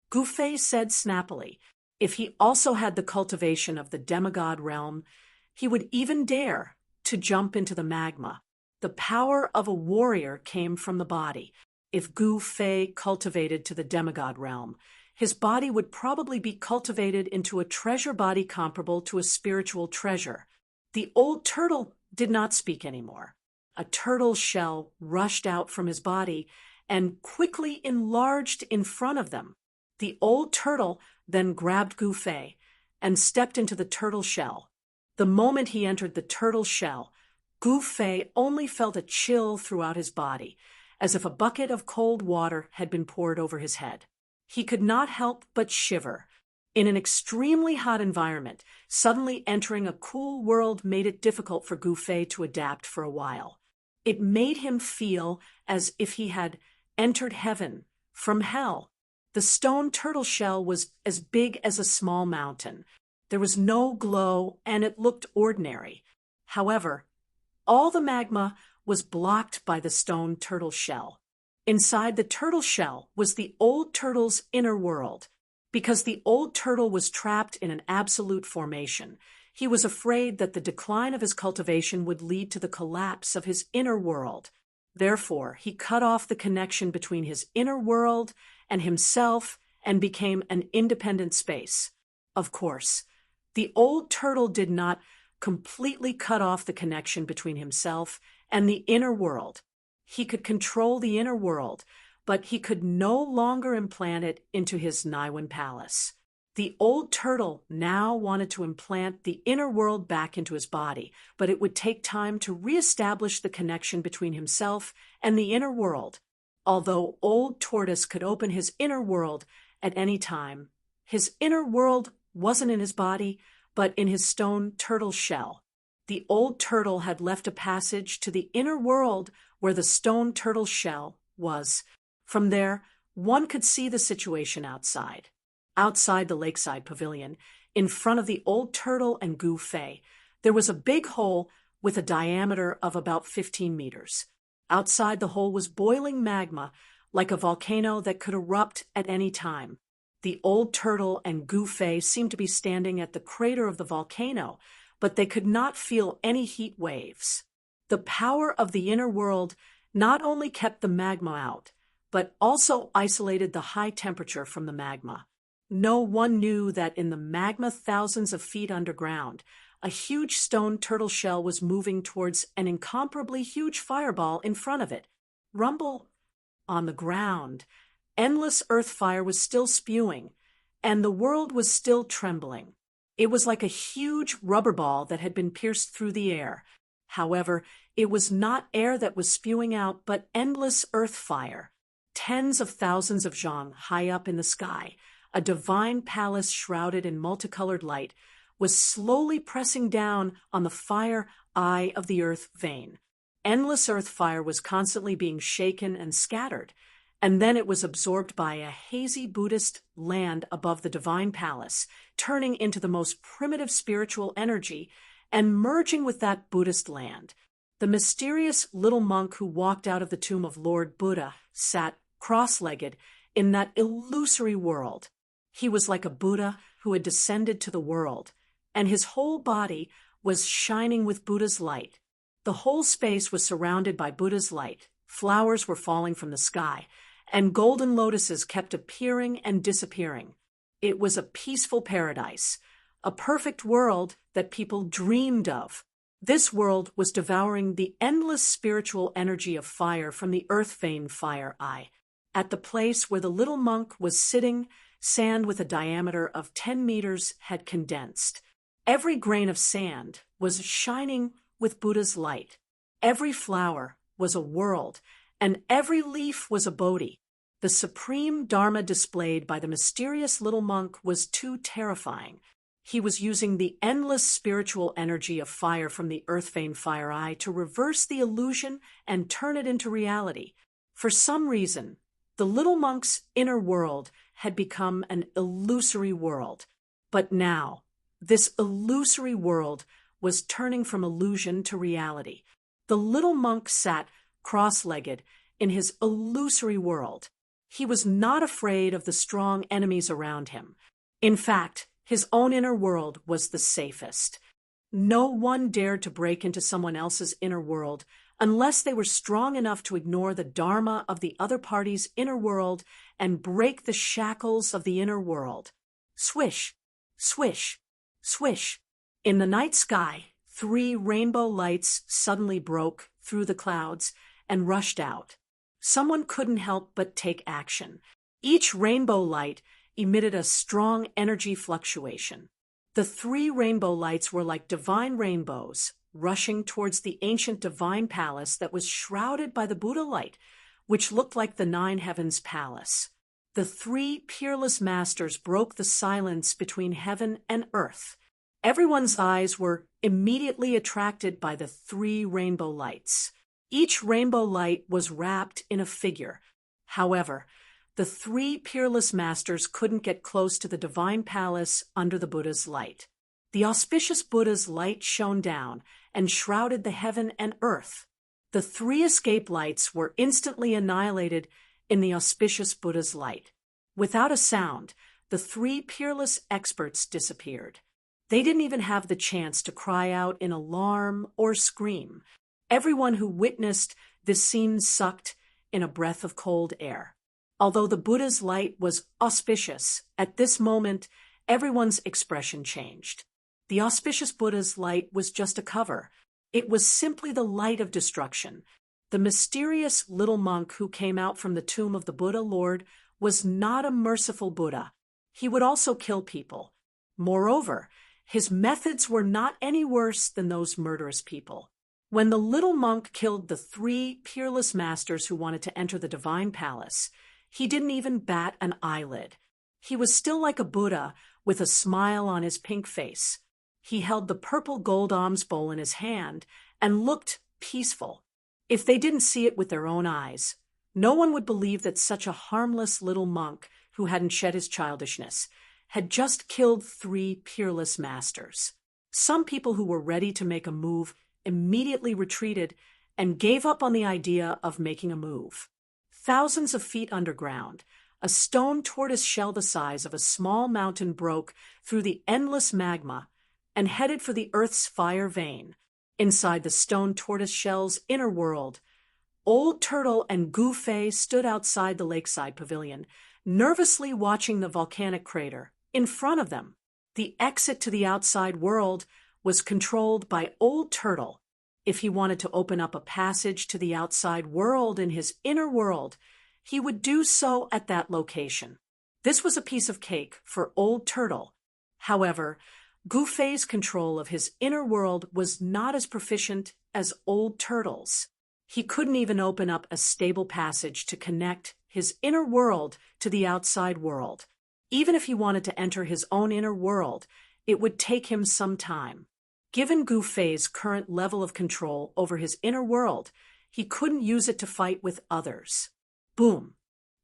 Gu Fei said snappily, if he also had the cultivation of the demigod realm, he would even dare to jump into the magma. The power of a warrior came from the body. If Gu Fei cultivated to the demigod realm, his body would probably be cultivated into a treasure body comparable to a spiritual treasure. The old turtle did not speak anymore. A turtle shell rushed out from his body and quickly enlarged in front of them. The old turtle then grabbed Gu Fei and stepped into the turtle shell. The moment he entered the turtle shell, Gu Fei only felt a chill throughout his body, as if a bucket of cold water had been poured over his head. He could not help but shiver. In an extremely hot environment, suddenly entering a cool world made it difficult for Gu Fei to adapt for a while. It made him feel as if he had entered heaven from hell. The stone turtle shell was as big as a small mountain. There was no glow, and it looked ordinary. However, all the magma was blocked by the stone turtle shell. Inside the turtle shell was the old turtle's inner world. Because the old turtle was trapped in an absolute formation, he was afraid that the decline of his cultivation would lead to the collapse of his inner world. Therefore, he cut off the connection between his inner world and himself and became an independent space. Of course, the old turtle did not completely cut off the connection between himself and the inner world. He could control the inner world, but he could no longer implant it into his Niwen palace. The old turtle now wanted to implant the inner world back into his body, but it would take time to reestablish the connection between himself and the inner world. Although old tortoise could open his inner world at any time, his inner world wasn't in his body, but in his stone turtle shell. The old turtle had left a passage to the inner world where the stone turtle shell was. From there, one could see the situation outside. Outside the lakeside pavilion, in front of the old turtle and Gu Fei, there was a big hole with a diameter of about 15 meters. Outside the hole was boiling magma, like a volcano that could erupt at any time. The old turtle and Gu Fei seemed to be standing at the crater of the volcano, but they could not feel any heat waves. The power of the inner world not only kept the magma out, but also isolated the high temperature from the magma. No one knew that in the magma thousands of feet underground, a huge stone turtle shell was moving towards an incomparably huge fireball in front of it. Rumble! On the ground, endless earth fire was still spewing, and the world was still trembling. It was like a huge rubber ball that had been pierced through the air. However, it was not air that was spewing out, but endless earth fire. Tens of thousands of zhang high up in the sky, a divine palace shrouded in multicolored light, was slowly pressing down on the fire eye of the earth vein. Endless earth fire was constantly being shaken and scattered, and then it was absorbed by a hazy Buddhist land above the divine palace, turning into the most primitive spiritual energy and merging with that Buddhist land. The mysterious little monk who walked out of the tomb of Lord Buddha sat cross-legged in that illusory world. He was like a Buddha who had descended to the world, and his whole body was shining with Buddha's light. The whole space was surrounded by Buddha's light. Flowers were falling from the sky, and golden lotuses kept appearing and disappearing. It was a peaceful paradise, a perfect world that people dreamed of. This world was devouring the endless spiritual energy of fire from the earth vein fire eye. At the place where the little monk was sitting, sand with a diameter of 10 meters had condensed. Every grain of sand was shining with Buddha's light. Every flower was a world, and every leaf was a Bodhi. The supreme Dharma displayed by the mysterious little monk was too terrifying. He was using the endless spiritual energy of fire from the earth vein fire eye to reverse the illusion and turn it into reality. For some reason, the little monk's inner world had become an illusory world. But now, this illusory world was turning from illusion to reality. The little monk sat cross-legged in his illusory world. He was not afraid of the strong enemies around him. In fact, his own inner world was the safest. No one dared to break into someone else's inner world unless they were strong enough to ignore the dharma of the other party's inner world and break the shackles of the inner world. Swish, swish, swish. In the night sky, 3 rainbow lights suddenly broke through the clouds and rushed out. Someone couldn't help but take action. Each rainbow light emitted a strong energy fluctuation. The 3 rainbow lights were like divine rainbows, rushing towards the ancient divine palace that was shrouded by the Buddha light, which looked like the 9 heavens palace. The 3 peerless masters broke the silence between heaven and earth. Everyone's eyes were immediately attracted by the 3 rainbow lights. Each rainbow light was wrapped in a figure. However, the 3 peerless masters couldn't get close to the divine palace under the Buddha's light. The auspicious Buddha's light shone down and shrouded the heaven and earth. The 3 escape lights were instantly annihilated in the auspicious Buddha's light. Without a sound, the 3 peerless experts disappeared. They didn't even have the chance to cry out in alarm or scream. Everyone who witnessed this scene sucked in a breath of cold air. Although the Buddha's light was auspicious, at this moment, everyone's expression changed. The auspicious Buddha's light was just a cover. It was simply the light of destruction. The mysterious little monk who came out from the tomb of the Buddha Lord was not a merciful Buddha. He would also kill people. Moreover, his methods were not any worse than those murderous people. When the little monk killed the 3 peerless masters who wanted to enter the divine palace, he didn't even bat an eyelid. He was still like a Buddha with a smile on his pink face. He held the purple gold alms bowl in his hand and looked peaceful. If they didn't see it with their own eyes, no one would believe that such a harmless little monk who hadn't shed his childishness had just killed 3 peerless masters. Some people who were ready to make a move immediately retreated and gave up on the idea of making a move. Thousands of feet underground, a stone tortoise shell the size of a small mountain broke through the endless magma and headed for the Earth's fire vein. Inside the stone tortoise shell's inner world, Old Turtle and Gu Fei stood outside the lakeside pavilion, nervously watching the volcanic crater in front of them. The exit to the outside world was controlled by Old Turtle. If he wanted to open up a passage to the outside world in his inner world, he would do so at that location. This was a piece of cake for Old Turtle. However, Gu Fei's control of his inner world was not as proficient as Old Turtle's. He couldn't even open up a stable passage to connect his inner world to the outside world. Even if he wanted to enter his own inner world, it would take him some time. Given Gu Fei's current level of control over his inner world, he couldn't use it to fight with others. Boom!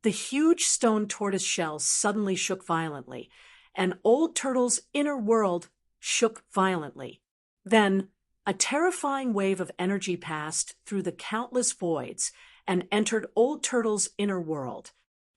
The huge stone tortoise shell suddenly shook violently, and Old Turtle's inner world shook violently. Then, a terrifying wave of energy passed through the countless voids and entered Old Turtle's inner world.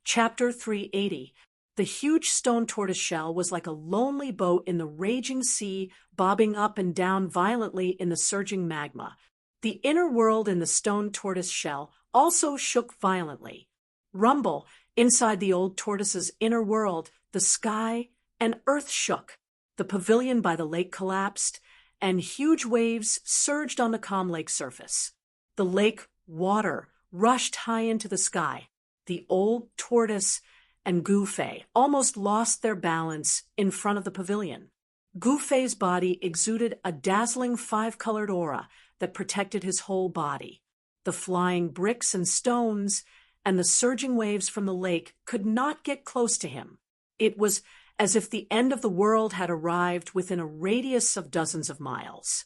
Chapter 380. The huge stone tortoise shell was like a lonely boat in the raging sea, bobbing up and down violently in the surging magma. The inner world in the stone tortoise shell also shook violently. Rumble, inside the old tortoise's inner world, the sky and earth shook. The pavilion by the lake collapsed, and huge waves surged on the calm lake surface. The lake water rushed high into the sky. The old tortoise and Gu Fei almost lost their balance in front of the pavilion. Gu Fei's body exuded a dazzling 5-colored aura that protected his whole body. The flying bricks and stones and the surging waves from the lake could not get close to him. It was as if the end of the world had arrived within a radius of dozens of miles.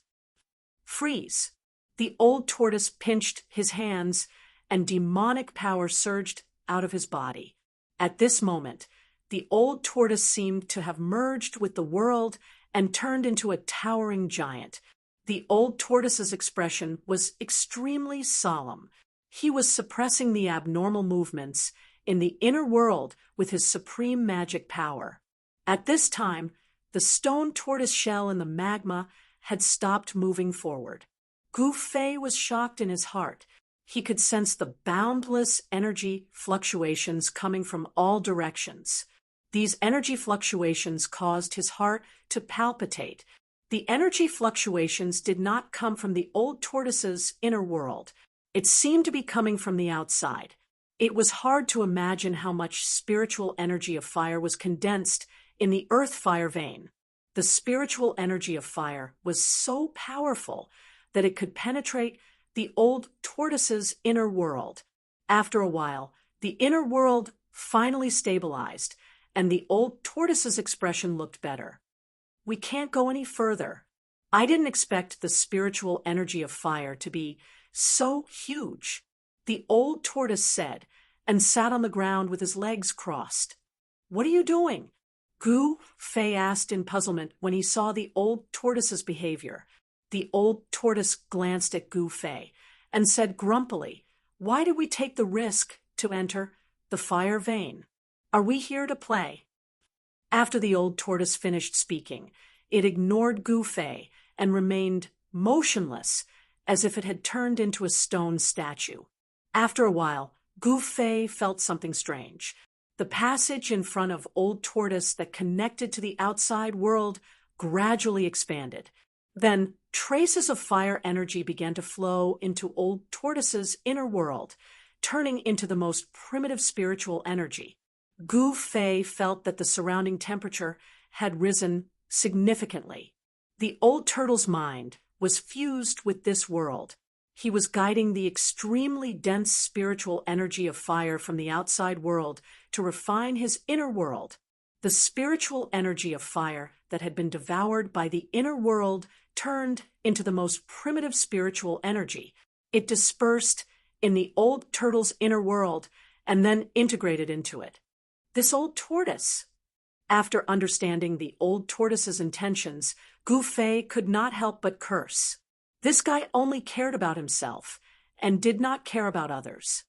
Freeze! The old tortoise pinched his hands, and demonic power surged out of his body. At this moment, the old tortoise seemed to have merged with the world and turned into a towering giant. The old tortoise's expression was extremely solemn. He was suppressing the abnormal movements in the inner world with his supreme magic power. At this time, the stone tortoise shell in the magma had stopped moving forward. Gu Fei was shocked in his heart. He could sense the boundless energy fluctuations coming from all directions. These energy fluctuations caused his heart to palpitate. The energy fluctuations did not come from the old tortoise's inner world. It seemed to be coming from the outside. It was hard to imagine how much spiritual energy of fire was condensed in the earth fire vein. The spiritual energy of fire was so powerful that it could penetrate the old tortoise's inner world. After a while, the inner world finally stabilized, and the old tortoise's expression looked better. We can't go any further. I didn't expect the spiritual energy of fire to be so huge, the old tortoise said, and sat on the ground with his legs crossed. What are you doing? Gu Fei asked in puzzlement when he saw the old tortoise's behavior. The old tortoise glanced at Gu Fei and said grumpily, "Why did we take the risk to enter the fire vein? Are we here to play?" After the old tortoise finished speaking, it ignored Gu Fei and remained motionless as if it had turned into a stone statue. After a while, Gu Fei felt something strange. The passage in front of Old Tortoise that connected to the outside world gradually expanded. Then traces of fire energy began to flow into Old Tortoise's inner world, turning into the most primitive spiritual energy. Gu Fei felt that the surrounding temperature had risen significantly. The old turtle's mind was fused with this world. He was guiding the extremely dense spiritual energy of fire from the outside world to refine his inner world. The spiritual energy of fire that had been devoured by the inner world turned into the most primitive spiritual energy. It dispersed in the old turtle's inner world and then integrated into it. This old tortoise, After understanding the old tortoise's intentions, Gu Fei could not help but curse. This guy only cared about himself and did not care about others.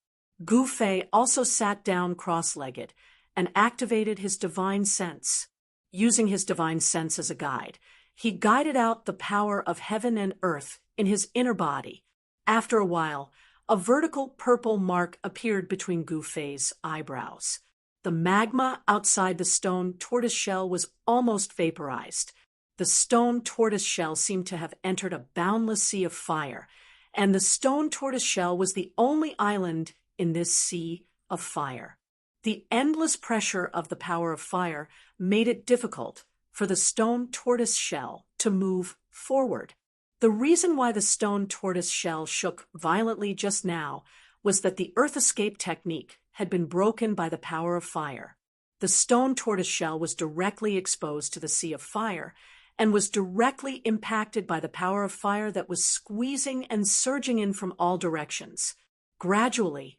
Gu Fei also sat down cross-legged and activated his divine sense. Using his divine sense as a guide, he guided out the power of heaven and earth in his inner body. After a while, a vertical purple mark appeared between Gu Fei's eyebrows. The magma outside the stone tortoise shell was almost vaporized. The stone tortoise shell seemed to have entered a boundless sea of fire, and the stone tortoise shell was the only island in this sea of fire. The endless pressure of the power of fire made it difficult for the stone tortoise shell to move forward. The reason why the stone tortoise shell shook violently just now was that the earth escape technique had been broken by the power of fire. The stone tortoise shell was directly exposed to the sea of fire and was directly impacted by the power of fire that was squeezing and surging in from all directions. Gradually,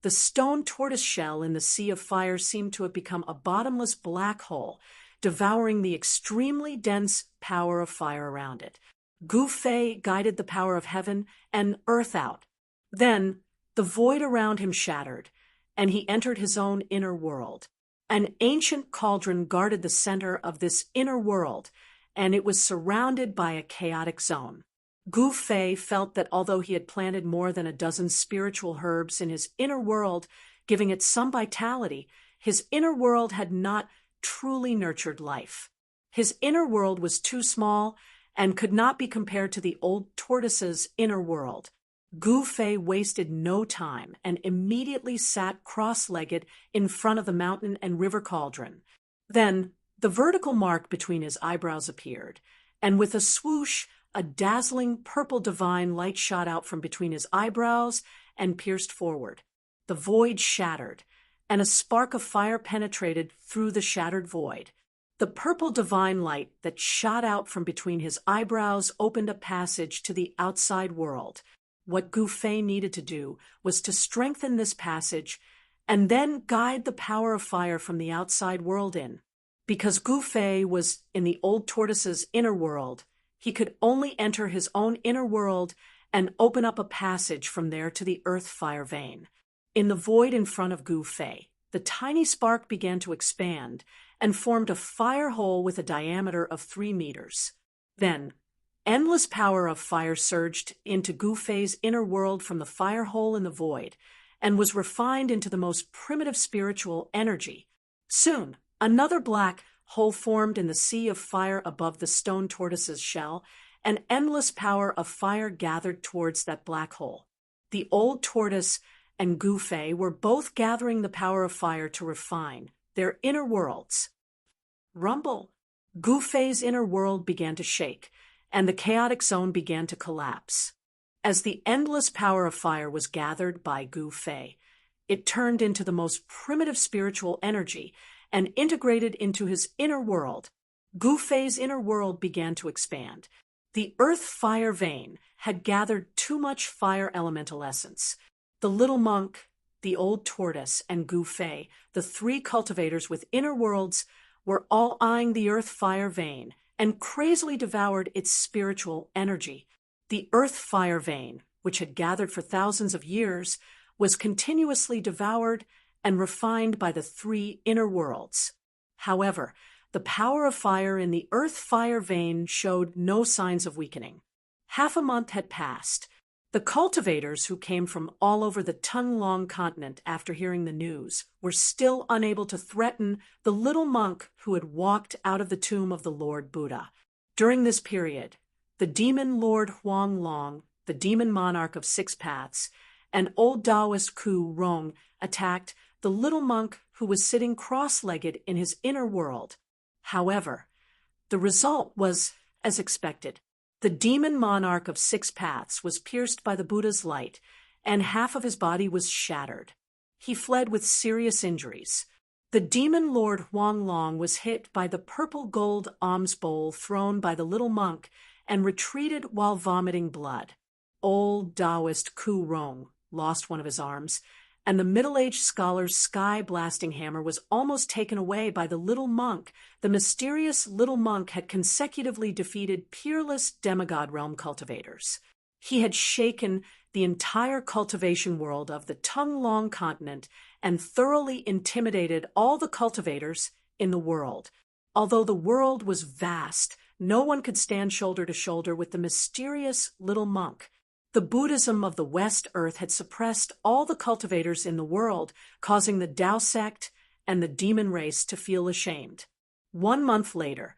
the stone tortoise shell in the sea of fire seemed to have become a bottomless black hole, devouring the extremely dense power of fire around it. Gu Fei guided the power of heaven and earth out. Then, the void around him shattered, and he entered his own inner world. An ancient cauldron guarded the center of this inner world, and it was surrounded by a chaotic zone. Gu Fei felt that although he had planted more than a dozen spiritual herbs in his inner world, giving it some vitality, his inner world had not truly nurtured life. His inner world was too small and could not be compared to the old tortoise's inner world. Gu Fei wasted no time and immediately sat cross-legged in front of the mountain and river cauldron. Then the vertical mark between his eyebrows appeared, and with a swoosh, a dazzling purple divine light shot out from between his eyebrows and pierced forward. The void shattered, and a spark of fire penetrated through the shattered void. The purple divine light that shot out from between his eyebrows opened a passage to the outside world. What Gu Fei needed to do was to strengthen this passage and then guide the power of fire from the outside world in. Because Gu Fei was in the old tortoise's inner world, he could only enter his own inner world and open up a passage from there to the earth fire vein. In the void in front of Gu Fei, the tiny spark began to expand and formed a fire hole with a diameter of 3 meters. Then, endless power of fire surged into Gu Fei's inner world from the fire hole in the void and was refined into the most primitive spiritual energy. Soon, another black hole formed in the sea of fire above the stone tortoise's shell, and endless power of fire gathered towards that black hole. The old tortoise and Gu Fei were both gathering the power of fire to refine their inner worlds. Rumble! Gu Fei's inner world began to shake, and the chaotic zone began to collapse. As the endless power of fire was gathered by Gu Fei, it turned into the most primitive spiritual energy and integrated into his inner world. Gu Fei's inner world began to expand. The earth fire vein had gathered too much fire elemental essence. The little monk, the old tortoise, and Gu Fei, the 3 cultivators with inner worlds, were all eyeing the earth fire vein and crazily devoured its spiritual energy. The earth fire vein, which had gathered for thousands of years, was continuously devoured and refined by the 3 inner worlds. However, the power of fire in the earth fire vein showed no signs of weakening. Half a month had passed. The cultivators who came from all over the ton-long continent after hearing the news were still unable to threaten the little monk who had walked out of the tomb of the Lord Buddha. During this period, the demon Lord Huang Long, the demon monarch of 6 paths, and old Taoist Ku Rong attacked the little monk who was sitting cross-legged in his inner world. However, the result was as expected. The demon monarch of 6 paths was pierced by the Buddha's light, and half of his body was shattered. He fled with serious injuries. The demon Lord Huang Long was hit by the purple gold alms bowl thrown by the little monk and retreated while vomiting blood. Old Taoist Ku Rong lost one of his arms, and the middle-aged scholar's sky-blasting hammer was almost taken away by the little monk. The mysterious little monk had consecutively defeated peerless demigod realm cultivators. He had shaken the entire cultivation world of the Tongue-Long continent and thoroughly intimidated all the cultivators in the world. Although the world was vast, no one could stand shoulder to shoulder with the mysterious little monk. The Buddhism of the West Earth had suppressed all the cultivators in the world, causing the Tao sect and the demon race to feel ashamed. 1 month later,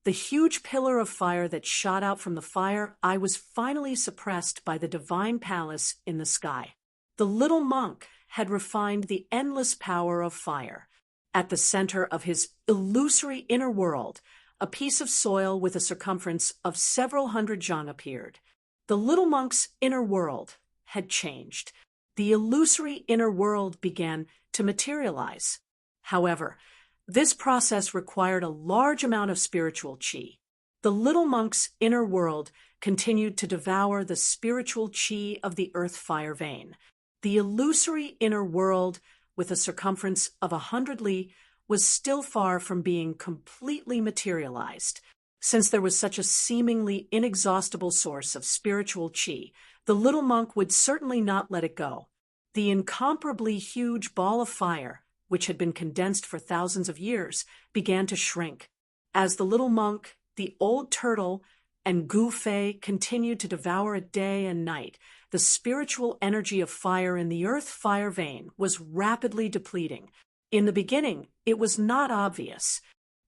the huge pillar of fire that shot out from the fire eye was finally suppressed by the divine palace in the sky. The little monk had refined the endless power of fire. At the center of his illusory inner world, a piece of soil with a circumference of several hundred jang appeared. The little monk's inner world had changed. The illusory inner world began to materialize. However, this process required a large amount of spiritual qi. The little monk's inner world continued to devour the spiritual qi of the earth fire vein. The illusory inner world, with a circumference of 100 li, was still far from being completely materialized. Since there was such a seemingly inexhaustible source of spiritual qi, the little monk would certainly not let it go. The incomparably huge ball of fire, which had been condensed for thousands of years, began to shrink. As the little monk, the old turtle, and Gu Fei continued to devour it day and night, the spiritual energy of fire in the earth fire vein was rapidly depleting. In the beginning, it was not obvious.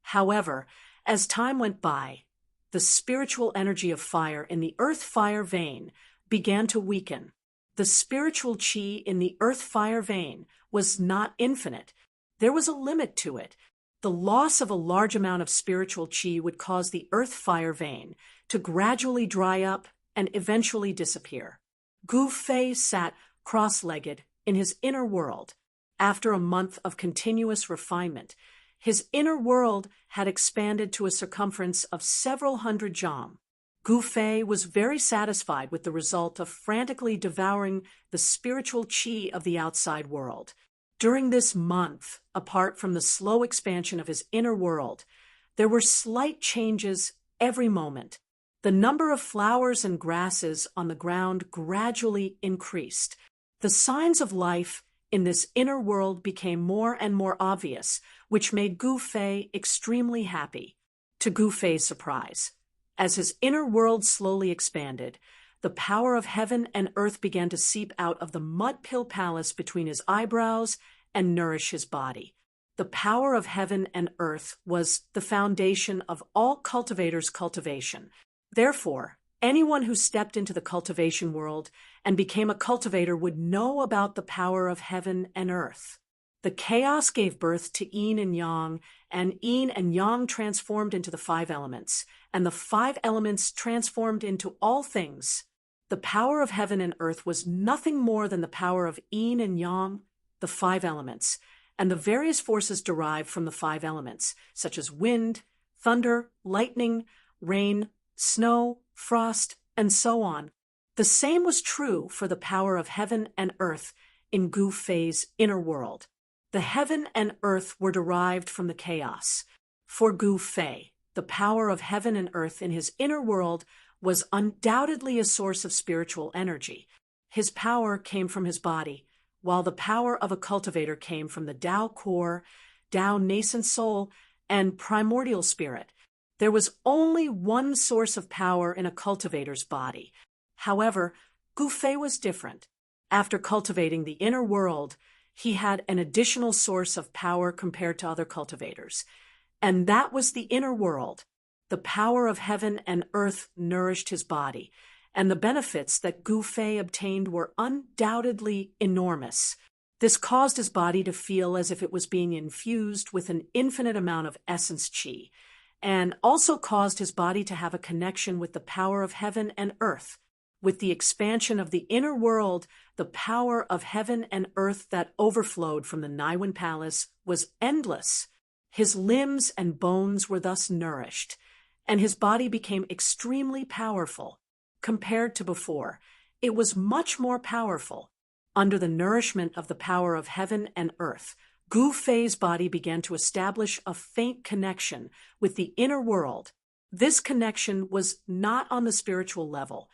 However, as time went by, the spiritual energy of fire in the earth fire vein began to weaken. The spiritual qi in the earth fire vein was not infinite. There was a limit to it. The loss of a large amount of spiritual qi would cause the earth fire vein to gradually dry up and eventually disappear. Gu Fei sat cross-legged in his inner world. After a month of continuous refinement, his inner world had expanded to a circumference of several hundred jang. Gu Fei was very satisfied with the result of frantically devouring the spiritual qi of the outside world. During this month, apart from the slow expansion of his inner world, there were slight changes every moment. The number of flowers and grasses on the ground gradually increased. The signs of life in this inner world became more and more obvious, which made Gu Fei extremely happy. To Gu Fei's surprise, as his inner world slowly expanded, the power of heaven and earth began to seep out of the mud pill palace between his eyebrows and nourish his body. The power of heaven and earth was the foundation of all cultivators' cultivation. Therefore, anyone who stepped into the cultivation world and became a cultivator would know about the power of heaven and earth. The chaos gave birth to yin and yang transformed into the 5 elements, and the 5 elements transformed into all things. The power of heaven and earth was nothing more than the power of yin and yang, the 5 elements, and the various forces derived from the 5 elements, such as wind, thunder, lightning, rain, snow, frost, and so on. The same was true for the power of heaven and earth in Gu Fei's inner world. The heaven and earth were derived from the chaos. For Gu Fei, the power of heaven and earth in his inner world was undoubtedly a source of spiritual energy. His power came from his body, while the power of a cultivator came from the Tao core, Tao nascent soul, and primordial spirit. There was only one source of power in a cultivator's body. However, Gu Fei was different. After cultivating the inner world, he had an additional source of power compared to other cultivators, and that was the inner world. The power of heaven and earth nourished his body, and the benefits that Gu Fei obtained were undoubtedly enormous. This caused his body to feel as if it was being infused with an infinite amount of essence qi, and also caused his body to have a connection with the power of heaven and earth. With the expansion of the inner world, the power of heaven and earth that overflowed from the Naiwan Palace was endless. His limbs and bones were thus nourished, and his body became extremely powerful. Compared to before, it was much more powerful. Under the nourishment of the power of heaven and earth, Gu Fei's body began to establish a faint connection with the inner world. This connection was not on the spiritual level.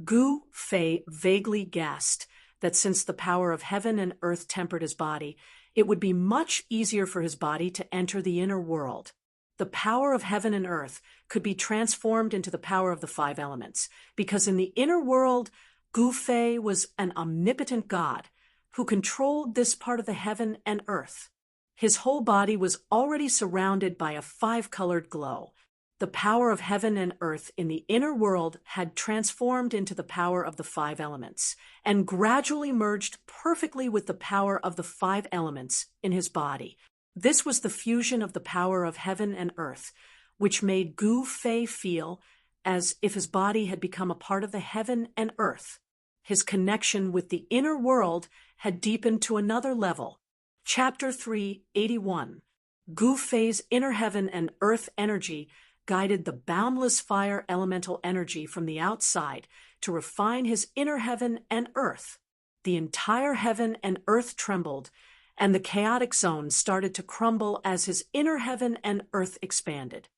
Gu Fei vaguely guessed that since the power of heaven and earth tempered his body, it would be much easier for his body to enter the inner world. The power of heaven and earth could be transformed into the power of the five elements, because in the inner world, Gu Fei was an omnipotent god who controlled this part of the heaven and earth. His whole body was already surrounded by a five-colored glow. The power of heaven and earth in the inner world had transformed into the power of the five elements and gradually merged perfectly with the power of the five elements in his body. This was the fusion of the power of heaven and earth, which made Gu Fei feel as if his body had become a part of the heaven and earth. His connection with the inner world had deepened to another level. Chapter 381. Gu Fei's inner heaven and earth energy guided the boundless fire elemental energy from the outside to refine his inner heaven and earth. The entire heaven and earth trembled, and the chaotic zone started to crumble as his inner heaven and earth expanded.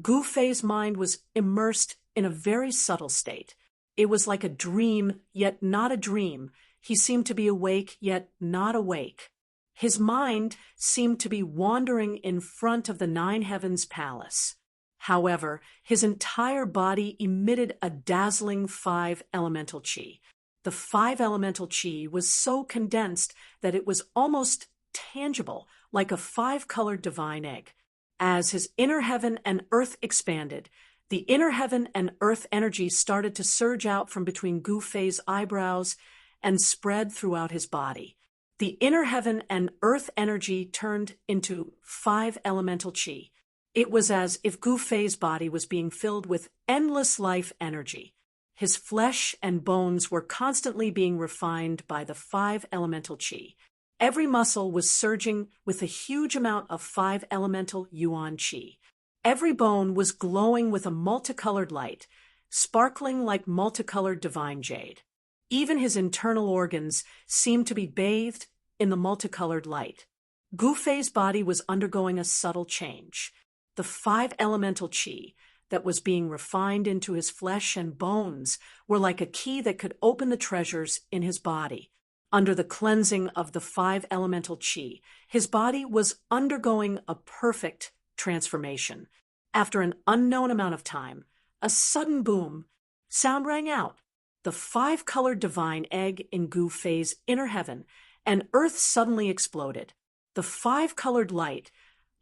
Gu Fei's mind was immersed in a very subtle state. It was like a dream, yet not a dream. He seemed to be awake, yet not awake. His mind seemed to be wandering in front of the nine heavens palace. However, his entire body emitted a dazzling five elemental chi. The five elemental chi was so condensed that it was almost tangible, like a five-colored divine egg. As his inner heaven and earth expanded, the inner heaven and earth energy started to surge out from between Gu Fei's eyebrows and spread throughout his body. The inner heaven and earth energy turned into five elemental chi. It was as if Gu Fei's body was being filled with endless life energy. His flesh and bones were constantly being refined by the five elemental chi. Every muscle was surging with a huge amount of five elemental yuan chi. Every bone was glowing with a multicolored light, sparkling like multicolored divine jade. Even his internal organs seemed to be bathed in the multicolored light. Gu Fei's body was undergoing a subtle change. The five elemental chi that was being refined into his flesh and bones were like a key that could open the treasures in his body. Under the cleansing of the five elemental chi, his body was undergoing a perfect transformation. After an unknown amount of time, a sudden boom sound rang out. The five-colored divine egg in Gu Fei's inner heaven and earth suddenly exploded. The five-colored light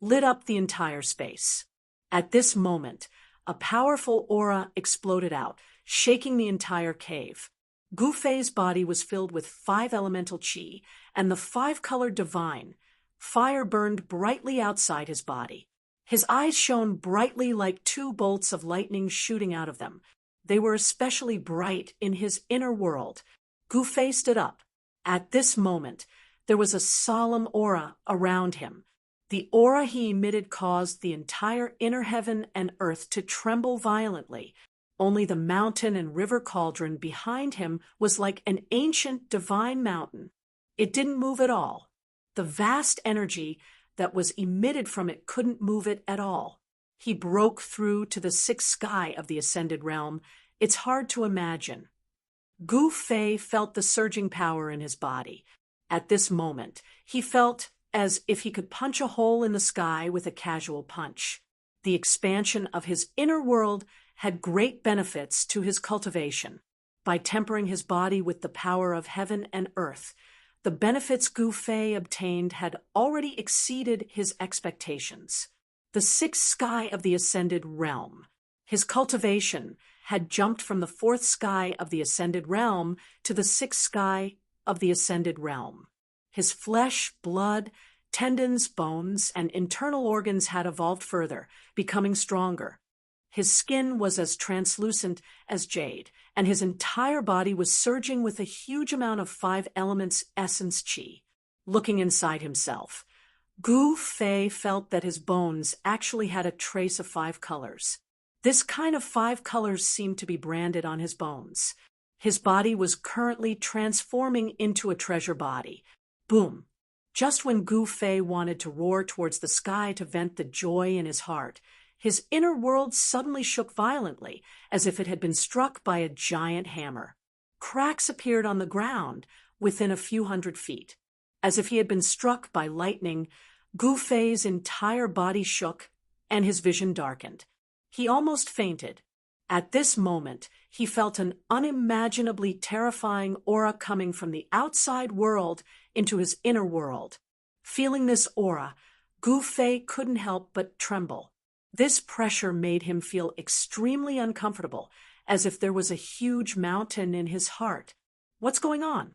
lit up the entire space. At this moment, a powerful aura exploded out, shaking the entire cave. Gu Fei's body was filled with five elemental chi, and the five-colored divine fire burned brightly outside his body. His eyes shone brightly like two bolts of lightning shooting out of them. They were especially bright in his inner world. Gu Fei stood up. At this moment, there was a solemn aura around him. The aura he emitted caused the entire inner heaven and earth to tremble violently. Only the mountain and river cauldron behind him was like an ancient divine mountain. It didn't move at all. The vast energy that was emitted from it couldn't move it at all. He broke through to the sixth sky of the ascended realm. It's hard to imagine. Gu Fei felt the surging power in his body. At this moment, he felt as if he could punch a hole in the sky with a casual punch. The expansion of his inner world had great benefits to his cultivation. By tempering his body with the power of heaven and earth, the benefits Gu Fei obtained had already exceeded his expectations. The sixth sky of the ascended realm. His cultivation had jumped from the fourth sky of the ascended realm to the sixth sky of the ascended realm. His flesh, blood, tendons, bones, and internal organs had evolved further, becoming stronger. His skin was as translucent as jade, and his entire body was surging with a huge amount of five elements essence chi. Looking inside himself, Gu Fei felt that his bones actually had a trace of five colors. This kind of five colors seemed to be branded on his bones. His body was currently transforming into a treasure body. Boom! Just when Gu Fei wanted to roar towards the sky to vent the joy in his heart, his inner world suddenly shook violently, as if it had been struck by a giant hammer. Cracks appeared on the ground within a few hundred feet. As if he had been struck by lightning, Gu Fei's entire body shook and his vision darkened. He almost fainted. At this moment, he felt an unimaginably terrifying aura coming from the outside world into his inner world. Feeling this aura, Gu Fei couldn't help but tremble. This pressure made him feel extremely uncomfortable, as if there was a huge mountain in his heart. What's going on?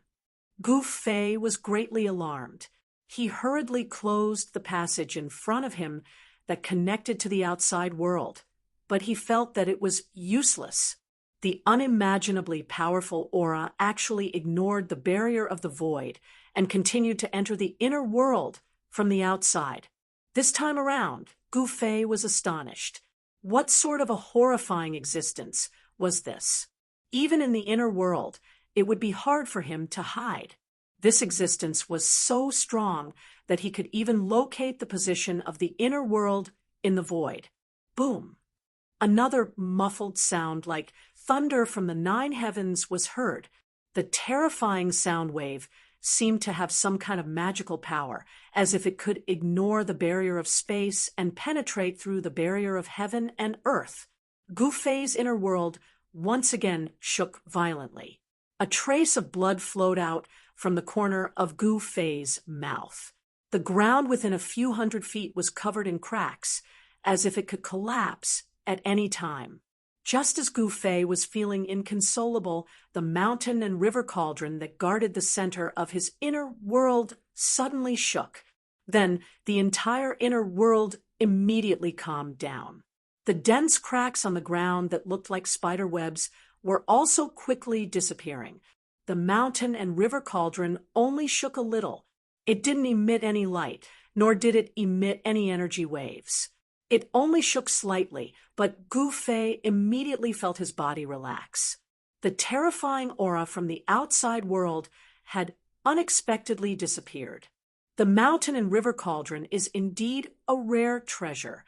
Gu Fei was greatly alarmed. He hurriedly closed the passage in front of him that connected to the outside world, but he felt that it was useless. The unimaginably powerful aura actually ignored the barrier of the void and continued to enter the inner world from the outside. This time around, Gu Fei was astonished. What sort of a horrifying existence was this? Even in the inner world, it would be hard for him to hide. This existence was so strong that he could even locate the position of the inner world in the void. Boom! Another muffled sound like thunder from the 9 heavens was heard. The terrifying sound wave seemed to have some kind of magical power, as if it could ignore the barrier of space and penetrate through the barrier of heaven and earth. Gu Fei's inner world once again shook violently. A trace of blood flowed out from the corner of Gu Fei's mouth. The ground within a few hundred feet was covered in cracks, as if it could collapse at any time. Just as Gu Fei was feeling inconsolable, the mountain and river cauldron that guarded the center of his inner world suddenly shook. Then the entire inner world immediately calmed down. The dense cracks on the ground that looked like spider webs were also quickly disappearing. The mountain and river cauldron only shook a little. It didn't emit any light, nor did it emit any energy waves. It only shook slightly, but Gu Fei immediately felt his body relax. The terrifying aura from the outside world had unexpectedly disappeared. The mountain and river cauldron is indeed a rare treasure.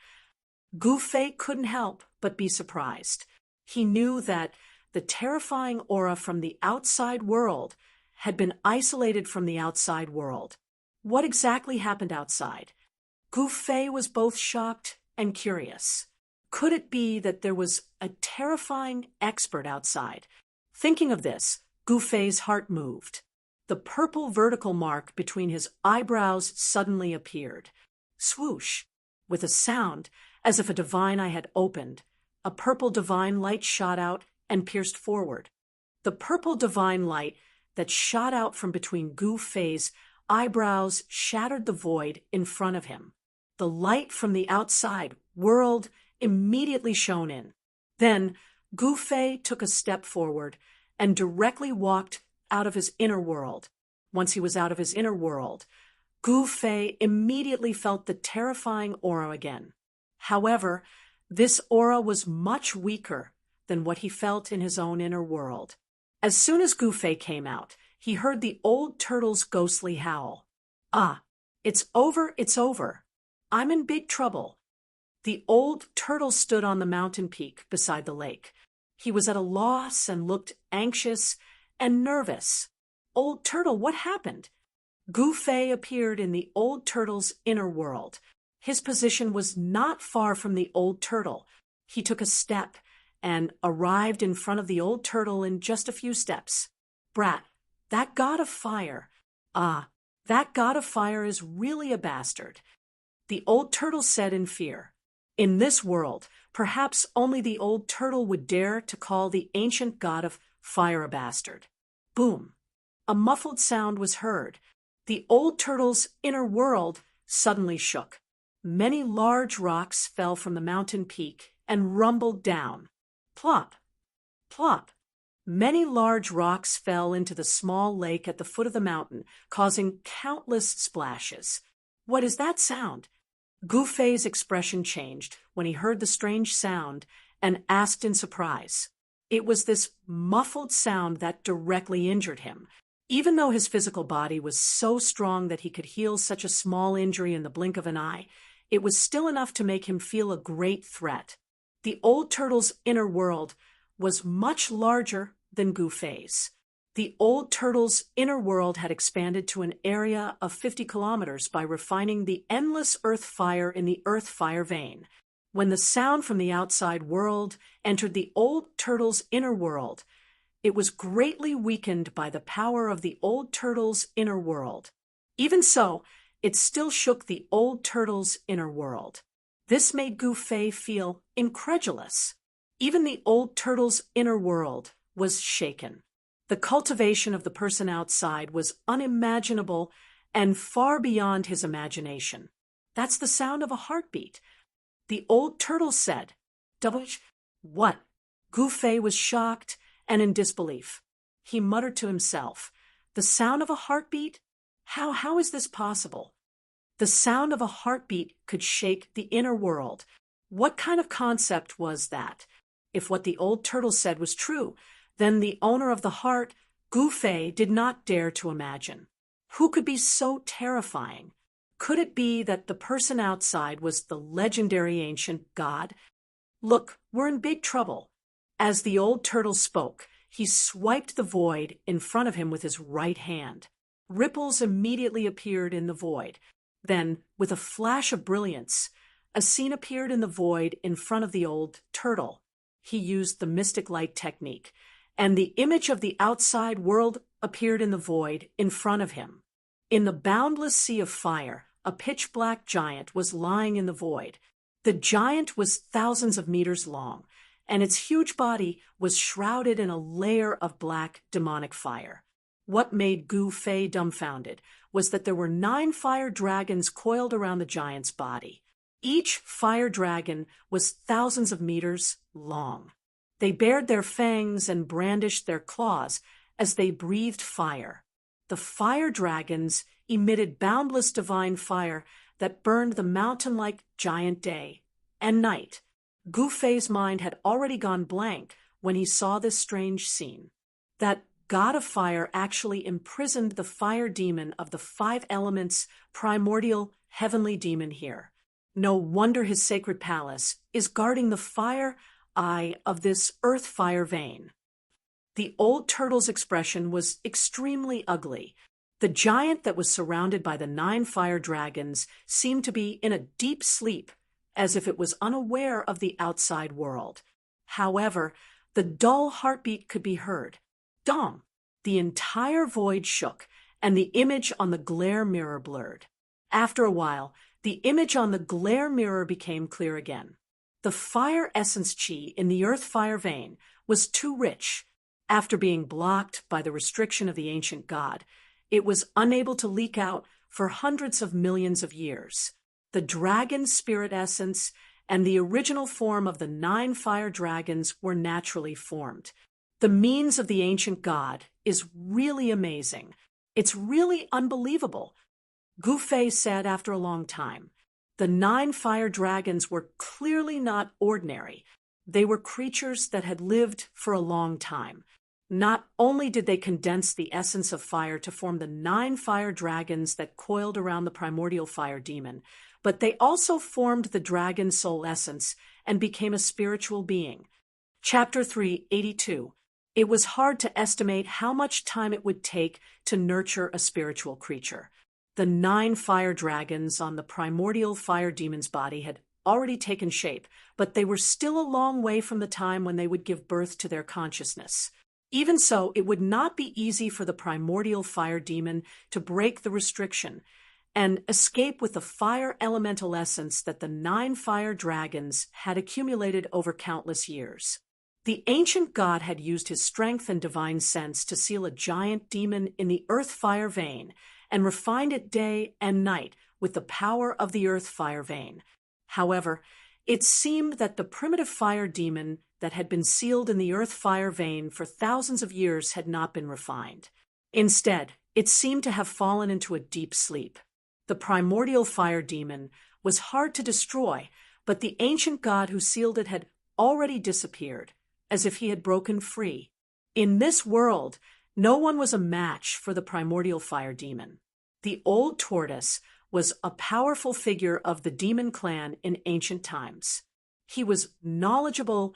Gu Fei couldn't help but be surprised. He knew that the terrifying aura from the outside world had been isolated from the outside world. What exactly happened outside? Gu Fei was both shocked and curious. Could it be that there was a terrifying expert outside? Thinking of this, Gu Fei's heart moved. The purple vertical mark between his eyebrows suddenly appeared. Swoosh! With a sound as if a divine eye had opened, a purple divine light shot out and pierced forward. The purple divine light that shot out from between Gu Fei's eyebrows shattered the void in front of him. The light from the outside world immediately shone in. Then Gu Fei took a step forward and directly walked out of his inner world. Once he was out of his inner world, Gu Fei immediately felt the terrifying aura again. However, this aura was much weaker than what he felt in his own inner world. As soon as Gu Fei came out, he heard the old turtle's ghostly howl. Ah, it's over, it's over. I'm in big trouble. The old turtle stood on the mountain peak beside the lake. He was at a loss and looked anxious and nervous. Old turtle, what happened? Gu Fei appeared in the old turtle's inner world. His position was not far from the old turtle. He took a step and arrived in front of the old turtle in just a few steps. Brat, that god of fire. Ah, that god of fire is really a bastard. The old turtle said in fear. In this world, perhaps only the old turtle would dare to call the ancient god of fire a bastard. Boom! A muffled sound was heard. The old turtle's inner world suddenly shook. Many large rocks fell from the mountain peak and rumbled down. Plop! Plop! Many large rocks fell into the small lake at the foot of the mountain, causing countless splashes. What is that sound? Gu Fei's expression changed when he heard the strange sound and asked in surprise. It was this muffled sound that directly injured him. Even though his physical body was so strong that he could heal such a small injury in the blink of an eye, it was still enough to make him feel a great threat. The old turtle's inner world was much larger than Gufei's. The old turtle's inner world had expanded to an area of 50 kilometers by refining the endless earth fire in the earth fire vein. When the sound from the outside world entered the old turtle's inner world, it was greatly weakened by the power of the old turtle's inner world. Even so, it still shook the old turtle's inner world. This made Gufei feel incredulous. Even the old turtle's inner world was shaken. The cultivation of the person outside was unimaginable and far beyond his imagination. That's the sound of a heartbeat. The old turtle said, "What?" Gufei was shocked and in disbelief. He muttered to himself, "The sound of a heartbeat? How is this possible?" The sound of a heartbeat could shake the inner world. What kind of concept was that? If what the old turtle said was true, then the owner of the heart, Gufei, did not dare to imagine. Who could be so terrifying? Could it be that the person outside was the legendary ancient god? "Look, we're in big trouble." As the old turtle spoke, he swiped the void in front of him with his right hand. Ripples immediately appeared in the void. Then, with a flash of brilliance, a scene appeared in the void in front of the old turtle. He used the mystic light technique, and the image of the outside world appeared in the void in front of him. In the boundless sea of fire, a pitch-black giant was lying in the void. The giant was thousands of meters long, and its huge body was shrouded in a layer of black demonic fire. What made Gufei dumbfounded was that there were 9 fire dragons coiled around the giant's body. Each fire dragon was thousands of meters long. They bared their fangs and brandished their claws as they breathed fire. The fire dragons emitted boundless divine fire that burned the mountain-like giant day and night. Gufei's mind had already gone blank when he saw this strange scene. That god of fire actually imprisoned the fire demon of the 5 elements, primordial heavenly demon here. No wonder his sacred palace is guarding the fire eye of this earth fire vein. The old turtle's expression was extremely ugly. The giant that was surrounded by the 9 fire dragons seemed to be in a deep sleep, as if it was unaware of the outside world. However, the dull heartbeat could be heard. Dong! The entire void shook, and the image on the glare mirror blurred. After a while, the image on the glare mirror became clear again. The fire essence chi in the earth fire vein was too rich. After being blocked by the restriction of the ancient god, it was unable to leak out for hundreds of millions of years. The dragon spirit essence and the original form of the 9 fire dragons were naturally formed. The means of the ancient god is really amazing. It's really unbelievable. Gufei said after a long time. The 9 fire dragons were clearly not ordinary. They were creatures that had lived for a long time. Not only did they condense the essence of fire to form the 9 fire dragons that coiled around the primordial fire demon, but they also formed the dragon soul essence and became a spiritual being. Chapter 382. It was hard to estimate how much time it would take to nurture a spiritual creature. The 9 fire dragons on the primordial fire demon's body had already taken shape, but they were still a long way from the time when they would give birth to their consciousness. Even so, it would not be easy for the primordial fire demon to break the restriction and escape with the fire elemental essence that the 9 fire dragons had accumulated over countless years. The ancient god had used his strength and divine sense to seal a giant demon in the earth fire vein and refined it day and night with the power of the earth fire vein. However, it seemed that the primitive fire demon that had been sealed in the earth fire vein for thousands of years had not been refined. Instead, it seemed to have fallen into a deep sleep. The primordial fire demon was hard to destroy, but the ancient god who sealed it had already disappeared. as if he had broken free. In this world, no one was a match for the primordial fire demon. The old tortoise was a powerful figure of the demon clan in ancient times. He was knowledgeable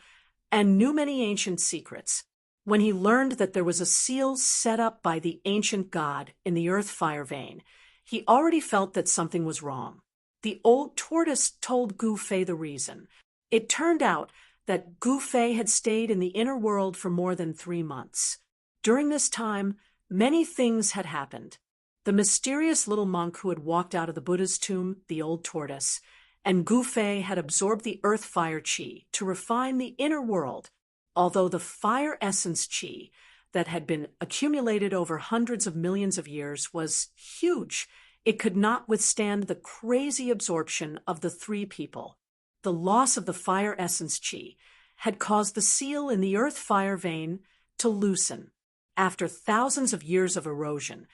and knew many ancient secrets. When he learned that there was a seal set up by the ancient god in the earth fire vein, he already felt that something was wrong. The old tortoise told Gufei the reason. It turned out that Gufei had stayed in the inner world for more than 3 months. During this time, many things had happened. The mysterious little monk who had walked out of the Buddha's tomb, the old tortoise, and Gufei had absorbed the earth fire chi to refine the inner world, although the fire essence chi that had been accumulated over hundreds of millions of years was huge. It could not withstand the crazy absorption of the 3 people. The loss of the fire essence chi had caused the seal in the earth fire vein to loosen. After thousands of years of erosion,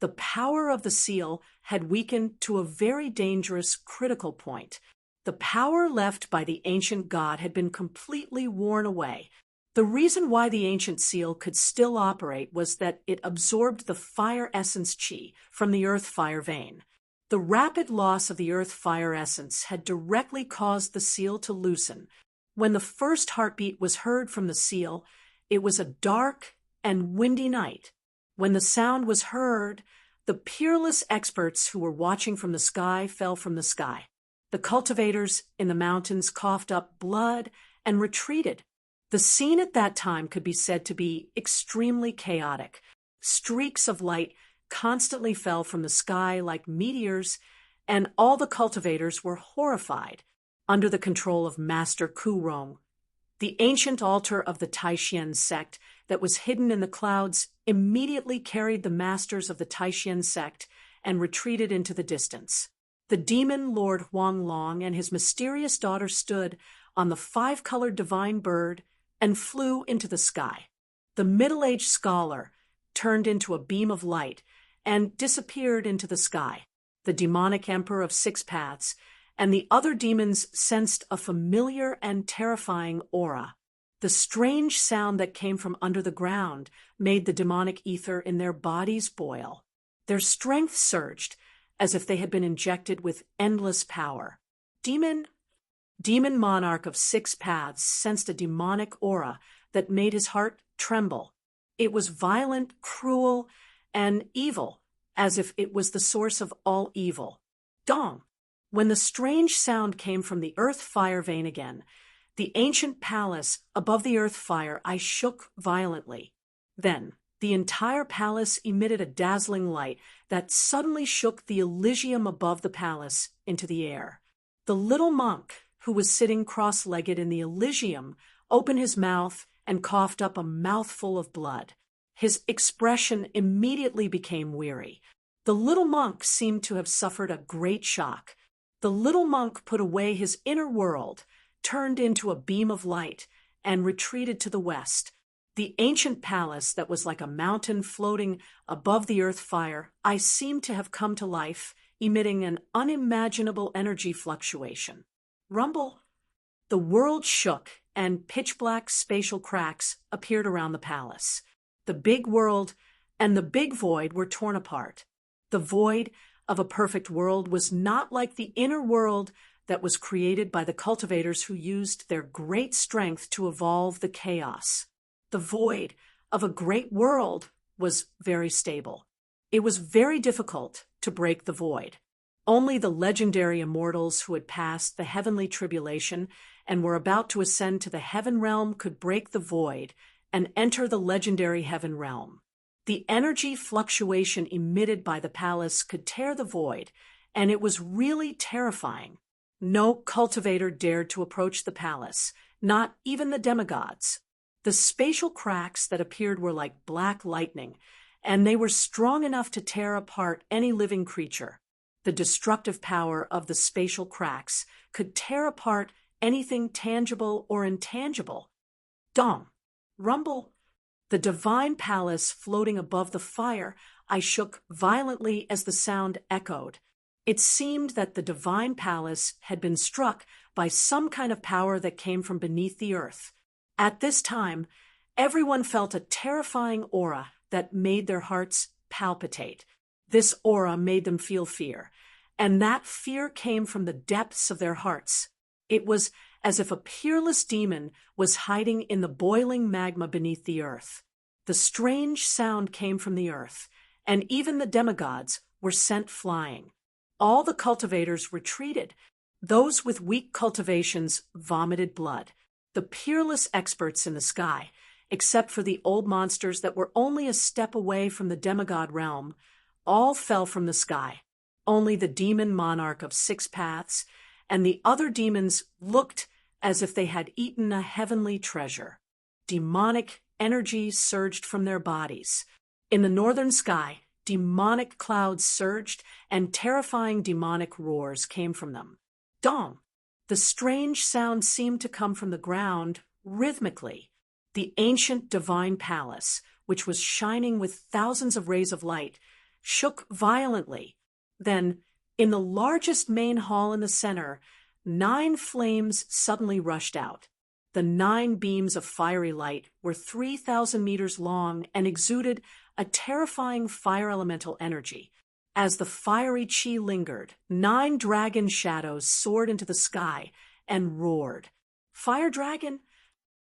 the power of the seal had weakened to a very dangerous critical point. The power left by the ancient god had been completely worn away. The reason why the ancient seal could still operate was that it absorbed the fire essence chi from the earth fire vein. The rapid loss of the earth fire essence had directly caused the seal to loosen. When the first heartbeat was heard from the seal, it was a dark and windy night. When the sound was heard, the peerless experts who were watching from the sky fell from the sky. The cultivators in the mountains coughed up blood and retreated. The scene at that time could be said to be extremely chaotic. Streaks of light constantly fell from the sky like meteors, and all the cultivators were horrified. Under the control of Master Kurong, the ancient altar of the Taishan sect that was hidden in the clouds immediately carried the masters of the Taishan sect and retreated into the distance. The demon Lord Huanglong and his mysterious daughter stood on the 5-colored divine bird and flew into the sky. The middle-aged scholar turned into a beam of light and disappeared into the sky. The demonic emperor of 6 paths and the other demons sensed a familiar and terrifying aura. The strange sound that came from under the ground made the demonic ether in their bodies boil. Their strength surged, as if they had been injected with endless power. Demon monarch of 6 paths sensed a demonic aura that made his heart tremble. It was violent, cruel, and evil, as if it was the source of all evil. Dong! When the strange sound came from the earth fire vein again, the ancient palace above the earth fire, I shook violently. Then, the entire palace emitted a dazzling light that suddenly shook the Elysium above the palace into the air. The little monk, who was sitting cross-legged in the Elysium, opened his mouth and coughed up a mouthful of blood. His expression immediately became weary. The little monk seemed to have suffered a great shock. The little monk put away his inner world, turned into a beam of light, and retreated to the west. The ancient palace that was like a mountain floating above the earth fire, I seemed to have come to life, emitting an unimaginable energy fluctuation. Rumble! The world shook, and pitch-black spatial cracks appeared around the palace. The big world and the big void were torn apart. The void of a perfect world was not like the inner world that was created by the cultivators who used their great strength to evolve the chaos. The void of a great world was very stable. It was very difficult to break the void. Only the legendary immortals who had passed the heavenly tribulation and were about to ascend to the heaven realm could break the void and enter the legendary heaven realm. The energy fluctuation emitted by the palace could tear the void, and it was really terrifying. No cultivator dared to approach the palace, not even the demigods. The spatial cracks that appeared were like black lightning, and they were strong enough to tear apart any living creature. The destructive power of the spatial cracks could tear apart anything tangible or intangible. Dong! Rumble! The divine palace floating above the fire, I shook violently as the sound echoed. It seemed that the divine palace had been struck by some kind of power that came from beneath the earth. At this time, everyone felt a terrifying aura that made their hearts palpitate. This aura made them feel fear, and that fear came from the depths of their hearts. It was as if a peerless demon was hiding in the boiling magma beneath the earth. The strange sound came from the earth, and even the demigods were sent flying. All the cultivators retreated. Those with weak cultivations vomited blood. The peerless experts in the sky, except for the old monsters that were only a step away from the demigod realm, all fell from the sky. Only the demon monarch of 6 paths and the other demons looked as if they had eaten a heavenly treasure. Demonic energy surged from their bodies. In the northern sky, demonic clouds surged, and terrifying demonic roars came from them. Dong! The strange sound seemed to come from the ground, rhythmically. The ancient divine palace, which was shining with thousands of rays of light, shook violently. Then, in the largest main hall in the center, 9 flames suddenly rushed out. The 9 beams of fiery light were 3,000 meters long and exuded a terrifying fire elemental energy. As the fiery chi lingered, 9 dragon shadows soared into the sky and roared. Fire dragon?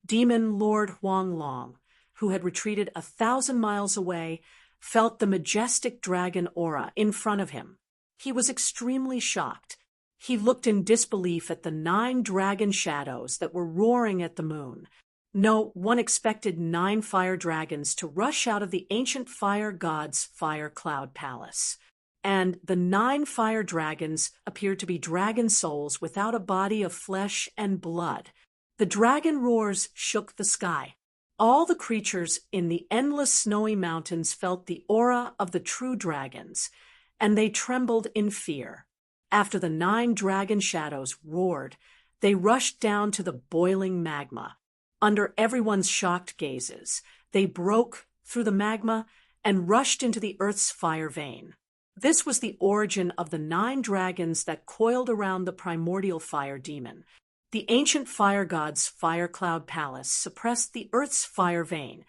Demon Lord Huanglong, who had retreated 1,000 miles away, felt the majestic dragon aura in front of him. He was extremely shocked. He looked in disbelief at the 9 dragon shadows that were roaring at the moon. No one expected 9 fire dragons to rush out of the ancient fire god's fire cloud palace. And the 9 fire dragons appeared to be dragon souls without a body of flesh and blood. The dragon roars shook the sky. All the creatures in the endless snowy mountains felt the aura of the true dragons, and they trembled in fear. After the 9 dragon shadows roared, they rushed down to the boiling magma. Under everyone's shocked gazes, they broke through the magma and rushed into the earth's fire vein. This was the origin of the 9 dragons that coiled around the primordial fire demon. The ancient fire god's fire cloud palace suppressed the earth's fire vein,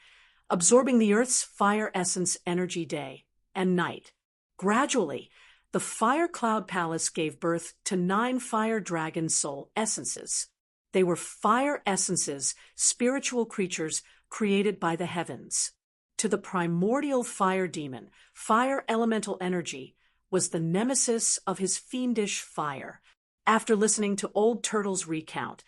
absorbing the earth's fire essence energy day and night. Gradually, the fire cloud palace gave birth to 9 fire dragon soul essences. They were fire essences, spiritual creatures created by the heavens. To the primordial fire demon, fire elemental energy was the nemesis of his fiendish fire. After listening to Old Turtle's recount,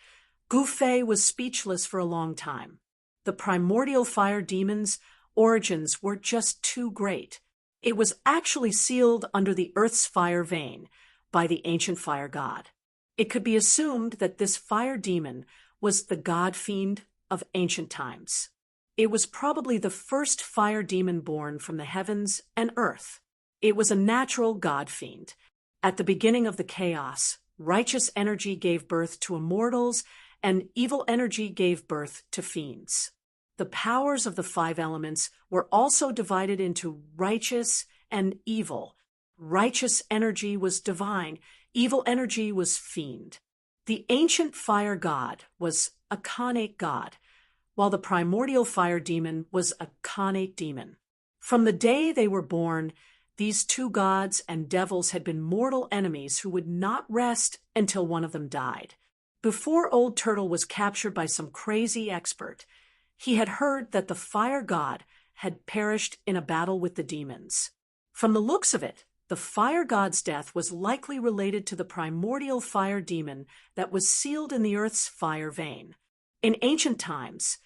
Gufei was speechless for a long time. The primordial fire demon's origins were just too great. It was actually sealed under the earth's fire vein by the ancient fire god. It could be assumed that this fire demon was the god fiend of ancient times. It was probably the first fire demon born from the heavens and earth. It was a natural god fiend. At the beginning of the chaos, righteous energy gave birth to immortals, and evil energy gave birth to fiends. The powers of the 5 elements were also divided into righteous and evil. Righteous energy was divine, evil energy was fiend. The ancient fire god was a khanate god, while the primordial fire demon was a khanate demon. From the day they were born, these 2 gods and devils had been mortal enemies who would not rest until one of them died. Before Old Turtle was captured by some crazy expert, he had heard that the fire god had perished in a battle with the demons. From the looks of it, the fire god's death was likely related to the primordial fire demon that was sealed in the earth's fire vein. In ancient times,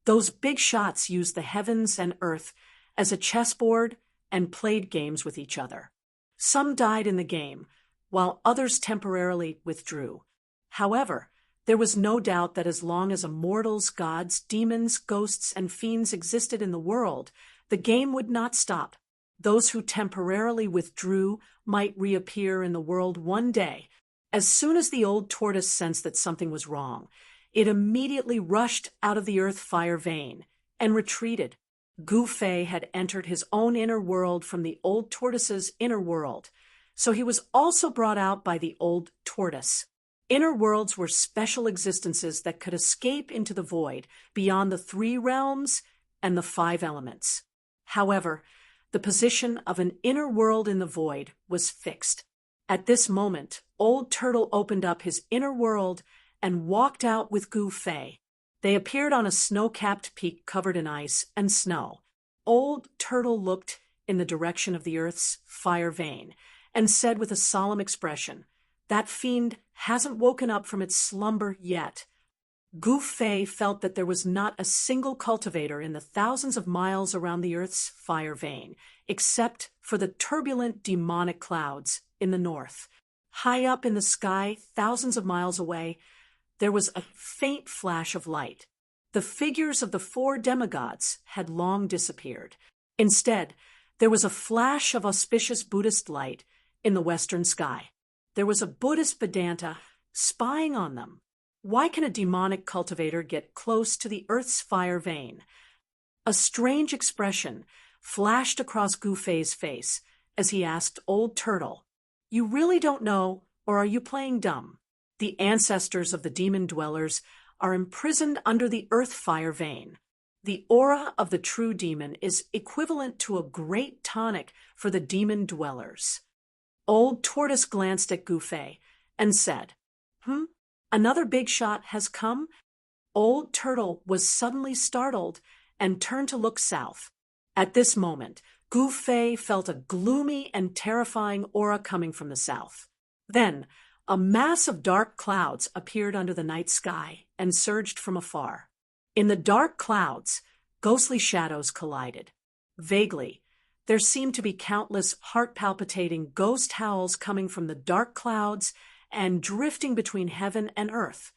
those big shots used the heavens and earth as a chessboard and played games with each other. Some died in the game, while others temporarily withdrew. However, there was no doubt that as long as immortals, gods, demons, ghosts, and fiends existed in the world, the game would not stop. Those who temporarily withdrew might reappear in the world one day. As soon as the old tortoise sensed that something was wrong, it immediately rushed out of the earth fire vein and retreated. Gufei had entered his own inner world from the old tortoise's inner world, so he was also brought out by the old tortoise. Inner worlds were special existences that could escape into the void beyond the 3 realms and the 5 elements. However, the position of an inner world in the void was fixed. At this moment, Old Turtle opened up his inner world and walked out with Gu Fei. They appeared on a snow-capped peak covered in ice and snow. Old Turtle looked in the direction of the Earth's fire vein and said with a solemn expression, "That fiend hasn't woken up from its slumber yet." Gu Fei felt that there was not a single cultivator in the thousands of miles around the Earth's fire vein, except for the turbulent demonic clouds in the north. High up in the sky, thousands of miles away, there was a faint flash of light. The figures of the 4 demigods had long disappeared. Instead, there was a flash of auspicious Buddhist light in the western sky. There was a Buddhist Vedanta spying on them. Why can a demonic cultivator get close to the Earth's fire vein? A strange expression flashed across Gu Fei's face as he asked Old Turtle, "You really don't know, or are you playing dumb? The ancestors of the demon dwellers are imprisoned under the Earth fire vein. The aura of the true demon is equivalent to a great tonic for the demon dwellers." Old Tortoise glanced at Gu Fei and said, Another big shot has come?" Old Turtle was suddenly startled and turned to look south. At this moment, Gu Fei felt a gloomy and terrifying aura coming from the south. Then, a mass of dark clouds appeared under the night sky and surged from afar. In the dark clouds, ghostly shadows collided. Vaguely, there seemed to be countless heart-palpitating ghost howls coming from the dark clouds and drifting between heaven and earth.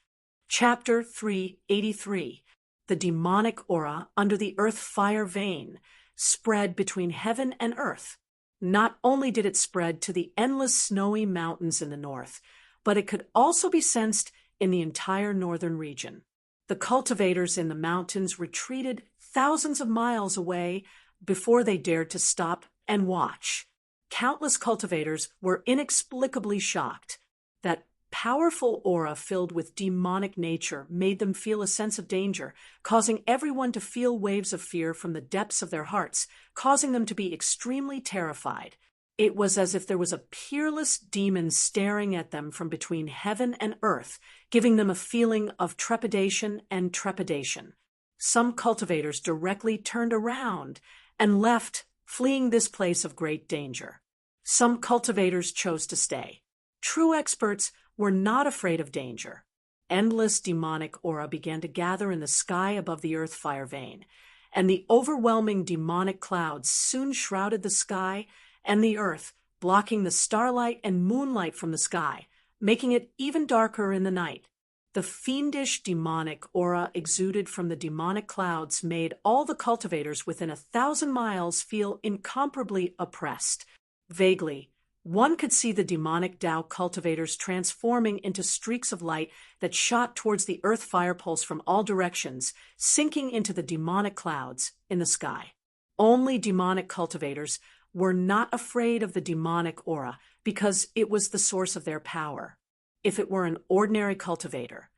Chapter 383. The demonic aura under the earth fire vein spread between heaven and earth. Not only did it spread to the endless snowy mountains in the north, but it could also be sensed in the entire northern region. The cultivators in the mountains retreated thousands of miles away before they dared to stop and watch. Countless cultivators were inexplicably shocked. That powerful aura filled with demonic nature made them feel a sense of danger, causing everyone to feel waves of fear from the depths of their hearts, causing them to be extremely terrified. It was as if there was a peerless demon staring at them from between heaven and earth, giving them a feeling of trepidation and trepidation. Some cultivators directly turned around and left, fleeing this place of great danger. Some cultivators chose to stay. True experts were not afraid of danger. Endless demonic aura began to gather in the sky above the earth fire vein, and the overwhelming demonic clouds soon shrouded the sky and the earth, blocking the starlight and moonlight from the sky, making it even darker in the night. The fiendish demonic aura exuded from the demonic clouds made all the cultivators within 1,000 miles feel incomparably oppressed. Vaguely, one could see the demonic Tao cultivators transforming into streaks of light that shot towards the earth fire pulse from all directions, sinking into the demonic clouds in the sky. Only demonic cultivators were not afraid of the demonic aura because it was the source of their power. If it were an ordinary cultivator,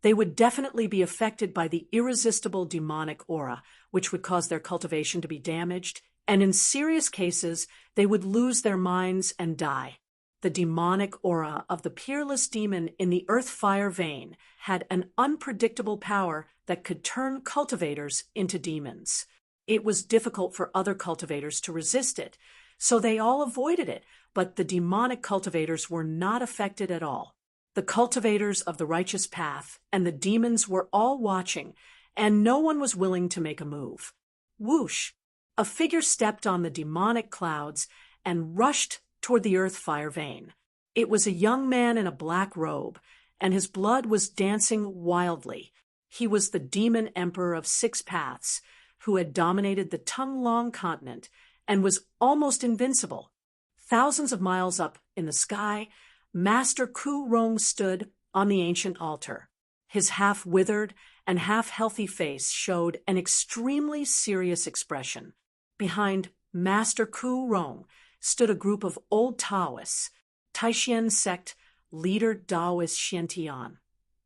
they would definitely be affected by the irresistible demonic aura, which would cause their cultivation to be damaged, and in serious cases, they would lose their minds and die. The demonic aura of the peerless demon in the earth fire vein had an unpredictable power that could turn cultivators into demons. It was difficult for other cultivators to resist it, so they all avoided it, but the demonic cultivators were not affected at all. The cultivators of the righteous path and the demons were all watching, and no one was willing to make a move. Whoosh! A figure stepped on the demonic clouds and rushed toward the earth fire vein. It was a young man in a black robe, and his blood was dancing wildly. He was the demon emperor of 6 paths, who had dominated the Tongue-Long continent and was almost invincible. Thousands of miles up in the sky, Master Ku Rong stood on the ancient altar. His half-withered and half-healthy face showed an extremely serious expression. Behind Master Ku Rong stood a group of old Taoists, Taishan sect leader Taoist Xiantian,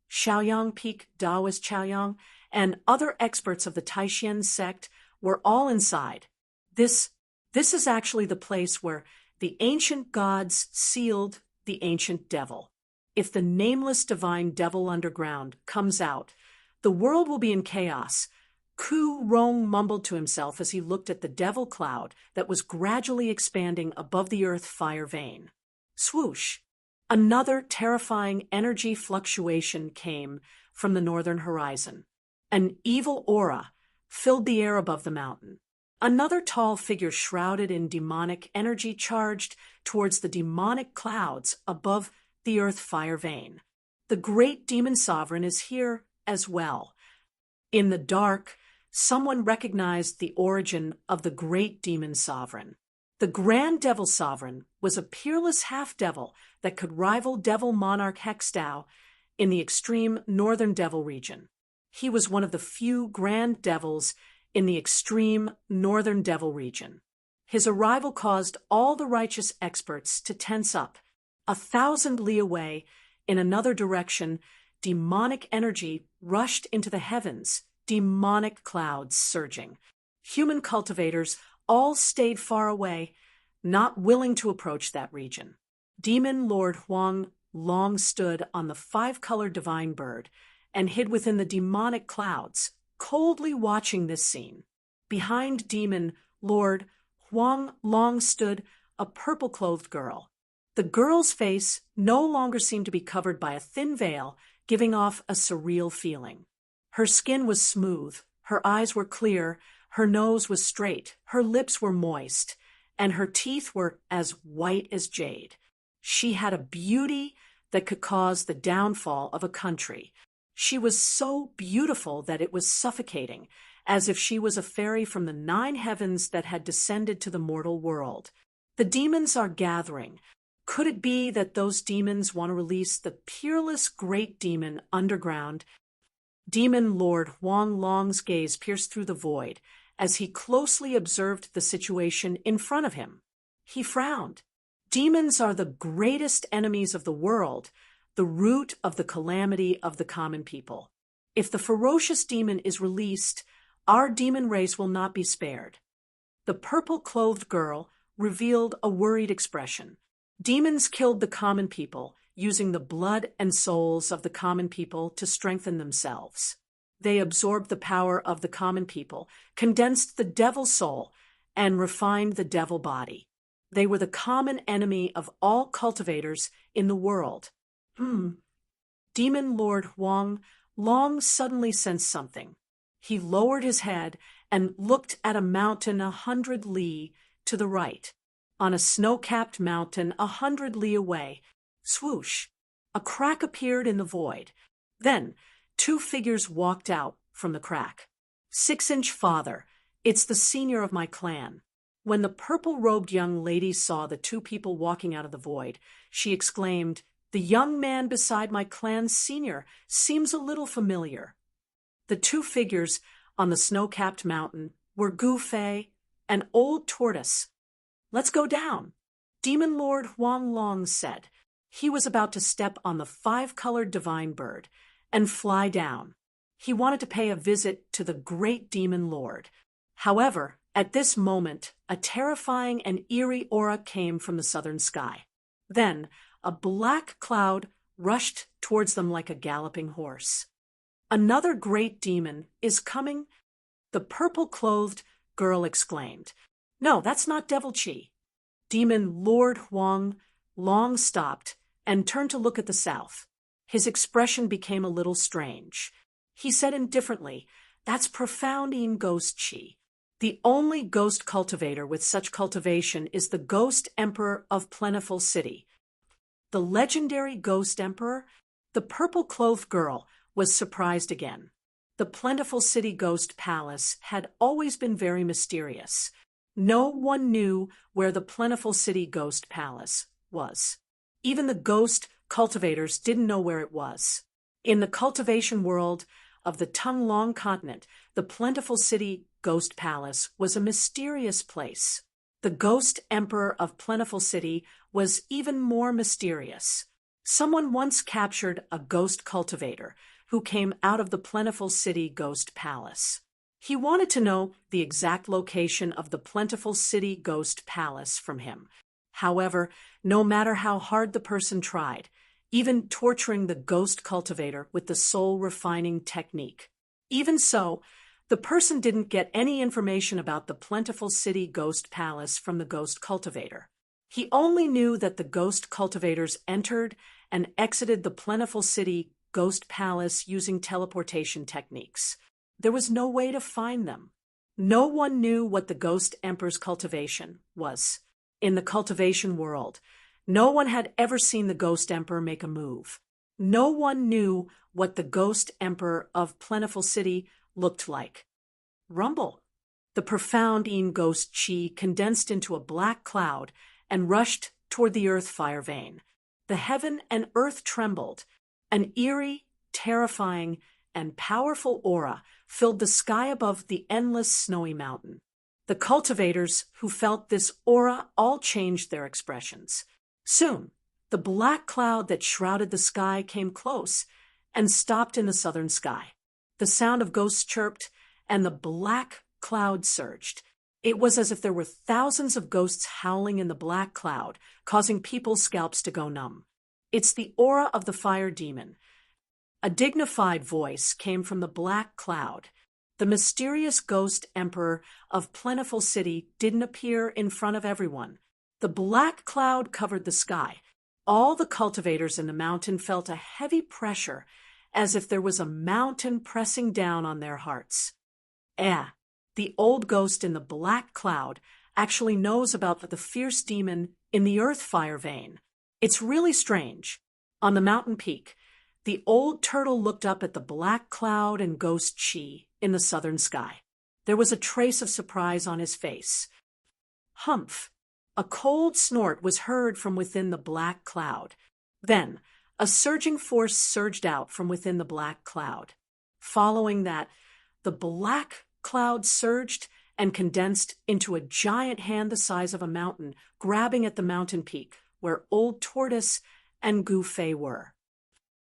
Shaoyang Peak Taoist Chaoyang, and other experts of the Taishan sect were all inside. This is actually the place where the ancient gods sealed the ancient devil. If the nameless divine devil underground comes out, the world will be in chaos. Ku Rong mumbled to himself as he looked at the devil cloud that was gradually expanding above the earth fire vein. Swoosh! Another terrifying energy fluctuation came from the northern horizon. An evil aura filled the air above the mountain. Another tall figure shrouded in demonic energy charged towards the demonic clouds above the earth fire vein. The great demon sovereign is here as well. In the dark, someone recognized the origin of the great demon sovereign. The Grand Devil Sovereign was a peerless half-devil that could rival Devil Monarch Hextao in the extreme northern devil region. He was one of the few Grand Devils in the extreme northern devil region. His arrival caused all the righteous experts to tense up. 1,000 li away, in another direction, demonic energy rushed into the heavens, demonic clouds surging. Human cultivators all stayed far away, not willing to approach that region. Demon Lord Huang long stood on the 5-colored divine bird and hid within the demonic clouds, coldly watching this scene. Behind Demon Lord Huang long stood a purple-clothed girl. The girl's face no longer seemed to be covered by a thin veil, giving off a surreal feeling. Her skin was smooth, her eyes were clear, her nose was straight, her lips were moist, and her teeth were as white as jade. She had a beauty that could cause the downfall of a country. She was so beautiful that it was suffocating, as if she was a fairy from the 9 heavens that had descended to the mortal world. The demons are gathering. Could it be that those demons want to release the peerless great demon underground? Demon Lord Huang Long's gaze pierced through the void as he closely observed the situation in front of him. He frowned. Demons are the greatest enemies of the world, the root of the calamity of the common people. If the ferocious demon is released, our demon race will not be spared. The purple-clothed girl revealed a worried expression. Demons killed the common people, using the blood and souls of the common people to strengthen themselves. They absorbed the power of the common people, condensed the devil soul, and refined the devil body. They were the common enemy of all cultivators in the world. Demon Lord Huang Long suddenly sensed something. He lowered his head and looked at a mountain 100 li to the right. On a snow-capped mountain 100 li away, swoosh, a crack appeared in the void. Then 2 figures walked out from the crack. 6-inch father, it's the senior of my clan. When the purple-robed young lady saw the 2 people walking out of the void, she exclaimed, "The young man beside my clan's senior seems a little familiar." The 2 figures on the snow-capped mountain were Gu Fei, an old tortoise. "Let's go down," Demon Lord Huang Long said. He was about to step on the 5-colored divine bird and fly down. He wanted to pay a visit to the great Demon Lord. However, at this moment, a terrifying and eerie aura came from the southern sky. Then, a black cloud rushed towards them like a galloping horse. "Another great demon is coming," the purple-clothed girl exclaimed. "No, that's not Devil Chi." Demon Lord Huang Long stopped and turned to look at the south. His expression became a little strange. He said indifferently, "That's profounding ghost chi. The only ghost cultivator with such cultivation is the Ghost Emperor of Plentiful City." The legendary Ghost Emperor? The purple-clothed girl was surprised again. The Plentiful City Ghost Palace had always been very mysterious. No one knew where the Plentiful City Ghost Palace was. Even the ghost cultivators didn't know where it was. In the cultivation world of the Tonglong continent, the Plentiful City Ghost Palace was a mysterious place. The Ghost Emperor of Plentiful City was even more mysterious. Someone once captured a ghost cultivator who came out of the Plentiful City Ghost Palace. He wanted to know the exact location of the Plentiful City Ghost Palace from him. However, no matter how hard the person tried, even torturing the ghost cultivator with the soul-refining technique, even so, the person didn't get any information about the Plentiful City Ghost Palace from the ghost cultivator. He only knew that the ghost cultivators entered and exited the Plentiful City Ghost Palace using teleportation techniques. There was no way to find them. No one knew what the Ghost Emperor's cultivation was. In the cultivation world, no one had ever seen the Ghost Emperor make a move. No one knew what the Ghost Emperor of Plentiful City looked like. Rumble. The profound ghost chi condensed into a black cloud and rushed toward the earth fire vein. The heaven and earth trembled. An eerie, terrifying, and powerful aura filled the sky above the endless snowy mountain. The cultivators who felt this aura all changed their expressions. Soon, the black cloud that shrouded the sky came close and stopped in the southern sky. The sound of ghosts chirped, and the black cloud surged. It was as if there were thousands of ghosts howling in the black cloud, causing people's scalps to go numb. It's the aura of the fire demon. A dignified voice came from the black cloud. The mysterious ghost emperor of Plentiful City didn't appear in front of everyone. The black cloud covered the sky. All the cultivators in the mountain felt a heavy pressure, as if there was a mountain pressing down on their hearts. The old ghost in the black cloud actually knows about the fierce demon in the earth fire vein. It's really strange. On the mountain peak, the old turtle looked up at the black cloud and ghost chi in the southern sky. There was a trace of surprise on his face. Humph! A cold snort was heard from within the black cloud. Then, a surging force surged out from within the black cloud. Following that, the black cloud surged and condensed into a giant hand the size of a mountain, grabbing at the mountain peak where Old Tortoise and Goofy were.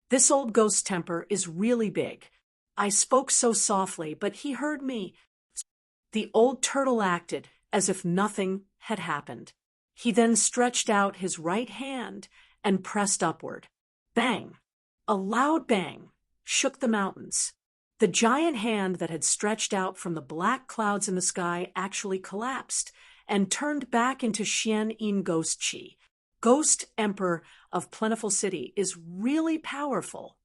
This old ghost temper is really big. I spoke so softly, but he heard me. The old turtle acted as if nothing had happened. He then stretched out his right hand and pressed upward. Bang! A loud bang shook the mountains. The giant hand that had stretched out from the black clouds in the sky actually collapsed and turned back into Xian Yin Ghost Chi. Ghost Emperor of Plentiful City is really powerful.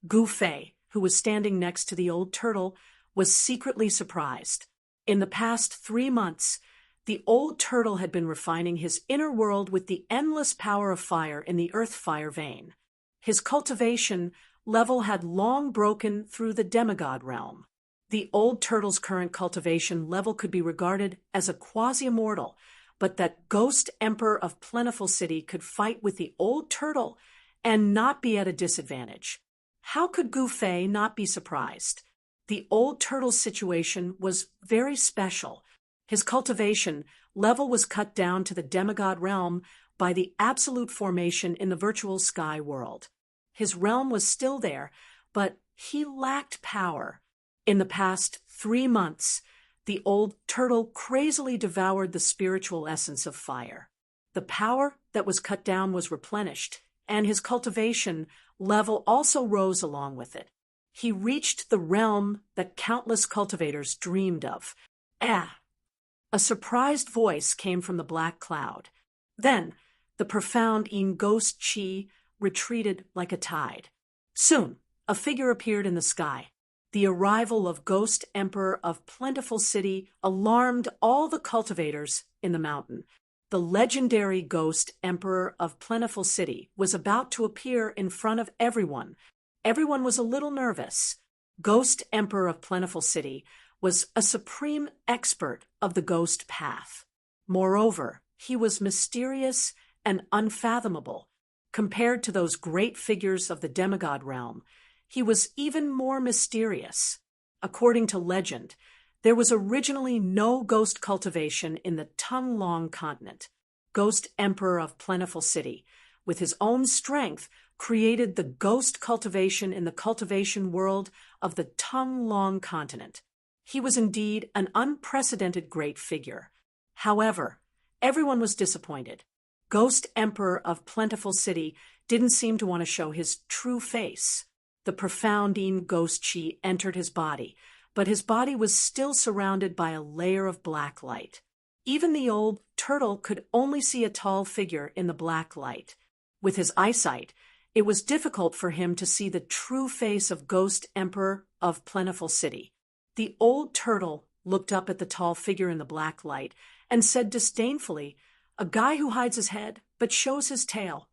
Goofy, who was standing next to the old turtle, was secretly surprised. In the past 3 months, the old turtle had been refining his inner world with the endless power of fire in the earth fire vein. His cultivation level had long broken through the demigod realm. The old turtle's current cultivation level could be regarded as a quasi-immortal, but that Ghost Emperor of Plentiful City could fight with the old turtle and not be at a disadvantage. How could Goofy not be surprised? The old turtle's situation was very special. His cultivation level was cut down to the demigod realm by the absolute formation in the virtual sky world. His realm was still there, but he lacked power. In the past 3 months, the old turtle crazily devoured the spiritual essence of fire. The power that was cut down was replenished, and his cultivation level also rose along with it. He reached the realm that countless cultivators dreamed of. A surprised voice came from the black cloud. Then, the profound ghost chi retreated like a tide. Soon, a figure appeared in the sky. The arrival of Ghost Emperor of Plentiful City alarmed all the cultivators in the mountain. The legendary Ghost Emperor of Plentiful City was about to appear in front of everyone. Everyone was a little nervous. Ghost Emperor of Plentiful City was a supreme expert of the ghost path. Moreover, he was mysterious and unfathomable. Compared to those great figures of the demigod realm, he was even more mysterious. According to legend, there was originally no ghost cultivation in the Tongue-Long continent. Ghost Emperor of Plentiful City, with his own strength, created the ghost cultivation in the cultivation world of the Tongue-Long continent. He was indeed an unprecedented great figure. However, everyone was disappointed. Ghost Emperor of Plentiful City didn't seem to want to show his true face. The profounding ghost chi entered his body, but his body was still surrounded by a layer of black light. Even the old turtle could only see a tall figure in the black light. With his eyesight, it was difficult for him to see the true face of Ghost Emperor of Plentiful City. The old turtle looked up at the tall figure in the black light and said disdainfully, "A guy who hides his head but shows his tail."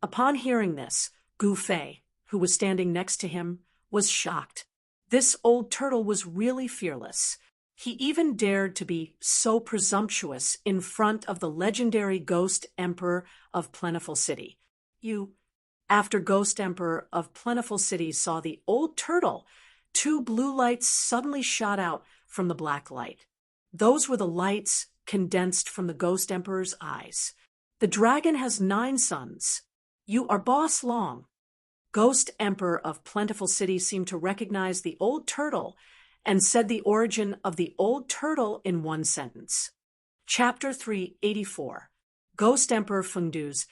Upon hearing this, Gu Fei, who was standing next to him, was shocked. This old turtle was really fearless. He even dared to be so presumptuous in front of the legendary Ghost Emperor of Plentiful City. After Ghost Emperor of Plentiful City saw the old turtle, two blue lights suddenly shot out from the black light. Those were the lights condensed from the Ghost Emperor's eyes. "The dragon has 9 sons. You are boss long." Ghost Emperor of Plentiful City seemed to recognize the old turtle and said the origin of the old turtle in one sentence. Chapter 384. Ghost Emperor Fengdu's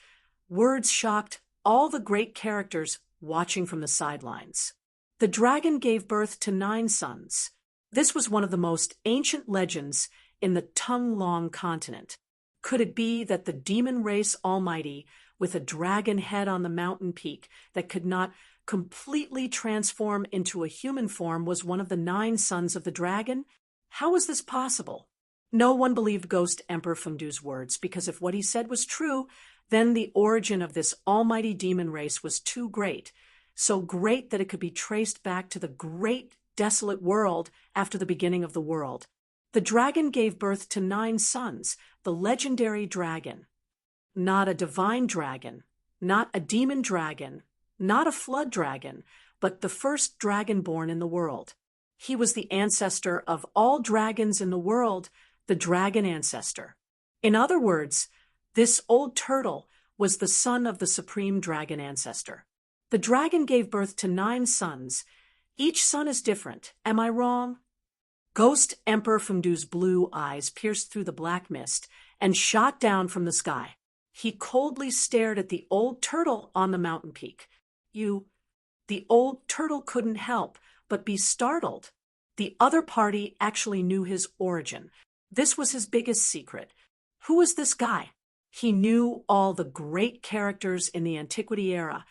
words shocked all the great characters watching from the sidelines. The dragon gave birth to 9 sons. This was one of the most ancient legends in the Tongue-Long continent. Could it be that the demon race almighty, with a dragon head on the mountain peak that could not completely transform into a human form, was one of the 9 sons of the dragon? How was this possible? No one believed Ghost Emperor Fengdu's words, because if what he said was true, then the origin of this almighty demon race was too great, so great that it could be traced back to the great desolate world after the beginning of the world. The dragon gave birth to 9 sons, the legendary dragon. Not a divine dragon, not a demon dragon, not a flood dragon, but the first dragon born in the world. He was the ancestor of all dragons in the world, the dragon ancestor. In other words, this old turtle was the son of the supreme dragon ancestor. The dragon gave birth to 9 sons. Each son is different. Am I wrong? Ghost Emperor Fengdu's blue eyes pierced through the black mist and shot down from the sky. He coldly stared at the old turtle on the mountain peak. The old turtle couldn't help but be startled. The other party actually knew his origin. This was his biggest secret. Who was this guy? He knew all the great characters in the Antiquity era,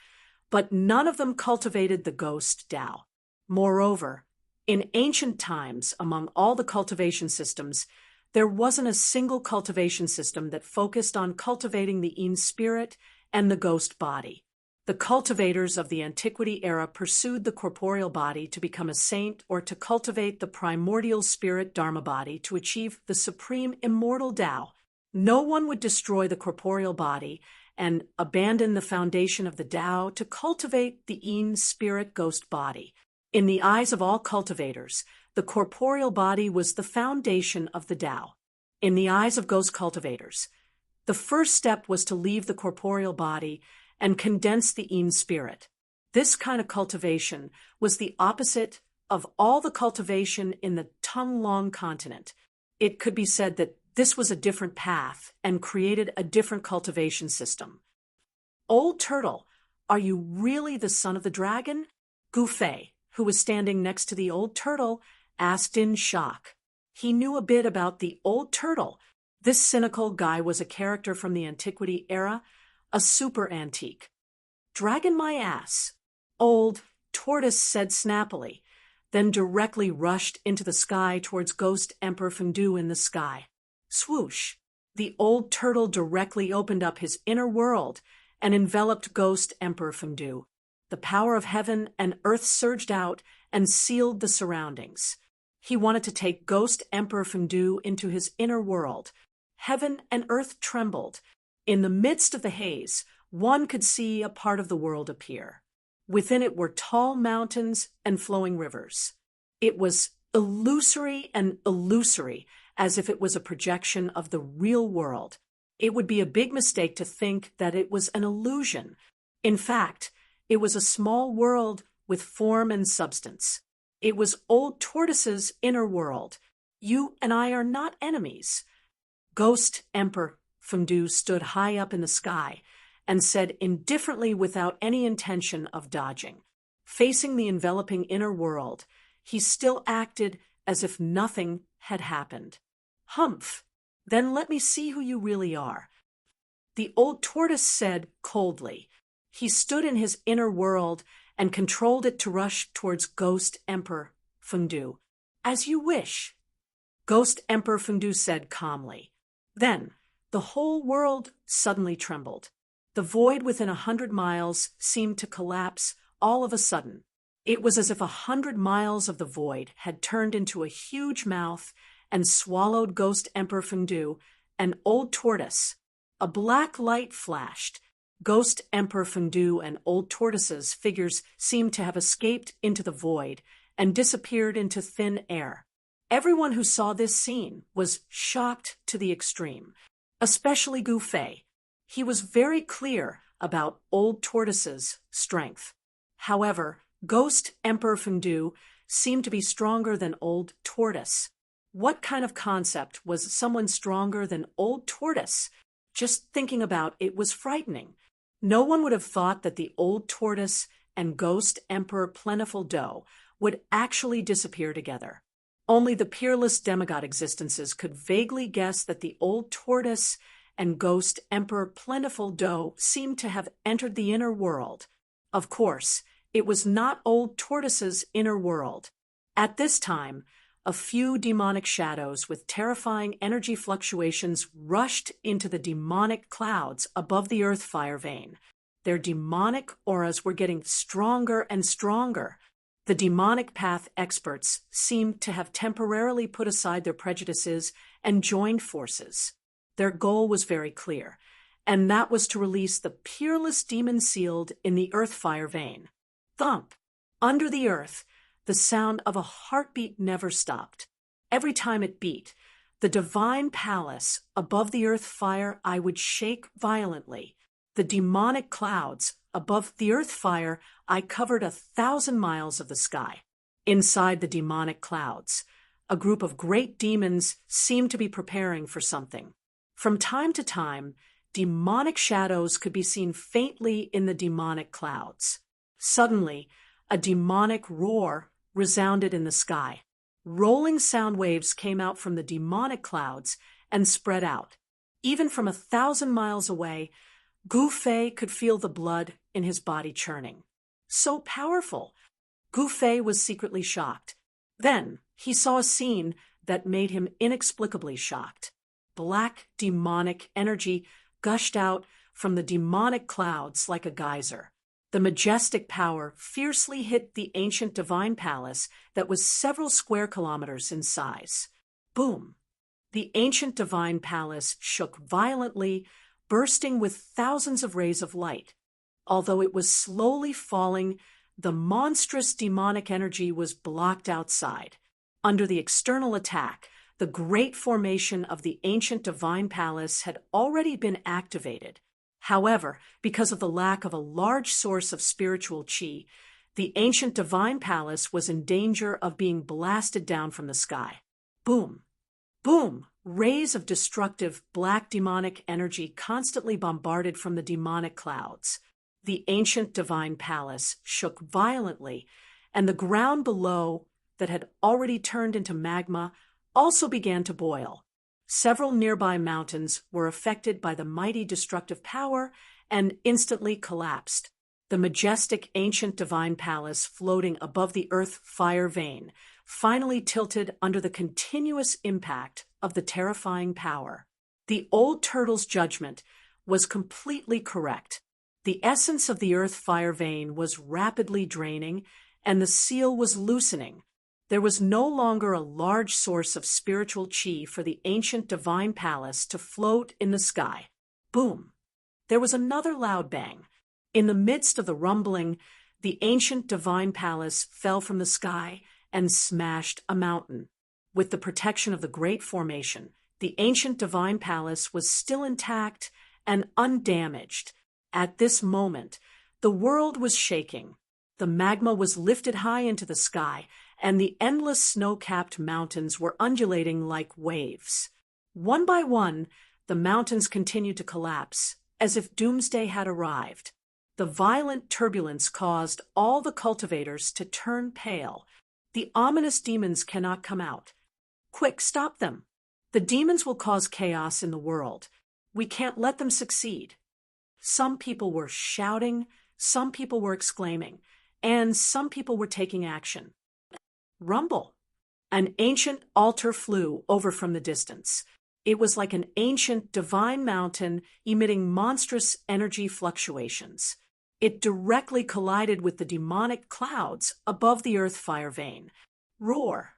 but none of them cultivated the ghost Tao. Moreover, in ancient times, among all the cultivation systems, there wasn't a single cultivation system that focused on cultivating the Yin spirit and the ghost body. The cultivators of the Antiquity era pursued the corporeal body to become a saint or to cultivate the primordial spirit Dharma body to achieve the supreme immortal Tao. No one would destroy the corporeal body and abandon the foundation of the Tao to cultivate the Yin spirit ghost body. In the eyes of all cultivators, the corporeal body was the foundation of the Tao. In the eyes of ghost cultivators, the first step was to leave the corporeal body and condense the Yin spirit. This kind of cultivation was the opposite of all the cultivation in the Tongue-Long continent. It could be said that this was a different path and created a different cultivation system. Old turtle, are you really the son of the dragon? Gu Fei, who was standing next to the old turtle, asked in shock. He knew a bit about the old turtle. This cynical guy was a character from the Antiquity era, a super antique. Dragon my ass, old tortoise said snappily, then directly rushed into the sky towards Ghost Emperor Fengdu in the sky. Swoosh! The old turtle directly opened up his inner world and enveloped Ghost Emperor Fengdu. The power of heaven and earth surged out and sealed the surroundings. He wanted to take Ghost Emperor Fengdu into his inner world. Heaven and earth trembled. In the midst of the haze, one could see a part of the world appear. Within it were tall mountains and flowing rivers. It was illusory and illusory, as if it was a projection of the real world. It would be a big mistake to think that it was an illusion. In fact, it was a small world with form and substance. It was Old Tortoise's inner world. You and I are not enemies. Ghost Emperor Fondue stood high up in the sky and said indifferently without any intention of dodging. Facing the enveloping inner world, he still acted as if nothing had happened. Humph! Then let me see who you really are. The old tortoise said coldly. He stood in his inner world and controlled it to rush towards Ghost Emperor Fondue. As you wish. Ghost Emperor Fondue said calmly. Then, the whole world suddenly trembled. The void within 100 miles seemed to collapse all of a sudden. It was as if 100 miles of the void had turned into a huge mouth and swallowed Ghost Emperor Fondue, an old tortoise. A black light flashed. Ghost Emperor Fondue and Old Tortoise's figures seemed to have escaped into the void and disappeared into thin air. Everyone who saw this scene was shocked to the extreme, especially Gouffé. He was very clear about Old Tortoise's strength. However, Ghost Emperor Fondue seemed to be stronger than Old Tortoise. What kind of concept was someone stronger than Old Tortoise? Just thinking about it was frightening. No one would have thought that the Old Tortoise and Ghost Emperor Plentiful Dough would actually disappear together. Only the peerless demigod existences could vaguely guess that the Old Tortoise and Ghost Emperor Plentiful Dough seemed to have entered the inner world. Of course, it was not Old Tortoise's inner world. At this time, a few demonic shadows with terrifying energy fluctuations rushed into the demonic clouds above the earth fire vein. Their demonic auras were getting stronger and stronger. The demonic path experts seemed to have temporarily put aside their prejudices and joined forces. Their goal was very clear, and that was to release the peerless demon sealed in the earth fire vein. Thump! Under the earth, the sound of a heartbeat never stopped. Every time it beat, the divine palace above the earth fire I would shake violently. The demonic clouds above the earth fire I covered 1,000 miles of the sky. Inside the demonic clouds, a group of great demons seemed to be preparing for something. From time to time, demonic shadows could be seen faintly in the demonic clouds. Suddenly, a demonic roar resounded in the sky. Rolling sound waves came out from the demonic clouds and spread out. Even from 1,000 miles away, Gouffé could feel the blood in his body churning. So powerful! Gouffé was secretly shocked. Then he saw a scene that made him inexplicably shocked. Black demonic energy gushed out from the demonic clouds like a geyser. The majestic power fiercely hit the ancient divine palace that was several square kilometers in size. Boom! The ancient divine palace shook violently, bursting with thousands of rays of light. Although it was slowly falling, the monstrous demonic energy was blocked outside. Under the external attack, the great formation of the ancient divine palace had already been activated. However, because of the lack of a large source of spiritual chi, the ancient divine palace was in danger of being blasted down from the sky. Boom! Boom! Rays of destructive black demonic energy constantly bombarded from the demonic clouds. The ancient divine palace shook violently, and the ground below that had already turned into magma also began to boil. Several nearby mountains were affected by the mighty destructive power and instantly collapsed. The majestic ancient divine palace floating above the earth fire vein finally tilted under the continuous impact of the terrifying power. The old turtle's judgment was completely correct. The essence of the earth fire vein was rapidly draining, and the seal was loosening. There was no longer a large source of spiritual chi for the ancient divine palace to float in the sky. Boom! There was another loud bang. In the midst of the rumbling, the ancient divine palace fell from the sky and smashed a mountain. With the protection of the great formation, The ancient divine palace was still intact and undamaged. At this moment, the world was shaking. The magma was lifted high into the sky, and the endless snow-capped mountains were undulating like waves. One by one, the mountains continued to collapse, as if doomsday had arrived. The violent turbulence caused all the cultivators to turn pale. The ominous demons cannot come out. Quick, stop them. The demons will cause chaos in the world. We can't let them succeed. Some people were shouting, some people were exclaiming, and some people were taking action. Rumble. An ancient altar flew over from the distance. It was like an ancient divine mountain emitting monstrous energy fluctuations. It directly collided with the demonic clouds above the earth fire vein. Roar.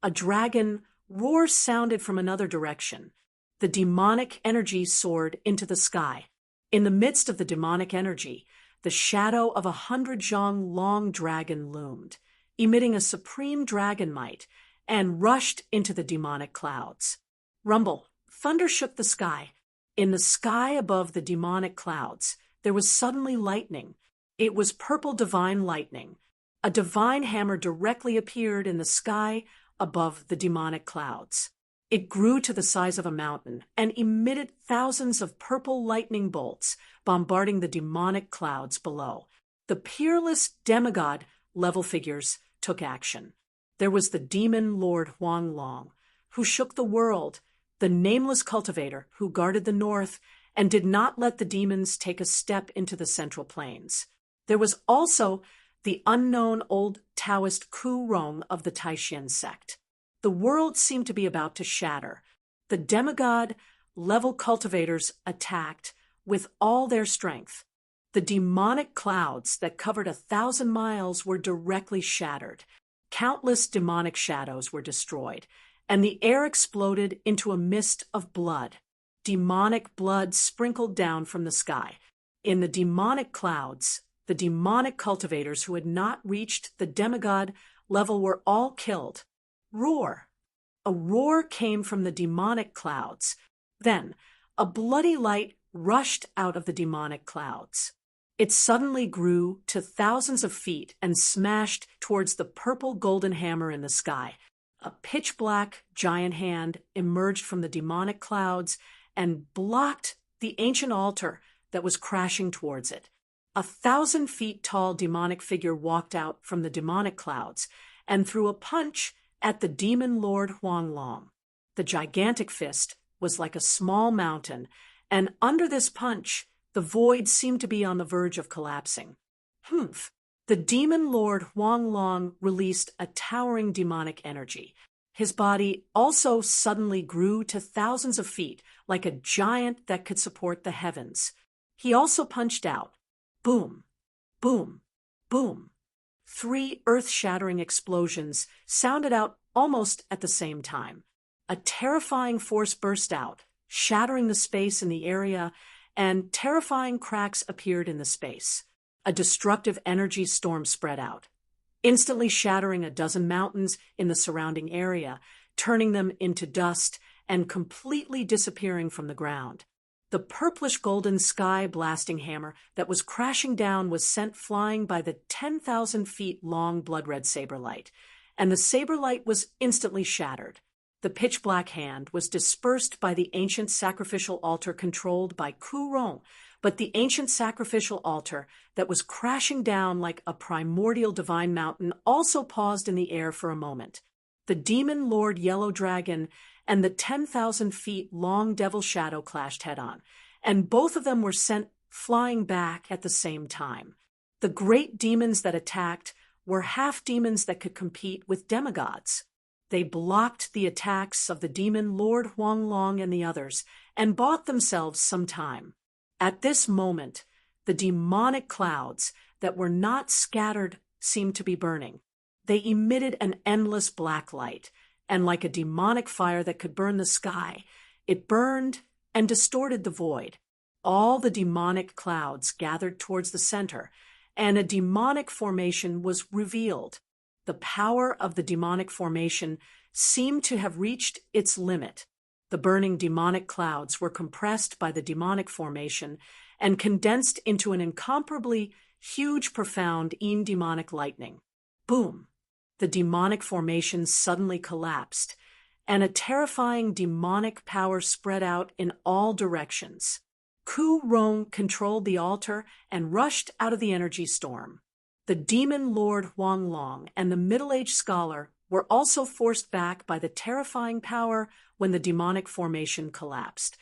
A dragon roar sounded from another direction. The demonic energy soared into the sky. In the midst of the demonic energy, the shadow of 100 zhang long dragon loomed, emitting a supreme dragon might, and rushed into the demonic clouds. Rumble. Thunder shook the sky. In the sky above the demonic clouds, there was suddenly lightning. It was purple divine lightning. A divine hammer directly appeared in the sky above the demonic clouds. It grew to the size of a mountain and emitted thousands of purple lightning bolts, bombarding the demonic clouds below. The peerless demigod level figures took action. There was the demon Lord Huanglong, who shook the world, the nameless cultivator who guarded the north and did not let the demons take a step into the central plains. There was also the unknown old Taoist Ku Rong of the Taishan sect. The world seemed to be about to shatter. The demigod-level cultivators attacked with all their strength. The demonic clouds that covered 1,000 miles were directly shattered. Countless demonic shadows were destroyed, and the air exploded into a mist of blood. Demonic blood sprinkled down from the sky. In the demonic clouds, the demonic cultivators who had not reached the demigod level were all killed. Roar. A roar came from the demonic clouds. Then, a bloody light rushed out of the demonic clouds. It suddenly grew to thousands of feet and smashed towards the purple golden hammer in the sky. A pitch-black giant hand emerged from the demonic clouds and blocked the ancient altar that was crashing towards it. 1,000 feet tall demonic figure walked out from the demonic clouds and threw a punch at the demon Lord Huanglong. The gigantic fist was like a small mountain, and under this punch, the void seemed to be on the verge of collapsing. Humph! The demon Lord Huanglong released a towering demonic energy. His body also suddenly grew to thousands of feet, like a giant that could support the heavens. He also punched out. Boom! Boom! Boom! 3 earth-shattering explosions sounded out almost at the same time. A terrifying force burst out, shattering the space in the area, and terrifying cracks appeared in the space. A destructive energy storm spread out, instantly shattering a dozen mountains in the surrounding area, turning them into dust and completely disappearing from the ground. The purplish-golden sky-blasting hammer that was crashing down was sent flying by the 10,000 feet long blood-red saber light, and the saber light was instantly shattered. The pitch-black hand was dispersed by the ancient sacrificial altar controlled by Ku Rong, but the ancient sacrificial altar that was crashing down like a primordial divine mountain also paused in the air for a moment. The demon Lord Yellow Dragon and the 10,000 feet long devil shadow clashed head-on, and both of them were sent flying back at the same time. The great demons that attacked were half-demons that could compete with demigods. They blocked the attacks of the demon Lord Huanglong and the others, and bought themselves some time. At this moment, the demonic clouds that were not scattered seemed to be burning. They emitted an endless black light, and like a demonic fire that could burn the sky, it burned and distorted the void. All the demonic clouds gathered towards the center, and a demonic formation was revealed. The power of the demonic formation seemed to have reached its limit. The burning demonic clouds were compressed by the demonic formation and condensed into an incomparably huge, profound, demonic lightning. Boom! The demonic formation suddenly collapsed, and a terrifying demonic power spread out in all directions. Ku Rong controlled the altar and rushed out of the energy storm. The demon lord Huang Long and the middle-aged scholar were also forced back by the terrifying power when the demonic formation collapsed.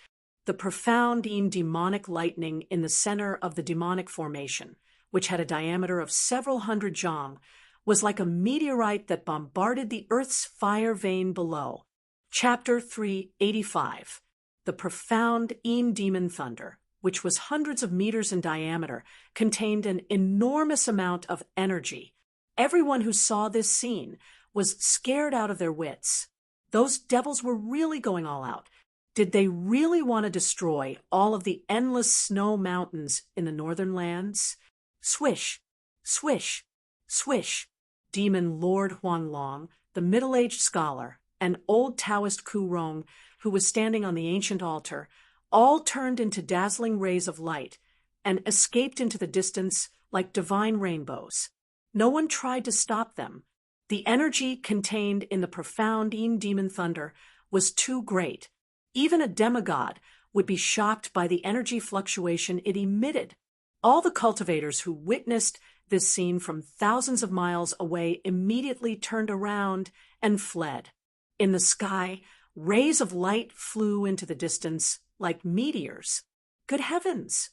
The profound demonic lightning in the center of the demonic formation, which had a diameter of several hundred zhang, was like a meteorite that bombarded the Earth's fire vein below. Chapter 385. The profound demon thunder, which was hundreds of meters in diameter, contained an enormous amount of energy. Everyone who saw this scene was scared out of their wits. Those devils were really going all out. Did they really want to destroy all of the endless snow mountains in the northern lands? Swish, swish, swish. Demon Lord Huanglong, the middle-aged scholar, and old Taoist Ku Rong, who was standing on the ancient altar, all turned into dazzling rays of light and escaped into the distance like divine rainbows. No one tried to stop them. The energy contained in the profound demon thunder was too great. Even a demigod would be shocked by the energy fluctuation it emitted. All the cultivators who witnessed this scene from thousands of miles away immediately turned around and fled. In the sky, rays of light flew into the distance like meteors. Good heavens!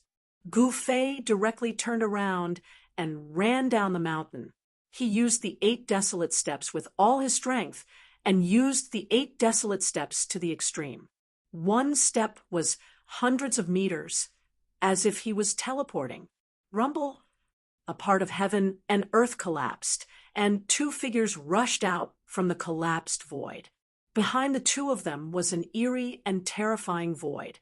Gu Fei directly turned around and ran down the mountain. He used the 8 desolate steps with all his strength and used the 8 desolate steps to the extreme. One step was hundreds of meters, as if he was teleporting. Rumble! A part of heaven and earth collapsed, and 2 figures rushed out from the collapsed void. Behind the 2 of them was an eerie and terrifying void.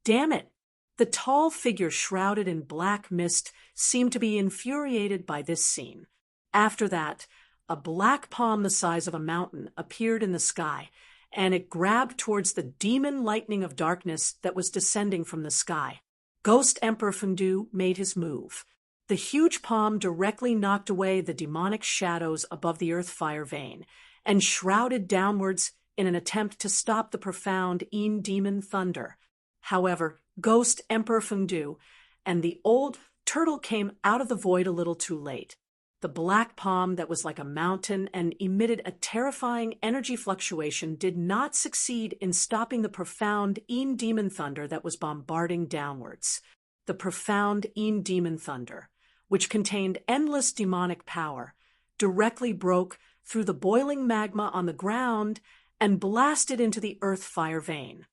Damn it! The tall figure shrouded in black mist seemed to be infuriated by this scene. After that, a black palm the size of a mountain appeared in the sky, and it grabbed towards the demon lightning of darkness that was descending from the sky. Ghost Emperor Fengdu made his move. The huge palm directly knocked away the demonic shadows above the earth fire vein and shrouded downwards in an attempt to stop the profound demon thunder. However, Ghost Emperor Fengdu and the old turtle came out of the void a little too late. The black palm that was like a mountain and emitted a terrifying energy fluctuation did not succeed in stopping the profound demon thunder that was bombarding downwards. The profound demon thunder, which contained endless demonic power, directly broke through the boiling magma on the ground and blasted into the earth fire vein.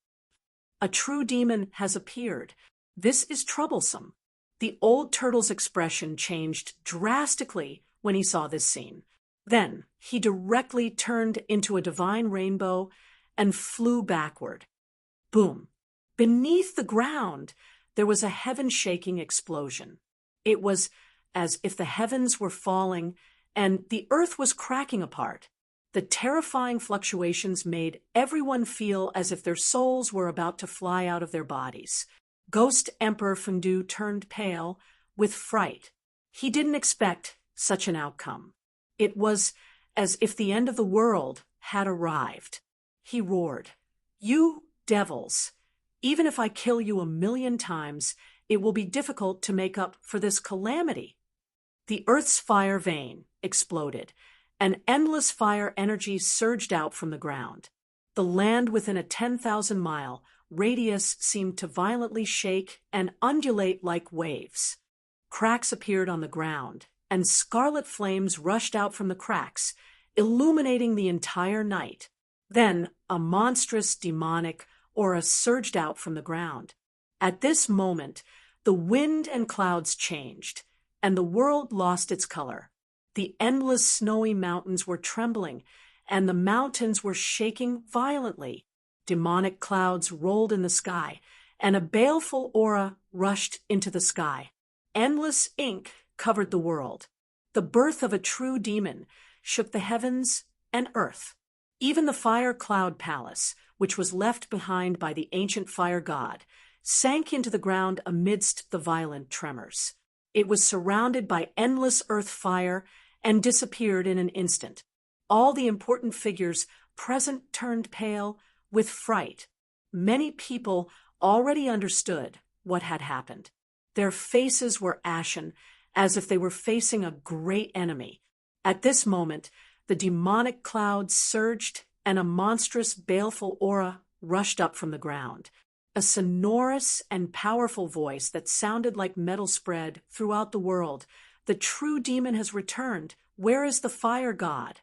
A true demon has appeared. This is troublesome. The old turtle's expression changed drastically when he saw this scene. Then he directly turned into a divine rainbow and flew backward. Boom! Beneath the ground, there was a heaven-shaking explosion. It was as if the heavens were falling and the earth was cracking apart. The terrifying fluctuations made everyone feel as if their souls were about to fly out of their bodies. Ghost Emperor Fengdu turned pale with fright. He didn't expect such an outcome. It was as if the end of the world had arrived. He roared, "You devils! Even if I kill you 1,000,000 times, it will be difficult to make up for this calamity." The Earth's fire vein exploded, and endless fire energy surged out from the ground. The land within a 10,000-mile radius seemed to violently shake and undulate like waves. Cracks appeared on the ground, and scarlet flames rushed out from the cracks, illuminating the entire night. Then a monstrous demonic aura surged out from the ground. At this moment, the wind and clouds changed, and the world lost its color. The endless snowy mountains were trembling, and the mountains were shaking violently. Demonic clouds rolled in the sky, and a baleful aura rushed into the sky. Endless ink covered the world. The birth of a true demon shook the heavens and earth. Even the fire cloud palace, which was left behind by the ancient fire god, sank into the ground amidst the violent tremors. It was surrounded by endless earth fire and disappeared in an instant. All the important figures present turned pale with fright. Many people already understood what had happened. Their faces were ashen, as if they were facing a great enemy. At this moment, the demonic clouds surged, and a monstrous, baleful aura rushed up from the ground. A sonorous and powerful voice that sounded like metal spread throughout the world. The true demon has returned. Where is the fire god?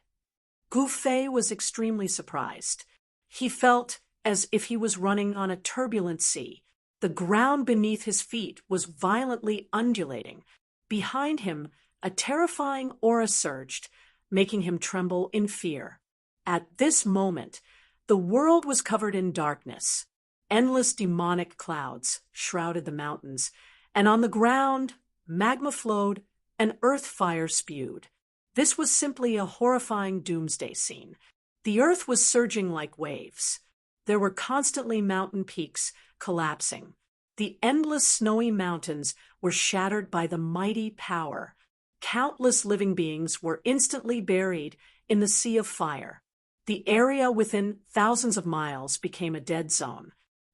Gu Fei was extremely surprised. He felt as if he was running on a turbulent sea. The ground beneath his feet was violently undulating. Behind him, a terrifying aura surged, making him tremble in fear. At this moment, the world was covered in darkness. Endless demonic clouds shrouded the mountains, and on the ground, magma flowed and earth fire spewed. This was simply a horrifying doomsday scene. The earth was surging like waves. There were constantly mountain peaks collapsing. The endless snowy mountains were shattered by the mighty power. Countless living beings were instantly buried in the sea of fire. The area within thousands of miles became a dead zone.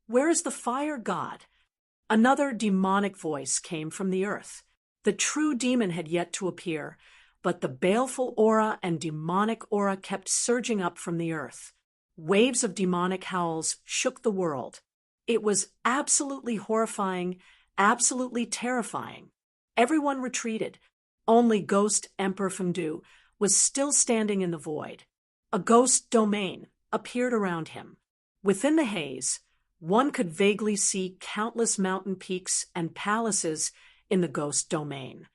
Where is the fire god? Another demonic voice came from the earth. The true demon had yet to appear, but the baleful aura and demonic aura kept surging up from the earth. Waves of demonic howls shook the world. It was absolutely horrifying, absolutely terrifying. Everyone retreated. Only Ghost Emperor Fengdu was still standing in the void. A ghost domain appeared around him. Within the haze, one could vaguely see countless mountain peaks and palaces in the ghost domain.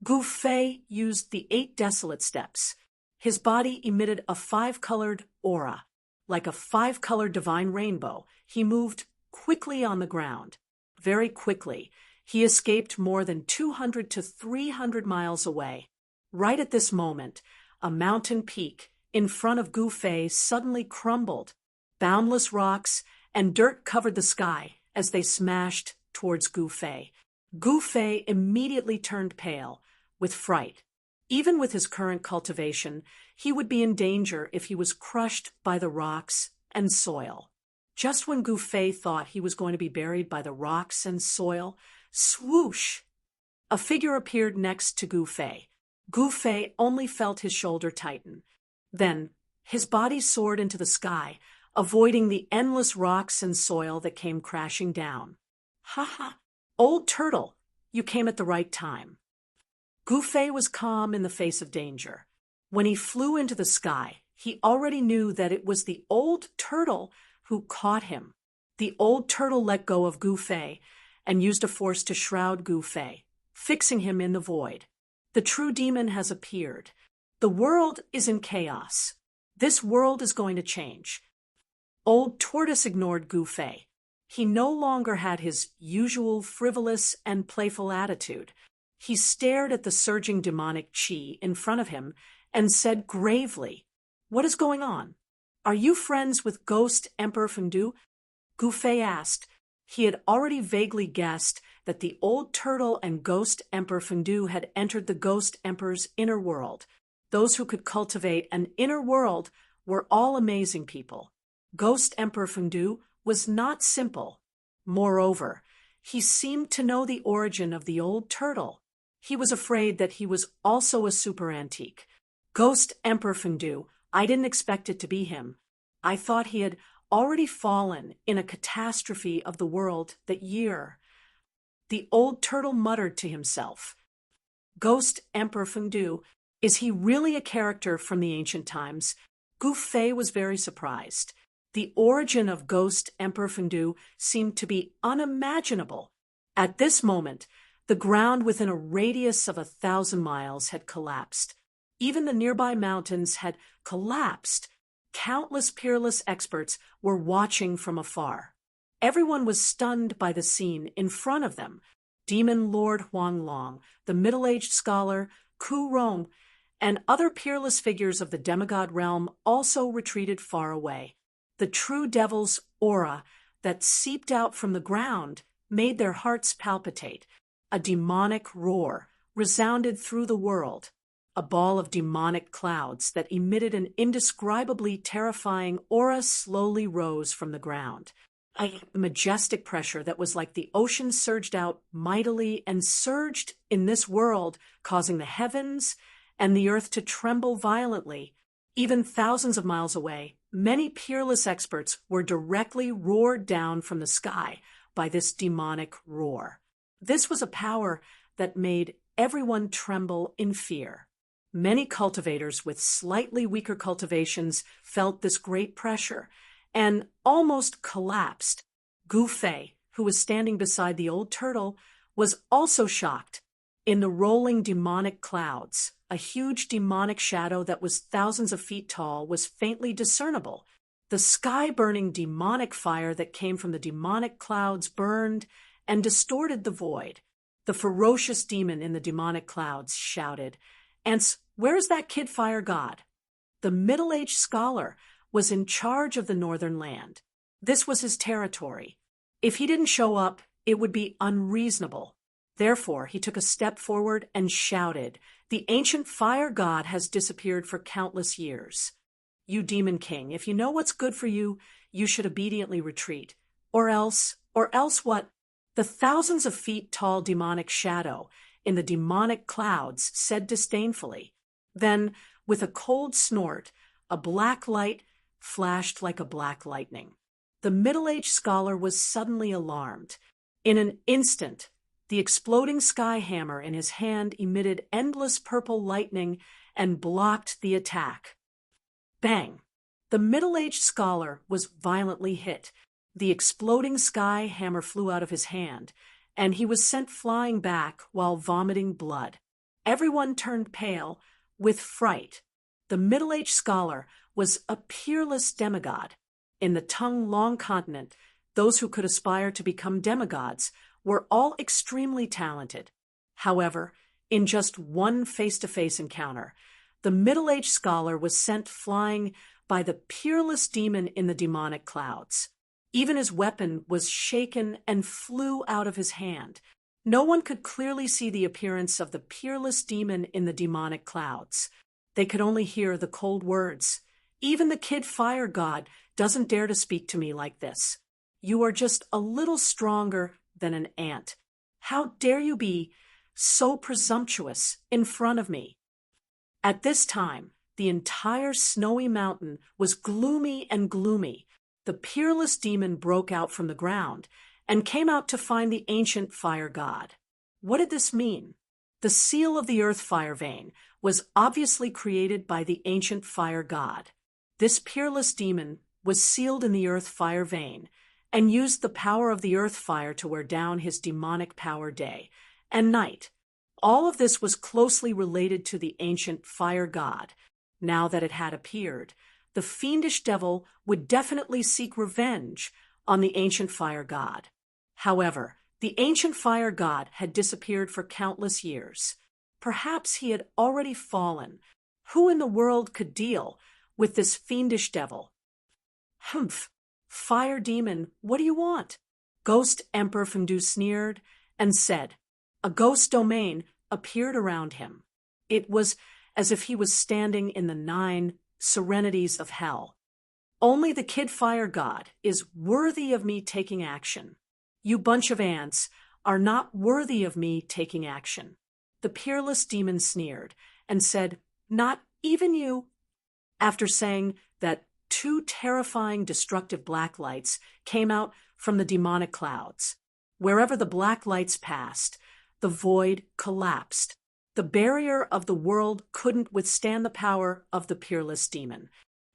Gu Fei used the 8 desolate steps. His body emitted a 5-colored aura. Like a 5-colored divine rainbow, he moved quickly on the ground. Very quickly, he escaped more than 200 to 300 miles away. Right at this moment, a mountain peak in front of Gu Fei suddenly crumbled. Boundless rocks and dirt covered the sky as they smashed towards Gu Fei. Gu Fei immediately turned pale with fright. Even with his current cultivation, he would be in danger if he was crushed by the rocks and soil. Just when Gu Fei thought he was going to be buried by the rocks and soil, swoosh! A figure appeared next to Gu Fei. Gu Fei only felt his shoulder tighten. Then, his body soared into the sky, avoiding the endless rocks and soil that came crashing down. Ha ha! Old turtle, you came at the right time. Gu Fei was calm in the face of danger. When he flew into the sky, he already knew that it was the old turtle who caught him. The old turtle let go of Gu Fei and used a force to shroud Gu Fei, fixing him in the void. The true demon has appeared. The world is in chaos. This world is going to change. Old Tortoise ignored Gu Fei. He no longer had his usual frivolous and playful attitude. He stared at the surging demonic chi in front of him and said gravely, "What is going on? Are you friends with Ghost Emperor Fengdu?" Gu Fei asked. He had already vaguely guessed that the old turtle and Ghost Emperor Fengdu had entered the Ghost Emperor's inner world. Those who could cultivate an inner world were all amazing people. Ghost Emperor Fengdu was not simple. Moreover, he seemed to know the origin of the old turtle. He was afraid that he was also a super antique. Ghost Emperor Fengdu, I didn't expect it to be him. I thought he had already fallen in a catastrophe of the world that year. The old turtle muttered to himself. Ghost Emperor Fengdu, is he really a character from the ancient times? Gu Fei was very surprised. The origin of Ghost Emperor Fengdu seemed to be unimaginable. At this moment, the ground within a radius of 1,000 miles had collapsed. Even the nearby mountains had collapsed. Countless peerless experts were watching from afar. Everyone was stunned by the scene in front of them. Demon Lord Huanglong, the middle-aged scholar Ku Rong, and other peerless figures of the demigod realm also retreated far away. The true devil's aura that seeped out from the ground made their hearts palpitate. A demonic roar resounded through the world, a ball of demonic clouds that emitted an indescribably terrifying aura slowly rose from the ground. A majestic pressure that was like the ocean surged out mightily and surged in this world, causing the heavens and the earth to tremble violently. Even thousands of miles away, many peerless experts were directly roared down from the sky by this demonic roar. This was a power that made everyone tremble in fear. Many cultivators with slightly weaker cultivations felt this great pressure and almost collapsed. Gufei, who was standing beside the old turtle, was also shocked. In the rolling demonic clouds, a huge demonic shadow that was thousands of feet tall was faintly discernible. The sky-burning demonic fire that came from the demonic clouds burned and distorted the void. The ferocious demon in the demonic clouds shouted, "Ants, where's that kid fire god?" The middle-aged scholar was in charge of the northern land. This was his territory. If he didn't show up, it would be unreasonable. Therefore, he took a step forward and shouted, "The ancient fire god has disappeared for countless years. You demon king, if you know what's good for you, you should obediently retreat. Or else what?" The thousands of feet tall demonic shadow in the demonic clouds said disdainfully. Then, with a cold snort, a black light flashed like a black lightning. The middle-aged scholar was suddenly alarmed. In an instant, the exploding sky hammer in his hand emitted endless purple lightning and blocked the attack. Bang! The middle-aged scholar was violently hit. The exploding sky hammer flew out of his hand, and he was sent flying back while vomiting blood. Everyone turned pale with fright. The middle-aged scholar was a peerless demigod. In the tongue-long continent, those who could aspire to become demigods were all extremely talented. However, in just one face-to-face encounter, the middle-aged scholar was sent flying by the peerless demon in the demonic clouds. Even his weapon was shaken and flew out of his hand. No one could clearly see the appearance of the peerless demon in the demonic clouds. They could only hear the cold words, "Even the kid fire god doesn't dare to speak to me like this. You are just a little stronger than an ant. How dare you be so presumptuous in front of me?" At this time, the entire snowy mountain was gloomy and gloomy. The peerless demon broke out from the ground and came out to find the ancient fire god. What did this mean? The seal of the earth fire vein was obviously created by the ancient fire god. This peerless demon was sealed in the earth fire vein and used the power of the earth fire to wear down his demonic power day and night. All of this was closely related to the ancient fire god. Now that it had appeared, the fiendish devil would definitely seek revenge on the ancient fire god. However, the ancient fire god had disappeared for countless years. Perhaps he had already fallen. Who in the world could deal with this fiendish devil? "Humph! Fire demon, what do you want?" Ghost Emperor Fengdu sneered and said. A ghost domain appeared around him. It was as if he was standing in the 9 serenities of hell. "Only the kid fire god is worthy of me taking action. You bunch of ants are not worthy of me taking action." The peerless demon sneered and said, "Not even you." After saying that, 2 terrifying destructive black lights came out from the demonic clouds. Wherever the black lights passed, the void collapsed. The barrier of the world couldn't withstand the power of the peerless demon.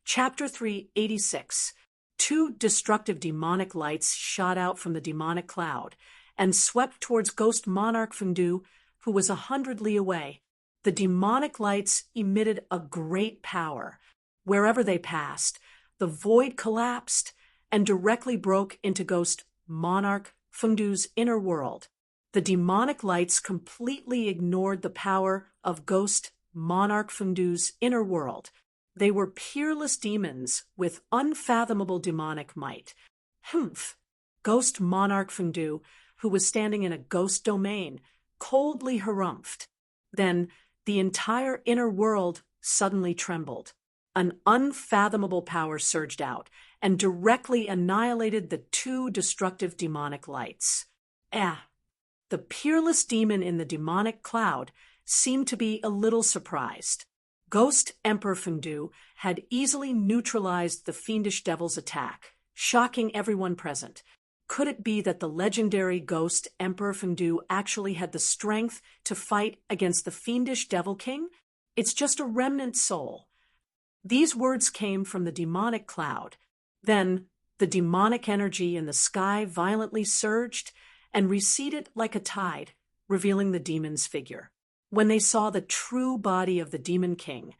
Chapter 386. 2 destructive demonic lights shot out from the demonic cloud and swept towards Ghost Monarch Fengdu, who was 100 li away. The demonic lights emitted a great power. Wherever they passed, the void collapsed and directly broke into Ghost Monarch Fengdu's inner world. The demonic lights completely ignored the power of Ghost Monarch Fundu's inner world. They were peerless demons with unfathomable demonic might. Humph! Ghost Monarch Fundu, who was standing in a ghost domain, coldly harumphed. Then the entire inner world suddenly trembled. An unfathomable power surged out and directly annihilated the two destructive demonic lights. The peerless demon in the demonic cloud seemed to be a little surprised. Ghost Emperor Fundu had easily neutralized the fiendish devil's attack, shocking everyone present. Could it be that the legendary Ghost Emperor Fundu actually had the strength to fight against the fiendish Devil King? It's just a remnant soul. These words came from the demonic cloud. Then the demonic energy in the sky violently surged and receded like a tide, revealing the demon's figure. When they saw the true body of the Demon King,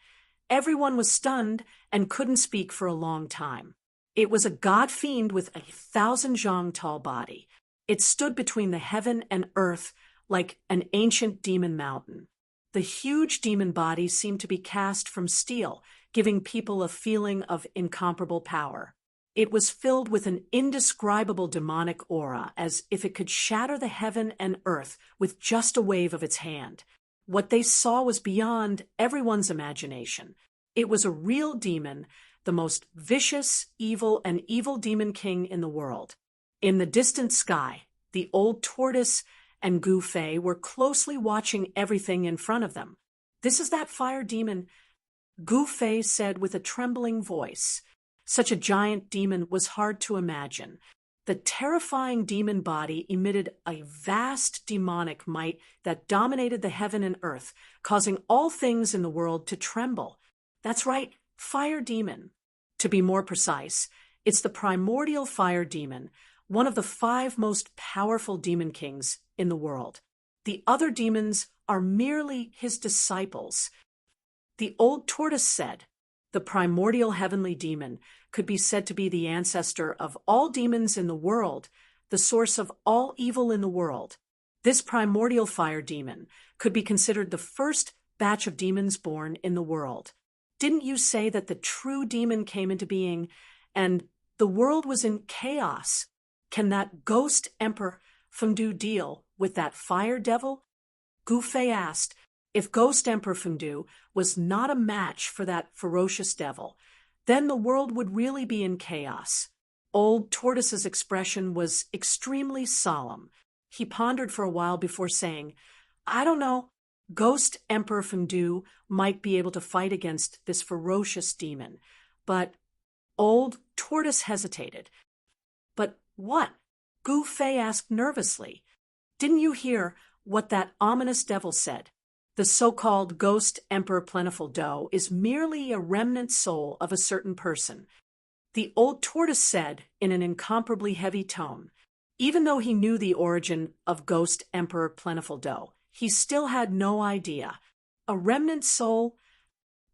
everyone was stunned and couldn't speak for a long time. It was a god fiend with 1,000 zhang tall body. It stood between the heaven and earth like an ancient demon mountain. The huge demon body seemed to be cast from steel, giving people a feeling of incomparable power. It was filled with an indescribable demonic aura, as if it could shatter the heaven and earth with just a wave of its hand. What they saw was beyond everyone's imagination. It was a real demon, the most vicious, evil, and evil demon king in the world. In the distant sky, the old tortoise and Gu Fei were closely watching everything in front of them. "This is that fire demon," Gu Fei said with a trembling voice. Such a giant demon was hard to imagine. The terrifying demon body emitted a vast demonic might that dominated the heaven and earth, causing all things in the world to tremble. That's right, fire demon. To be more precise, it's the primordial fire demon, one of the 5 most powerful demon kings in the world. The other demons are merely his disciples. The old tortoise said, the primordial heavenly demon could be said to be the ancestor of all demons in the world, the source of all evil in the world. This primordial fire demon could be considered the first batch of demons born in the world. Didn't you say that the true demon came into being and the world was in chaos? Can that Ghost Emperor Fundu deal with that fire devil? Gu Fei asked. If Ghost Emperor Fundu was not a match for that ferocious devil, then the world would really be in chaos. Old Tortoise's expression was extremely solemn. He pondered for a while before saying, "I don't know. Ghost Emperor Fundu might be able to fight against this ferocious demon." But Old Tortoise hesitated. "But what?" Gu Fei asked nervously. "Didn't you hear what that ominous devil said? The so-called Ghost Emperor Plentiful Dough is merely a remnant soul of a certain person." The old tortoise said in an incomparably heavy tone. Even though he knew the origin of Ghost Emperor Plentiful Dough, he still had no idea. A remnant soul?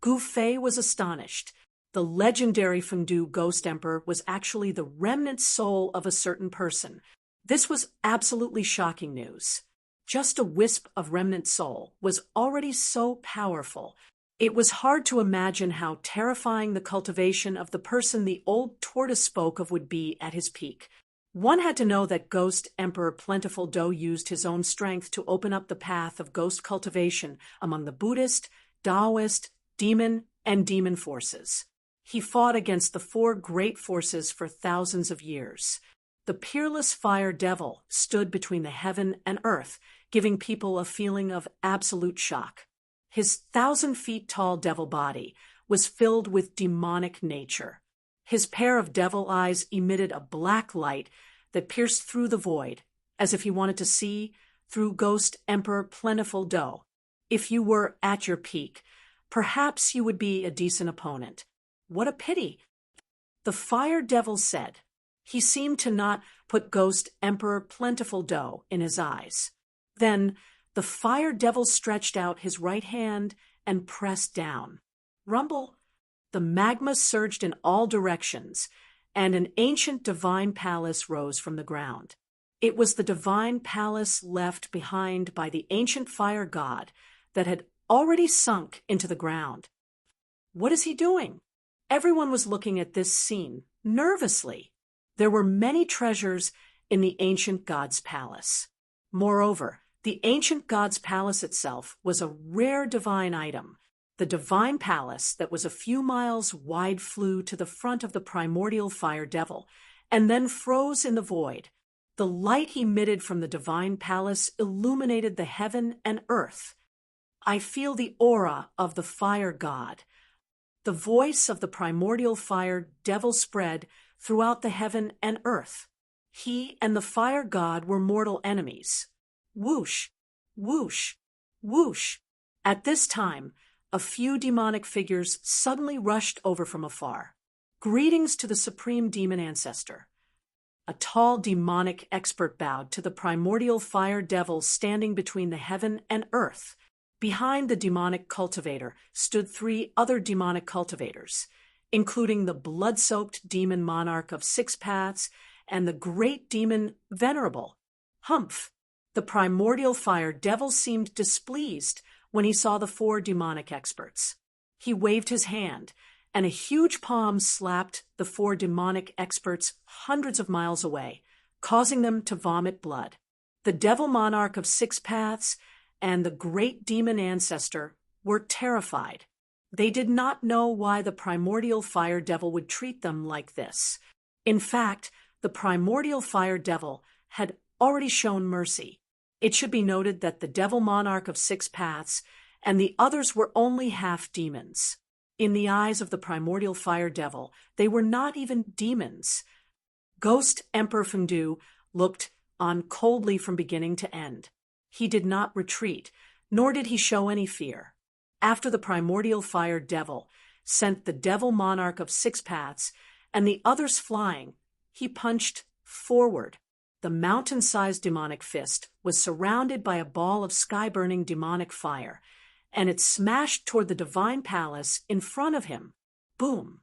Gu Fei was astonished. The legendary Fundu Ghost Emperor was actually the remnant soul of a certain person. This was absolutely shocking news. Just a wisp of remnant soul was already so powerful. It was hard to imagine how terrifying the cultivation of the person the old tortoise spoke of would be at his peak. One had to know that Ghost Emperor Plentiful Dough used his own strength to open up the path of ghost cultivation among the Buddhist, Taoist, demon, and demon forces. He fought against the 4 great forces for thousands of years. The peerless fire devil stood between the heaven and earth, giving people a feeling of absolute shock. His 1,000 feet tall devil body was filled with demonic nature. His pair of devil eyes emitted a black light that pierced through the void, as if he wanted to see through Ghost Emperor Plentiful Dough. If you were at your peak, perhaps you would be a decent opponent. What a pity! The fire devil said. He seemed to not put Ghost Emperor Plentiful Dough in his eyes. Then the fire devil stretched out his right hand and pressed down. Rumble! The magma surged in all directions, and an ancient divine palace rose from the ground. It was the divine palace left behind by the ancient fire god that had already sunk into the ground. What is he doing? Everyone was looking at this scene nervously. There were many treasures in the ancient god's palace. Moreover, the ancient god's palace itself was a rare divine item. The divine palace that was a few miles wide flew to the front of the primordial fire devil and then froze in the void. The light emitted from the divine palace illuminated the heaven and earth. I feel the aura of the fire god. The voice of the primordial fire devil spread throughout the heaven and earth. He and the fire god were mortal enemies. Whoosh, whoosh, whoosh. At this time, a few demonic figures suddenly rushed over from afar. Greetings to the supreme demon ancestor. A tall demonic expert bowed to the primordial fire devil standing between the heaven and earth. Behind the demonic cultivator stood 3 other demonic cultivators, including the blood-soaked demon monarch of 6 paths and the great demon Venerable. Humph! The primordial fire devil seemed displeased when he saw the 4 demonic experts. He waved his hand, and a huge palm slapped the 4 demonic experts hundreds of miles away, causing them to vomit blood. The devil monarch of 6 paths and the great demon ancestor were terrified. They did not know why the primordial fire devil would treat them like this. In fact, the primordial fire devil had already shown mercy. It should be noted that the devil monarch of 6 paths and the others were only half demons. In the eyes of the primordial fire devil, they were not even demons. Ghost Emperor Fengdu looked on coldly from beginning to end. He did not retreat, nor did he show any fear. After the primordial fire devil sent the devil monarch of 6 paths and the others flying, he punched forward. The mountain-sized demonic fist was surrounded by a ball of sky-burning demonic fire, and it smashed toward the divine palace in front of him. Boom!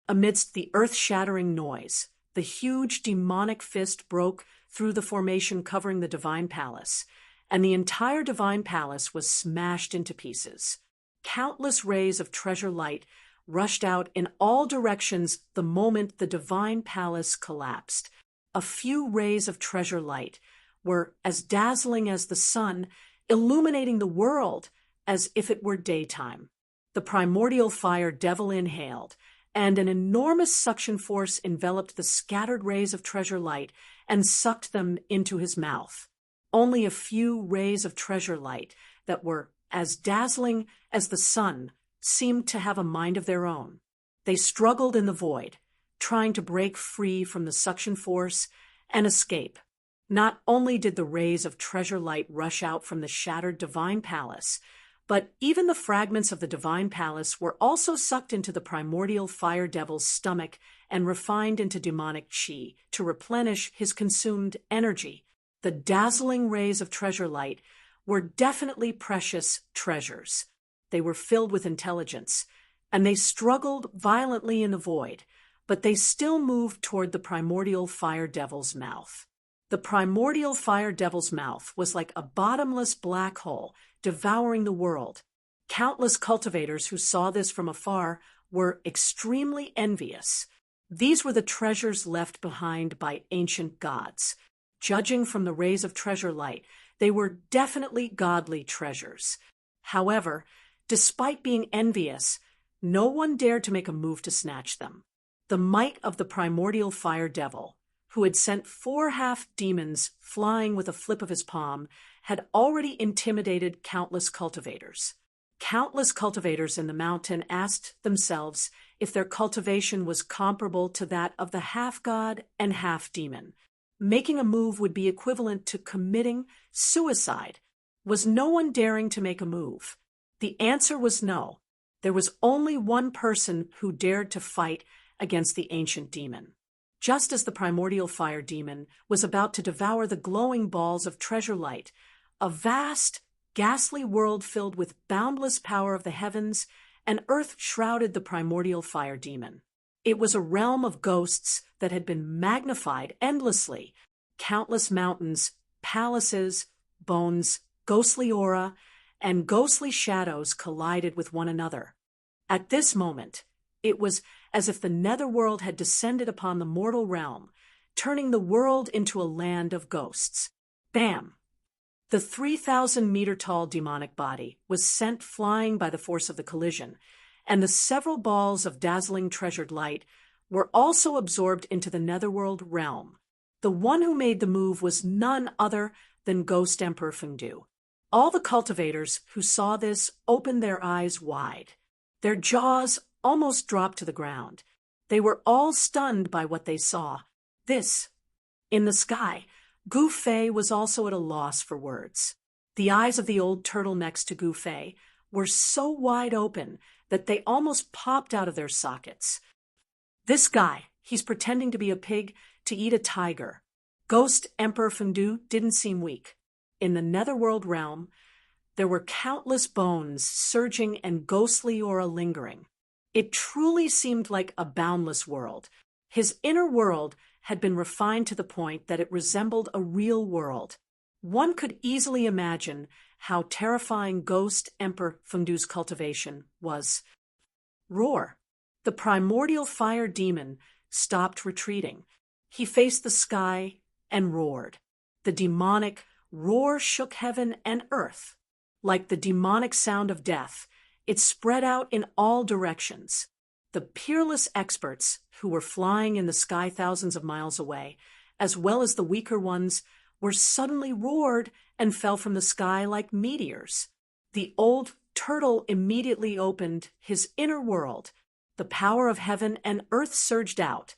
Amidst the earth-shattering noise, the huge demonic fist broke through the formation covering the divine palace, and the entire divine palace was smashed into pieces. Countless rays of treasure light rushed out in all directions the moment the divine palace collapsed. A few rays of treasure light were as dazzling as the sun, illuminating the world as if it were daytime. The primordial fire devil inhaled, and an enormous suction force enveloped the scattered rays of treasure light and sucked them into his mouth. Only a few rays of treasure light that were as dazzling as the sun seemed to have a mind of their own. They struggled in the void, trying to break free from the suction force and escape. Not only did the rays of treasure light rush out from the shattered divine palace, but even the fragments of the divine palace were also sucked into the primordial fire devil's stomach and refined into demonic chi to replenish his consumed energy. The dazzling rays of treasure light were definitely precious treasures. They were filled with intelligence, and they struggled violently in the void, but they still moved toward the primordial fire devil's mouth. The primordial fire devil's mouth was like a bottomless black hole devouring the world. Countless cultivators who saw this from afar were extremely envious. These were the treasures left behind by ancient gods. Judging from the rays of treasure light, they were definitely godly treasures. However, despite being envious, no one dared to make a move to snatch them. The might of the primordial fire devil, who had sent 4 half-demons flying with a flip of his palm, had already intimidated countless cultivators. Countless cultivators in the mountain asked themselves if their cultivation was comparable to that of the half-god and half-demon. Making a move would be equivalent to committing suicide. Was no one daring to make a move? The answer was no. There was only one person who dared to fight against the ancient demon. Just as the primordial fire demon was about to devour the glowing balls of treasure light, a vast, ghastly world filled with boundless power of the heavens and earth shrouded the primordial fire demon. It was a realm of ghosts that had been magnified endlessly. Countless mountains, palaces, bones, ghostly aura, and ghostly shadows collided with one another. At this moment, it was as if the netherworld had descended upon the mortal realm, turning the world into a land of ghosts. Bam! The 3,000-meter-tall demonic body was sent flying by the force of the collision, and the several balls of dazzling treasured light were also absorbed into the netherworld realm. The one who made the move was none other than Ghost Emperor Fengdu. All the cultivators who saw this opened their eyes wide. Their jaws almost dropped to the ground. They were all stunned by what they saw. This, in the sky, Gu Fei was also at a loss for words. The eyes of the old turtle next to Gu Fei were so wide open that they almost popped out of their sockets. This guy, he's pretending to be a pig to eat a tiger. Ghost Emperor Fengdu didn't seem weak. In the netherworld realm, there were countless bones surging and ghostly aura lingering. It truly seemed like a boundless world. His inner world had been refined to the point that it resembled a real world. One could easily imagine how terrifying Ghost Emperor Fengdu's cultivation was. Roar! The primordial fire demon stopped retreating. He faced the sky and roared. The demonic roar shook heaven and earth. Like the demonic sound of death, it spread out in all directions. The peerless experts who were flying in the sky thousands of miles away, as well as the weaker ones, were suddenly roared and fell from the sky like meteors. The old turtle immediately opened his inner world. The power of heaven and earth surged out,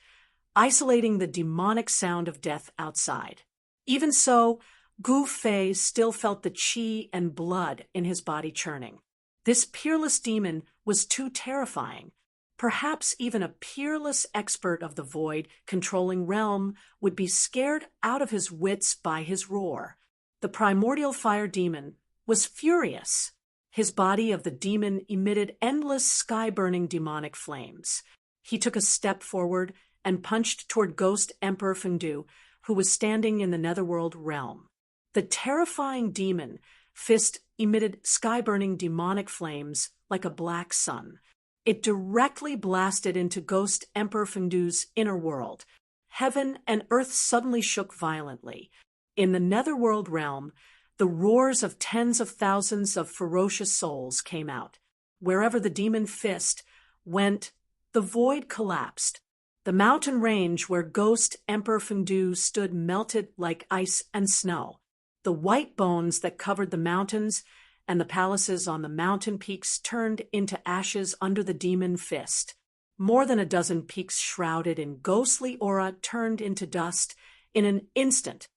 isolating the demonic sound of death outside. Even so, Gu Fei still felt the qi and blood in his body churning. This peerless demon was too terrifying. Perhaps even a peerless expert of the void controlling realm would be scared out of his wits by his roar. The primordial fire demon was furious. His body of the demon emitted endless sky-burning demonic flames. He took a step forward and punched toward Ghost Emperor Fengdu, who was standing in the netherworld realm. The terrifying demon fist emitted sky-burning demonic flames like a black sun. It directly blasted into Ghost Emperor Fengdu's inner world. Heaven and earth suddenly shook violently. In the netherworld realm, the roars of tens of thousands of ferocious souls came out. Wherever the demon fist went, the void collapsed. The mountain range where Ghost Emperor Fengdu stood melted like ice and snow. The white bones that covered the mountains and the palaces on the mountain peaks turned into ashes under the demon fist. More than a dozen peaks shrouded in ghostly aura turned into dust. In an instant,